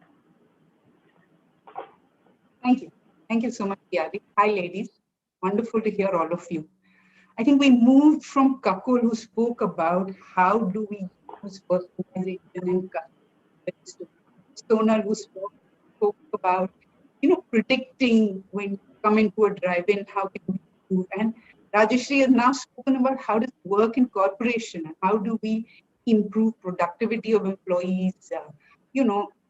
Thank you. Thank you so much, Piali. Hi, ladies. Wonderful to hear all of you. I think we moved from Kapil, who spoke about how do we use personalization and customers, to Sonal, who spoke about predicting when you come into a drive-in, how can we improve? And Rajeshri has now spoken about how does it work in corporation and how do we improve productivity of employees,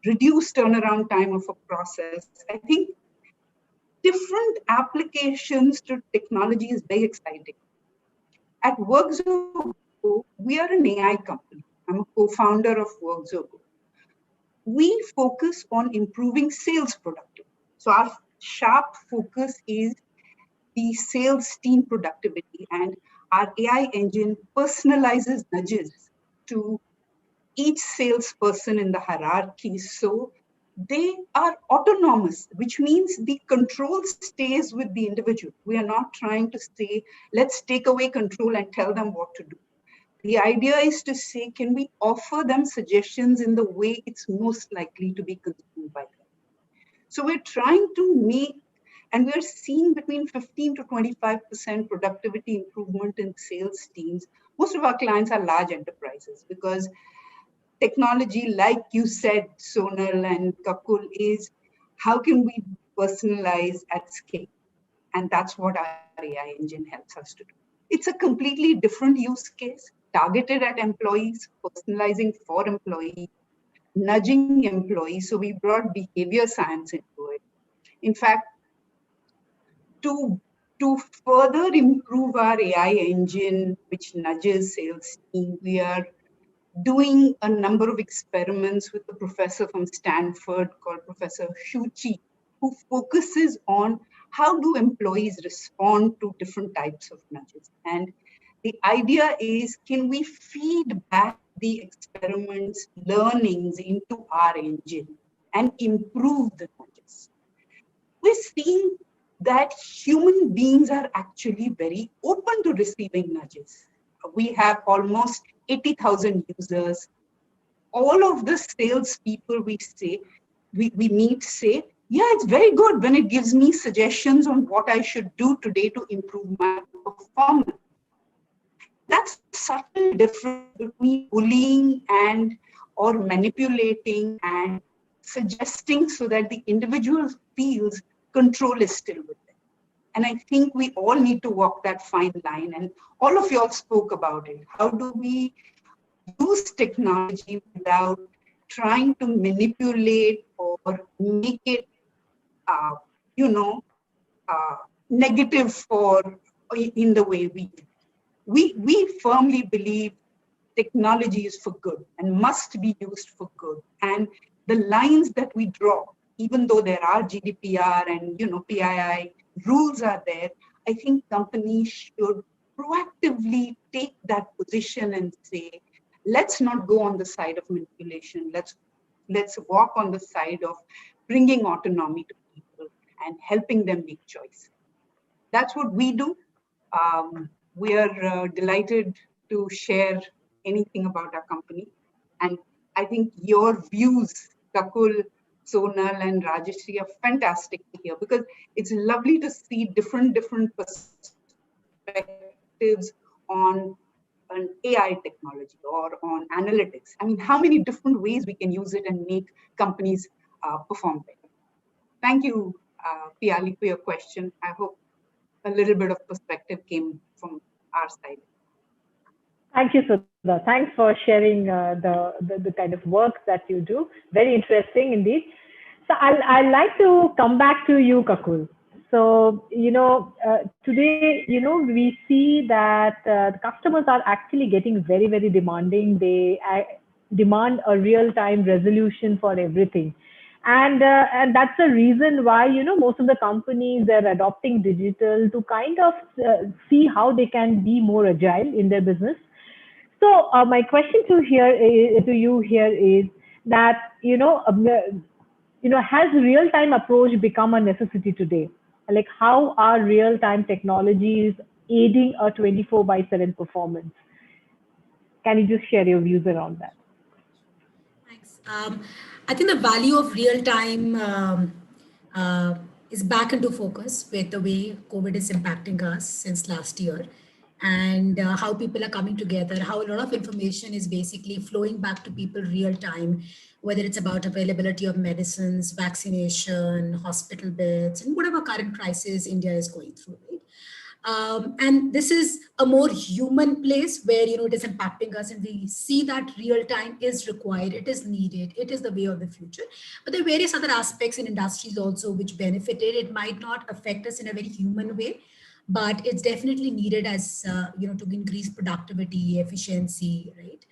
reduce turnaround time of a process. I think different applications to technology is very exciting. At WorkZogo, we are an AI company. I'm a co-founder of WorkZogo. We focus on improving sales productivity. So our sharp focus is the sales team productivity, and our AI engine personalizes nudges to each salesperson in the hierarchy. So they are autonomous, which means the control stays with the individual. We are not trying to say, let's take away control and tell them what to do. The idea is to say, can we offer them suggestions in the way it's most likely to be consumed by them? So we're trying to make, and we're seeing between 15 to 25% productivity improvement in sales teams. Most of our clients are large enterprises because technology, like you said, Sonal and Kapil, is how can we personalize at scale? And that's what our AI engine helps us to do. It's a completely different use case. targeted at employees, personalizing for employees, nudging employees. So we brought behavior science into it. In fact, to further improve our AI engine, which nudges sales team, we are doing a number of experiments with a professor from Stanford called Professor Shuchi, who focuses on how do employees respond to different types of nudges. And the idea is, can we feed back the experiments, learnings into our engine and improve the nudges? We're seeing that human beings are actually very open to receiving nudges. We have almost 80,000 users. All of the salespeople we meet say, yeah, it's very good when it gives me suggestions on what I should do today to improve my performance. That's subtle difference between bullying and or manipulating and suggesting so that the individual feels control is still with them. And I think we all need to walk that fine line. And all of y'all spoke about it. How do we use technology without trying to manipulate or make it, negative for in the way we do? We firmly believe technology is for good and must be used for good. And the lines that we draw, even though there are GDPR and PII rules are there, I think companies should proactively take that position and say, let's not go on the side of manipulation. Let's walk on the side of bringing autonomy to people and helping them make choice. That's what we do. We are delighted to share anything about our company. And I think your views, Kakul, Sonal, and Rajeshri, are fantastic to hear, because it's lovely to see different perspectives on an AI technology or on analytics. I mean, how many different ways we can use it and make companies perform better. Thank you, Piali, for your question. I hope a little bit of perspective came from our side. Thank you, Sudha. Thanks for sharing the kind of work that you do. Very interesting indeed. So I'd like to come back to you, Kakul. So, today, we see that the customers are actually getting very, very demanding. They demand a real-time resolution for everything. And that's the reason why, most of the companies, they're adopting digital to kind of see how they can be more agile in their business. So my question to you here is that, has real-time approach become a necessity today? Like, how are real-time technologies aiding a 24/7 performance? Can you just share your views around that? Thanks. I think the value of real-time is back into focus with the way COVID is impacting us since last year, and how people are coming together, how a lot of information is basically flowing back to people real time, whether it's about availability of medicines, vaccination, hospital beds, and whatever current crisis India is going through, right? And this is a more human place where, it is impacting us, and we see that real time is required, it is needed, it is the way of the future. But there are various other aspects in industries also which benefited. It might not affect us in a very human way, but it's definitely needed as, to increase productivity, efficiency, right?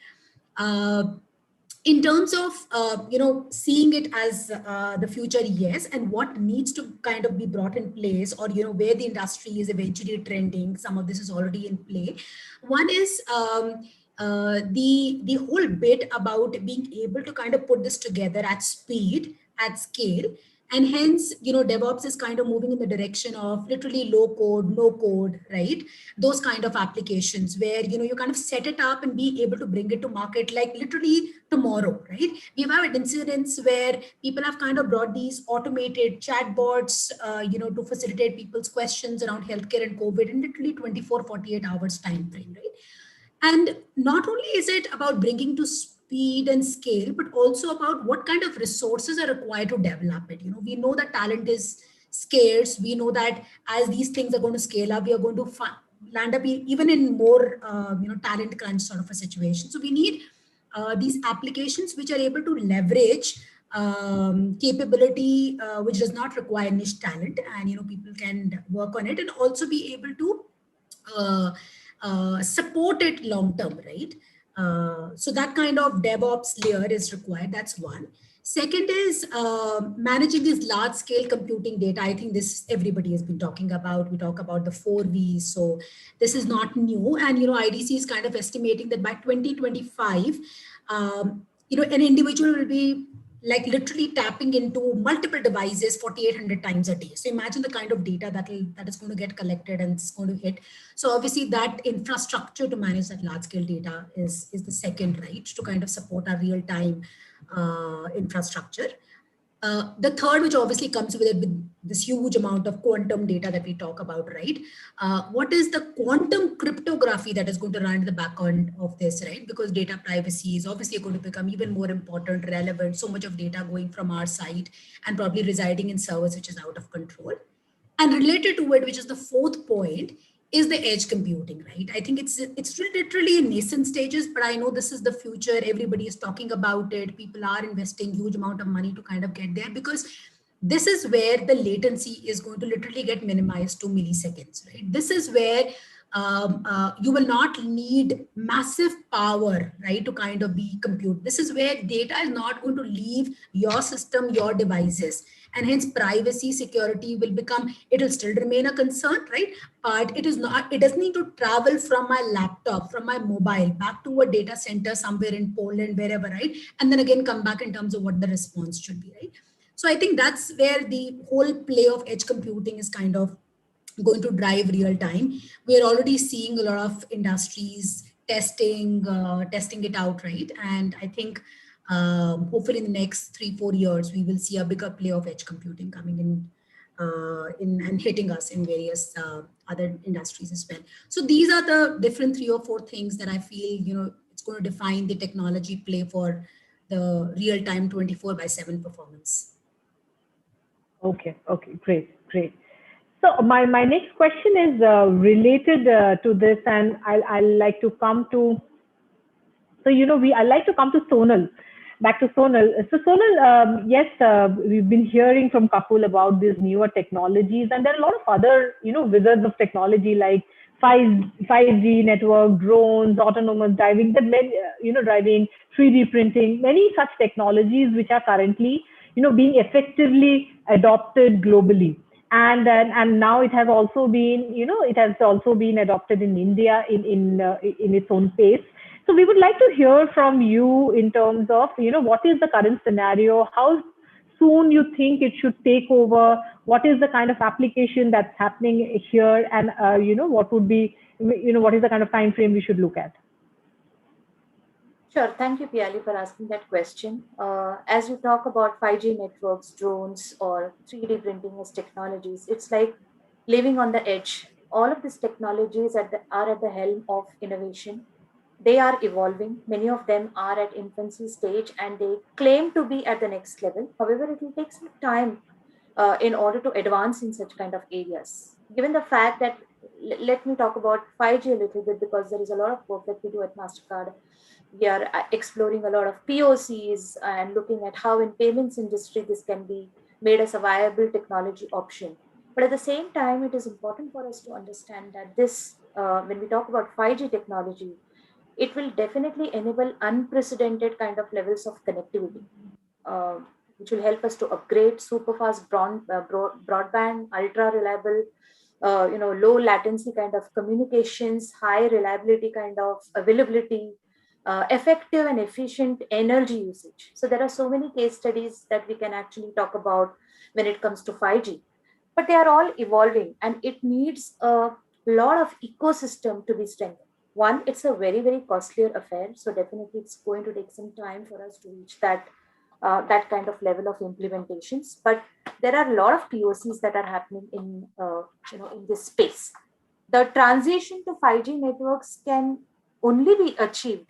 In terms of, seeing it as the future, yes, and what needs to kind of be brought in place, or, where the industry is eventually trending, some of this is already in play. One is the whole bit about being able to kind of put this together at speed, at scale. And hence, DevOps is kind of moving in the direction of literally low code, no code, right? Those kind of applications where, you kind of set it up and be able to bring it to market like literally tomorrow, right? We've had incidents where people have kind of brought these automated chatbots, to facilitate people's questions around healthcare and COVID in literally 24, 48 hours time frame, right? And not only is it about bringing to speed and scale, but also about what kind of resources are required to develop it. We know that talent is scarce. We know that as these things are going to scale up, we are going to land up even in more talent crunch sort of a situation. So we need these applications which are able to leverage capability which does not require niche talent, and people can work on it and also be able to support it long term, right? So that kind of DevOps layer is required. That's one. Second is managing this large scale computing data. I think this everybody has been talking about. We talk about the 4Vs. So this is not new. And, IDC is kind of estimating that by 2025, an individual will be like literally tapping into multiple devices 4,800 times a day. So imagine the kind of data that is going to get collected and it's going to hit. So obviously that infrastructure to manage that large scale data is the second, right, to kind of support our real time infrastructure. The third, which obviously comes with it, with this huge amount of quantum data that we talk about, right? What is the quantum cryptography that is going to run in the background of this, right? Because data privacy is obviously going to become even more important, relevant, so much of data going from our side and probably residing in servers which is out of control. And related to it, which is the fourth point, is the edge computing, right? I think it's literally in nascent stages, but I know this is the future. Everybody is talking about it. People are investing huge amount of money to kind of get there, because this is where the latency is going to literally get minimized to milliseconds, right? This is where you will not need massive power, right, to kind of be compute. This is where data is not going to leave your system, your devices, and hence privacy, security will become, it will still remain a concern, right? But it is not, it doesn't need to travel from my laptop, from my mobile back to a data center somewhere in Poland, wherever, right? And then again come back in terms of what the response should be, right? So I think that's where the whole play of edge computing is kind of going to drive real time. We are already seeing a lot of industries testing it out, right? And I think hopefully in the next 3-4 years we will see a bigger play of edge computing coming in and hitting us in various other industries as well. So these are the different 3 or 4 things that I feel it's going to define the technology play for the real time 24/7 performance. Okay, great. So my next question is related to this, and I'll like to come to. So I like to come to Sonal, back to Sonal. So Sonal, yes, we've been hearing from Kapil about these newer technologies, and there are a lot of other wizards of technology like 5G network, drones, autonomous driving, driving, 3D printing, many such technologies which are currently being effectively adopted globally. And now it has also been adopted in India in its own pace. So we would like to hear from you in terms of what is the current scenario, how soon you think it should take over, what is the kind of application that's happening here, and what would be what is the kind of time frame we should look at. Sure. Thank you, Piali, for asking that question. As you talk about 5G networks, drones, or 3D printing as technologies, it's like living on the edge. All of these technologies are at the helm of innovation. They are evolving. Many of them are at infancy stage and they claim to be at the next level. However, it will take some time in order to advance in such kind of areas. Given the fact that, let me talk about 5G a little bit, because there is a lot of work that we do at MasterCard. We are exploring a lot of POCs and looking at how in payments industry this can be made as a viable technology option. But at the same time, it is important for us to understand that this, when we talk about 5G technology, it will definitely enable unprecedented kind of levels of connectivity, which will help us to upgrade super fast broadband, ultra reliable, low latency kind of communications, high reliability kind of availability, effective and efficient energy usage. So there are so many case studies that we can actually talk about when it comes to 5G, but they are all evolving and it needs a lot of ecosystem to be strengthened. One, it's a very, very costlier affair. So definitely it's going to take some time for us to reach that kind of level of implementations. But there are a lot of POCs that are happening in this space. The transition to 5G networks can only be achieved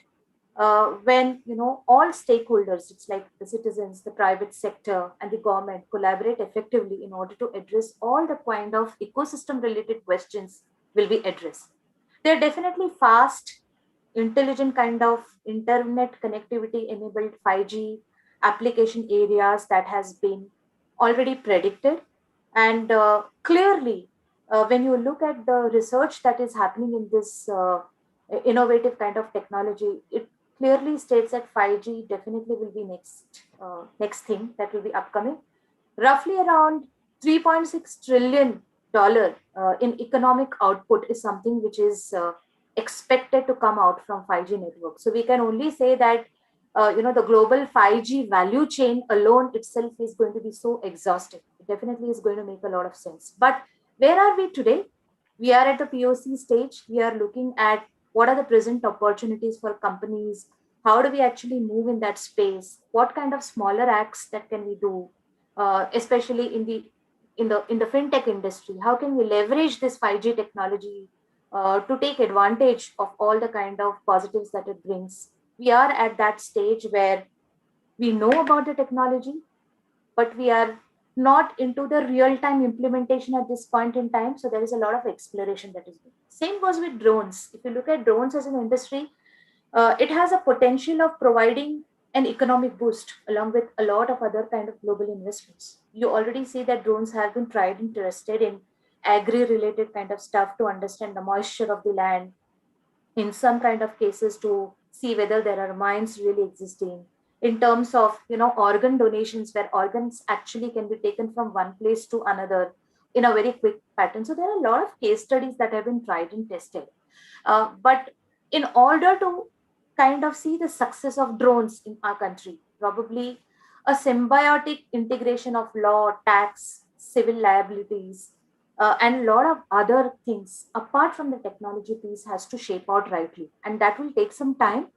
when all stakeholders, it's like the citizens, the private sector, and the government collaborate effectively in order to address all the kind of ecosystem related questions will be addressed. They're definitely fast, intelligent kind of internet connectivity enabled 5G application areas that has been already predicted. And clearly, when you look at the research that is happening in this innovative kind of technology, it clearly states that 5G definitely will be next thing that will be upcoming. Roughly around $3.6 trillion in economic output is something which is expected to come out from 5G network. So we can only say that the global 5G value chain alone itself is going to be so exhaustive. It definitely is going to make a lot of sense. But where are we today? We are at the POC stage. We are looking at what are the present opportunities for companies. How do we actually move in that space? What kind of smaller acts that can we do, especially in the fintech industry? How can we leverage this 5G technology to take advantage of all the kind of positives that it brings? We are at that stage where we know about the technology, but we are not into the real-time implementation at this point in time. So there is a lot of exploration that is going. Same goes with drones. If you look at drones as an industry, it has a potential of providing an economic boost along with a lot of other kind of global investments. You already see that drones have been tried and tested in agri-related kind of stuff to understand the moisture of the land, in some kind of cases to see whether there are mines really existing, in terms of organ donations where organs actually can be taken from one place to another in a very quick pattern. So there are a lot of case studies that have been tried and tested. But in order to kind of see the success of drones in our country, probably a symbiotic integration of law, tax, civil liabilities, and a lot of other things apart from the technology piece has to shape out rightly, and that will take some time.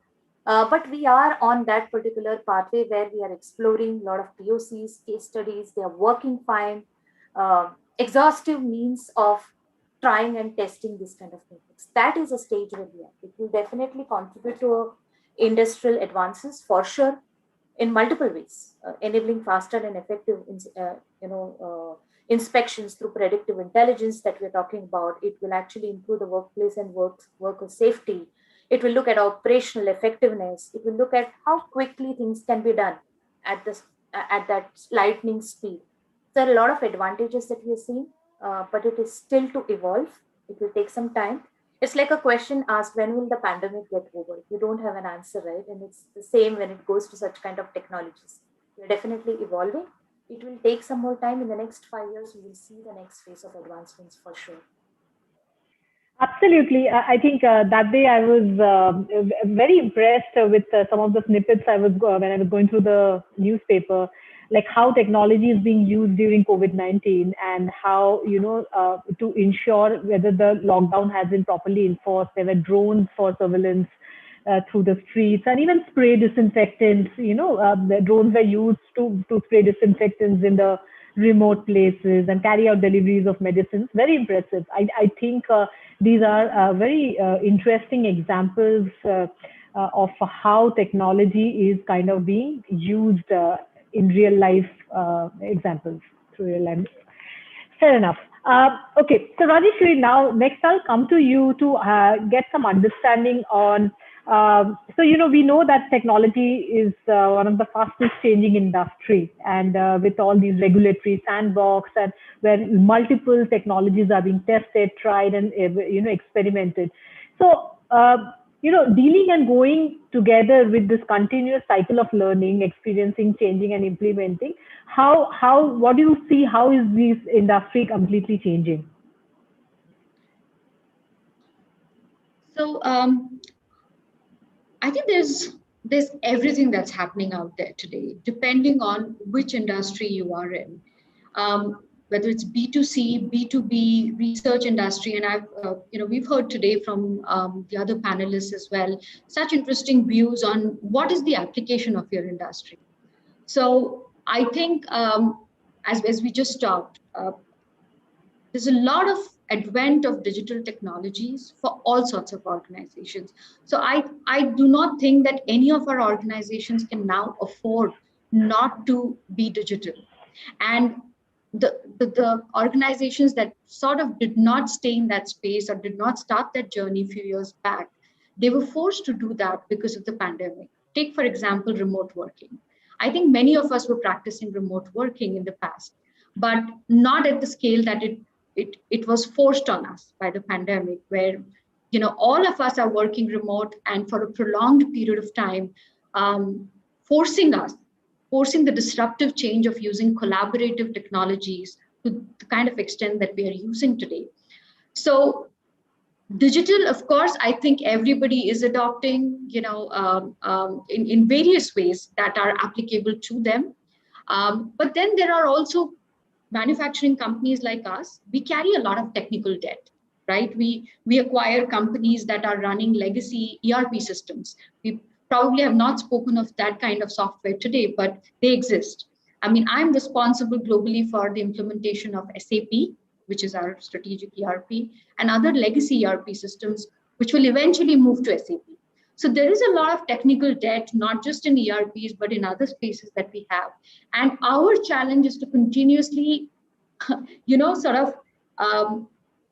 But we are on that particular pathway where we are exploring a lot of POCs, case studies. They are working fine. Exhaustive means of trying and testing this kind of things. That is a stage where we are. It will definitely contribute to industrial advances for sure in multiple ways, enabling faster and effective, inspections through predictive intelligence that we're talking about. It will actually improve the workplace and worker safety. It will look at operational effectiveness. It will look at how quickly things can be done at that lightning speed. There are a lot of advantages that we are seeing, but it is still to evolve. It will take some time. It's like a question asked, when will the pandemic get over? You don't have an answer, right? And it's the same when it goes to such kind of technologies. We're definitely evolving. It will take some more time. In the next 5 years, we will see the next phase of advancements for sure. Absolutely. I think that day I was very impressed with some of the snippets I was when I was going through the newspaper, like how technology is being used during COVID-19 and how, to ensure whether the lockdown has been properly enforced. There were drones for surveillance through the streets and even spray disinfectants. The drones were used to spray disinfectants in the remote places and carry out deliveries of medicines. Very impressive. I think these are very interesting examples of how technology is kind of being used in real life examples through real life. Fair enough. Okay, so Rajeshwari, now next I'll come to you to get some understanding on. So we know that technology is one of the fastest changing industry, and with all these regulatory sandbox and where multiple technologies are being tested, tried, and experimented. So dealing and going together with this continuous cycle of learning, experiencing, changing, and implementing. What do you see? How is this industry completely changing? So I think there's everything that's happening out there today, depending on which industry you are in, whether it's B2C, B2B, research industry, and we've heard today from the other panelists as well, such interesting views on what is the application of your industry. So I think as we just talked, there's a lot of advent of digital technologies for all sorts of organizations. So I do not think that any of our organizations can now afford not to be digital. And the organizations that sort of did not stay in that space or did not start that journey a few years back, they were forced to do that because of the pandemic. Take, for example, remote working. I think many of us were practicing remote working in the past, but not at the scale that it was forced on us by the pandemic, where all of us are working remote and for a prolonged period of time, forcing the disruptive change of using collaborative technologies to the kind of extent that we are using today. So digital, of course, I think everybody is adopting, in various ways that are applicable to them. But then there are also manufacturing companies like us. We carry a lot of technical debt, right? We acquire companies that are running legacy ERP systems. We probably have not spoken of that kind of software today, but they exist. I mean, I'm responsible globally for the implementation of SAP, which is our strategic ERP, and other legacy ERP systems, which will eventually move to SAP. So there is a lot of technical debt, not just in ERPs, but in other spaces that we have. And our challenge is to continuously,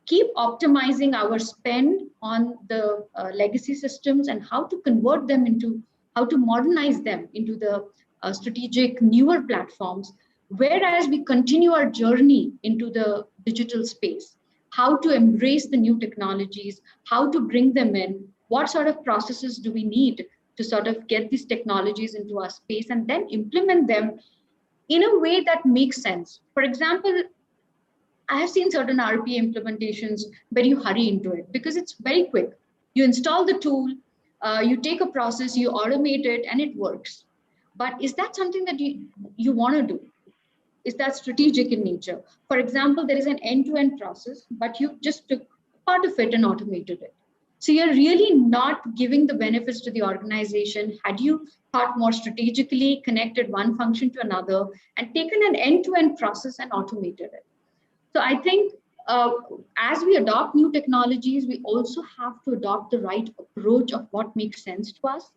keep optimizing our spend on the legacy systems and how to convert them how to modernize them into the strategic newer platforms, whereas we continue our journey into the digital space, how to embrace the new technologies, how to bring them in, what sort of processes do we need to sort of get these technologies into our space and then implement them in a way that makes sense. For example, I have seen certain RPA implementations where you hurry into it because it's very quick. You install the tool, you take a process, you automate it, and it works. But is that something that you want to do? Is that strategic in nature? For example, there is an end-to-end process, but you just took part of it and automated it. So you're really not giving the benefits to the organization. Had you thought more strategically, connected one function to another, and taken an end-to-end process and automated it? So I think as we adopt new technologies, we also have to adopt the right approach of what makes sense to us,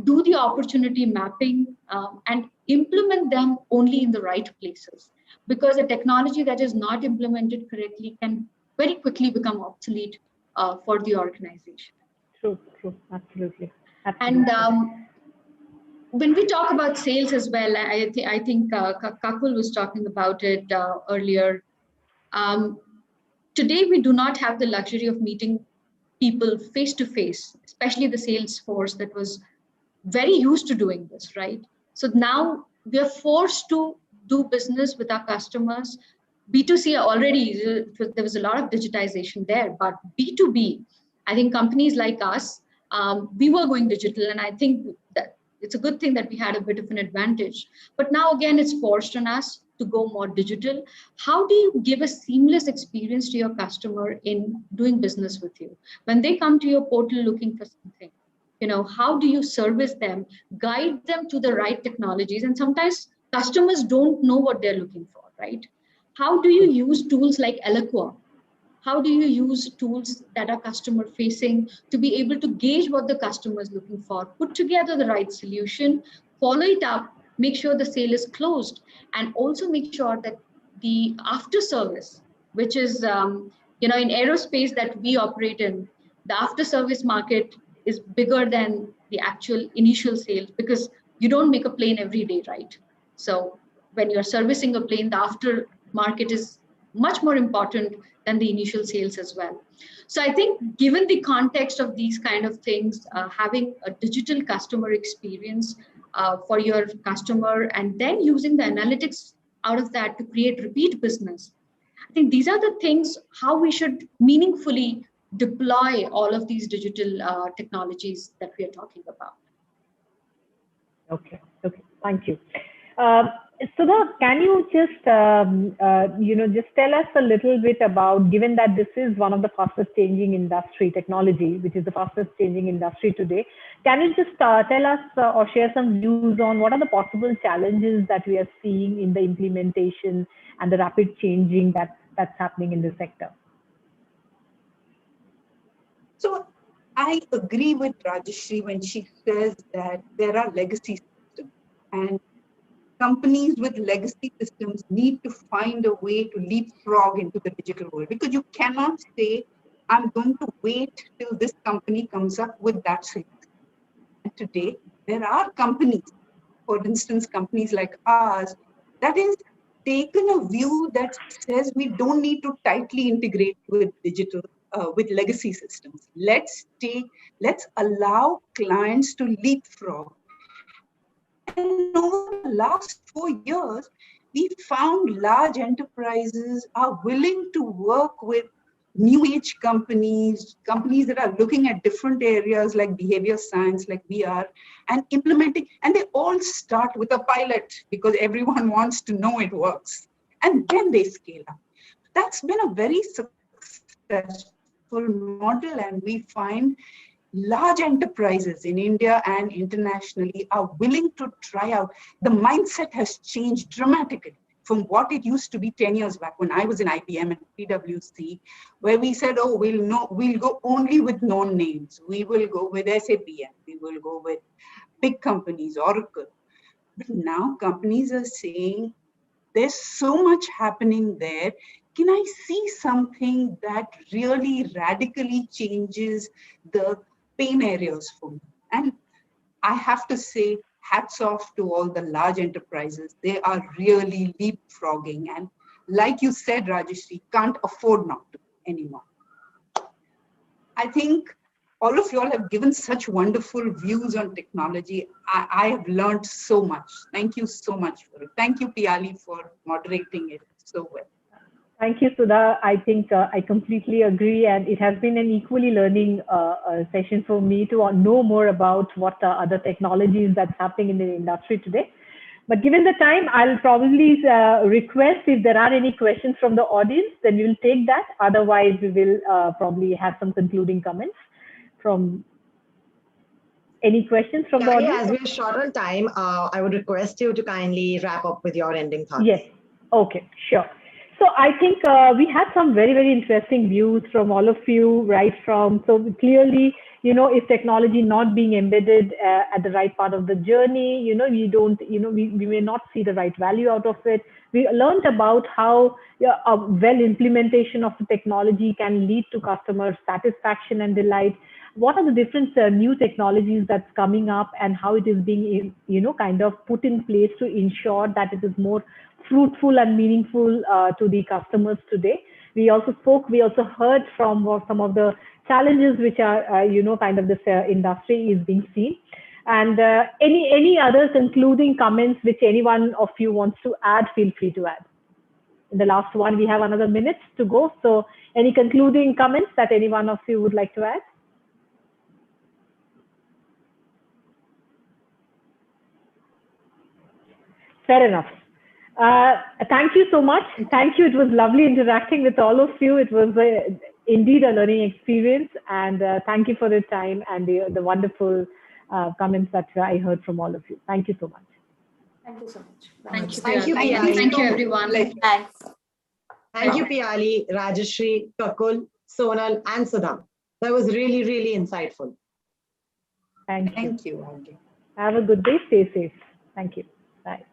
do the opportunity mapping, and implement them only in the right places. Because a technology that is not implemented correctly can very quickly become obsolete for the organization. True, absolutely. And when we talk about sales as well, I think Kakul was talking about it earlier. Today, we do not have the luxury of meeting people face to face, especially the sales force that was very used to doing this, right? So now we are forced to do business with our customers. B2C already, there was a lot of digitization there, but B2B, I think companies like us, we were going digital, and I think that it's a good thing that we had a bit of an advantage. But now again, it's forced on us to go more digital. How do you give a seamless experience to your customer in doing business with you? When they come to your portal looking for something, how do you service them, guide them to the right technologies? And sometimes customers don't know what they're looking for, right? How do you use tools like Eloqua? How do you use tools that are customer facing to be able to gauge what the customer is looking for, put together the right solution, follow it up, make sure the sale is closed, and also make sure that the after service, which is, in aerospace that we operate in, the after service market is bigger than the actual initial sales because you don't make a plane every day, right? So when you're servicing a plane, the after market is much more important than the initial sales as well. So I think given the context of these kind of things, having a digital customer experience for your customer and then using the analytics out of that to create repeat business, I think these are the things how we should meaningfully deploy all of these digital technologies that we are talking about. Okay, thank you. Sudha, can you just, just tell us a little bit about, given that this is one of the fastest changing industry, technology, which is the fastest changing industry today, can you just tell us or share some views on what are the possible challenges that we are seeing in the implementation and the rapid changing that's happening in the sector? So I agree with Rajeshri when she says that there are legacy systems, and companies with legacy systems need to find a way to leapfrog into the digital world, because you cannot say, I'm going to wait till this company comes up with that solution. And today, there are companies, for instance, companies like ours, that is taken a view that says we don't need to tightly integrate with digital, with legacy systems. Let's allow clients to leapfrog. And over the last 4 years, we found large enterprises are willing to work with new age companies that are looking at different areas like behavior science, like VR, and implementing, and they all start with a pilot because everyone wants to know it works. And then they scale up. That's been a very successful model, and we find large enterprises in India and internationally are willing to try out. The mindset has changed dramatically from what it used to be 10 years back when I was in IBM and PwC, where we said, oh, we'll go only with known names. We will go with SAP and we will go with big companies, Oracle. But now companies are saying, there's so much happening there. Can I see something that really radically changes the pain areas for me? And I have to say, hats off to all the large enterprises. They are really leapfrogging. And like you said, Rajeshri, can't afford not to anymore. I think all of you all have given such wonderful views on technology. I have learned so much. Thank you so much for it. Thank you, Piali, for moderating it so well. Thank you, Sudha. I think I completely agree, and it has been an equally learning session for me to know more about what other technologies that's happening in the industry today. But given the time, I'll probably request if there are any questions from the audience, then we'll take that. Otherwise, we will probably have some concluding comments from any questions from the audience. As we're short on time, I would request you to kindly wrap up with your ending thoughts. Yes. Okay, sure. So I think we had some very, very interesting views from all of you, right from, so clearly, you know, if technology not being embedded at the right part of the journey, you know, we don't, you know, we may not see the right value out of it. We learned about how a well implementation of the technology can lead to customer satisfaction and delight. What are the different new technologies that's coming up and how it is being, you know, kind of put in place to ensure that it is more fruitful and meaningful to the customers today. We also heard from some of the challenges which are, you know, kind of this industry is being seen. And any other concluding comments which any one of you wants to add, feel free to add. In the last one, we have another minute to go. So any concluding comments that any one of you would like to add? Fair enough. Thank you so much. Thank you. It was lovely interacting with all of you. It was indeed a learning experience. And thank you for the time and the wonderful comments that I heard from all of you. Thank you so much. Thank you so much. Thank you, Thank you, Piali. Thank you, everyone. Thanks. Thank you, Piali, Rajeshri, Kakul, Sonal, and Sudha. That was really, really insightful. Thank you. Have a good day. Stay safe. Thank you. Bye.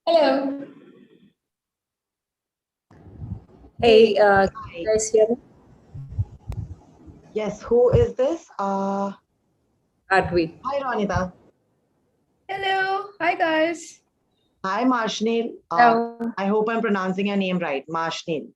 Hello. Hey, can you guys hear me? Yes, who is this? Advi. Hi, Ronita. Hello. Hi, guys. Hi, Marshnil. Hello. I hope I'm pronouncing your name right, Marshnil.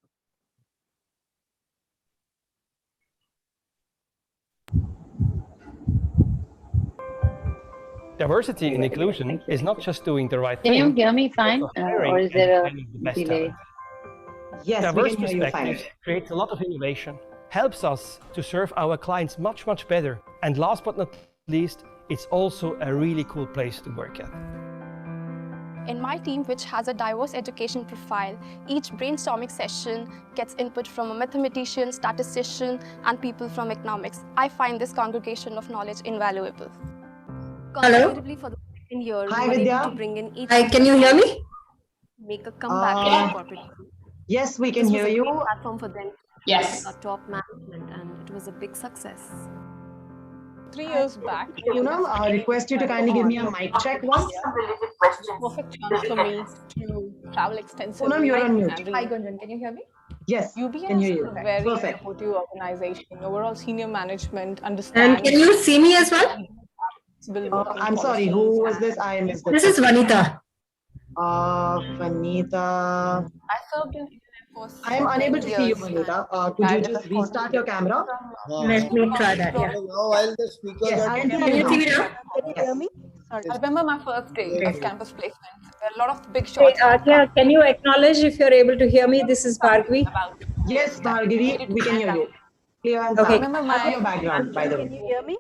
Diversity and inclusion is not just doing the right thing. Can you hear me fine, also hiring or is and there a retaining the best delay? talent. Yes, we Diverse can hear you fine. perspectives creates a lot of innovation, helps us to serve our clients much, much better. And last but not least, it's also a really cool place to work at. In my team, which has a diverse education profile, each brainstorming session gets input from a mathematician, statistician, and people from economics. I find this congregation of knowledge invaluable. Hello? Consecutively for the second year, Hi, we were Vidya. able to bring in each Hi, can you hear me? make a comeback in the corporate world. Yes, we can This hear was a you. great platform for them Yes. to top management, and it was a big success. 3 years back, Poonam, I request you to kindly give me a mic check once. perfect chance for me to travel extensively. Poonam, you're on mute. and Hi, read. Gunjan, can you hear me? Yes, UBS can hear is you. a very Perfect. supportive organization. Overall, senior management And understands. can you see me as well? I'm sorry, who was this? I missed it. This is Vanita. Vanita. I served in Indian Air Force I am for unable 10 to see you, years. Vanita. Could you just restart your camera? Let me try that, yeah. Now, while the speakers Yes, are I can Can see you you see me now. now? Can you hear me? Sorry. I remember my first day Great. of campus placements. There are a lot of big Hey, shots. can you acknowledge if you're able to hear me? This is Bhargavi. Yes, Bhargavi, we can hear you. Clear and Okay. I sound. remember I love my your background, by the way. Can you hear me?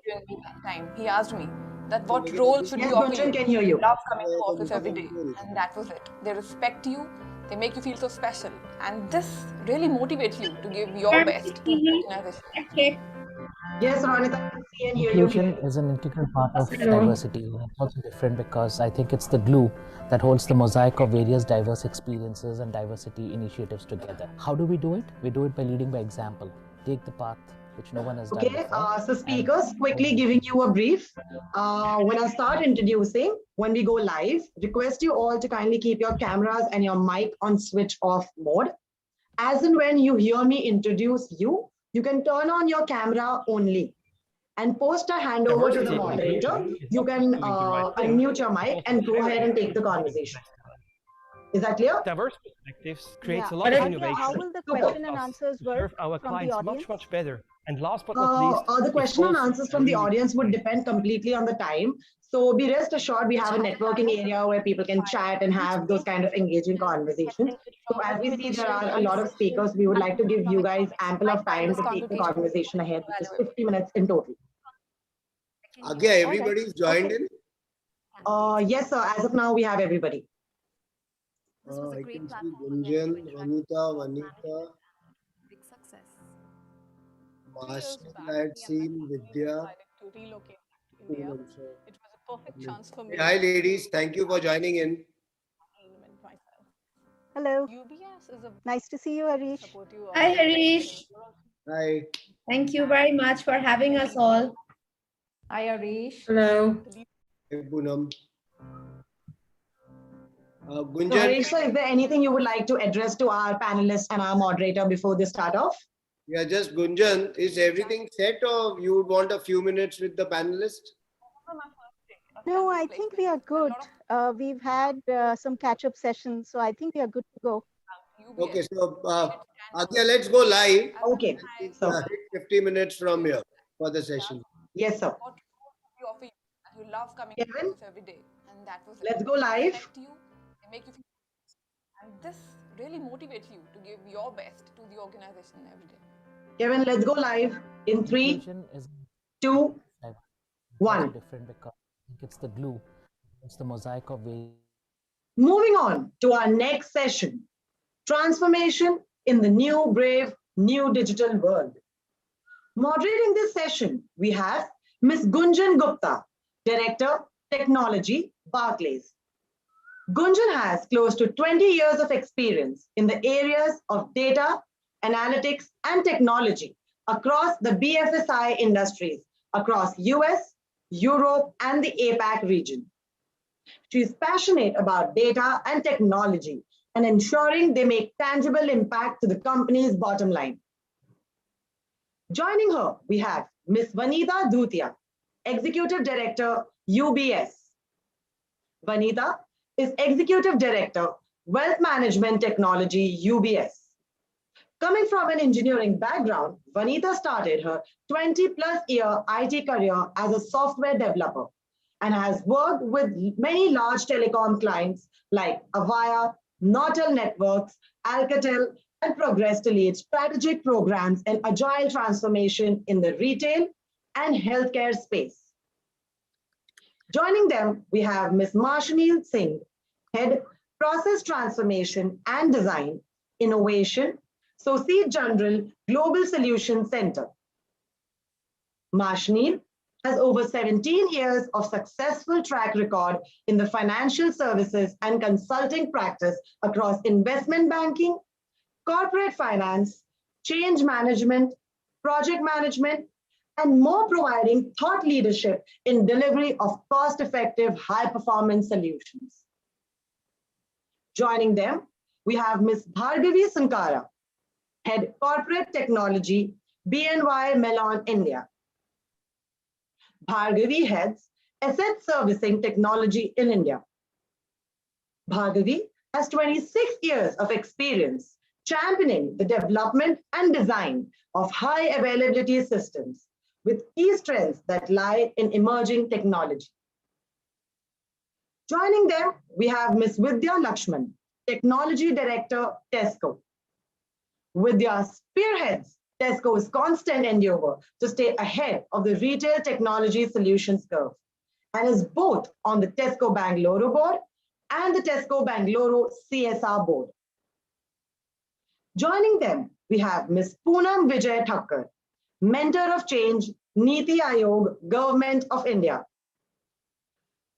Time. He asked me that what role should Yes, we offer Gunjan you? can hear you. Love coming to office every day, and that was it. They respect you. They make you feel so special, and this really motivates you to give your best to the organization. Yes, Ronita, I can see and hear you. Inclusion is an integral part of diversity. It's also different because I think it's the glue that holds the mosaic of various diverse experiences and diversity initiatives together. How do we do it? We do it by leading by example. Take the path which no one has done Okay, before. so speakers, quickly giving you a brief. When I start introducing, when we go live, request you all to kindly keep your cameras and your mic on switch off mode. As and when you hear me introduce you, you can turn on your camera only. And post a handover to the moderator. You can unmute your mic and go ahead and take the conversation. Is that clear? Diverse perspectives creates a lot of innovation. How will the question and answers work Serve our from the clients audience? much better. And last but not least, The question and also answers from the audience would depend completely on the time. So be rest assured, we have a networking area where people can chat and have those kind of engaging conversations. So as we see, there are a lot of speakers. We would like to give you guys ample of time to take the conversation ahead, which is 50 minutes in total. Agya, everybody's joined in? Yes, sir. As of now, we have everybody. I can see Gunjan, Vanita, Big success. Marshall, I had seen Vidya. To relocate to India. It was a perfect chance for me. Hi, ladies. Thank you for joining in. Hello. UBS is a Nice to see you, Harish. Hi, Harish. Hi. Thank you very much for having us all. Hi, Harish. Hello. Hey, Poonam. So, Gunjan, Harish, sir, is there anything you would like to address to our panelists and our moderator before they start off? yeah, just Gunjan, is everything set or you would want a few minutes with the panelists? No, I think we are good. We've had some catch-up sessions, so I think we are good to go. Okay, so Agya, let's go live. Okay. So, 50 minutes from here for the session. yes, sir. What we offer you, and you love coming to Kevin, office every day, and that was it. let's go live. They respect you, they make you feel, and this really motivates you to give your best to the organization every day. Kevin, let's go live in 3, Inclusion is 2, 1. different because I think it's the glue. It's the mosaic of various. Moving on to our next session, transformation in the new, brave, new digital world. Moderating this session, we have Ms. Gunjan Gupta, Director, Technology, Barclays. Gunjan has close to 20 years of experience in the areas of data, analytics, and technology across the BFSI industries across US, Europe, and the APAC region. She is passionate about data and technology and ensuring they make tangible impact to the company's bottom line. Joining her, we have Ms. Vanita Dhutia, Executive Director, UBS. Vanita is Executive Director, Wealth Management Technology, UBS. Coming from an engineering background, Vanita started her 20-plus year IT career as a software developer and has worked with many large telecom clients like Avaya, Nortel Networks, Alcatel, and progress to lead strategic programs and agile transformation in the retail and healthcare space. Joining them, we have Ms. Marshanil Singh, Head Process Transformation and Design, Innovation, Associate General, Global Solutions Center. Marshanil has over 17 years of successful track record in the financial services and consulting practice across investment banking, corporate finance, change management, project management, and more, providing thought leadership in delivery of cost-effective, high-performance solutions. Joining them, we have Ms. Bhargavi Sankara, Head Corporate Technology, BNY Mellon, India. Bhargavi heads Asset Servicing Technology in India. Bhargavi has 26 years of experience championing the development and design of high availability systems with key strengths that lie in emerging technology. Joining them, we have Ms. Vidya Lakshman, Technology Director, Tesco. Vidya spearheads Tesco's constant endeavor to stay ahead of the retail technology solutions curve and is both on the Tesco Bangalore board and the Tesco Bangalore CSR board. Joining them, we have Ms. Poonam Vijay Thakkar, Mentor of Change, Niti Aayog, Government of India.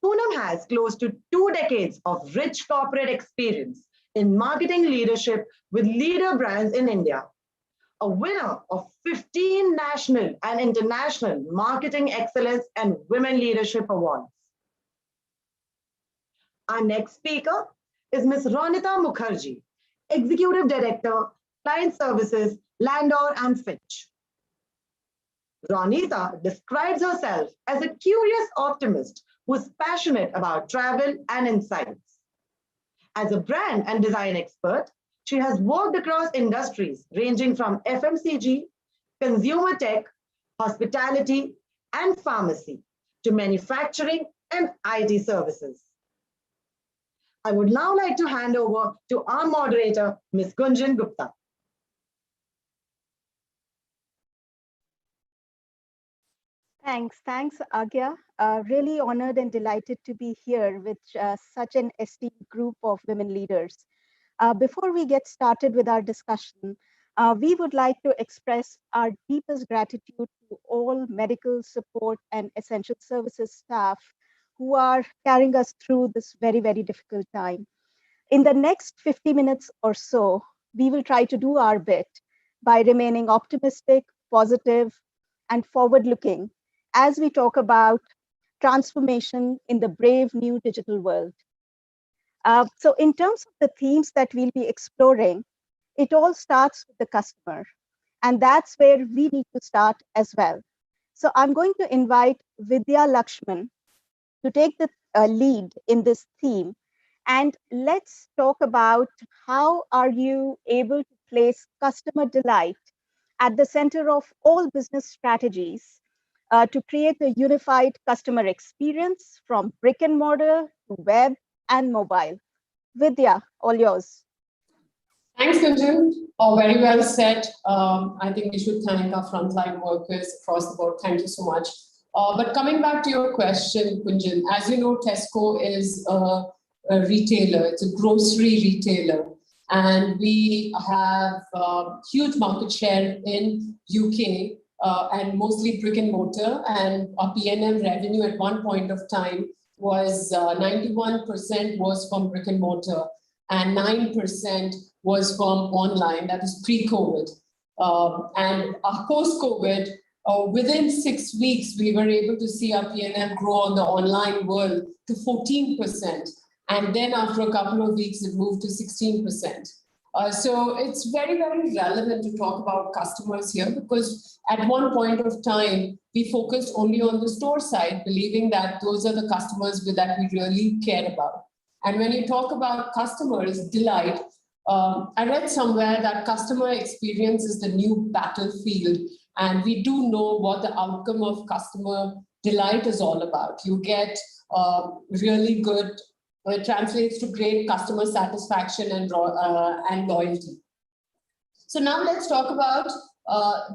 Poonam has close to 2 decades of rich corporate experience in marketing leadership with leader brands in India, a winner of 15 national and international marketing excellence and women leadership awards. Our next speaker is Ms. Ronita Mukherjee, Executive Director, Client Services, Landor and Fitch. Ronita describes herself as a curious optimist who is passionate about travel and insights. As a brand and design expert, she has worked across industries ranging from FMCG, consumer tech, hospitality, and pharmacy to manufacturing and IT services. I would now like to hand over to our moderator, Ms. Gunjan Gupta. Thanks, Agya. Really honored and delighted to be here with such an esteemed group of women leaders. Before we get started with our discussion, we would like to express our deepest gratitude to all medical support and essential services staff who are carrying us through this very, very difficult time. In the next 50 minutes or so, we will try to do our bit by remaining optimistic, positive, and forward-looking as we talk about transformation in the brave new digital world. So in terms of the themes that we'll be exploring, it all starts with the customer. And that's where we need to start as well. So I'm going to invite Vidya Lakshman to take the lead in this theme. And let's talk about how are you able to place customer delight at the center of all business strategies to create a unified customer experience from brick and mortar to web and mobile. Vidya, all yours. Thanks, Gunjan. Very well said. I think we should thank our frontline workers across the board. Thank you so much. But coming back to your question, Gunjan, as you know, Tesco is a retailer. It's a grocery retailer. And we have huge market share in UK and mostly brick and mortar. And our P&M revenue at one point of time was 91% was from brick and mortar and 9% was from online. That is pre-COVID. And post-COVID, within 6 weeks, we were able to see our P&M grow on the online world to 14%. And then after a couple of weeks, it moved to 16%. So it's very, very relevant to talk about customers here because at one point of time, we focused only on the store side, believing that those are the customers that we really care about. And when you talk about customers' delight, I read somewhere that customer experience is the new battlefield. And we do know what the outcome of customer delight is all about. You get really good, it translates to great customer satisfaction and loyalty. So now let's talk about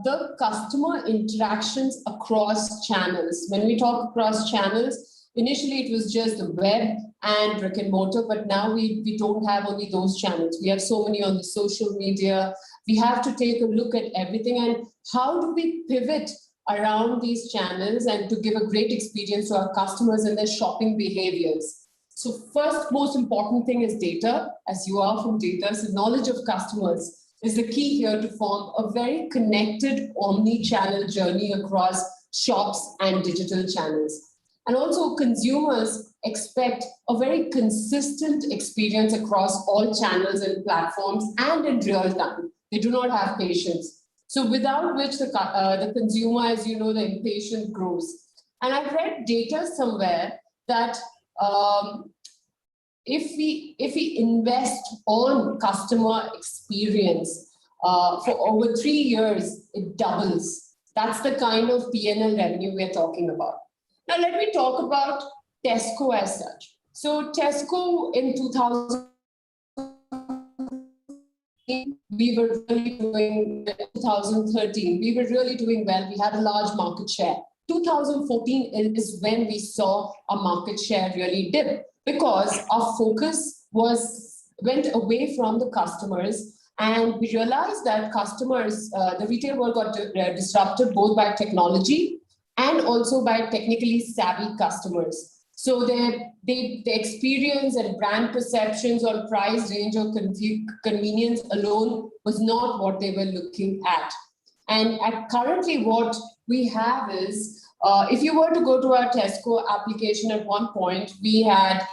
the customer interactions across channels. When we talk across channels, initially it was just the web and brick and mortar, but now we don't have only those channels. We have so many on the social media. We have to take a look at everything, and how do we pivot around these channels and to give a great experience to our customers and their shopping behaviors. So first, most important thing is data, as you are from data, so knowledge of customers is the key here to form a very connected omni-channel journey across shops and digital channels. And also consumers expect a very consistent experience across all channels and platforms and in real time. They do not have patience. So without which the consumer, as you know, the impatience grows. And I've read data somewhere that if we invest on customer experience for over 3 years, it doubles. That's the kind of P&L revenue we're talking about. Now let me talk about Tesco as such. So Tesco in 2000, we were really doing 2013, we were really doing well. We had a large market share. 2014 is when we saw our market share really dip because our focus went away from the customers, and we realized that customers, the retail world got disrupted both by technology and also by technically savvy customers. So the experience and brand perceptions or price range or convenience alone was not what they were looking at. And currently what we have is, if you were to go to our Tesco application at one point, we had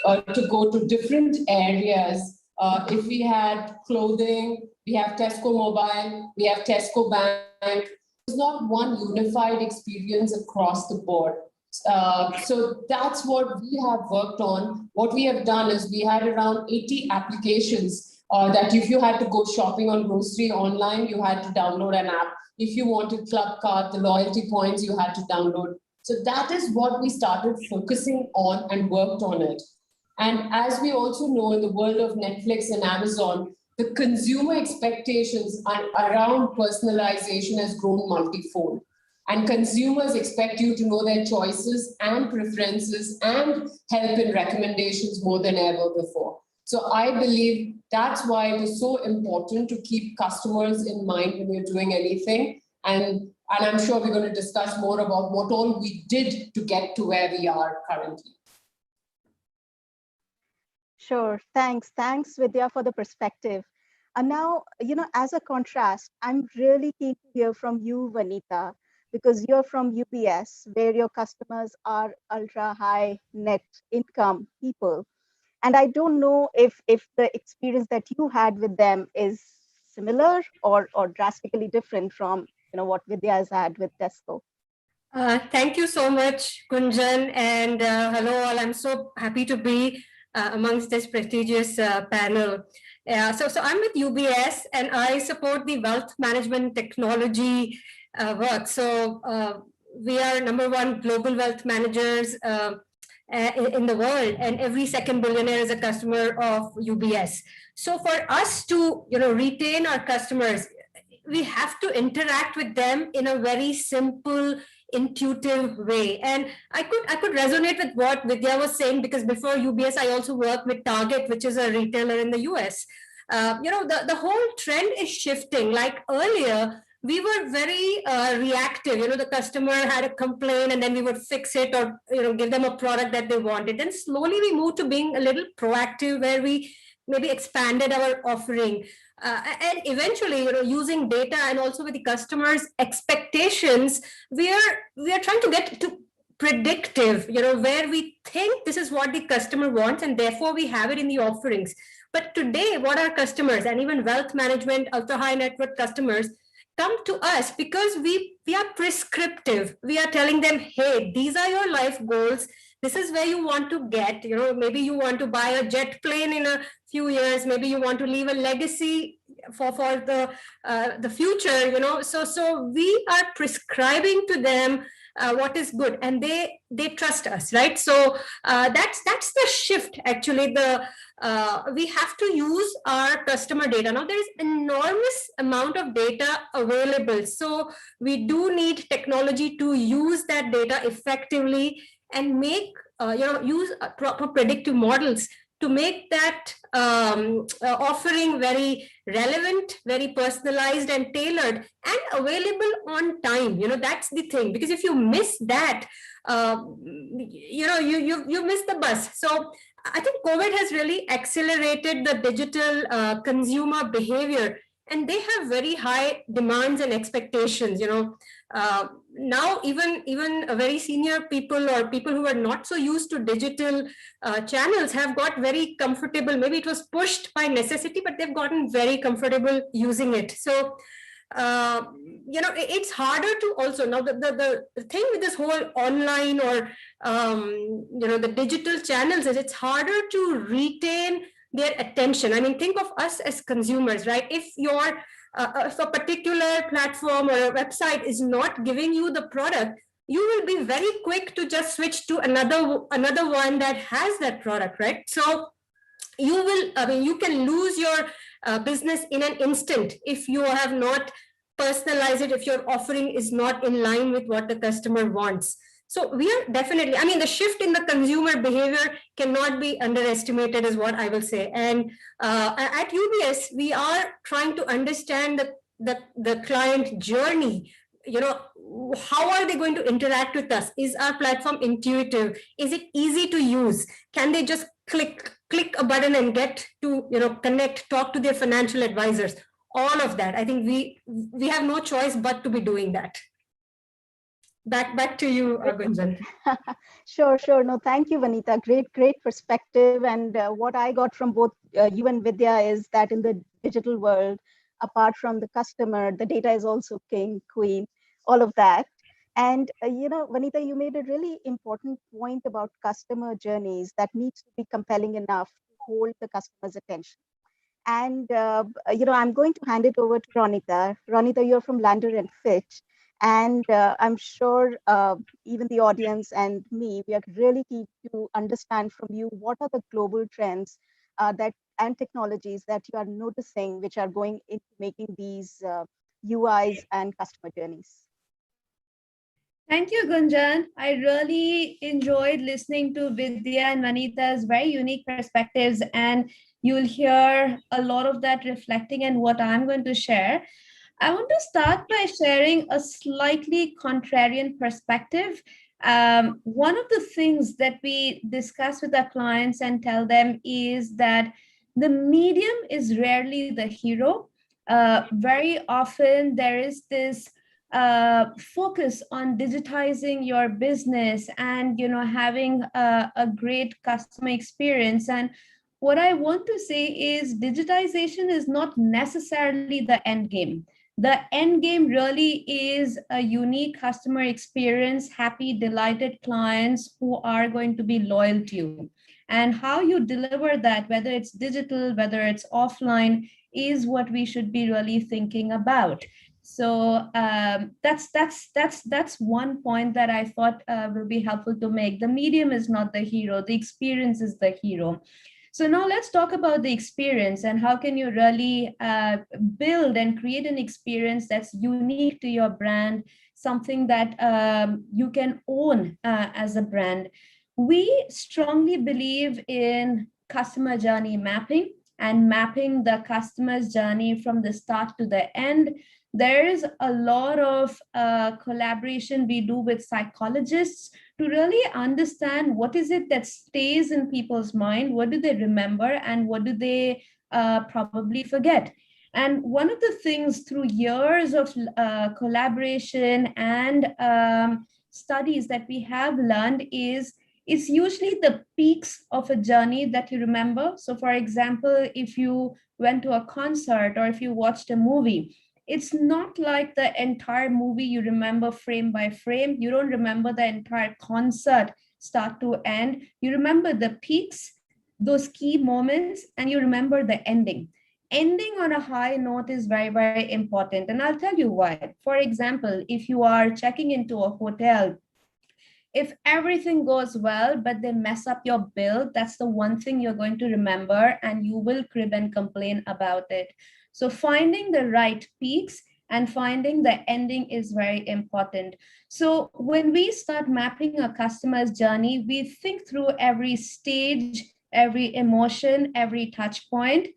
to go to different areas. If we had clothing, we have Tesco Mobile, we have Tesco Bank. It's not one unified experience across the board. So that's what we have worked on. What we have done is we had around 80 applications that if you had to go shopping on grocery online, you had to download an app. If you wanted Club Card, the loyalty points, you had to download. So that is what we started focusing on and worked on it. And as we also know, in the world of Netflix and Amazon, the consumer expectations around personalization has grown multifold. And consumers expect you to know their choices and preferences and help in recommendations more than ever before. So I believe that's why it is so important to keep customers in mind when you're doing anything. And I'm sure we're going to discuss more about what all we did to get to where we are currently. Sure, thanks, Vidya, for the perspective. And now, as a contrast, I'm really keen to hear from you, Vanita, because you're from UBS, where your customers are ultra high net income people. And I don't know if the experience that you had with them is similar or drastically different from what Vidya has had with Tesco. Thank you so much, Kunjan, and hello all. I'm so happy to be amongst this prestigious panel. So I'm with UBS, and I support the wealth management technology work. So we are #1 global wealth managers in the world, and every second billionaire is a customer of UBS. So for us to retain our customers, we have to interact with them in a very simple, intuitive way. And I could resonate with what Vidya was saying, because before UBS, I also worked with Target, which is a retailer in the US. The whole trend is shifting. Like earlier, we were very reactive. The customer had a complaint and then we would fix it or give them a product that they wanted. Then slowly we moved to being a little proactive, where we maybe expanded our offering. And eventually, using data and also with the customers' expectations, we are trying to get to predictive, where we think this is what the customer wants, and therefore we have it in the offerings. But today, what our customers and even wealth management, ultra high net worth customers come to us because we are prescriptive. We are telling them, hey, these are your life goals. This is where you want to get, maybe you want to buy a jet plane in a few years. Maybe you want to leave a legacy for the future, So we are prescribing to them what is good, and they trust us, right? So that's the shift. Actually, we have to use our customer data. Now there is enormous amount of data available, so we do need technology to use that data effectively and make use proper predictive models to make that offering very relevant, very personalized and tailored and available on time. That's the thing, because if you miss that, you miss the bus. So I think COVID has really accelerated the digital consumer behavior, and they have very high demands and expectations. Now even very senior people or people who are not so used to digital channels have got very comfortable. Maybe it was pushed by necessity, but they've gotten very comfortable using it. So it's harder to also now the thing with this whole online or the digital channels is it's harder to retain their attention. I mean, think of us as consumers, right? If if a particular platform or a website is not giving you the product, you will be very quick to just switch to another one that has that product, right? So you can lose your business in an instant if you have not personalized it, if your offering is not in line with what the customer wants. So we are definitely, the shift in the consumer behavior cannot be underestimated, is what I will say. And at UBS, we are trying to understand the client journey. How are they going to interact with us? Is our platform intuitive? Is it easy to use? Can they just click a button and get to connect, talk to their financial advisors? All of that, I think we have no choice but to be doing that. Back to you, Gunjan. Sure. No, thank you, Vanita. Great perspective. And what I got from both you and Vidya is that in the digital world, apart from the customer, the data is also king, queen, all of that. And, Vanita, you made a really important point about customer journeys that needs to be compelling enough to hold the customer's attention. And, I'm going to hand it over to Ronita. Ronita, you're from Lander and Fitch. And I'm sure even the audience and me, we are really keen to understand from you what are the global trends and technologies that you are noticing which are going into making these UIs and customer journeys. Thank you, Gunjan. I really enjoyed listening to Vidya and Vanita's very unique perspectives, and you'll hear a lot of that reflecting in what I'm going to share. I want to start by sharing a slightly contrarian perspective. One of the things that we discuss with our clients and tell them is that the medium is rarely the hero. Very often there is this focus on digitizing your business and having a great customer experience. And what I want to say is digitization is not necessarily the end game. The end game really is a unique customer experience, happy, delighted clients who are going to be loyal to you. And how you deliver that, whether it's digital, whether it's offline, is what we should be really thinking about. So that's one point that I thought will be helpful to make. The medium is not the hero, the experience is the hero. So now let's talk about the experience and how can you really build and create an experience that's unique to your brand, something that you can own as a brand. We strongly believe in customer journey mapping and mapping the customer's journey from the start to the end. There is a lot of collaboration we do with psychologists to really understand what is it that stays in people's mind, what do they remember, and what do they probably forget. And one of the things through years of collaboration and studies that we have learned is it's usually the peaks of a journey that you remember. So for example, if you went to a concert or if you watched a movie, it's not like the entire movie you remember frame by frame. You don't remember the entire concert start to end. You remember the peaks, those key moments, and you remember the ending. Ending on a high note is very, very important. And I'll tell you why. For example, if you are checking into a hotel if everything goes well, but they mess up your bill, that's the one thing you're going to remember and you will crib and complain about it. So finding the right peaks and finding the ending is very important. So when we start mapping a customer's journey, we think through every stage, every emotion, every touch point,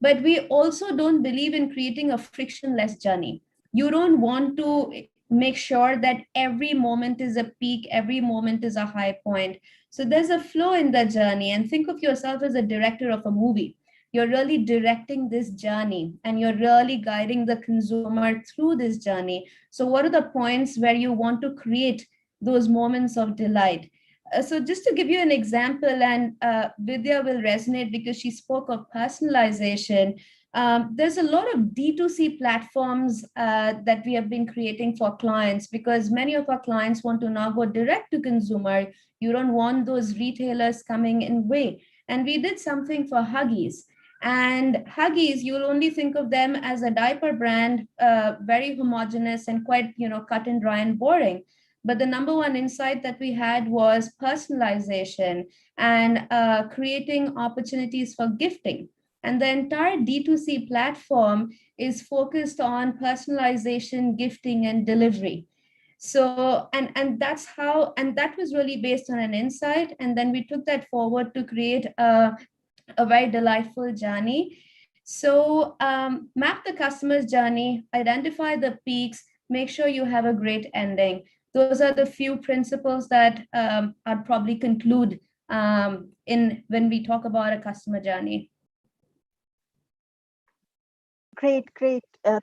but we also don't believe in creating a frictionless journey. You don't want to make sure that every moment is a peak, every moment is a high point. So there's a flow in the journey, and think of yourself as a director of a movie. You're really directing this journey and you're really guiding the consumer through this journey. So what are the points where you want to create those moments of delight? So just to give you an example, and Vidya will resonate because she spoke of personalization. There's a lot of D2C platforms that we have been creating for clients, because many of our clients want to now go direct to consumer. You don't want those retailers coming in way. And we did something for Huggies. And Huggies, you'll only think of them as a diaper brand, very homogenous and quite, cut and dry and boring. But the number one insight that we had was personalization and creating opportunities for gifting. And the entire D2C platform is focused on personalization, gifting, and delivery. So, and that's how, and that was really based on an insight. And then we took that forward to create a very delightful journey. So map the customer's journey, identify the peaks, make sure you have a great ending. Those are the few principles that I'd probably conclude in when we talk about a customer journey. Great.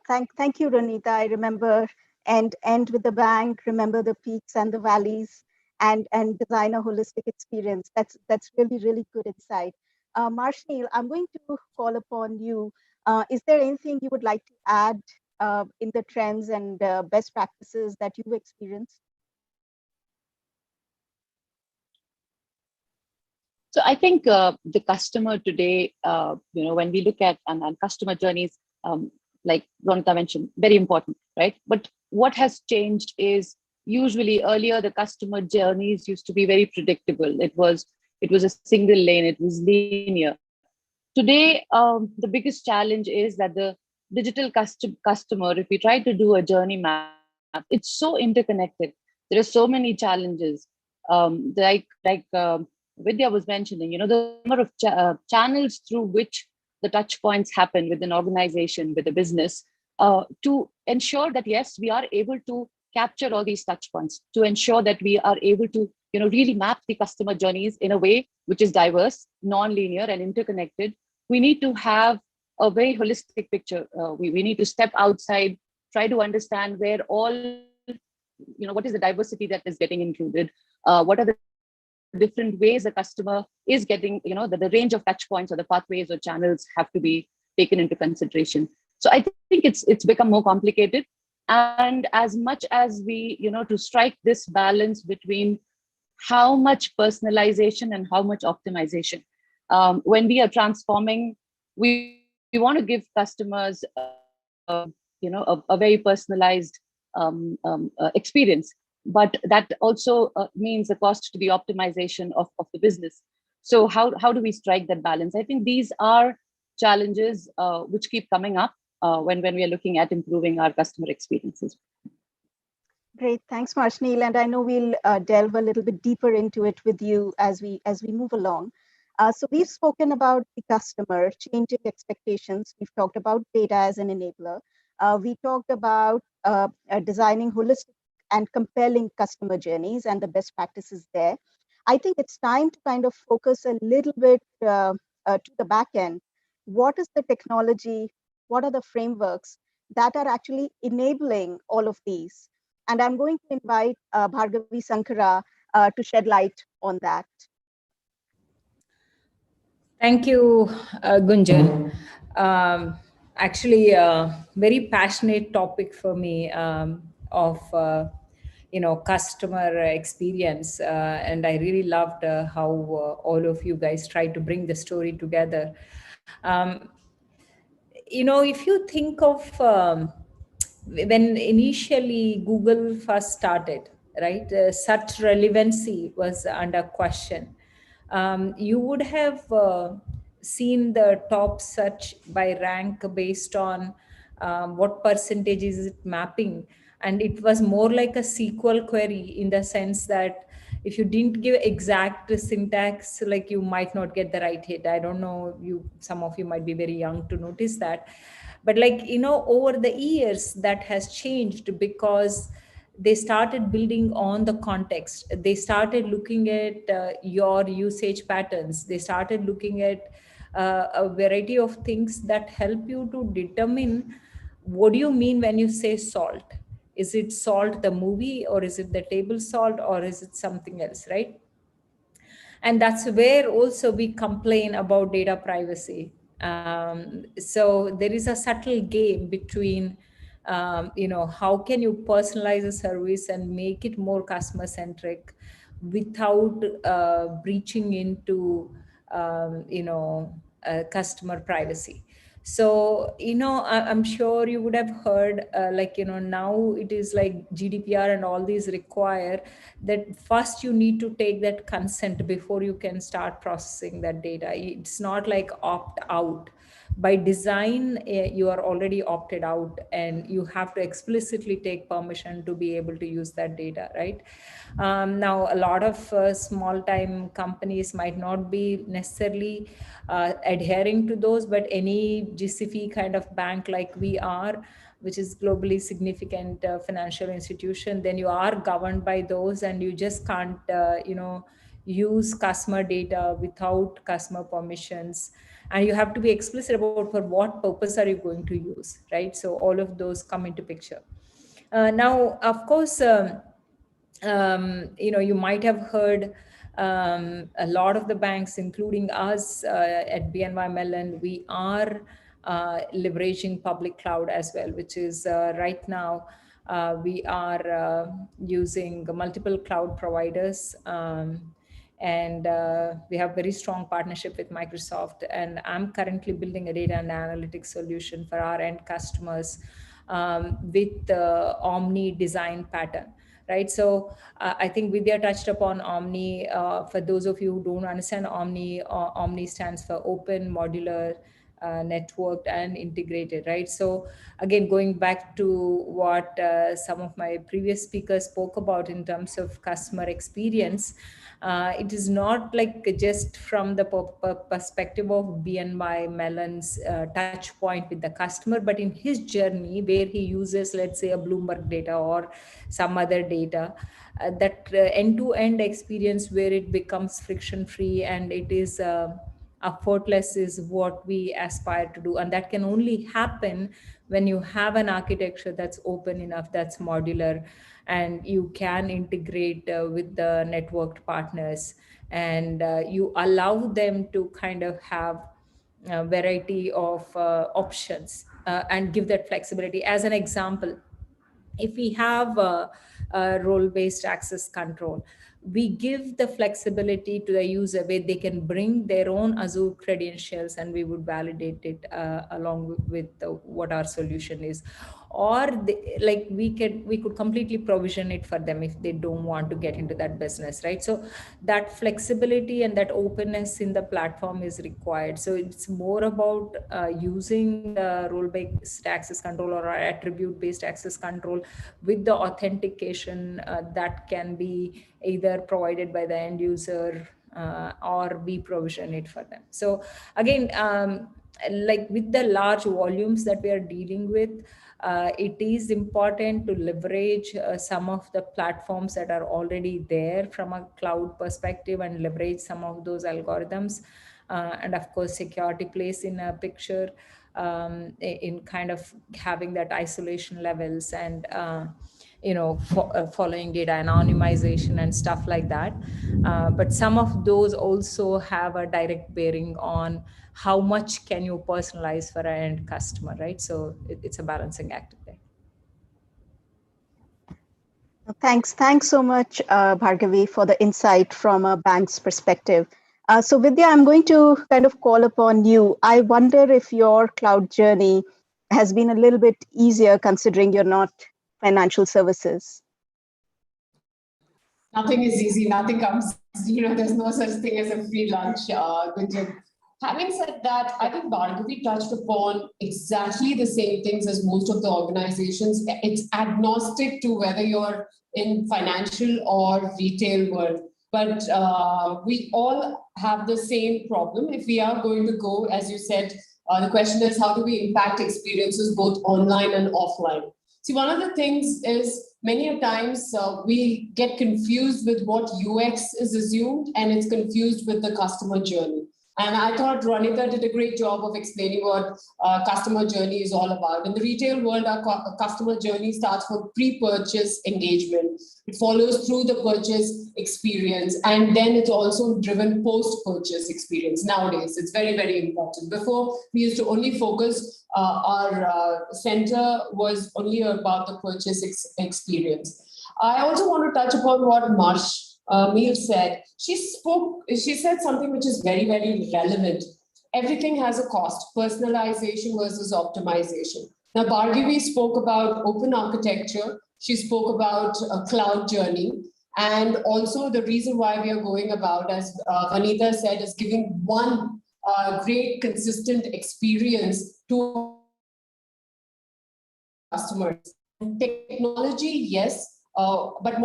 Thank you, Ronita. I remember and end with the bank, remember the peaks and the valleys, and design a holistic experience. That's really good insight. Marshall, I'm going to call upon you. Is there anything you would like to add in the trends and best practices that you've experienced? So I think the customer today, when we look at and customer journeys, like Ronita mentioned, very important, right? But what has changed is usually earlier the customer journeys used to be very predictable. It was a single lane, it was linear. Today, the biggest challenge is that the digital customer, if we try to do a journey map, it's so interconnected. There are so many challenges. Like Vidya was mentioning, the number of channels through which the touch points happen with an organization, with a business, to ensure that, yes, we are able to capture all these touch points, to ensure that we are able to really map the customer journeys in a way which is diverse, non-linear, and interconnected. We need to have a very holistic picture. We need to step outside, try to understand where all, what is the diversity that is getting included, what are the different ways a customer is getting, the range of touch points or the pathways or channels have to be taken into consideration. So I think it's become more complicated. And as much as we, to strike this balance between how much personalization and how much optimization, when we are transforming, we want to give customers, a very personalized experience. But that also means the cost to the optimization of the business. So how do we strike that balance? I think these are challenges which keep coming up when we are looking at improving our customer experiences. Great, thanks, Marshall. And I know we'll delve a little bit deeper into it with you as we move along. So we've spoken about the customer, changing expectations. We've talked about data as an enabler. We talked about designing holistic and compelling customer journeys and the best practices there. I think it's time to kind of focus a little bit to the back end. What is the technology? What are the frameworks that are actually enabling all of these? And I'm going to invite Bhargavi Sankara to shed light on that. Thank you, Gunjan. Actually, a very passionate topic for me of customer experience, and I really loved how all of you guys tried to bring the story together. If you think of when initially Google first started, right? Search relevancy was under question. You would have seen the top search by rank based on what percentage is it mapping. And it was more like a SQL query, in the sense that if you didn't give exact syntax, like you might not get the right hit. I don't know, some of you might be very young to notice that. But like, over the years that has changed, because they started building on the context. They started looking at your usage patterns. They started looking at a variety of things that help you to determine, what do you mean when you say salt? Is it salt the movie, or is it the table salt, or is it something else, right? And that's where also we complain about data privacy. So there is a subtle game between how can you personalize a service and make it more customer centric without breaching into customer privacy. So I'm sure you would have heard, now it is like GDPR and all these require that first you need to take that consent before you can start processing that data. It's not like opt out. By design, you are already opted out, and you have to explicitly take permission to be able to use that data, right? Now, a lot of small time companies might not be necessarily adhering to those, but any GCFE kind of bank like we are, which is globally significant financial institution, then you are governed by those, and you just can't, use customer data without customer permissions. And you have to be explicit about for what purpose are you going to use, right? So all of those come into picture. Now, of course, you might have heard a lot of the banks, including us at BNY Mellon, we are leveraging public cloud as well, which is right now we are using multiple cloud providers. And we have very strong partnership with Microsoft. And I'm currently building a data and analytics solution for our end customers with the Omni design pattern. Right. So I think Vidya touched upon Omni. For those of you who don't understand Omni, Omni stands for open, modular, networked, and integrated. Right. So again, going back to what some of my previous speakers spoke about in terms of customer experience, it is not like just from the perspective of BNY Mellon's touch point with the customer, but in his journey where he uses, let's say, a Bloomberg data or some other data, that end-to-end experience where it becomes friction-free and it is effortless is what we aspire to do. And that can only happen when you have an architecture that's open enough, that's modular, and you can integrate with the networked partners, and you allow them to kind of have a variety of options and give that flexibility. As an example, if we have a role-based access control, we give the flexibility to the user where they can bring their own Azure credentials, and we would validate it along with what our solution is. Or we could completely provision it for them if they don't want to get into that business, right? So that flexibility and that openness in the platform is required. So it's more about using the role-based access control or attribute-based access control with the authentication that can be either provided by the end user or we provision it for them. So again, like with the large volumes that we are dealing with, it is important to leverage some of the platforms that are already there from a cloud perspective and leverage some of those algorithms. And of course, security plays in a picture in kind of having that isolation levels and following data anonymization and stuff like that. But some of those also have a direct bearing on how much can you personalize for an end customer, right? So it's a balancing act there. Thanks so much, Bhargavi, for the insight from a bank's perspective. So Vidya, I'm going to kind of call upon you. I wonder if your cloud journey has been a little bit easier considering you're not financial services. Nothing is easy. Nothing comes, there's no such thing as a free lunch, Gunjan. Having said that, I think Bhargavi touched upon exactly the same things as most of the organizations. It's agnostic to whether you're in financial or retail world. But we all have the same problem. If we are going to go, as you said, the question is how do we impact experiences both online and offline? See, one of the things is many a times we get confused with what UX is assumed and it's confused with the customer journey. And I thought Ronita did a great job of explaining what customer journey is all about. In the retail world, our customer journey starts from pre-purchase engagement. It follows through the purchase experience, and then it's also driven post-purchase experience. Nowadays, it's very, very important. Before, we used to only focus, our center was only about the purchase experience. I also want to touch upon what Meal said. She said something which is very, very relevant. Everything has a cost, personalization versus optimization. Now, Bhargavi spoke about open architecture. She spoke about a cloud journey. And also the reason why we are going about, as Vanita said, is giving one great consistent experience to customers. Technology, yes, but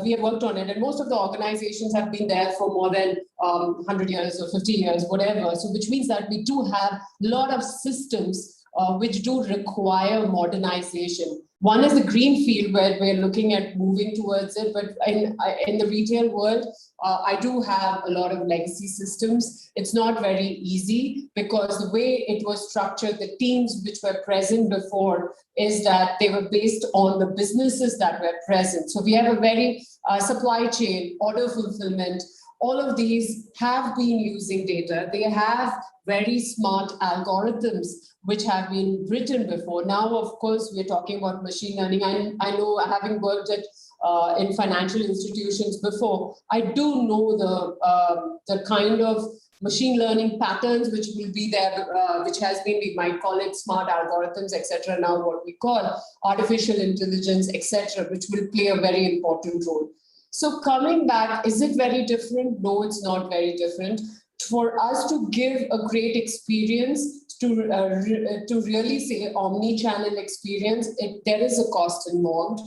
we have worked on it, and most of the organizations have been there for more than 100 years or 50 years, whatever. So which means that we do have a lot of systems which do require modernization. One is the green field where we're looking at moving towards it, but in the retail world, I do have a lot of legacy systems. It's not very easy because the way it was structured, the teams which were present before is that they were based on the businesses that were present. So we have a very supply chain, order fulfillment, all of these have been using data. They have very smart algorithms which have been written before. Now, of course, we're talking about machine learning. I know, having worked at in financial institutions before, I do know the kind of machine learning patterns which will be there, which has been, we might call it smart algorithms, etc. Now what we call artificial intelligence, etc., which will play a very important role. So coming back, is it very different? No, it's not very different. For us to give a great experience, to really say omni-channel experience, there is a cost involved.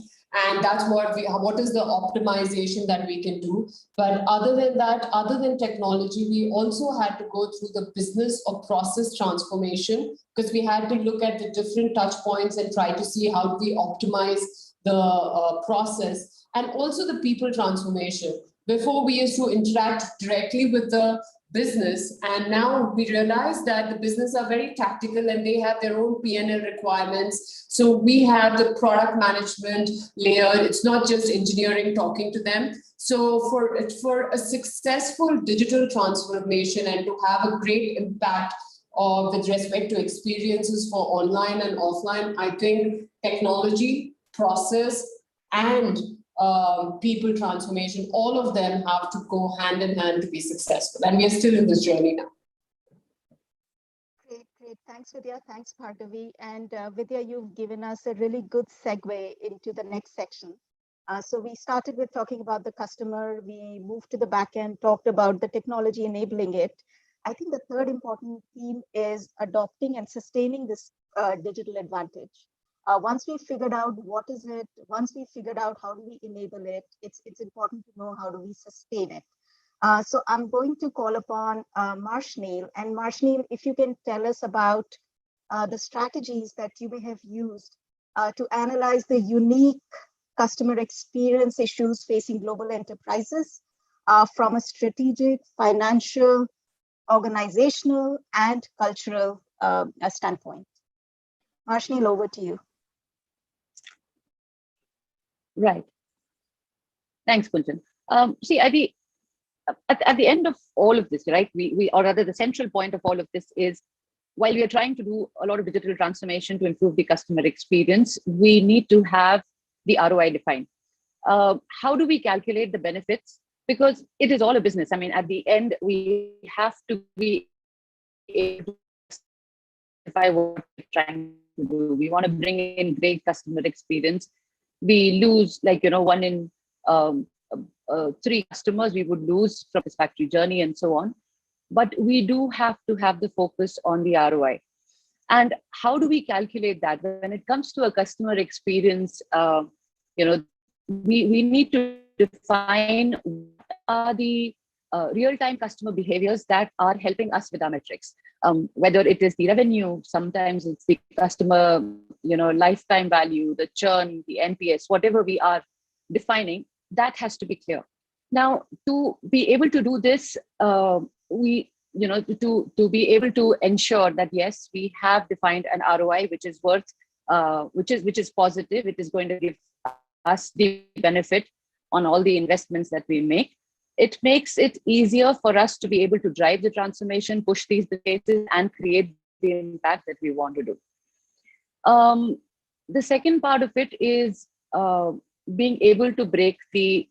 And that's what is the optimization that we can do. But other than that, other than technology, we also had to go through the business or process transformation, because we had to look at the different touch points and try to see how do we optimize the process, and also the people transformation. Before, we used to interact directly with the business, and now we realize that the business are very tactical and they have their own P&L requirements. So we have the product management layer. It's not just engineering talking to them. So for a successful digital transformation and to have a great impact with respect to experiences for online and offline, I think technology, process, and people transformation, all of them have to go hand in hand to be successful. And we are still in this journey now. Great, great. Thanks, Vidya. Thanks, Bhargavi. And Vidya, you've given us a really good segue into the next section. So we started with talking about the customer. We moved to the back end, talked about the technology enabling it. I think the third important theme is adopting and sustaining this digital advantage. Once we figured out what is it, once we figured out how do we enable it, it's important to know how do we sustain it. So I'm going to call upon Marshneel. And Marshneel, if you can tell us about the strategies that you may have used to analyze the unique customer experience issues facing global enterprises from a strategic, financial, organizational, and cultural standpoint. Marshneel, over to you. Right. Thanks, Kunjan. See, at the end of all of this, right, or rather the central point of all of this is, while we are trying to do a lot of digital transformation to improve the customer experience, we need to have the ROI defined. How do we calculate the benefits? Because it is all a business. I mean, at the end, we have to be able to justify what we're trying to do. We want to bring in great customer experience. We lose, like, 1 in three customers we would lose from this factory journey and so on. But we do have to have the focus on the ROI. And how do we calculate that? When it comes to a customer experience, we need to define what are the real-time customer behaviors that are helping us with our metrics. Whether it is the revenue, sometimes it's the customer, lifetime value, the churn, the NPS, whatever we are defining, that has to be clear. Now, to be able to do this, to be able to ensure that yes, we have defined an ROI which is worth, which is positive, it is going to give us the benefit on all the investments that we make. It makes it easier for us to be able to drive the transformation, push these cases, and create the impact that we want to do. The second part of it is being able to break the,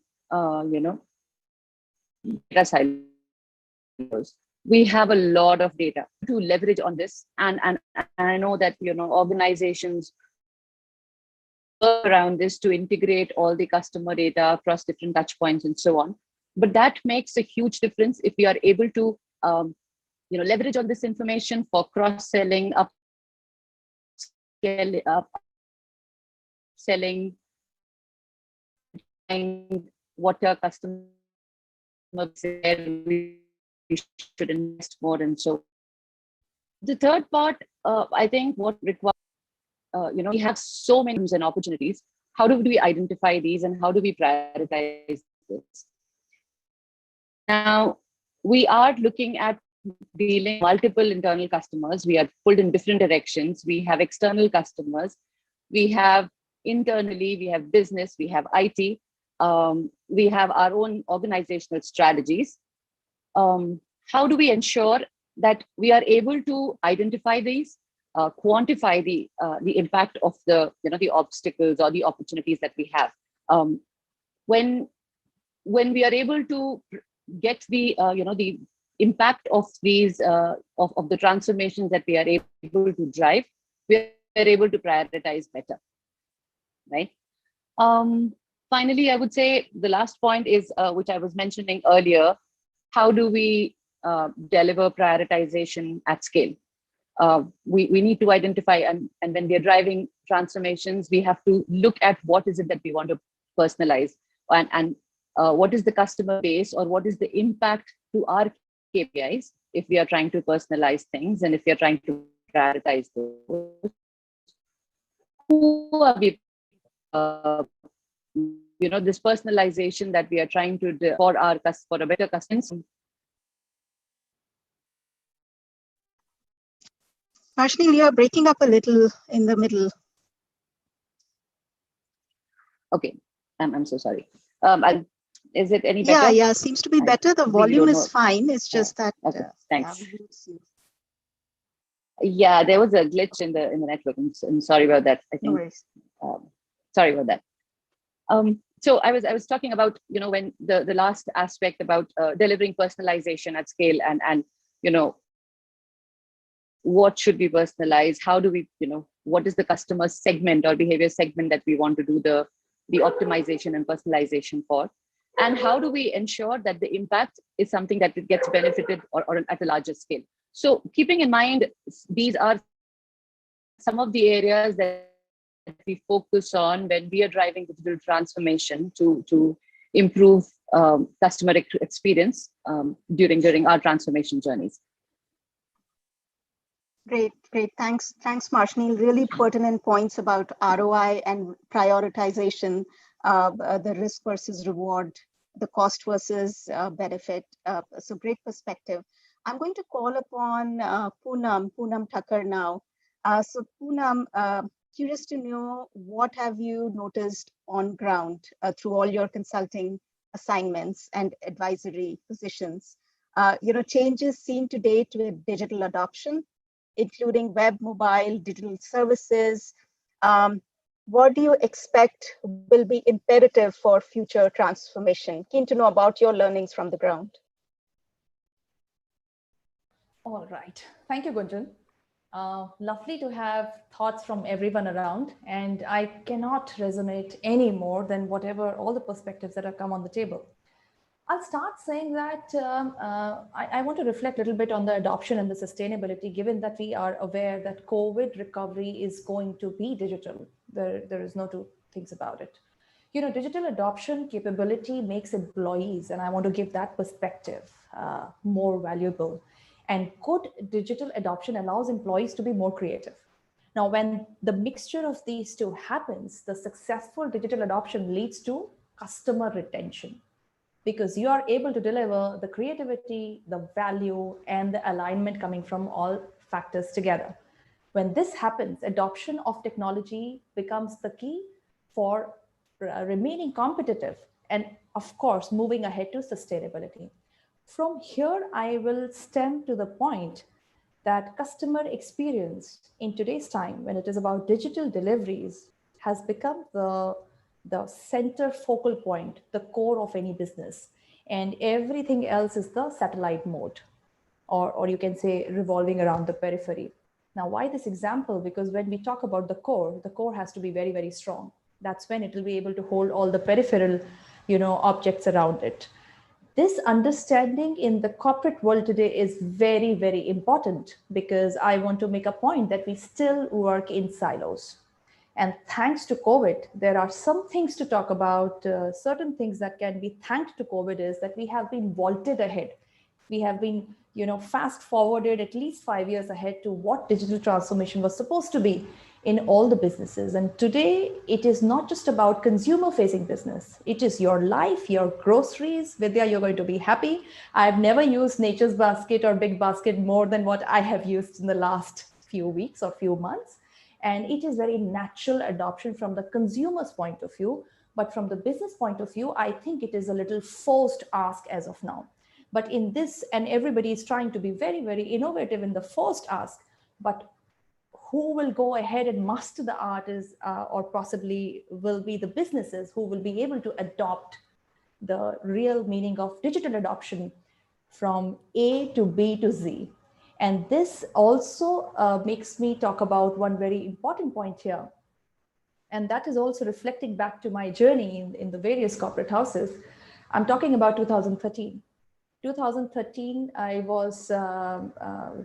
data silos. We have a lot of data to leverage on this, and I know that organizations work around this to integrate all the customer data across different touch points and so on. But that makes a huge difference if we are able to leverage on this information for cross-selling, selling, and what our customers say we should invest more and so. The third part, I think, what requires, we have so many and opportunities. How do we identify these and how do we prioritize this? Now, we are looking at dealing with multiple internal customers. We are pulled in different directions. We have external customers. We have internally, we have business, we have IT. We have our own organizational strategies. How do we ensure that we are able to identify these, quantify the impact of the obstacles or the opportunities that we have? When we are able to get the the impact of these of the transformations that we are able to drive, we are able to prioritize better, right? Finally, I would say the last point is which I was mentioning earlier. How do we deliver prioritization at scale? We need to identify, and when we are driving transformations, we have to look at what is it that we want to personalize, and what is the customer base, or what is the impact to our KPIs if we are trying to personalize things, and if we are trying to prioritize those. Who are we? This personalization that we are trying to do for a better customer. Varshnil, you are breaking up a little in the middle. Okay, I'm so sorry. Is it any better? Yeah, seems to be better. The volume is fine. It's just that. Okay, thanks. Yeah, there was a glitch in the network. I'm sorry about that. I think. No worries. Sorry about that. So I was talking about when the last aspect about delivering personalization at scale, and what should be personalized, how do we what is the customer segment or behavior segment that we want to do the optimization and personalization for, and how do we ensure that the impact is something that it gets benefited or at a larger scale. So keeping in mind, these are some of the areas that we focus on when we are driving digital transformation to improve customer experience during our transformation journeys. Great. Thanks, Varshnil. Really pertinent points about ROI and prioritization, the risk versus reward, the cost versus benefit. So great perspective. I'm going to call upon Poonam Thakkar now. So Poonam, curious to know, what have you noticed on ground through all your consulting assignments and advisory positions? Changes seen to date with digital adoption, including web, mobile, digital services. What do you expect will be imperative for future transformation? Keen to know about your learnings from the ground. All right. Thank you, Gunjan. Lovely to have thoughts from everyone around, and I cannot resonate any more than all the perspectives that have come on the table. I'll start saying that I want to reflect a little bit on the adoption and the sustainability, given that we are aware that COVID recovery is going to be digital. There is no two things about it. You know, digital adoption capability makes employees, and I want to give that perspective, more valuable. And good digital adoption allows employees to be more creative. Now, when the mixture of these two happens, the successful digital adoption leads to customer retention, because you are able to deliver the creativity, the value, and the alignment coming from all factors together. When this happens, adoption of technology becomes the key for remaining competitive and, of course, moving ahead to sustainability. From here, I will stem to the point that customer experience in today's time, when it is about digital deliveries, has become the center focal point, the core of any business. And everything else is the satellite mode, or you can say revolving around the periphery. Now, why this example? Because when we talk about the core has to be very, very strong. That's when it will be able to hold all the peripheral, objects around it. This understanding in the corporate world today is very, very important, because I want to make a point that we still work in silos. And thanks to COVID, there are some things to talk about. Certain things that can be thanked to COVID is that we have been vaulted ahead. We have been, fast forwarded at least 5 years ahead to what digital transformation was supposed to be in all the businesses. And today, it is not just about consumer-facing business. It is your life, your groceries. Vidya, you're going to be happy. I've never used Nature's Basket or Big Basket more than what I have used in the last few weeks or few months. And it is very natural adoption from the consumer's point of view. But from the business point of view, I think it is a little forced ask as of now. But in this, and everybody is trying to be very, very innovative in the forced ask, but who will go ahead and master the art is, or possibly will be the businesses who will be able to adopt the real meaning of digital adoption from A to B to Z. And this also makes me talk about one very important point here. And that is also reflecting back to my journey in the various corporate houses. I'm talking about 2013. 2013, I was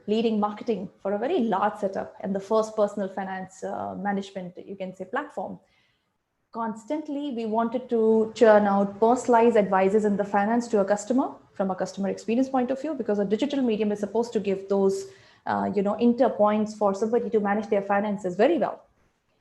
leading marketing for a very large setup and the first personal finance management, you can say, platform. Constantly, we wanted to churn out personalized advices in the finance to a customer from a customer experience point of view, because a digital medium is supposed to give those, inter points for somebody to manage their finances very well.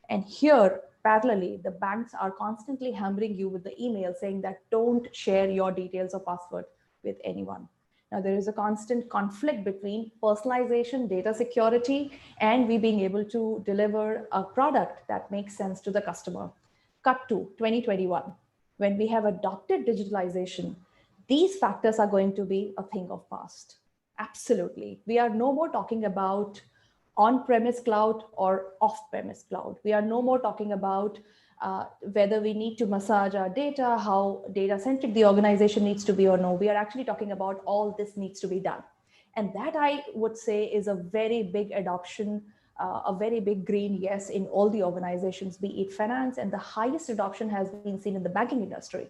And here, parallelly, the banks are constantly hammering you with the email saying that don't share your details or password with anyone. Now, there is a constant conflict between personalization, data security, and we being able to deliver a product that makes sense to the customer. Cut to 2021, when we have adopted digitalization, these factors are going to be a thing of past. Absolutely. We are no more talking about on-premise cloud or off-premise cloud. We are no more talking about whether we need to massage our data, how data-centric the organization needs to be or no. We are actually talking about all this needs to be done. And that, I would say, is a very big adoption, a very big green yes in all the organizations, be it finance, and the highest adoption has been seen in the banking industry.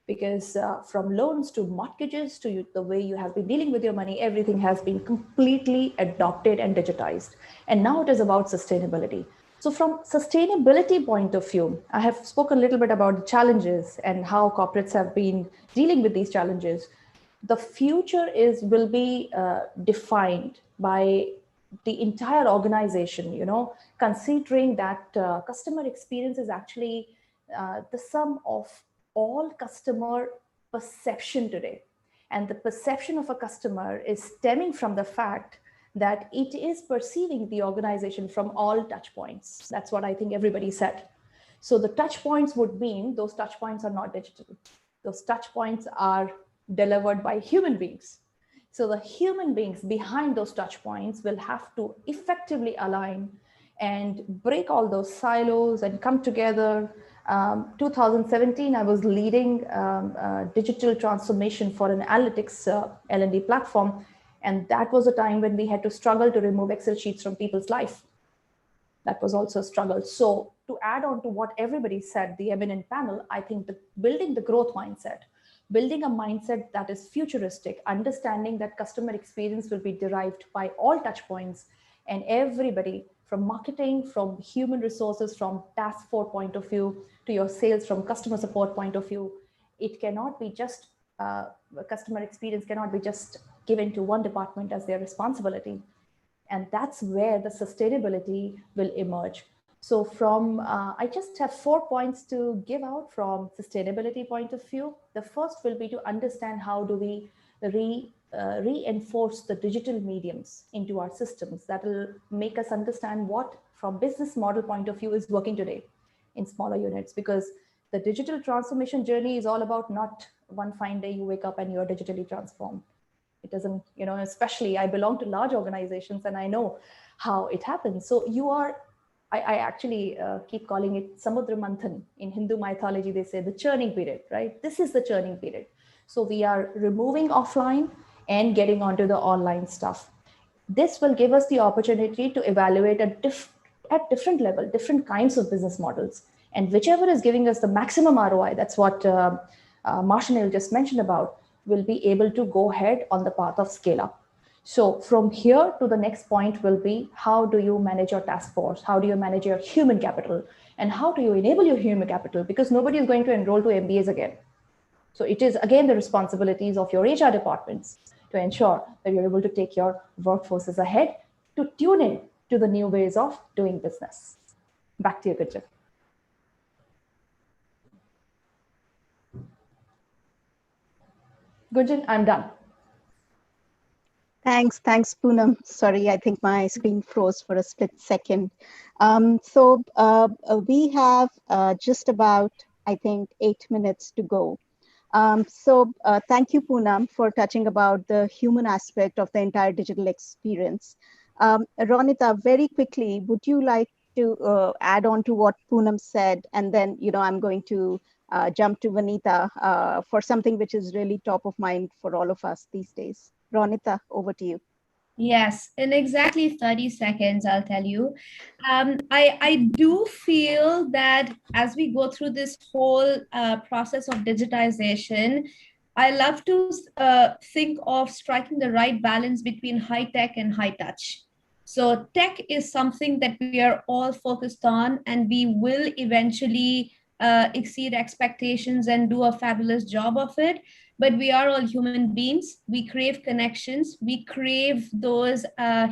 Because from loans to mortgages to the way you have been dealing with your money, everything has been completely adopted and digitized. And now it is about sustainability. So from sustainability point of view, I have spoken a little bit about the challenges and how corporates have been dealing with these challenges. The future will be defined by the entire organization, considering that customer experience is actually the sum of all customer perception today. And the perception of a customer is stemming from the fact that it is perceiving the organization from all touch points. That's what I think everybody said. So the touch points would mean those touch points are not digital. Those touch points are delivered by human beings. So the human beings behind those touch points will have to effectively align and break all those silos and come together. 2017, I was leading digital transformation for an analytics L&D platform. And that was a time when we had to struggle to remove Excel sheets from people's life. That was also a struggle. So to add on to what everybody said, the eminent panel, I think building the growth mindset building a mindset that is futuristic, understanding that customer experience will be derived by all touch points and everybody from marketing, from human resources, from task force point of view, to your sales, from customer support point of view. It cannot be just, customer experience cannot be just given to one department as their responsibility. And that's where the sustainability will emerge. So from, I just have 4 points to give out from sustainability point of view. The first will be to understand how do we reinforce the digital mediums into our systems. That will make us understand what from business model point of view is working today in smaller units, because the digital transformation journey is all about not one fine day you wake up and you're digitally transformed. It doesn't, especially I belong to large organizations and I know how it happens. So you are, I actually keep calling it Samudra Manthan. In Hindu mythology, they say the churning period, right? This is the churning period. So we are removing offline and getting onto the online stuff. This will give us the opportunity to evaluate at different level, different kinds of business models. And whichever is giving us the maximum ROI, that's what Marshanil just mentioned about, will be able to go ahead on the path of scale up. So from here to the next point will be, how do you manage your task force? How do you manage your human capital? And how do you enable your human capital? Because nobody is going to enroll to MBAs again. So it is again the responsibilities of your HR departments to ensure that you're able to take your workforces ahead to tune in to the new ways of doing business. Back to you, Gunjan. Gunjan, I'm done. Thanks, Poonam. Sorry, I think my screen froze for a split second. We have just about, I think, 8 minutes to go. Thank you, Poonam, for touching about the human aspect of the entire digital experience. Ronita, very quickly, would you like to add on to what Poonam said? And then, I'm going to jump to Vanita for something which is really top of mind for all of us these days. Ronita, over to you. Yes, in exactly 30 seconds, I'll tell you. I do feel that as we go through this whole process of digitization, I love to think of striking the right balance between high tech and high touch. So tech is something that we are all focused on, and we will eventually exceed expectations and do a fabulous job of it. But we are all human beings. We crave connections. We crave those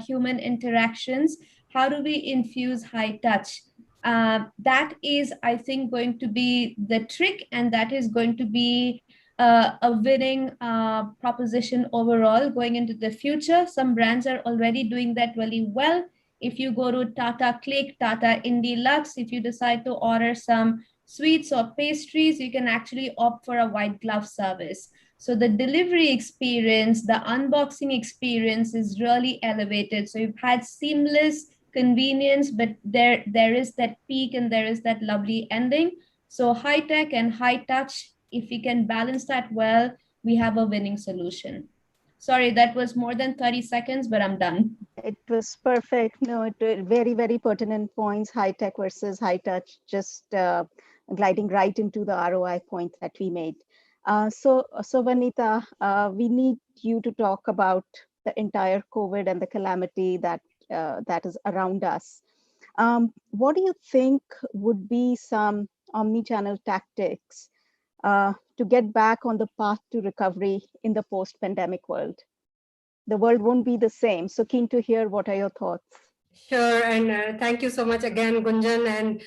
human interactions. How do we infuse high touch? That is, I think, going to be the trick, and that is going to be a winning proposition overall going into the future. Some brands are already doing that really well. If you go to Tata Click, Tata Indie Lux, if you decide to order some sweets or pastries, you can actually opt for a white glove service. So the delivery experience, the unboxing experience is really elevated. So you've had seamless convenience, but there is that peak and there is that lovely ending. So high tech and high touch, if we can balance that well, we have a winning solution. Sorry, that was more than 30 seconds, but I'm done. It was perfect. No, very, very pertinent points, high tech versus high touch, just gliding right into the ROI point that we made. So Vanita, we need you to talk about the entire COVID and the calamity that is around us. What do you think would be some omni-channel tactics to get back on the path to recovery in the post-pandemic world? The world won't be the same. So keen to hear, what are your thoughts? Sure, and thank you so much again, Gunjan, and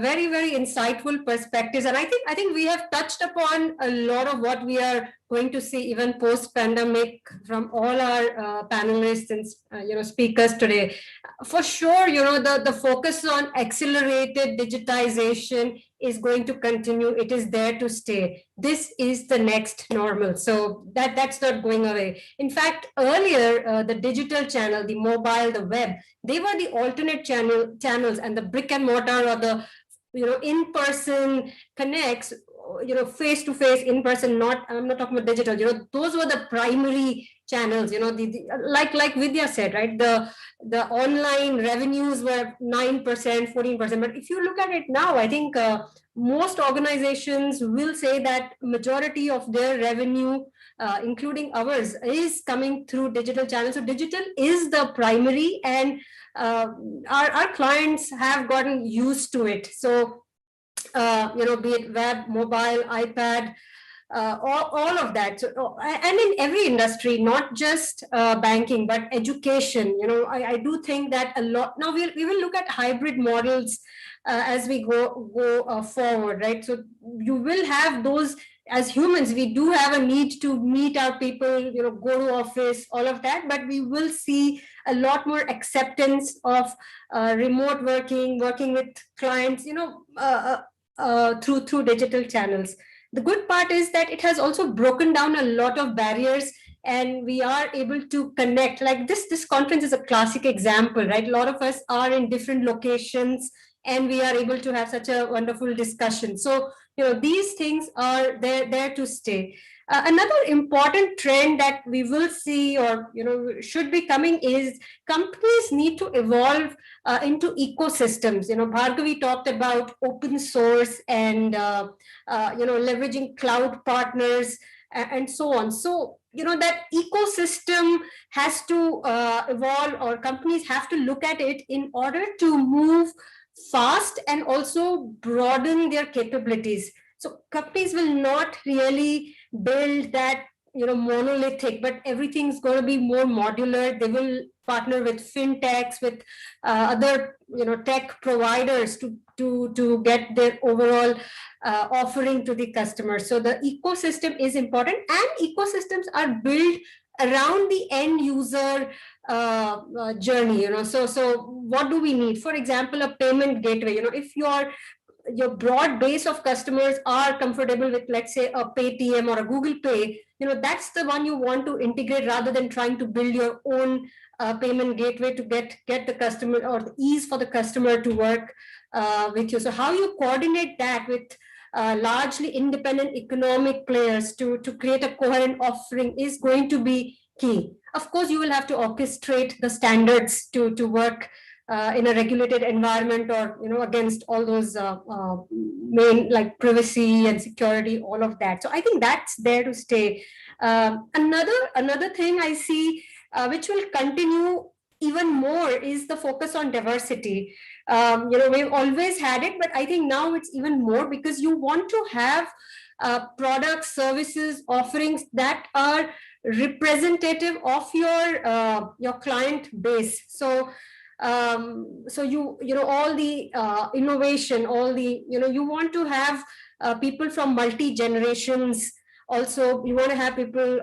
very, very insightful perspectives. And I think we have touched upon a lot of what we are going to see even post-pandemic from all our panelists and speakers today. For sure, the focus on accelerated digitization is going to continue. It is there to stay. This is the next normal. So that's not going away. In fact, earlier, the digital channel, the mobile, the web, they were the alternate channels, and the brick and mortar or the in-person connects, face to face, in person. I'm not talking about digital. Those were the primary channels. Like Vidya said, right? The online revenues were 9%, 14%. But if you look at it now, I think most organizations will say that majority of their revenue, including ours, is coming through digital channels. So digital is the primary, and our clients have gotten used to it. So, be it web, mobile, iPad, all of that. So, and in every industry, not just banking, but education. I do think that a lot. Now we will look at hybrid models as we go forward, right? So you will have those. As humans, we do have a need to meet our people, go to office, all of that, but we will see a lot more acceptance of remote working with clients, through digital channels. The good part is that it has also broken down a lot of barriers, and we are able to connect. Like this conference is a classic example, right? A lot of us are in different locations, and we are able to have such a wonderful discussion. So, these things are there to stay. Another important trend that we will see, or should be coming, is companies need to evolve into ecosystems. Bhargavi talked about open source and leveraging cloud partners and so on. So that ecosystem has to evolve, or companies have to look at it in order to move fast and also broaden their capabilities. So companies will not really build that monolithic, but everything's going to be more modular. They will partner with fintechs, with other tech providers to get their overall offering to the customer. So the ecosystem is important, and ecosystems are built around the end user journey. So what do we need? For example, a payment gateway. If your broad base of customers are comfortable with, let's say, a Paytm or a Google Pay, that's the one you want to integrate, rather than trying to build your own payment gateway to get the customer, or the ease for the customer to work with you. So how you coordinate that with largely independent economic players to create a coherent offering is going to be key. Of course, you will have to orchestrate the standards to work in a regulated environment, or against all those main, like privacy and security, all of that. So I think that's there to stay. Another thing I see which will continue even more is the focus on diversity. We've always had it, but I think now it's even more, because you want to have products, services, offerings that are representative of your client base. So all the innovation, all the you want to have people from multi generations. Also, you want to have people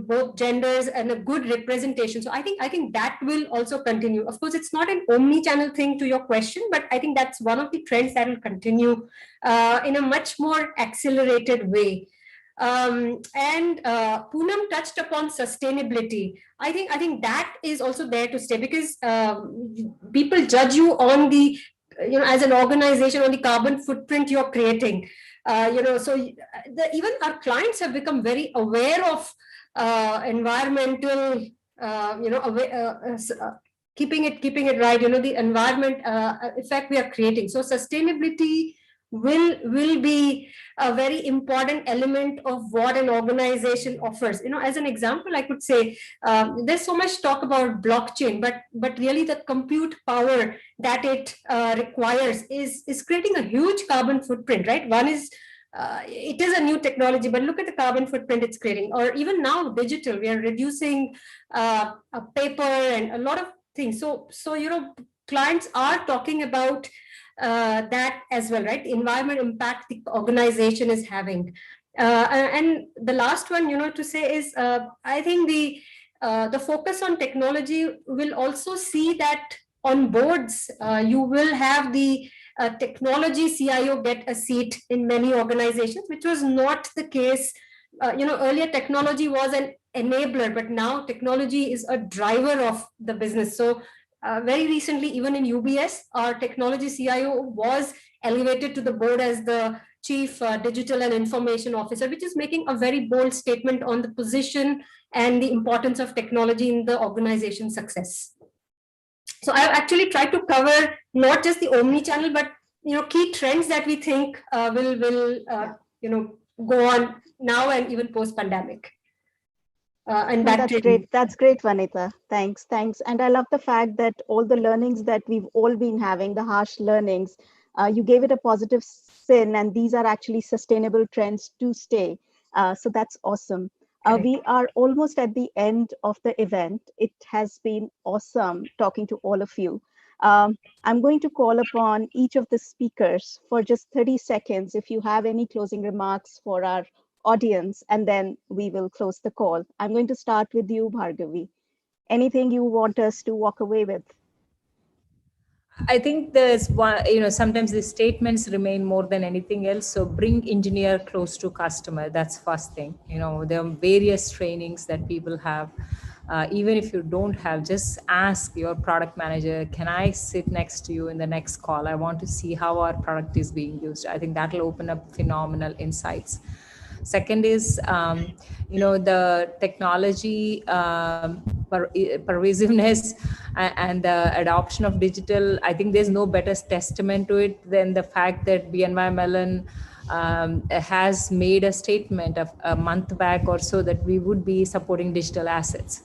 both genders, and a good representation. So I think that will also continue. Of course, it's not an omni-channel thing to your question, but I think that's one of the trends that will continue in a much more accelerated way. And Poonam touched upon sustainability. I think that is also there to stay, because people judge you on the, as an organization, on the carbon footprint you're creating. So even our clients have become very aware of environmental, keeping it right, the environment effect we are creating. So sustainability will be a very important element of what an organization offers. As an example, I could say there's so much talk about blockchain, but really the compute power that it requires is creating a huge carbon footprint, right? One is it is a new technology, but look at the carbon footprint it's creating. Or even now, digital, we are reducing paper and a lot of things. So clients are talking about that as well, right? The environment impact the organization is having. And the last one, to say is, I think the focus on technology will also see that on boards, you will have the technology CIO get a seat in many organizations, which was not the case. Earlier technology was an enabler, but now technology is a driver of the business. So very recently, even in UBS, our technology CIO was elevated to the board as the Chief Digital and Information Officer, which is making a very bold statement on the position and the importance of technology in the organization's success. So I've actually tried to cover not just the omni-channel, but key trends that we think will go on now and even post pandemic. And No, back that's to great. you. That's great, Vanita. Thanks. Thanks. And I love the fact that all the learnings that we've all been having, the harsh learnings, you gave it a positive spin, and these are actually sustainable trends to stay. So that's awesome. We are almost at the end of the event. It has been awesome talking to all of you. I'm going to call upon each of the speakers for just 30 seconds if you have any closing remarks for our audience, and then we will close the call. I'm going to start with you, Bhargavi. Anything you want us to walk away with? I think there's one, sometimes the statements remain more than anything else. So bring engineer close to customer. That's first thing. There are various trainings that people have. Even if you don't have, just ask your product manager, can I sit next to you in the next call? I want to see how our product is being used. I think that'll open up phenomenal insights. Second is, the technology pervasiveness and the adoption of digital. I think there's no better testament to it than the fact that BNY Mellon has made a statement of a month back or so that we would be supporting digital assets.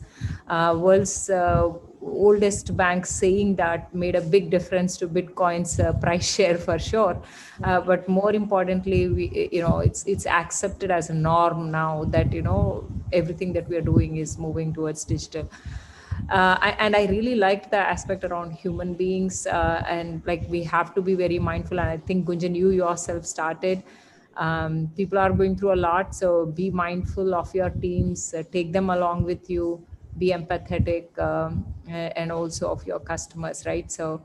World's oldest bank saying that made a big difference to Bitcoin's price share for sure. But more importantly, it's accepted as a norm now that everything that we are doing is moving towards digital. And I really liked the aspect around human beings, and like we have to be very mindful. And I think Gunjan, you yourself started. People are going through a lot, so be mindful of your teams. Take them along with you. Be empathetic, and also of your customers, right? So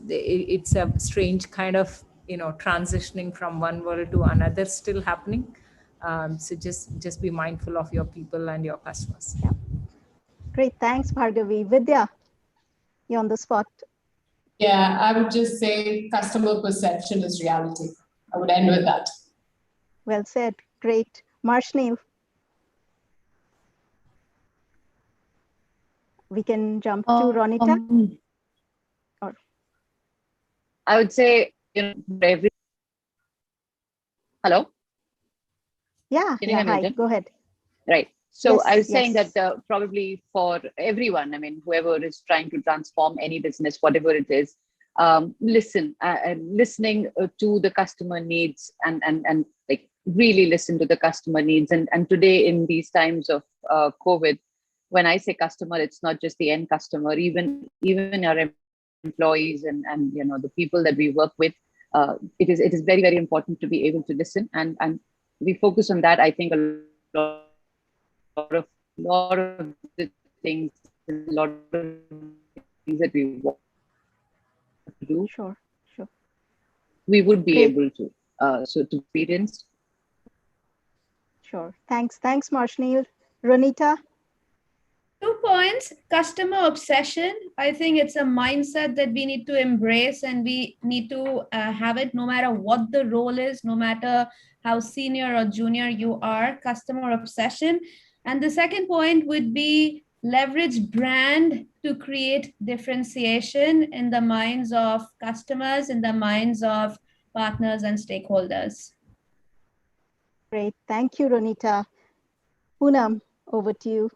it's a strange kind of transitioning from one world to another still happening. So just be mindful of your people and your customers. Yeah. Great, thanks, Bhargavi. Vidya, you're on the spot. Yeah, I would just say customer perception is reality. I would end with that. Well said. Great. Marshneel. We can jump to Ronita. Or I would say, every. Hello? Yeah, Can you hear me, hi, Jen? go ahead. Right. So Yes, I was saying yes. that probably for everyone, I mean, whoever is trying to transform any business, whatever it is, listening to the customer needs and like really listen to the customer needs. And today in these times of COVID, when I say customer, it's not just the end customer, even our employees and the people that we work with. It is very, very important to be able to listen, and we focus on that. I think a lot of the things, a lot of things that we want to do, sure, we would be Great. able to to experience. Sure. Thanks, Marshneel. Ronita. 2 points. Customer obsession. I think it's a mindset that we need to embrace, and we need to have it no matter what the role is, no matter how senior or junior you are. Customer obsession. And the second point would be leverage brand to create differentiation in the minds of customers, in the minds of partners and stakeholders. Great. Thank you, Ronita. Poonam, over to you.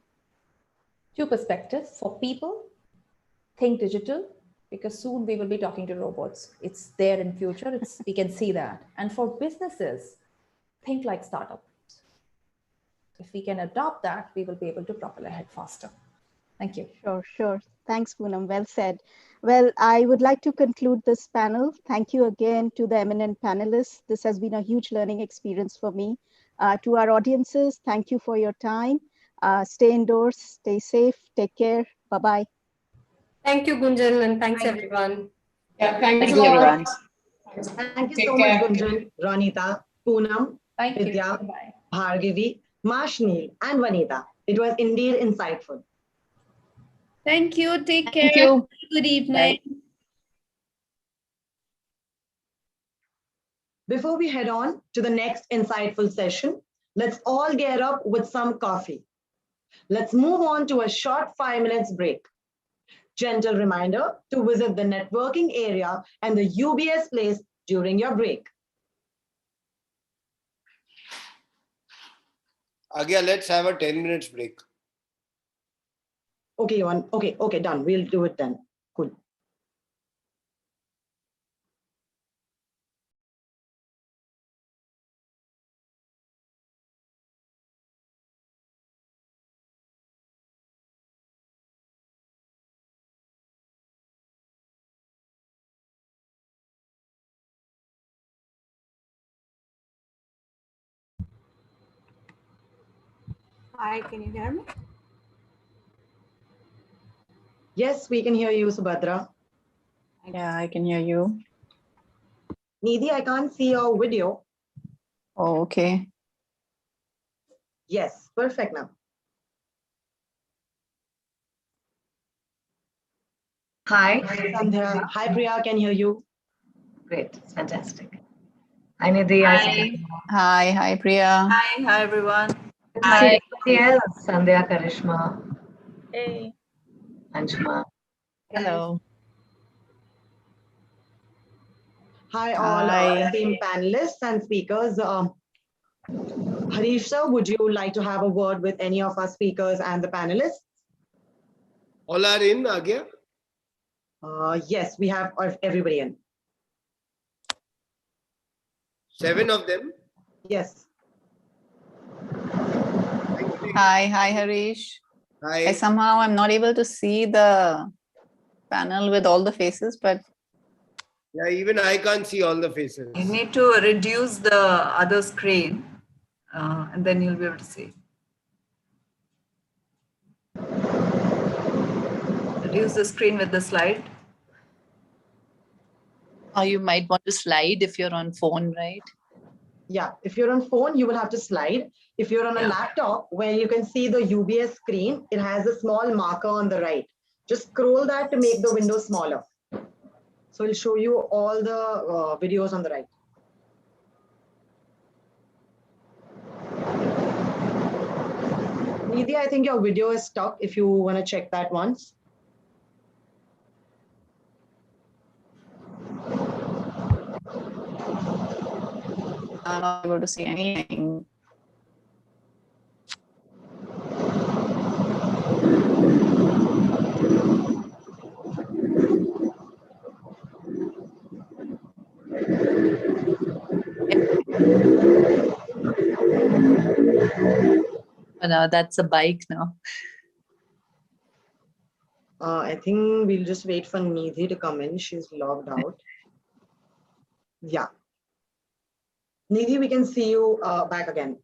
2 perspectives. For people, think digital, because soon we will be talking to robots. It's there in future. We can see that. And for businesses, think like startups. If we can adopt that, we will be able to propel ahead faster. Thank you. Sure. Thanks, Poonam. Well said. Well, I would like to conclude this panel. Thank you again to the eminent panelists. This has been a huge learning experience for me. To our audiences, thank you for your time. Stay indoors, stay safe, take care. Bye-bye. Thank you, Gunjan, and thanks everyone. Yeah, Thank you, everyone. Thank you so much, Gunjan, Ronita, Poonam, Vidya, Bhargavi, Marshneel, and Vanita. It was indeed insightful. Thank you. Take care. Thank you. Good evening. Bye. Before we head on to the next insightful session, let's all get up with some coffee. Let's move on to a short 5 minutes break. gentle reminder to visit the networking area and the UBS place during your break. Agya, let's have a 10 minutes break. Okay, okay, done. We'll do it then. Cool. Hi, can you hear me? Yes, we can hear you, Subhadra. Yeah, I can hear you. Nidhi, I can't see your video. Oh, okay. Yes, perfect now. Hi. Sandhya. Hi, Priya, I can hear you. Great, fantastic. Hi, Nidhi. Hi, Priya. Hi, everyone. Good to see everybody else. Sandhya, Karishma, Hey. Anshuma. Hello. Hi, all esteemed panelists and speakers. Harish sir, would you like to have a word with any of our speakers and the panelists? All are in, Agya? Yes, we have everybody in. 7 of them? Yes. Hi, Harish. Hi. Somehow I'm not able to see the panel with all the faces, but yeah, even I can't see all the faces. You need to reduce the other screen and then you'll be able to see. Reduce the screen with the slide. or you might want to slide if you're on phone, right? Yeah, if you're on phone, you will have to slide. If you're on a laptop where you can see the UBS screen, it has a small marker on the right. Just scroll that to make the window smaller. So it'll show you all the videos on the right. Nidhi, I think your video is stuck if you want to check that once. I'm not able to see anything. Oh, no, that's a bike now. I think we'll just wait for Nidhi to come in. She's logged out. Yeah. Nidhi, we can see you back again.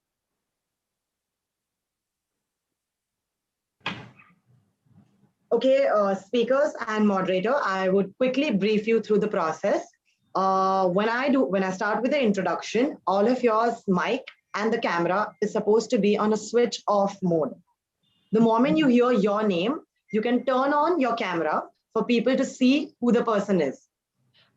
Okay, speakers and moderator, I would quickly brief you through the process. When I start with the introduction, all of yours mic and the camera is supposed to be on a switch off mode. The moment you hear your name, you can turn on your camera for people to see who the person is.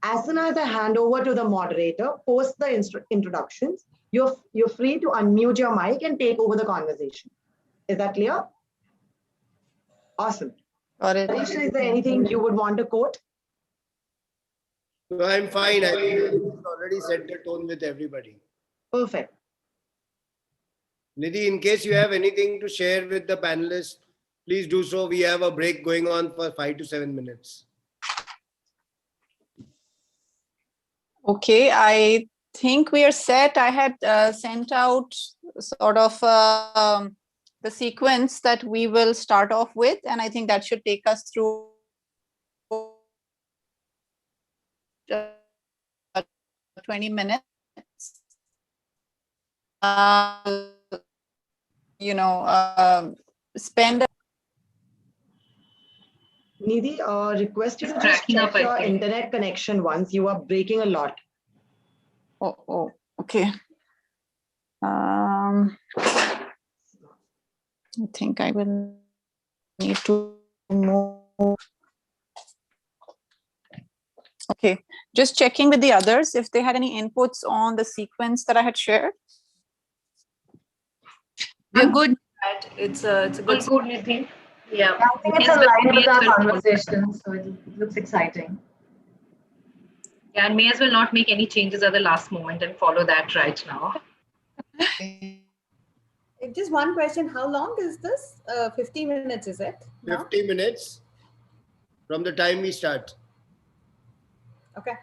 As soon as I hand over to the moderator, post the introductions, you're free to unmute your mic and take over the conversation. Is that clear? Awesome. Got it. Alicia, is there anything you would want to quote? No, I'm fine. I think I've already set the tone with everybody. Perfect. Nidhi, in case you have anything to share with the panelists, please do so. We have a break going on for 5 to 7 minutes. Okay, I think we are set. I had sent out sort of the sequence that we will start off with, and I think that should take us through 20 minutes. Spend. Nidhi, request you to just check your internet connection once. You are breaking a lot. Oh, okay. I think I will need to move. Okay, just checking with the others if they had any inputs on the sequence that I had shared. We're good. It's a good. Good, Nidhi. Yeah, I think it's aligned with our conversation, so it looks exciting. Yeah, and may as well not make any changes at the last moment and follow that right now. Just one question. How long is this? 50 minutes, is it? Now? 50 minutes from the time we start. Okay.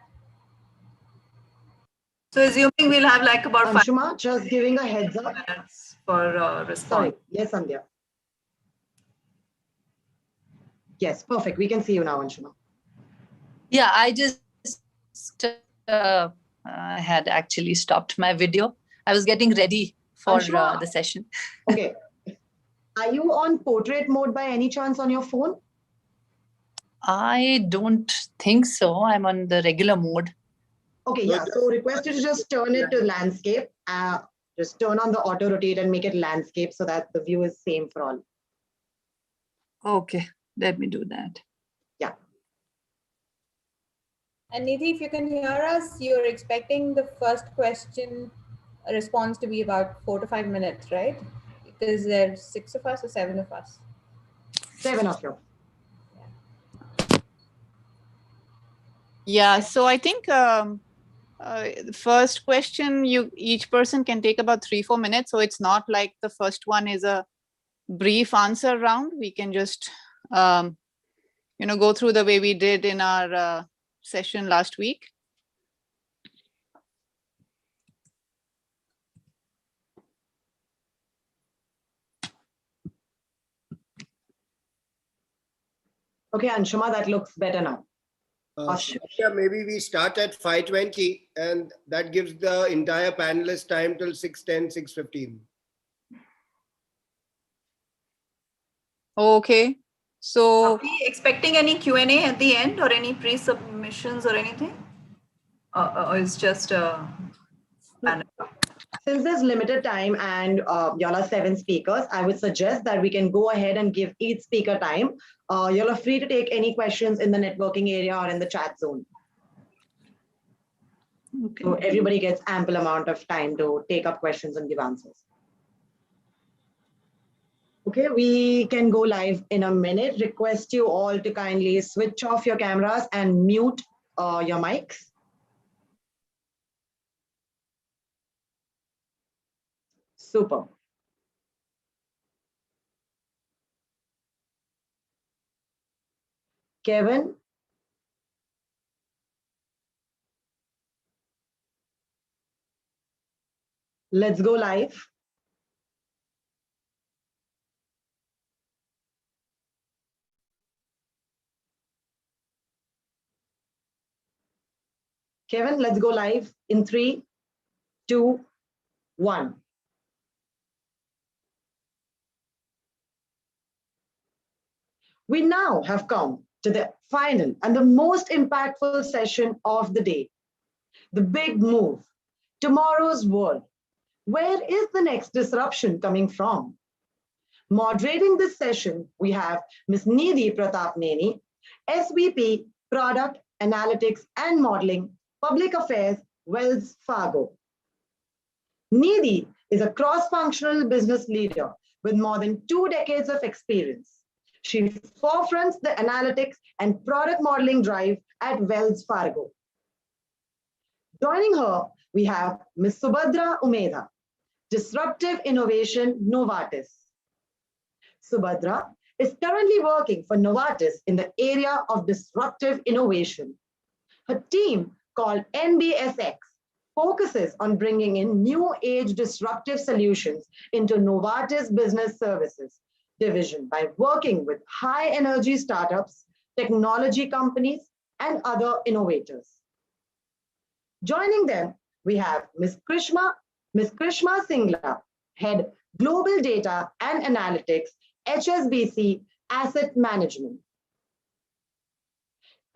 So assuming we'll have like about Anshuma, just giving a heads up. minutes for response. Sorry. Yes, Sandhya. Yes, perfect. We can see you now, Anshuma. Yeah, I just had actually stopped my video. I was getting ready for the session. Okay. Are you on portrait mode by any chance on your phone? I don't think so. I'm on the regular mode. Okay, yeah. So request you to just turn it to landscape. Just turn on the auto rotate and make it landscape so that the view is same for all. Okay, let me do that. Yeah. And Nidhi, if you can hear us, you're expecting the first question response to be about 4 to 5 minutes, right? Because there's 6 of us or 7 of us. 7 of you. Yeah, so I think the first question, each person can take about 3-4 minutes. So it's not like the first one is a brief answer round. We can just go through the way we did in our session last week. Okay, Anshuma, that looks better now. Yeah, maybe we start at 5:20 and that gives the entire panelist time till 6:10, 6:15. Okay, so are we expecting any Q&A at the end or any pre-submissions or anything? Or it's just Since there's limited time and y'all are 7 speakers, I would suggest that we can go ahead and give each speaker time. Y'all are free to take any questions in the networking area or in the chat zone. Okay. So everybody gets ample amount of time to take up questions and give answers. Okay, we can go live in a minute. Request you all to kindly switch off your cameras and mute your mics. Super. Kevin. Let's go live. Kevin, let's go live in 3, 2, 1. We now have come to the final and the most impactful session of the day. The big move, tomorrow's world. Where is the next disruption coming from? Moderating this session, we have Ms. Nidhi Pratapneni, SVP, Product, Analytics and Modeling, Public Affairs, Wells Fargo. Nidhi is a cross-functional business leader with more than 2 decades of experience. She forefronts the analytics and product modeling drive at Wells Fargo. Joining her, we have Ms. Subhadra Umedha, Disruptive Innovation, Novartis. Subhadra is currently working for Novartis in the area of disruptive innovation. Her team, called NBSX, focuses on bringing in new age disruptive solutions into Novartis Business Services division by working with high energy startups, technology companies, and other innovators. Joining them, we have Ms. Krishma Singla, Head Global Data and Analytics, HSBC Asset Management.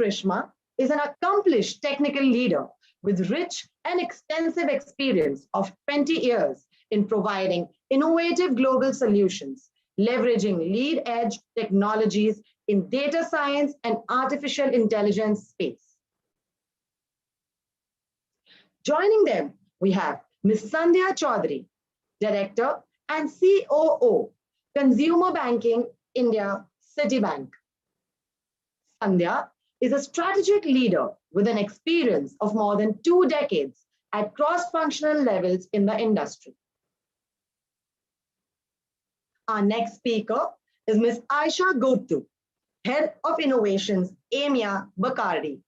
Krishma is an accomplished technical leader with rich and extensive experience of 20 years in providing innovative global solutions, leveraging lead-edge technologies in data science and artificial intelligence space. Joining them, we have Ms. Sandhya Chaudhary, Director and COO, Consumer Banking India Citibank. Sandhya is a strategic leader with an experience of more than 2 decades at cross-functional levels in the industry. Our next speaker is Ms. Aisha Guptu, Head of Innovations, EMEA, Bacardi.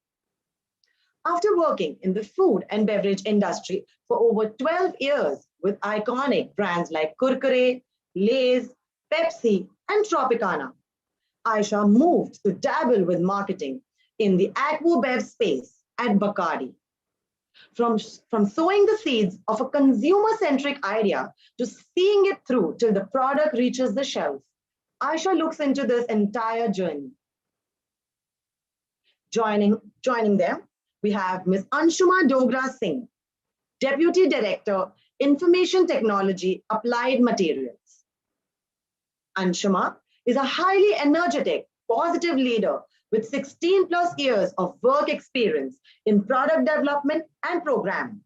After working in the food and beverage industry for over 12 years with iconic brands like Kurkure, Lay's, Pepsi, and Tropicana, Aisha moved to dabble with marketing in the aquabev space at Bacardi. From sowing the seeds of a consumer-centric idea to seeing it through till the product reaches the shelf, Aisha looks into this entire journey. Joining them, we have Ms. Anshuma Dogra Singh, Deputy Director, Information Technology, Applied Materials. Anshuma is a highly energetic, positive leader with 16 plus years of work experience in product development and programming.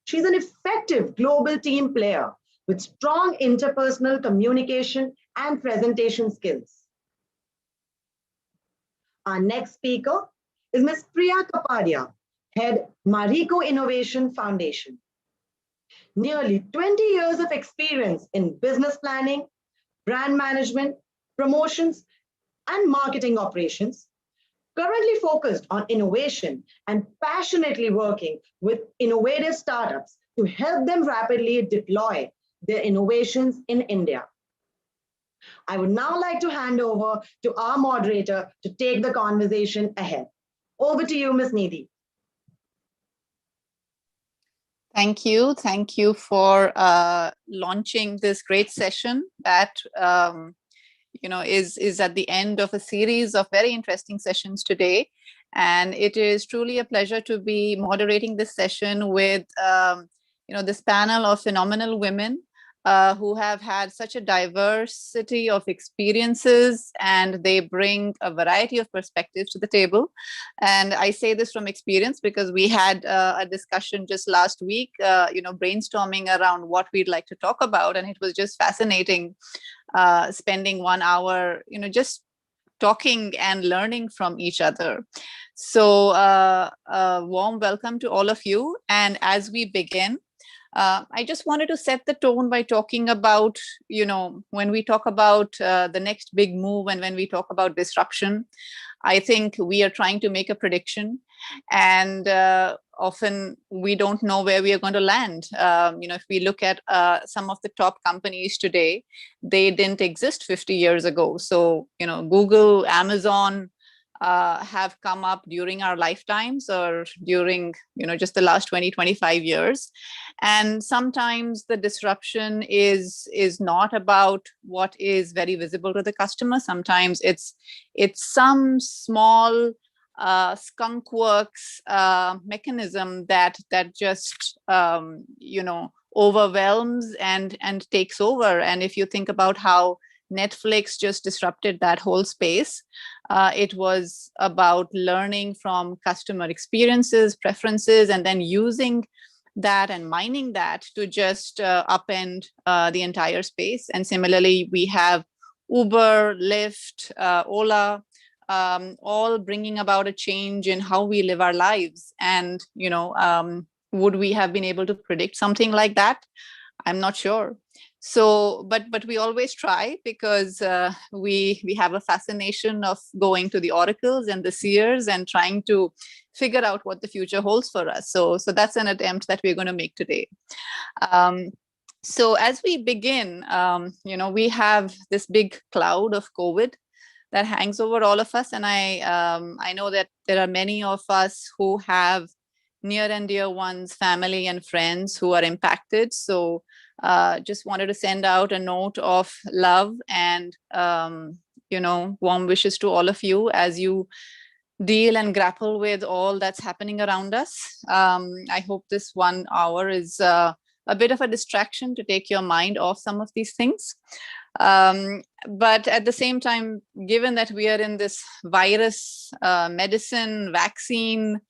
She's an effective global team player with strong interpersonal communication and presentation skills. Our next speaker is Ms. Priya Kapadia, Head Marico Innovation Foundation. Nearly 20 years of experience in business planning, brand management, promotions, and marketing operations, currently focused on innovation and passionately working with innovative startups to help them rapidly deploy their innovations in India. I would now like to hand over to our moderator to take the conversation ahead. Over to you, Ms. Nidhi. Thank you. Thank you for launching this great session that is at the end of a series of very interesting sessions today. And it is truly a pleasure to be moderating this session with this panel of phenomenal women who have had such a diversity of experiences, and they bring a variety of perspectives to the table. And I say this from experience because we had a discussion just last week, brainstorming around what we'd like to talk about, and it was just fascinating spending 1 hour, just talking and learning from each other. So a warm welcome to all of you. And as we begin, I just wanted to set the tone by talking about, when we talk about the next big move and when we talk about disruption, I think we are trying to make a prediction, and often we don't know where we are going to land. If we look at some of the top companies today, they didn't exist 50 years ago. So, Google, Amazon, have come up during our lifetimes or during just the last 20-25 years. And sometimes the disruption is not about what is very visible to the customer. Sometimes it's some small skunk works mechanism that just overwhelms and takes over. And if you think about how Netflix just disrupted that whole space, it was about learning from customer experiences, preferences, and then using that and mining that to just upend the entire space. And similarly, we have Uber, Lyft, Ola, all bringing about a change in how we live our lives. And, would we have been able to predict something like that? I'm not sure. So, but we always try, because we have a fascination of going to the oracles and the seers and trying to figure out what the future holds for us. So that's an attempt that we're going to make today. So as we begin, we have this big cloud of COVID that hangs over all of us, and I know that there are many of us who have near and dear ones, family and friends who are impacted. So just wanted to send out a note of love and, warm wishes to all of you as you deal and grapple with all that's happening around us. I hope this 1 hour is a bit of a distraction to take your mind off some of these things. But at the same time, given that we are in this virus, medicine, vaccine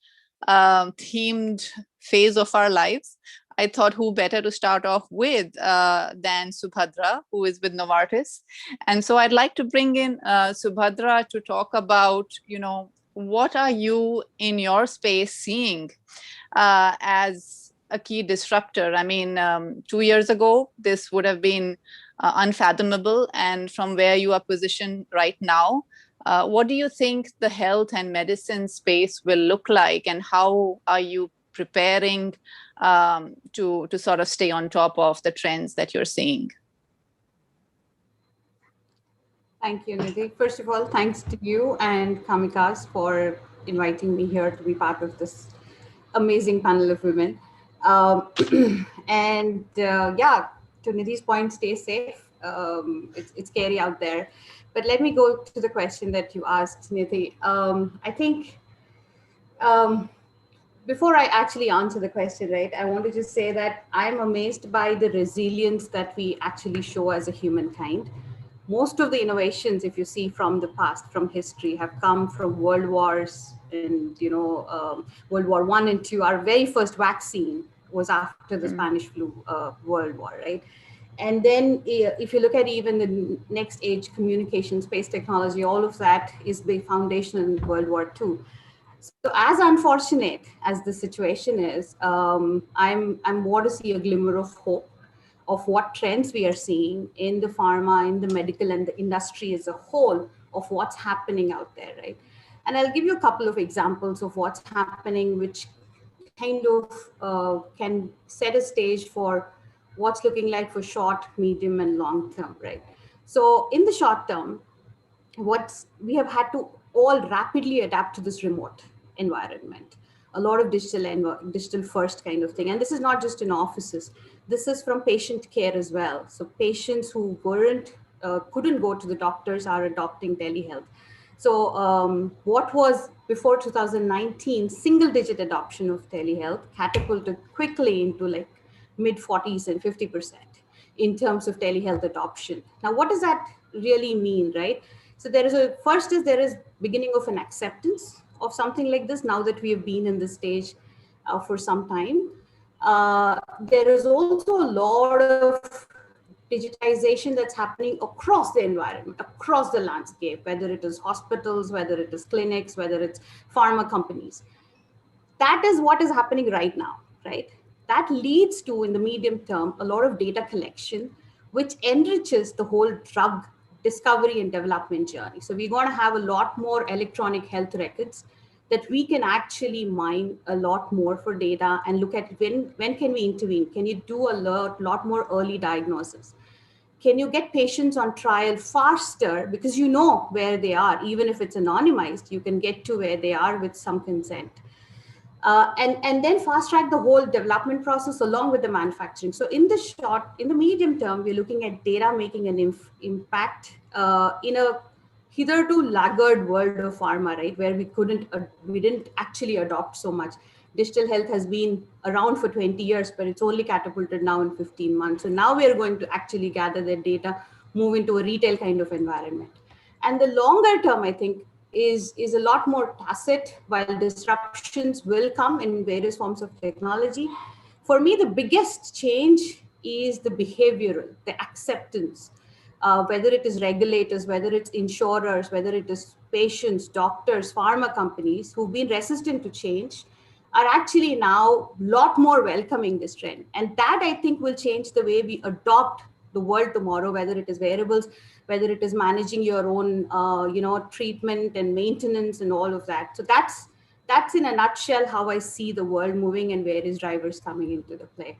themed phase of our lives, I thought who better to start off with than Subhadra, who is with Novartis. And so I'd like to bring in Subhadra to talk about, what are you in your space seeing as a key disruptor? I mean, 2 years ago, this would have been unfathomable. And from where you are positioned right now, what do you think the health and medicine space will look like, and how are you preparing to sort of stay on top of the trends that you're seeing? Thank you, Nidhi. First of all, thanks to you and Kamikaze for inviting me here to be part of this amazing panel of women. Yeah, to Nidhi's point, stay safe. It's scary out there. But let me go to the question that you asked, Nidhi. I think before I actually answer the question, right, I want to just say that I'm amazed by the resilience that we actually show as a humankind. Most of the innovations, if you see from the past, from history, have come from world wars and, World War I and II. Our very first vaccine was after the Spanish flu World War, right? And then if you look at even the next age, communication, space technology, all of that is the foundation in World War II. So as unfortunate as the situation is, I'm more to see a glimmer of hope of what trends we are seeing in the pharma, in the medical, and the industry as a whole of what's happening out there, right? And I'll give you a couple of examples of what's happening, which kind of can set a stage for what's looking like for short, medium, and long term, right? So in the short term, we have had to all rapidly adapt to this remote environment, a lot of digital first kind of thing. And this is not just in offices, this is from patient care as well. So patients who couldn't go to the doctors are adopting telehealth. So what was before 2019 single digit adoption of telehealth catapulted quickly into like mid 40s and 50% in terms of telehealth adoption. Now, what does that really mean, right? So there is beginning of an acceptance of something like this now that we have been in this stage for some time. There is also a lot of digitization that's happening across the environment, across the landscape, whether it is hospitals, whether it is clinics, whether it's pharma companies. That is what is happening right now, right? That leads to, in the medium term, a lot of data collection, which enriches the whole drug discovery and development journey. So we're going to have a lot more electronic health records that we can actually mine a lot more for data and look at when can we intervene? Can you do a lot more early diagnosis? Can you get patients on trial faster because you know where they are, even if it's anonymized, you can get to where they are with some consent. And then fast track the whole development process along with the manufacturing. So in the medium term, we're looking at data making an impact in a hitherto laggard world of pharma, right? Where we didn't actually adopt so much. Digital health has been around for 20 years, but it's only catapulted now in 15 months. So now we are going to actually gather that data, move into a retail kind of environment. And the longer term, I think, is a lot more tacit, while disruptions will come in various forms of technology. For me, the biggest change is the behavioral, the acceptance, whether it is regulators, whether it's insurers, whether it is patients, doctors, pharma companies who've been resistant to change are actually now a lot more welcoming this trend. And that, I think, will change the way we adopt the world tomorrow, whether it is wearables, whether it is managing your own, treatment and maintenance and all of that. So that's in a nutshell how I see the world moving and various drivers coming into the play.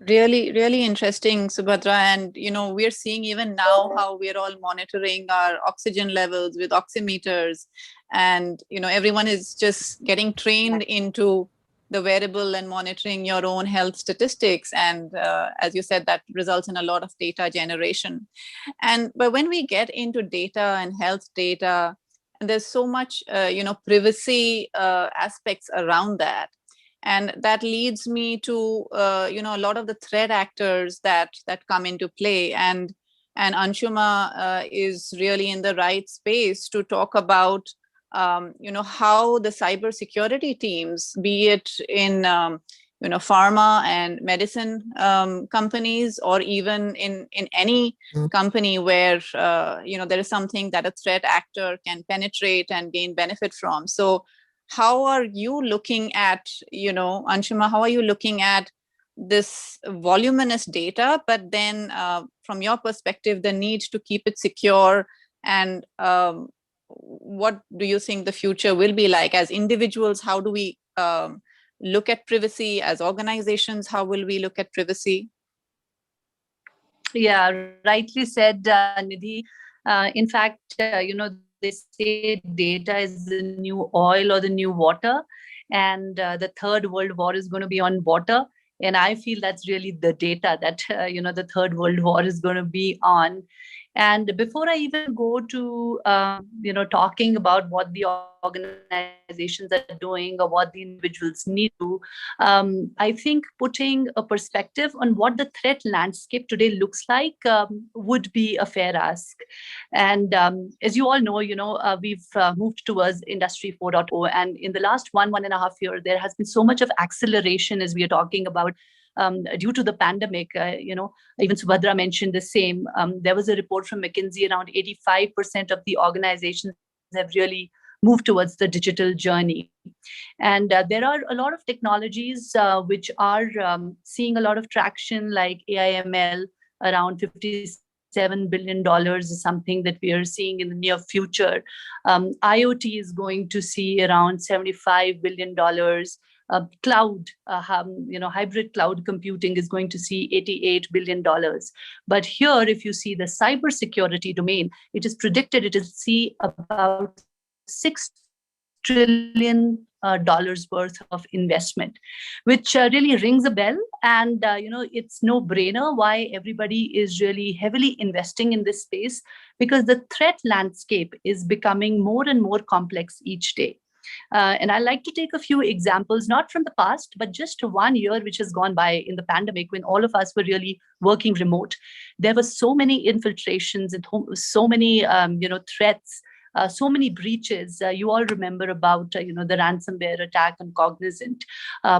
Really, really interesting, Subhadra. And, we're seeing even now how we're all monitoring our oxygen levels with oximeters. And, everyone is just getting trained into the wearable and monitoring your own health statistics. And as you said, that results in a lot of data generation. But when we get into data and health data, and there's so much, privacy aspects around that. And that leads me to, a lot of the threat actors that come into play. And Anshuma is really in the right space to talk about, how the cybersecurity teams, be it in pharma and medicine companies, or even in any company where there is something that a threat actor can penetrate and gain benefit from. So how are you looking at, Anshuma, how are you looking at this voluminous data, but then from your perspective, the need to keep it secure, and what do you think the future will be like? As individuals, how do we look at privacy? As organizations, how will we look at privacy? Yeah, rightly said, Nidhi. In fact, they say data is the new oil or the new water, and the third world war is going to be on water. And I feel that's really the data that the third world war is going to be on. And before I even go to talking about what the organizations are doing or what the individuals need to, I think putting a perspective on what the threat landscape today looks like would be a fair ask. And as you all know, we've moved towards Industry 4.0, and in the last 1.5 years, there has been so much of acceleration as we are talking about. Due to the pandemic, even Subhadra mentioned the same. There was a report from McKinsey, around 85% of the organizations have really moved towards the digital journey. And there are a lot of technologies which are seeing a lot of traction, like AI/ML, around $57 billion is something that we are seeing in the near future. IoT is going to see around $75 billion. Cloud, hybrid cloud computing is going to see $88 billion. But here, if you see the cybersecurity domain, it is predicted it will see about $6 trillion worth of investment, which really rings a bell. And it's no brainer why everybody is really heavily investing in this space, because the threat landscape is becoming more and more complex each day. And I like to take a few examples, not from the past, but just 1 year which has gone by in the pandemic, when all of us were really working remote. There were so many infiltrations and so many threats, so many breaches. You all remember about the ransomware attack on Cognizant,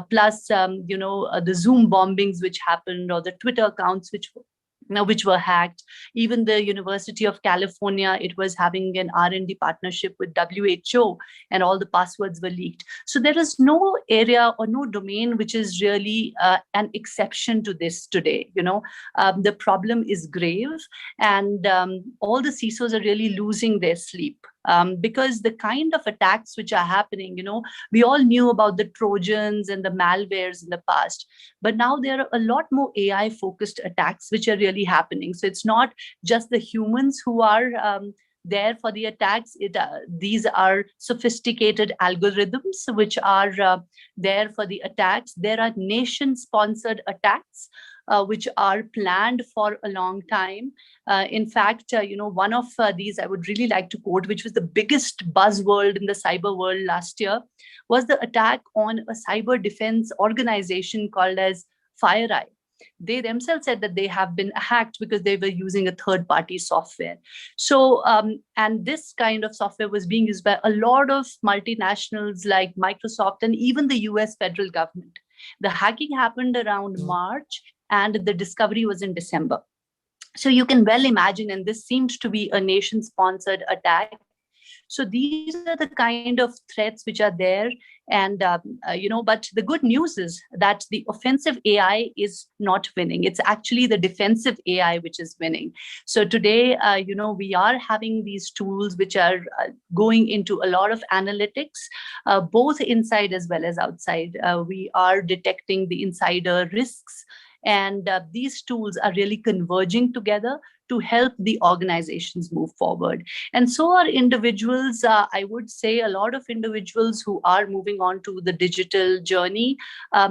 plus the Zoom bombings which happened, or the Twitter accounts which were hacked. Even the University of California, it was having an R&D partnership with WHO, and all the passwords were leaked. So there is no area or no domain which is really an exception to this today. The problem is grave, and all the CISOs are really losing their sleep. Because the kind of attacks which are happening, we all knew about the Trojans and the malwares in the past, but now there are a lot more AI-focused attacks which are really happening. So it's not just the humans who are there for the attacks. These are sophisticated algorithms which are there for the attacks. There are nation-sponsored attacks which are planned for a long time. In fact, one of these I would really like to quote, which was the biggest buzzword in the cyber world last year, was the attack on a cyber defense organization called as FireEye. They themselves said that they have been hacked because they were using a third-party software. So, and this kind of software was being used by a lot of multinationals like Microsoft and even the US federal government. The hacking happened around March, and the discovery was in December. So you can well imagine, and this seemed to be a nation-sponsored attack. So these are the kind of threats which are there. And, but the good news is that the offensive AI is not winning. It's actually the defensive AI which is winning. So today, we are having these tools which are going into a lot of analytics, both inside as well as outside. We are detecting the insider risks. And these tools are really converging together to help the organizations move forward. And so are individuals. I would say a lot of individuals who are moving on to the digital journey,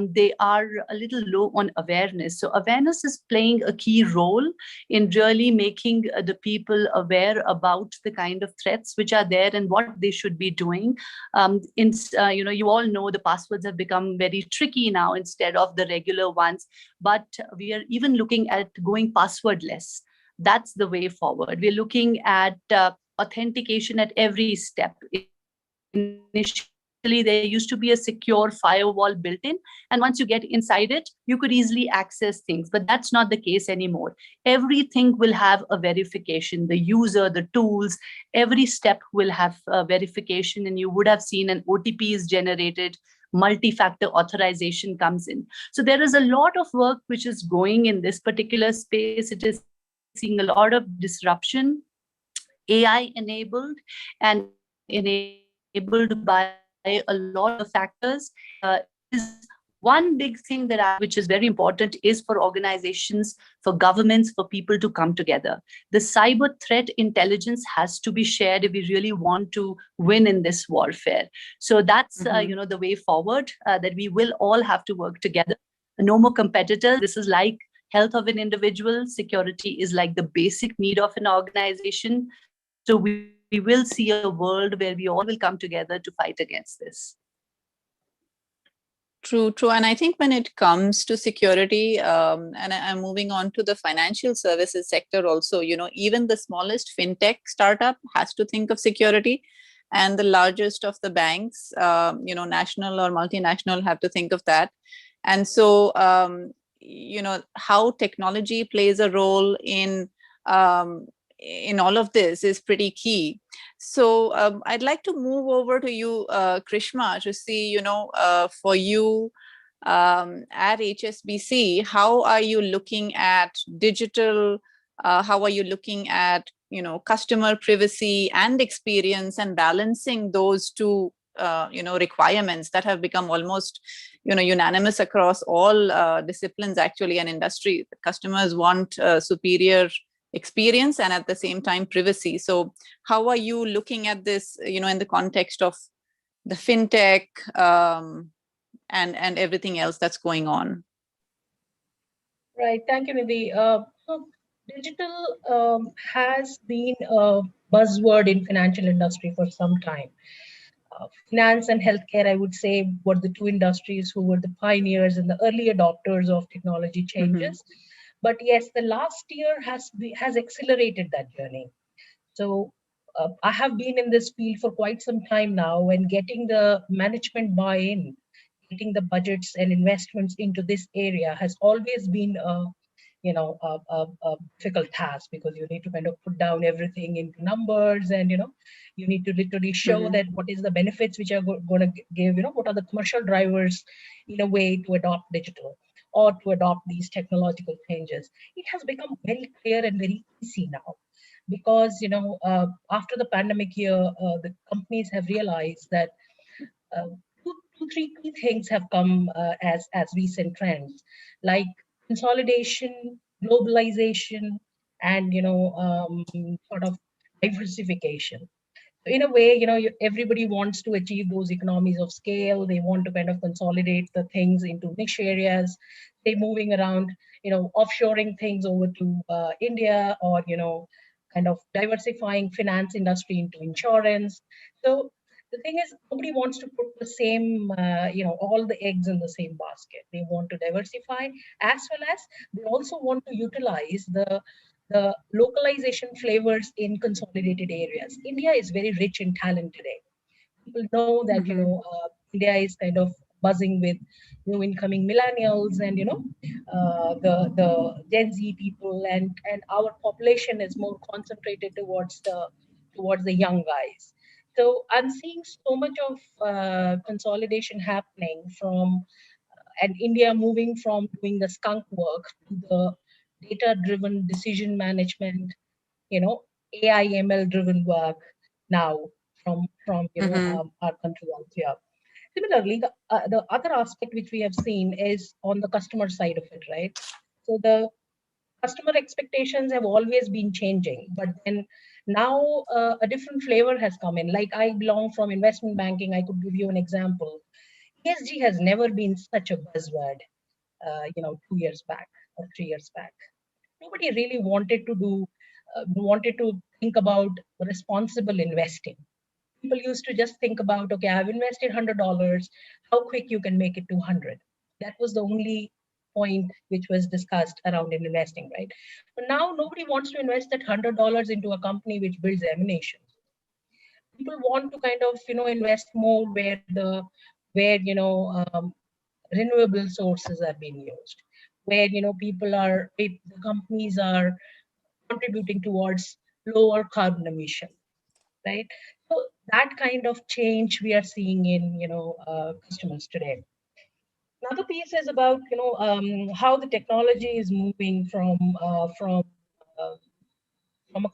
they are a little low on awareness. So awareness is playing a key role in really making the people aware about the kind of threats which are there and what they should be doing. You all know the passwords have become very tricky now instead of the regular ones, but we are even looking at going passwordless. That's the way forward. We're looking at authentication at every step. Initially, there used to be a secure firewall built in, and once you get inside it, you could easily access things. But that's not the case anymore. Everything will have a verification. The user, the tools, every step will have verification, and you would have seen an OTP is generated, multi-factor authorization comes in. So there is a lot of work which is going in this particular space. It is seeing a lot of disruption, AI enabled and enabled by a lot of factors. Is one big thing which is very important is for organizations, for governments, for people to come together. The cyber threat intelligence has to be shared if we really want to win in this warfare. So that's the way forward, that we will all have to work together. No more competitors. This is like health of an individual. Security is like the basic need of an organization. So we will see a world where we all will come together to fight against this. True, true. And I think when it comes to security, and I'm moving on to the financial services sector also, even the smallest fintech startup has to think of security. And the largest of the banks, national or multinational, have to think of that. And so, how technology plays a role in all of this is pretty key. So I'd like to move over to you, Krishma, to see, for you at HSBC, how are you looking at digital? How are you looking at, customer privacy and experience, and balancing those two, requirements that have become almost, unanimous across all disciplines actually and industry. Customers want superior experience and at the same time privacy. So how are you looking at this, in the context of the fintech and everything else that's going on? Right. Thank you, Nidhi. So digital has been a buzzword in financial industry for some time. Finance and healthcare, I would say, were the two industries who were the pioneers and the early adopters of technology changes. But yes, the last year has accelerated that journey. So I have been in this field for quite some time now, and getting the management buy-in, getting the budgets and investments into this area has always been a difficult task, because you need to kind of put down everything into numbers, and you need to literally show that what is the benefits which are going to give, what are the commercial drivers in a way to adopt digital or to adopt these technological changes. It has become very clear and very easy now, because after the pandemic year, the companies have realized that three key things have come as recent trends, like consolidation, globalization, and sort of diversification. In a way, everybody wants to achieve those economies of scale. They want to kind of consolidate the things into niche areas. They're moving around, offshoring things over to India, or kind of diversifying finance industry into insurance. So the thing is, nobody wants to put the same, all the eggs in the same basket. They want to diversify, as well as they also want to utilize the localization flavors in consolidated areas. India is very rich in talent today. People know that India is kind of buzzing with new incoming millennials, and the Gen Z people, and our population is more concentrated towards the young guys. So I'm seeing so much of consolidation happening from and India moving from doing the skunk work to the data-driven decision management, AI ML driven work now from our country out here. Similarly, the other aspect which we have seen is on the customer side of it, right? So the customer expectations have always been changing, but then now a different flavor has come in. Like, I belong from investment banking. I could give you an example. ESG has never been such a buzzword, 2 years back or 3 years back. Nobody really wanted to think about responsible investing. People used to just think about, okay, I've invested $100, how quick you can make it to 100. That was the only point which was discussed around in investing, right? But now nobody wants to invest that $100 into a company which builds emanations. people want to kind of, invest more where renewable sources are being used, where, the companies are contributing towards lower carbon emission, right? So that kind of change we are seeing in, customers today. Another piece is about, how the technology is moving from a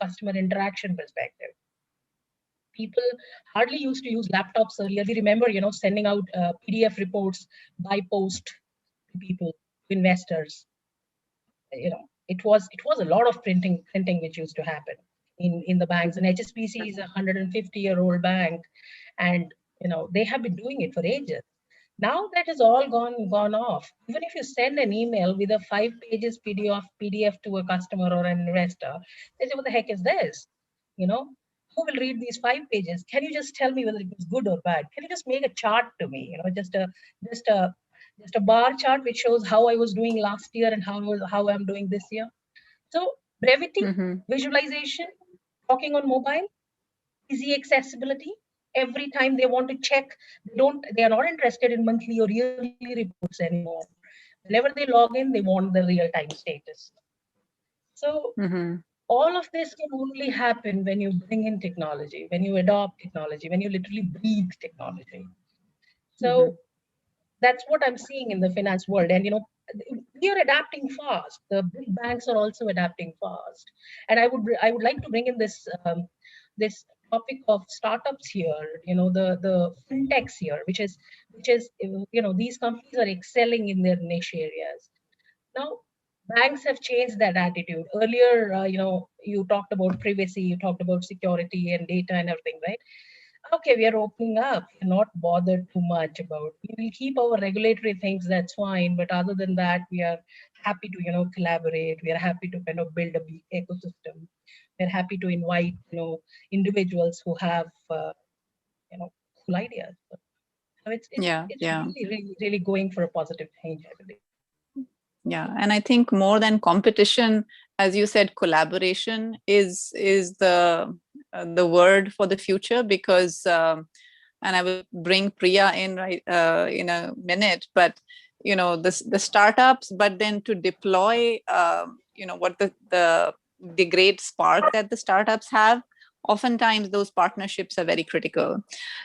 customer interaction perspective. People hardly used to use laptops earlier. We remember, sending out PDF reports by post to people, to investors. It was a lot of printing which used to happen in the banks. And HSBC is a 150-year-old bank, and they have been doing it for ages. Now that has all gone off. Even if you send an email with a 5 pages PDF to a customer or an investor, they say, "What the heck is this? Who will read these 5 pages? Can you just tell me whether it was good or bad? Can you just make a chart to me? Just a bar chart which shows how I was doing last year and how I'm doing this year." So brevity, visualization, talking on mobile, easy accessibility. Every time they want to check, they are not interested in monthly or yearly reports anymore. Whenever they log in, they want the real-time status. So all of this can only happen when you bring in technology, when you adopt technology, when you literally breathe technology. So that's what I'm seeing in the finance world. And we are adapting fast. The big banks are also adapting fast. And I would like to bring in this this topic of startups here. The fintechs here, which is these companies are excelling in their niche areas. Now, banks have changed that attitude. Earlier, you talked about privacy, you talked about security and data and everything, right? Okay, we are opening up. We're not bothered too much about. We will keep our regulatory things. That's fine. But other than that, we are happy to collaborate. We are happy to kind of build a big ecosystem. We're happy to invite individuals who have cool ideas. So it's really going for a positive change, I believe. Yeah, and I think more than competition, as you said, collaboration is the word for the future, because and I will bring Priya in in a minute, but the startups, but then to deploy what the great spark that the startups have, oftentimes those partnerships are very critical.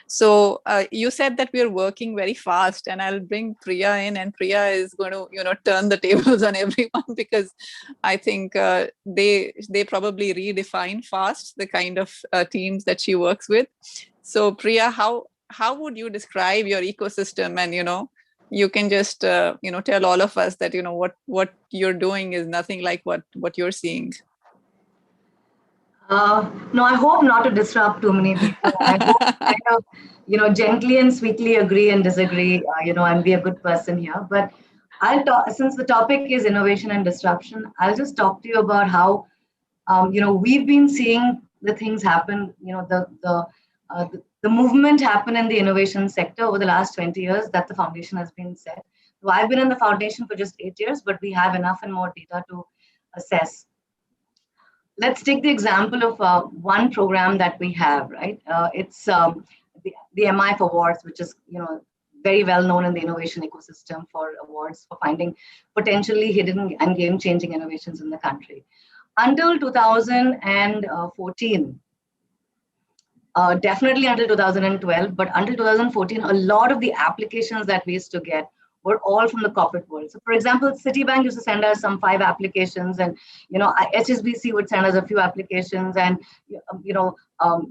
So you said that we are working very fast, and I'll bring Priya in, and Priya is going to turn the tables on everyone, because I think they probably redefine fast the kind of teams that she works with. So Priya, how would you describe your ecosystem? And you can just tell all of us that what you're doing is nothing like what you're seeing. No, I hope not to disrupt too many people. I hope to kind of, gently and sweetly agree and disagree, and be a good person here. But I'll talk, since the topic is innovation and disruption, I'll just talk to you about how, we've been seeing the things happen, the movement happen in the innovation sector over the last 20 years that the foundation has been set. So I've been in the foundation for just 8 years, but we have enough and more data to assess. Let's take the example of one program that we have, right? It's the MIF Awards, which is, very well known in the innovation ecosystem for awards for finding potentially hidden and game-changing innovations in the country. Until 2014, definitely until 2012, but until 2014, a lot of the applications that we used to get were all from the corporate world. So for example, Citibank used to send us some 5 applications, and HSBC would send us a few applications, and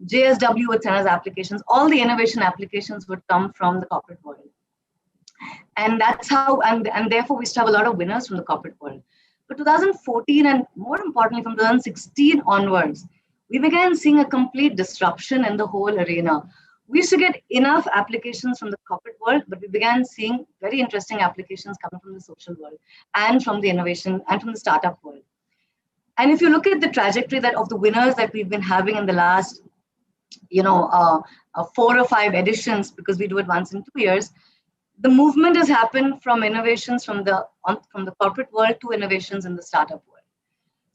JSW would send us applications. All the innovation applications would come from the corporate world. And that's how, and therefore we still have a lot of winners from the corporate world. But 2014, and more importantly from 2016 onwards, we began seeing a complete disruption in the whole arena. We used to get enough applications from the corporate world, but we began seeing very interesting applications coming from the social world and from the innovation and from the startup world. And if you look at the trajectory of the winners that we've been having in the last, 4 or 5 editions, because we do it once in 2 years, the movement has happened from innovations from the corporate world to innovations in the startup world.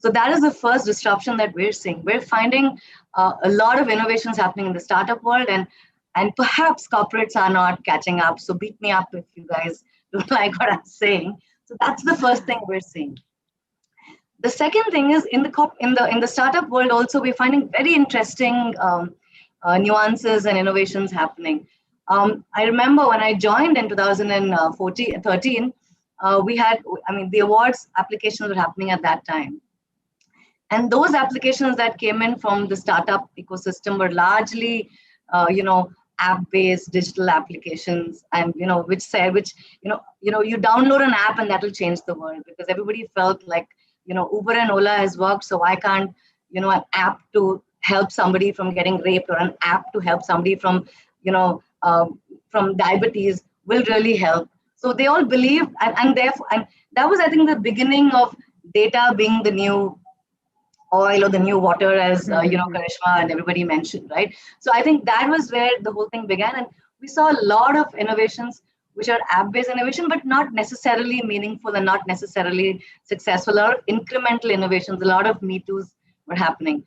So that is the first disruption that we're seeing. We're finding a lot of innovations happening in the startup world, and perhaps corporates are not catching up. So beat me up if you guys don't like what I'm saying. So that's the first thing we're seeing. The second thing is in the startup world also, we're finding very interesting nuances and innovations happening. I remember when I joined in 2013, we had, the awards applications were happening at that time. And those applications that came in from the startup ecosystem were largely, app-based digital applications, and you download an app and that will change the world, because everybody felt like, Uber and Ola has worked, so why can't, an app to help somebody from getting raped, or an app to help somebody from, from diabetes will really help. So they all believe, and that was, I think, the beginning of data being the new oil or the new water, as Karishma and everybody mentioned, right? So I think that was where the whole thing began, and we saw a lot of innovations which are app-based innovation, but not necessarily meaningful and not necessarily successful. A lot of incremental innovations, a lot of Me Too's were happening.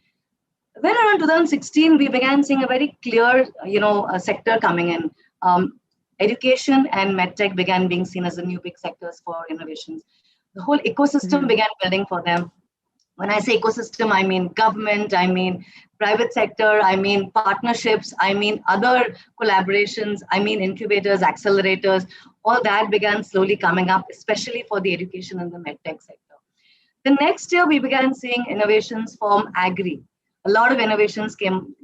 Then around 2016, we began seeing a very clear, a sector coming in. Education and medtech began being seen as the new big sectors for innovations. The whole ecosystem began building for them. When I say ecosystem, I mean government, I mean private sector, I mean partnerships, I mean other collaborations, I mean incubators, accelerators. All that began slowly coming up, especially for the education and the medtech sector. The next year, we began seeing innovations from agri. A lot of innovations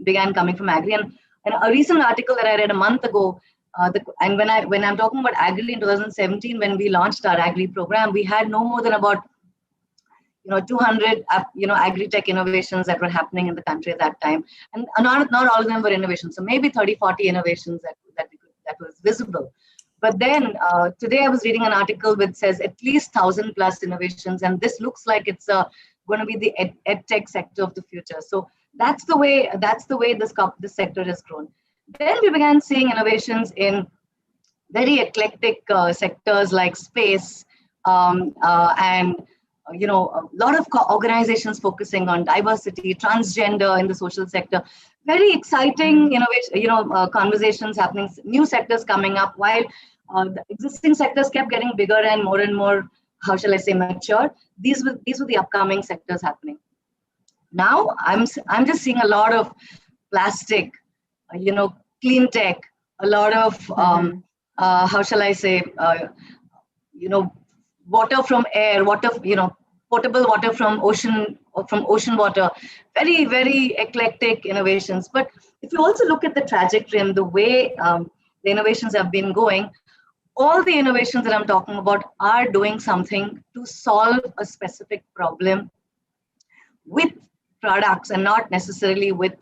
began coming from agri. And a recent article that I read a month ago, when I'm talking about agri in 2017, when we launched our agri program, we had no more than about 200 agri-tech innovations that were happening in the country at that time, and not all of them were innovations. So maybe 30-40 innovations that was visible. But then today I was reading an article which says at least 1,000 plus innovations, and this looks like it's going to be the ed tech sector of the future. So that's the way this sector has grown. Then we began seeing innovations in very eclectic sectors like space, and a lot of organizations focusing on diversity, transgender in the social sector. Very exciting innovation, conversations happening, new sectors coming up, while the existing sectors kept getting bigger and more, how shall I say, mature. These were the upcoming sectors happening. Now I'm just seeing a lot of plastic, clean tech, a lot of how shall I say, water from air, potable water from ocean water, very, very eclectic innovations. But if you also look at the trajectory and the way the innovations have been going, all the innovations that I'm talking about are doing something to solve a specific problem with products and not necessarily with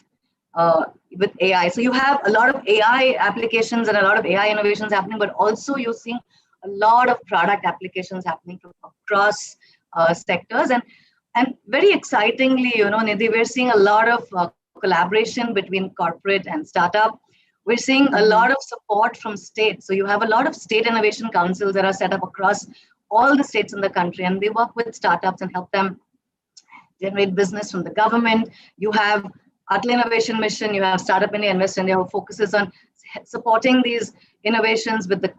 AI. So you have a lot of AI applications and a lot of AI innovations happening, but also you're seeing a lot of product applications happening from across sectors. And very excitingly, Nidhi, we're seeing a lot of collaboration between corporate and startup. We're seeing a lot of support from states. So you have a lot of state innovation councils that are set up across all the states in the country, and they work with startups and help them generate business from the government. You have Atal Innovation Mission, you have Startup India, Invest India, who focuses on supporting these innovations with the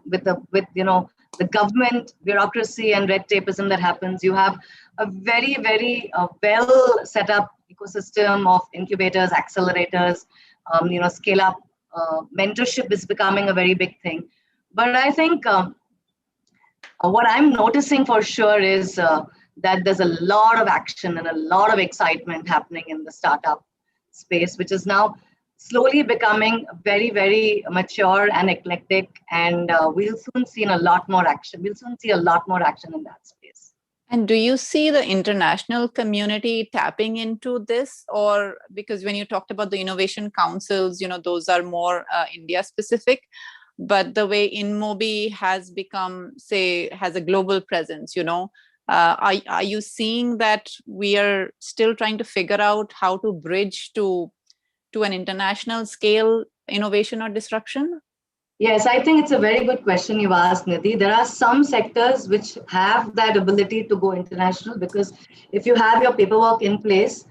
government bureaucracy and red tapeism that happens. You have a very, very well set up ecosystem of incubators, accelerators, scale up. Mentorship is becoming a very big thing. But I think what I'm noticing for sure is that there's a lot of action and a lot of excitement happening in the startup space, which is now slowly becoming very, very mature and eclectic. And we'll soon see a lot more action. We'll soon see a lot more action in that space. And do you see the international community tapping into this? Or because when you talked about the innovation councils, those are more India specific, but the way InMobi has become, say, has a global presence, are you seeing that we are still trying to figure out how to bridge to an international scale innovation or disruption? Yes, I think it's a very good question you asked, Nidhi. There are some sectors which have that ability to go international because if you have your paperwork in place,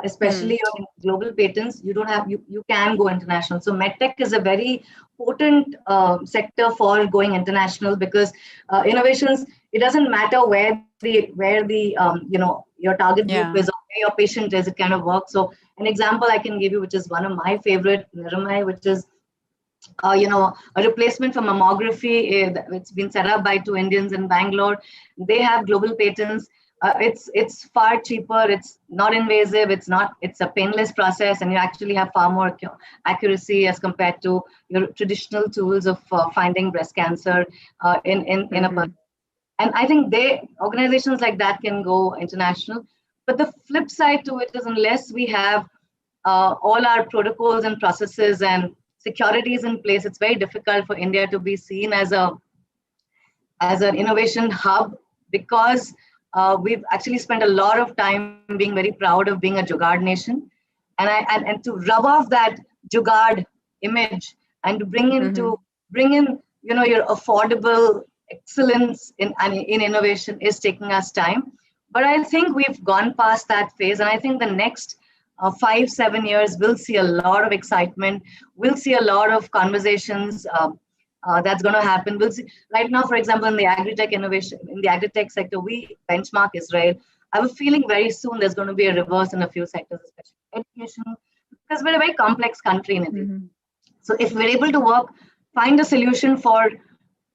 especially your global patents, you don't have you can go international. So medtech is a very potent sector for going international because innovations. It doesn't matter where the your target group Yeah. is or where your patient is. It kind of works. So an example I can give you, which is one of my favorite, Niramai, which is a replacement for mammography. It's been set up by two Indians in Bangalore. They have global patents. It's far cheaper. It's not invasive. It's a painless process, and you actually have far more accuracy as compared to your traditional tools of finding breast cancer in a person. And I think organizations like that can go international. But the flip side to it is unless we have all our protocols and processes and securities in place, it's very difficult for India to be seen as an innovation hub because we've actually spent a lot of time being very proud of being a Jugaad nation, and to rub off that Jugaad image and to bring in your affordable excellence in innovation is taking us time. But I think we've gone past that phase, and I think the next 5-7 years we'll see a lot of excitement. We'll see a lot of conversations. That's going to happen. We'll see. Right now, for example, in the agri-tech innovation, in the agri-tech sector, we benchmark Israel. I have a feeling very soon there's going to be a reverse in a few sectors, especially education, because we're a very complex country in India. So if we're able to find a solution for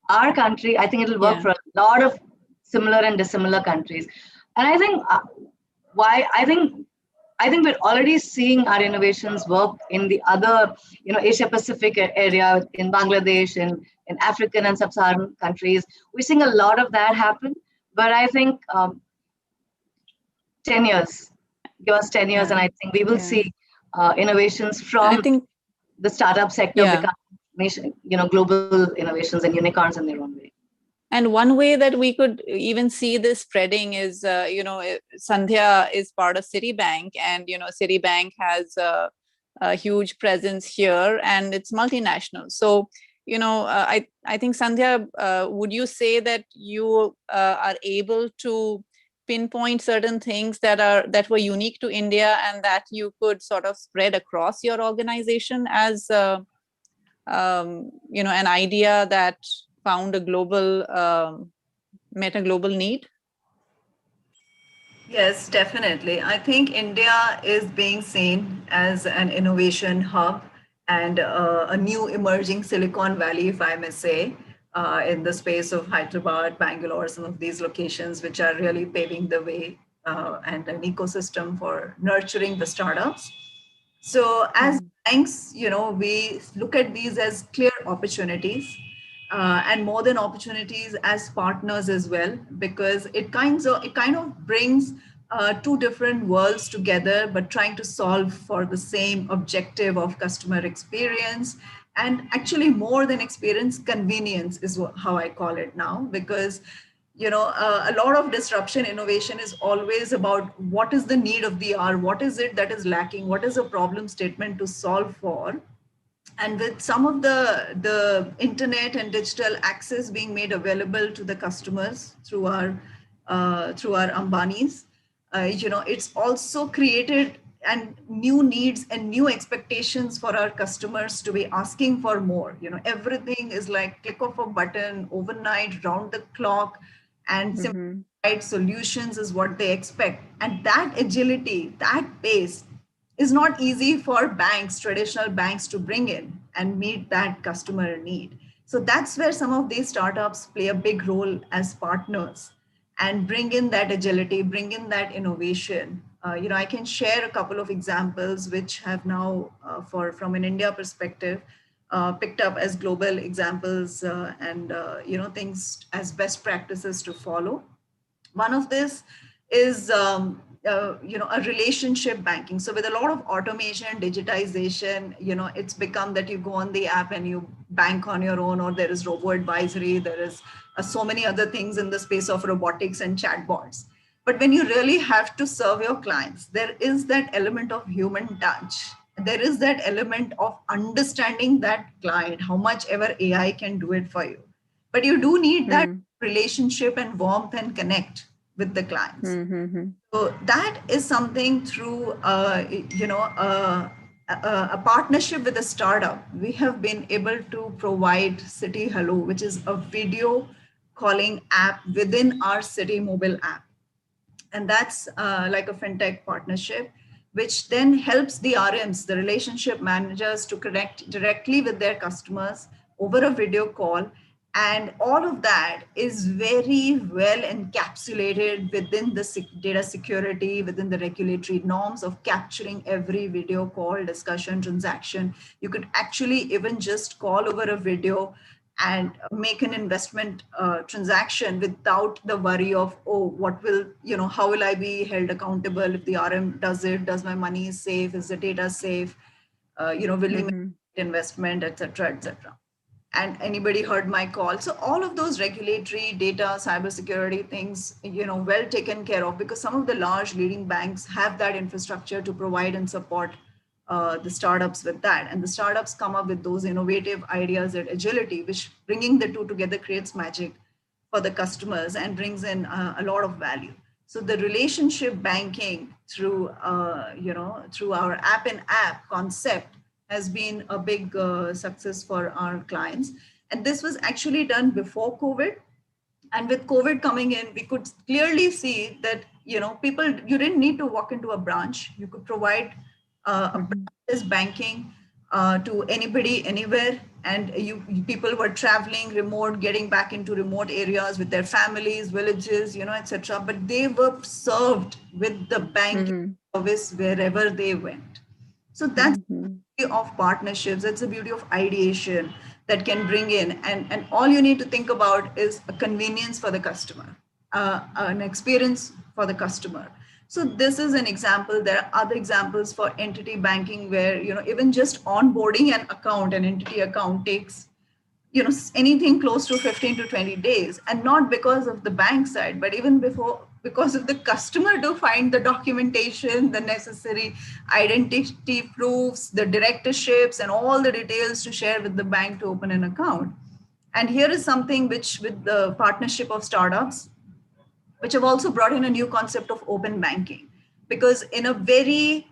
our country, I think it'll work for a lot of similar and dissimilar countries. And I think I think we're already seeing our innovations work in the other, Asia Pacific area, in Bangladesh, in African and sub-Saharan countries. We're seeing a lot of that happen. But I think 10 years, give us 10 years, and I think we will see innovations from the startup sector become global innovations and unicorns in their own way. And one way that we could even see this spreading is, Sandhya is part of Citibank, and Citibank has a huge presence here, and it's multinational. So, I think Sandhya, would you say that you are able to pinpoint certain things that were unique to India and that you could sort of spread across your organization as an idea that found a met a global need? Yes, definitely. I think India is being seen as an innovation hub and a new emerging Silicon Valley, if I may say, in the space of Hyderabad, Bangalore, some of these locations, which are really paving the way and an ecosystem for nurturing the startups. So as banks, we look at these as clear opportunities and more than opportunities as partners as well, because it kind of brings two different worlds together, but trying to solve for the same objective of customer experience. And actually more than experience, convenience is how I call it now, because a lot of disruption innovation is always about what is the need of the hour, what is it that is lacking, what is a problem statement to solve for. And with some of the internet and digital access being made available to the customers through our Ambanis, it's also created and new needs and new expectations for our customers to be asking for more. Everything is like click of a button, overnight, round the clock, and simplified solutions is what they expect. And that agility, that pace is not easy for banks, traditional banks, to bring in and meet that customer need. So that's where some of these startups play a big role as partners and bring in that agility, bring in that innovation. I can share a couple of examples which have now, from an India perspective, picked up as global examples and things as best practices to follow. One of this is a relationship banking. So with a lot of automation, digitization, it's become that you go on the app and you bank on your own, or there is robo advisory, there is so many other things in the space of robotics and chatbots. But when you really have to serve your clients, there is that element of human touch there is that element of understanding that client, how much ever AI can do it for you. But you do need that relationship and warmth and connect with the clients. So that is something through, a partnership with a startup. We have been able to provide City Hello, which is a video calling app within our City mobile app. And that's like a fintech partnership, which then helps the RMs, the relationship managers, to connect directly with their customers over a video call. And all of that is very well encapsulated within the data security, within the regulatory norms of capturing every video call, discussion, transaction. You could actually even just call over a video and make an investment transaction without the worry of, oh, what will, how will I be held accountable if the RM does it? Does my money is safe? Is the data safe? Will he make investment, et cetera, et cetera. And anybody heard my call? So all of those regulatory data, cybersecurity things, well taken care of, because some of the large leading banks have that infrastructure to provide and support the startups with that. And the startups come up with those innovative ideas and agility, which bringing the two together creates magic for the customers and brings in a lot of value. So the relationship banking through, through our app-in-app concept has been a big success for our clients. And this was actually done before COVID. And with COVID coming in, we could clearly see that, people, you didn't need to walk into a branch. You could provide a branch banking to anybody, anywhere. And people were traveling remote, getting back into remote areas with their families, villages, etc. But they were served with the banking service wherever they went. So that's the beauty of partnerships. That's the beauty of ideation that can bring in. And all you need to think about is a convenience for the customer, an experience for the customer. So this is an example. There are other examples for entity banking where, even just onboarding an account, an entity account takes, anything close to 15 to 20 days, and not because of the bank side, but even because of the customer to find the documentation, the necessary identity proofs, the directorships, and all the details to share with the bank to open an account. And here is something which, with the partnership of startups, which have also brought in a new concept of open banking, because in a very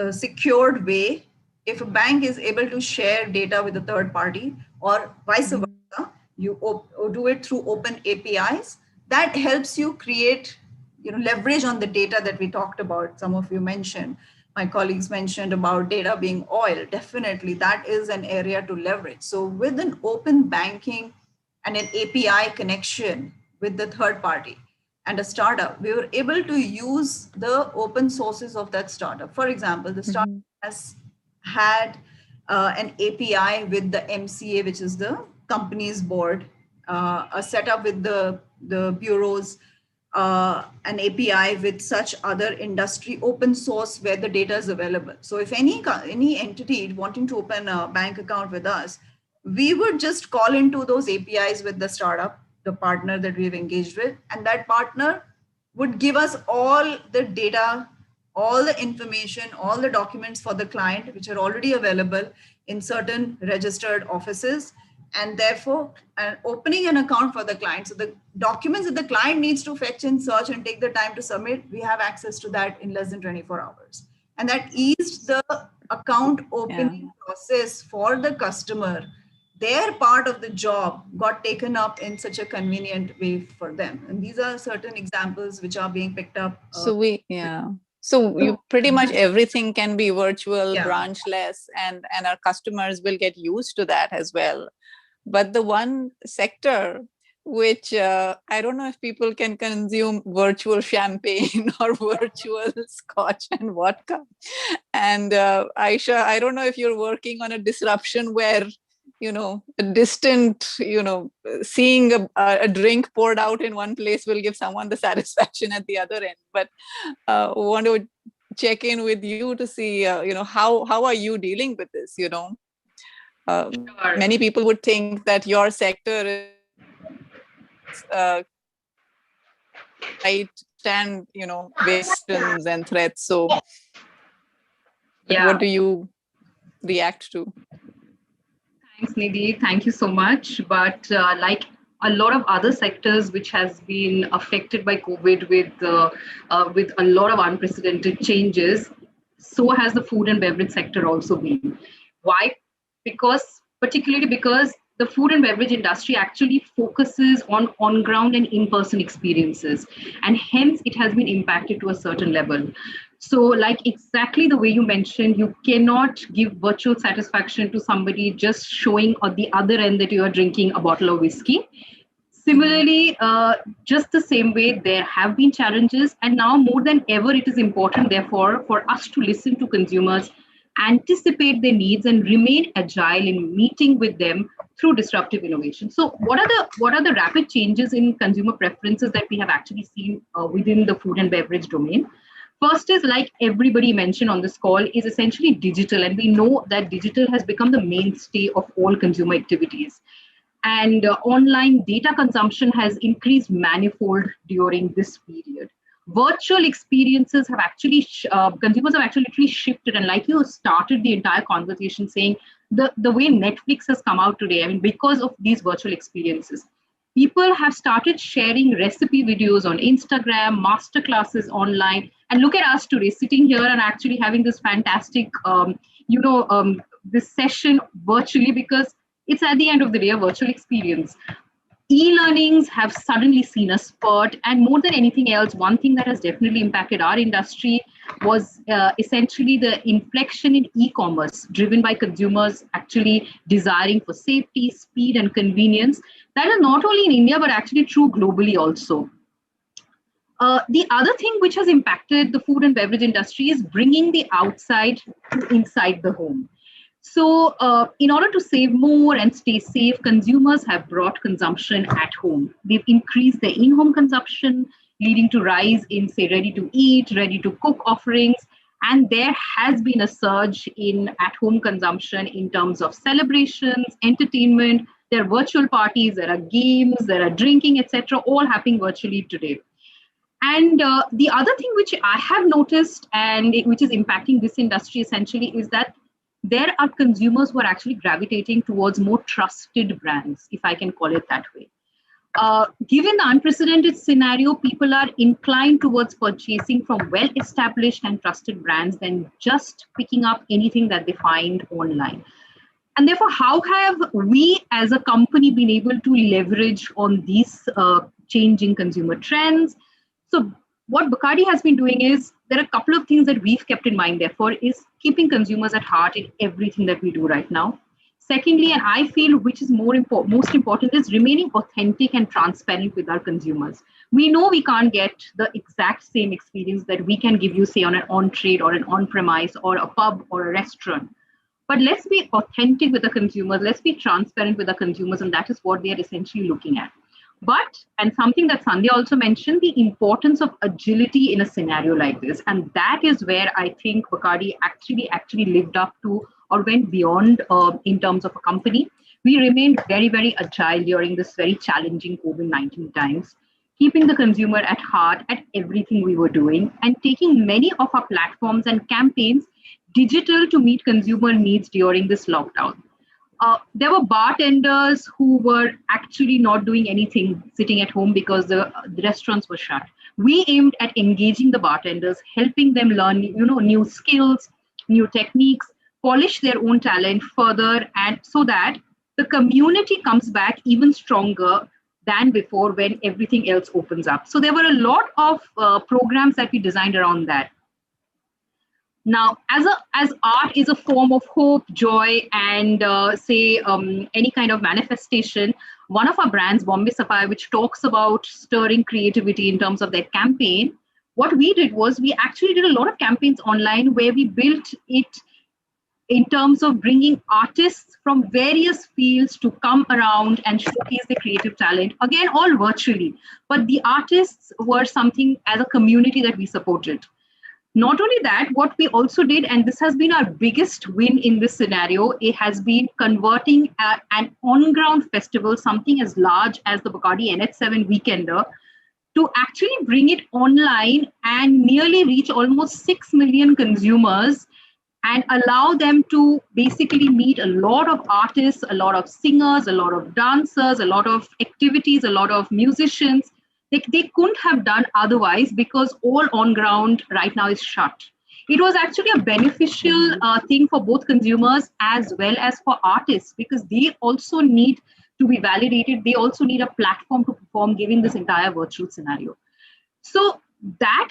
secured way, if a bank is able to share data with a third party or vice versa, you do it through open APIs, that helps you create, leverage on the data that we talked about. Some of you mentioned, my colleagues mentioned about data being oil. Definitely, that is an area to leverage. So with an open banking and an API connection with the third party and a startup, we were able to use the open sources of that startup. For example, the startup has had an API with the MCA, which is the company's board, a setup with the bureaus, an API with such other industry open source where the data is available. So if any entity wanting to open a bank account with us, we would just call into those APIs with the startup, the partner that we've engaged with, and that partner would give us all the data, all the information, all the documents for the client, which are already available in certain registered offices. And therefore, opening an account for the client. So the documents that the client needs to fetch and search and take the time to submit, we have access to that in less than 24 hours. And that eased the account opening process for the customer. Their part of the job got taken up in such a convenient way for them. And these are certain examples which are being picked up. So you pretty much everything can be virtual, branchless, and our customers will get used to that as well. But the one sector which I don't know if people can consume virtual champagne or virtual scotch and vodka. And Aisha, I don't know if you're working on a disruption where, a distant, seeing a drink poured out in one place will give someone the satisfaction at the other end. But want to check in with you to see, how are you dealing with this? Many people would think that your sector is right and, questions and threats. So Yeah. What do you react to? Thanks, Nidhi. Thank you so much. But like a lot of other sectors which has been affected by COVID with a lot of unprecedented changes, so has the food and beverage sector also been. Why? Particularly because the food and beverage industry actually focuses on ground and in-person experiences, and hence it has been impacted to a certain level. So, like exactly the way you mentioned, you cannot give virtual satisfaction to somebody just showing at the other end that you are drinking a bottle of whiskey. Similarly, just the same way, there have been challenges, and now more than ever, it is important, therefore, for us to listen to consumers, anticipate their needs, and remain agile in meeting with them through disruptive innovation. So, what are the rapid changes in consumer preferences that we have actually seen within the food and beverage domain? First is, like everybody mentioned on this call, is essentially digital, and we know that digital has become the mainstay of all consumer activities. And online data consumption has increased manifold during this period. Virtual experiences have actually, consumers have actually literally shifted. And like you started the entire conversation saying, the way Netflix has come out today, I mean, because of these virtual experiences, people have started sharing recipe videos on Instagram, masterclasses online. And look at us today, sitting here and actually having this fantastic, this session virtually, because it's at the end of the day a virtual experience. E-learnings have suddenly seen a spurt, and more than anything else, one thing that has definitely impacted our industry was essentially the inflection in e-commerce, driven by consumers actually desiring for safety, speed, and convenience. That is not only in India, but actually true globally also. The other thing which has impacted the food and beverage industry is bringing the outside to inside the home. So in order to save more and stay safe, consumers have brought consumption at home. They've increased their in-home consumption, leading to rise in, say, ready-to-eat, ready-to-cook offerings. And there has been a surge in at-home consumption in terms of celebrations, entertainment. There are virtual parties, there are games, there are drinking, etc., all happening virtually today. And the other thing which I have noticed and which is impacting this industry essentially is that there are consumers who are actually gravitating towards more trusted brands, if I can call it that way. Given the unprecedented scenario, people are inclined towards purchasing from well-established and trusted brands than just picking up anything that they find online. And therefore, how have we as a company been able to leverage on these changing consumer trends? So what Bacardi has been doing is, there are a couple of things that we've kept in mind, therefore, is keeping consumers at heart in everything that we do right now. Secondly, and I feel which is most important, is remaining authentic and transparent with our consumers. We know we can't get the exact same experience that we can give you, say, on an on-trade or an on-premise or a pub or a restaurant. But let's be authentic with the consumers. Let's be transparent with the consumers. And that is what they are essentially looking at. But, and something that Sandhya also mentioned, the importance of agility in a scenario like this. And that is where I think Bacardi actually lived up to or went beyond in terms of a company. We remained very, very agile during this very challenging COVID-19 times, keeping the consumer at heart at everything we were doing and taking many of our platforms and campaigns digital to meet consumer needs during this lockdown. There were bartenders who were actually not doing anything, sitting at home because the restaurants were shut. We aimed at engaging the bartenders, helping them learn, new skills, new techniques, polish their own talent further, and so that the community comes back even stronger than before when everything else opens up. So there were a lot of programs that we designed around that. Now, as art is a form of hope, joy, and any kind of manifestation, one of our brands, Bombay Sapphire, which talks about stirring creativity in terms of their campaign, what we did was we actually did a lot of campaigns online where we built it in terms of bringing artists from various fields to come around and showcase their creative talent, again, all virtually. But the artists were something as a community that we supported. Not only that, what we also did, and this has been our biggest win in this scenario, it has been converting an on-ground festival, something as large as the Bacardi NH7 Weekender, to actually bring it online and nearly reach almost 6 million consumers and allow them to basically meet a lot of artists, a lot of singers, a lot of dancers, a lot of activities, a lot of musicians. They couldn't have done otherwise because all on ground right now is shut. It was actually a beneficial thing for both consumers as well as for artists, because they also need to be validated. They also need a platform to perform given this entire virtual scenario. So that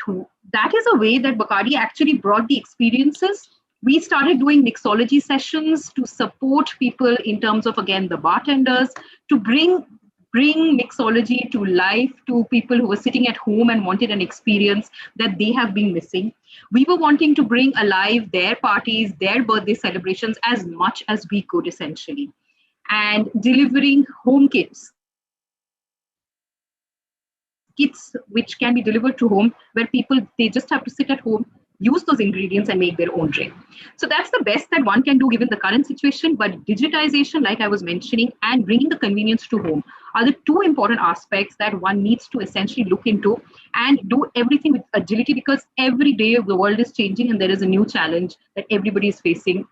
is a way that Bacardi actually brought the experiences. We started doing mixology sessions to support people in terms of, again, the bartenders, to bring mixology to life to people who were sitting at home and wanted an experience that they have been missing. We were wanting to bring alive their parties, their birthday celebrations as much as we could, essentially, and delivering home kits which can be delivered to home, where people, they just have to sit at home, use those ingredients and make their own drink. So that's the best that one can do given the current situation. But digitization, like I was mentioning, and bringing the convenience to home are the two important aspects that one needs to essentially look into and do everything with agility, because every day the world is changing and there is a new challenge that everybody is facing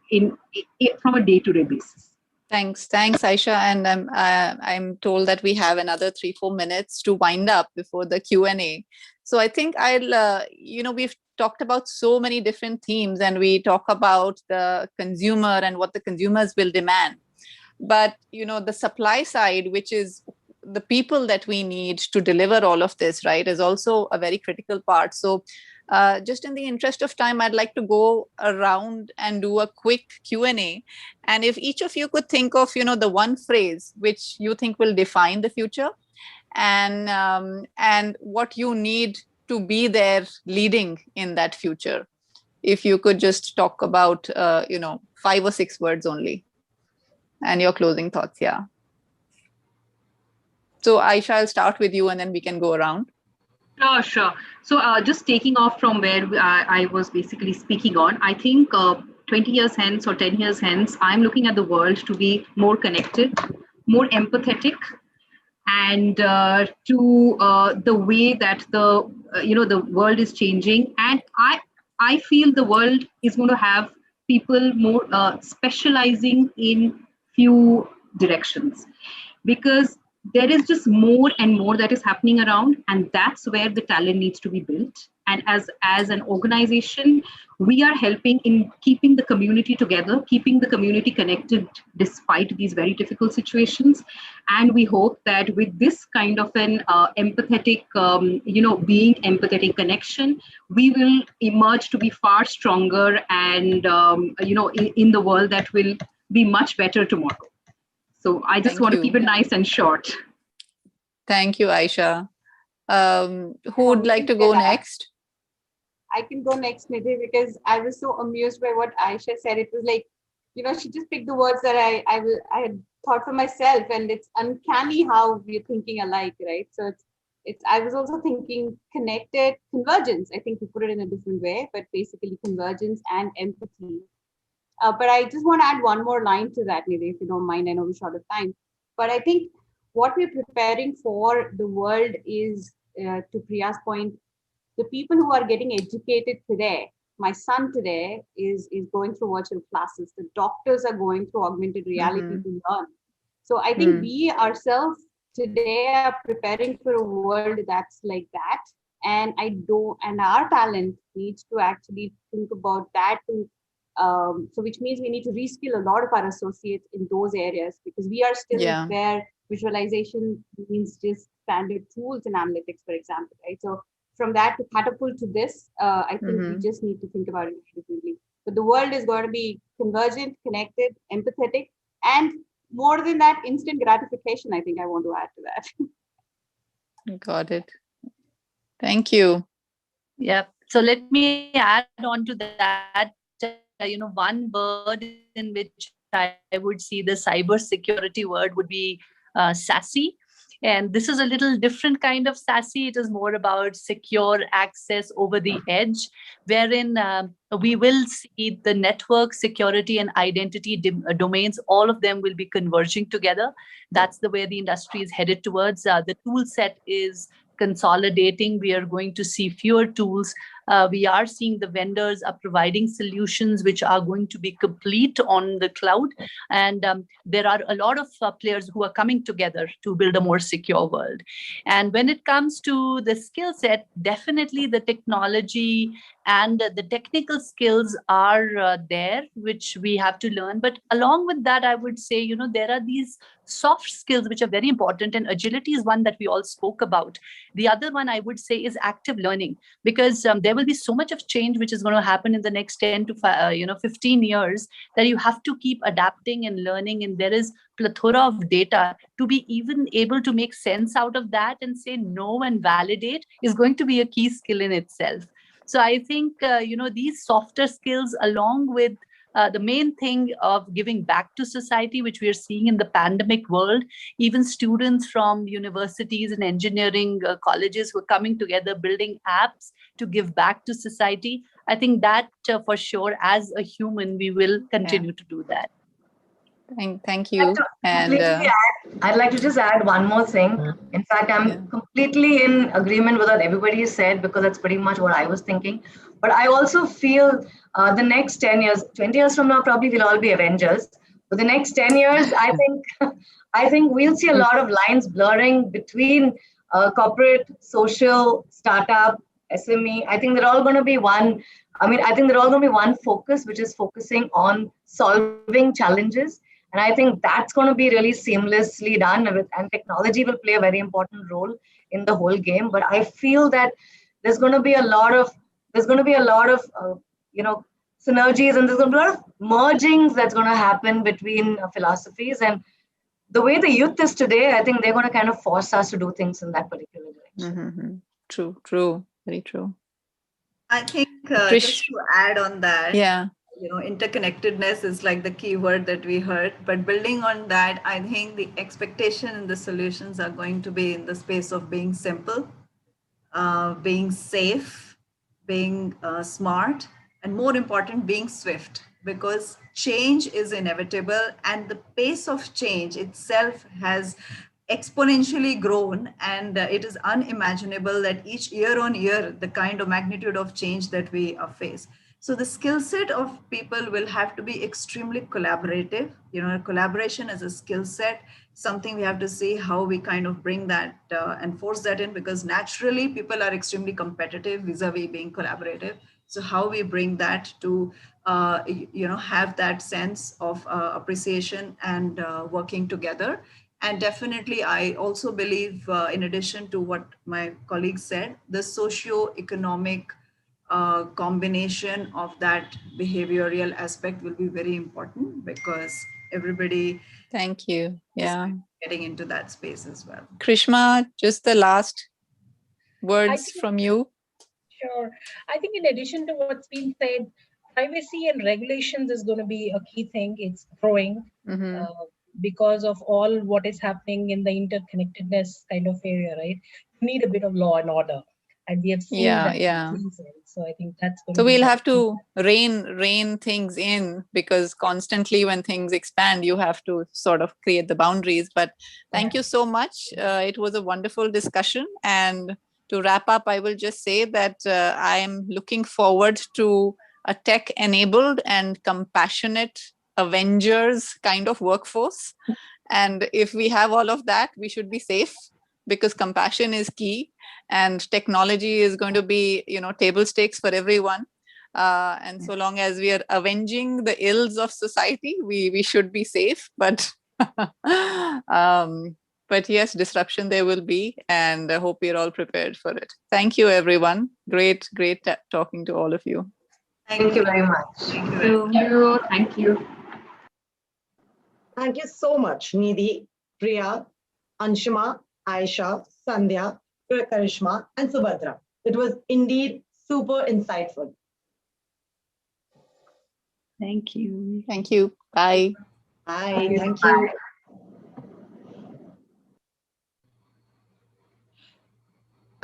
from a day-to-day basis. Thanks, Aisha, and I'm told that we have another 3-4 minutes to wind up before the Q&A. So I think I'll, we've talked about so many different themes, and we talk about the consumer and what the consumers will demand. But the supply side, which is the people that we need to deliver all of this, right, is also a very critical part. So just in the interest of time, I'd like to go around and do a quick Q&A. And if each of you could think of, the one phrase which you think will define the future, and what you need to be there leading in that future. If you could just talk about, 5 or 6 words only, and your closing thoughts. Yeah. So Aisha, I'll start with you and then we can go around. Sure. So just taking off from where I was basically speaking on, I think 20 years hence or 10 years hence, I'm looking at the world to be more connected, more empathetic, and to the way that the world is changing. And I feel the world is going to have people more specializing in few directions, because there is just more and more that is happening around, and that's where the talent needs to be built. And as an organization, we are helping in keeping the community together, keeping the community connected despite these very difficult situations. And we hope that with this kind of an empathetic, being empathetic connection, we will emerge to be far stronger and, in the world that will be much better tomorrow. So I just want to keep it nice and short. Thank you, Aisha. Who would like to go next? I can go next, Nidhi, because I was so amused by what Aisha said. It was like, she just picked the words that I had thought for myself, and it's uncanny how we're thinking alike, right? So I was also thinking connected, convergence. I think we put it in a different way, but basically convergence and empathy. But I just want to add one more line to that, Nidhi, if you don't mind. I know we're short of time. But I think what we're preparing for the world is, to Priya's point, the people who are getting educated today. My son today is going through virtual classes. The doctors are going through augmented reality to learn. So I think we ourselves today are preparing for a world that's like that. And our talent needs to actually think about that too. So which means we need to reskill a lot of our associates in those areas, because we are still where visualization means just standard tools in analytics, for example, right? So from that to catapult to this, I think we just need to think about it differently. But the world is going to be convergent, connected, empathetic, and more than that, instant gratification. I think I want to add to that. Got it. Thank you. Yeah. So let me add on to that. One word in which I would see the cybersecurity word would be SASE. And this is a little different kind of SASE. It is more about secure access over the edge, wherein we will see the network security and identity domains, all of them will be converging together. That's the way the industry is headed towards. The tool set is consolidating. We are going to see fewer tools We are seeing the vendors are providing solutions which are going to be complete on the cloud. And there are a lot of players who are coming together to build a more secure world. And when it comes to the skill set, definitely the technology and the technical skills are there, which we have to learn. But along with that, I would say, there are these soft skills which are very important, and agility is one that we all spoke about. The other one I would say is active learning, because there will be so much of change which is going to happen in the next 10 to 15 years, that you have to keep adapting and learning, and there is plethora of data to be even able to make sense out of that and say no and validate is going to be a key skill in itself. So I think these softer skills, along with the main thing of giving back to society, which we are seeing in the pandemic world, even students from universities and engineering colleges who are coming together, building apps to give back to society. I think that for sure, as a human, we will continue to do that. Thank you. And I'd like to just add one more thing. In fact, I'm completely in agreement with what everybody said, because that's pretty much what I was thinking. But I also feel the next 10 years, 20 years from now, probably we'll all be Avengers. But the next 10 years, I think we'll see a lot of lines blurring between corporate, social, startup, SME. I think they're all going to be one. I think they're all going to be one focus, which is focusing on solving challenges. And I think that's going to be really seamlessly done, and technology will play a very important role in the whole game. But I feel that there's going to be a lot of synergies, and there's going to be a lot of mergings that's going to happen between philosophies. And the way the youth is today, I think they're going to kind of force us to do things in that particular direction. True, very true. I think just to add on that, interconnectedness is like the key word that we heard. But building on that, I think the expectation and the solutions are going to be in the space of being simple, being safe, being smart, and more important, being swift, because change is inevitable, and the pace of change itself has exponentially grown, and it is unimaginable that each year on year, the kind of magnitude of change that we face. So the skill set of people will have to be extremely collaborative. Collaboration as a skill set, something we have to see how we kind of bring that and force that in, because naturally people are extremely competitive vis-a-vis being collaborative. So how we bring that to, have that sense of appreciation and working together. And definitely, I also believe, in addition to what my colleague said, the socio-economic combination of that behavioral aspect will be very important, because everybody Thank you. Yeah. is getting into that space as well. Krishma, just the last words from you. Sure. I think in addition to what's been said, privacy and regulations is going to be a key thing. It's growing because of all what is happening in the interconnectedness kind of area, right? You need a bit of law and order. And we have seen that. So I think that's going to be we'll have to rein things in, because constantly when things expand, you have to sort of create the boundaries. But thank you so much. It was a wonderful discussion. And to wrap up, I will just say that I am looking forward to a tech-enabled and compassionate Avengers kind of workforce. And if we have all of that, we should be safe, because compassion is key, and technology is going to be, table stakes for everyone. And so long as we are avenging the ills of society, we should be safe. But but yes, disruption there will be, and I hope we're all prepared for it. Thank you, everyone. Great talking to all of you. Thank you very much. Thank you. Thank you. Thank you so much, Nidhi, Priya, Anshuma, Aisha, Sandhya, Karishma, and Subhadra. It was indeed super insightful. Thank you. Thank you. Bye. Bye. Thank you.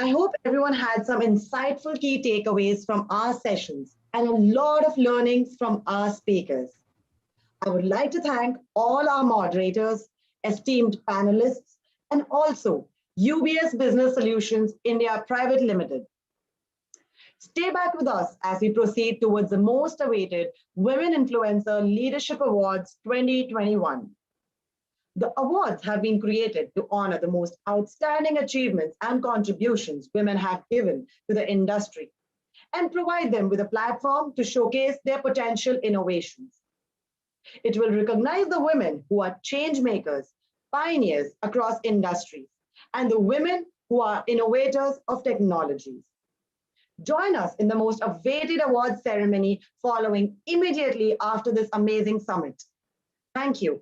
I hope everyone had some insightful key takeaways from our sessions and a lot of learnings from our speakers. I would like to thank all our moderators, esteemed panelists, and also UBS Business Solutions India Private Limited. Stay back with us as we proceed towards the most awaited Women Influencer Leadership Awards 2021. The awards have been created to honor the most outstanding achievements and contributions women have given to the industry and provide them with a platform to showcase their potential innovations. It will recognize the women who are change makers, pioneers across industries, and the women who are innovators of technologies. Join us in the most awaited awards ceremony following immediately after this amazing summit. Thank you.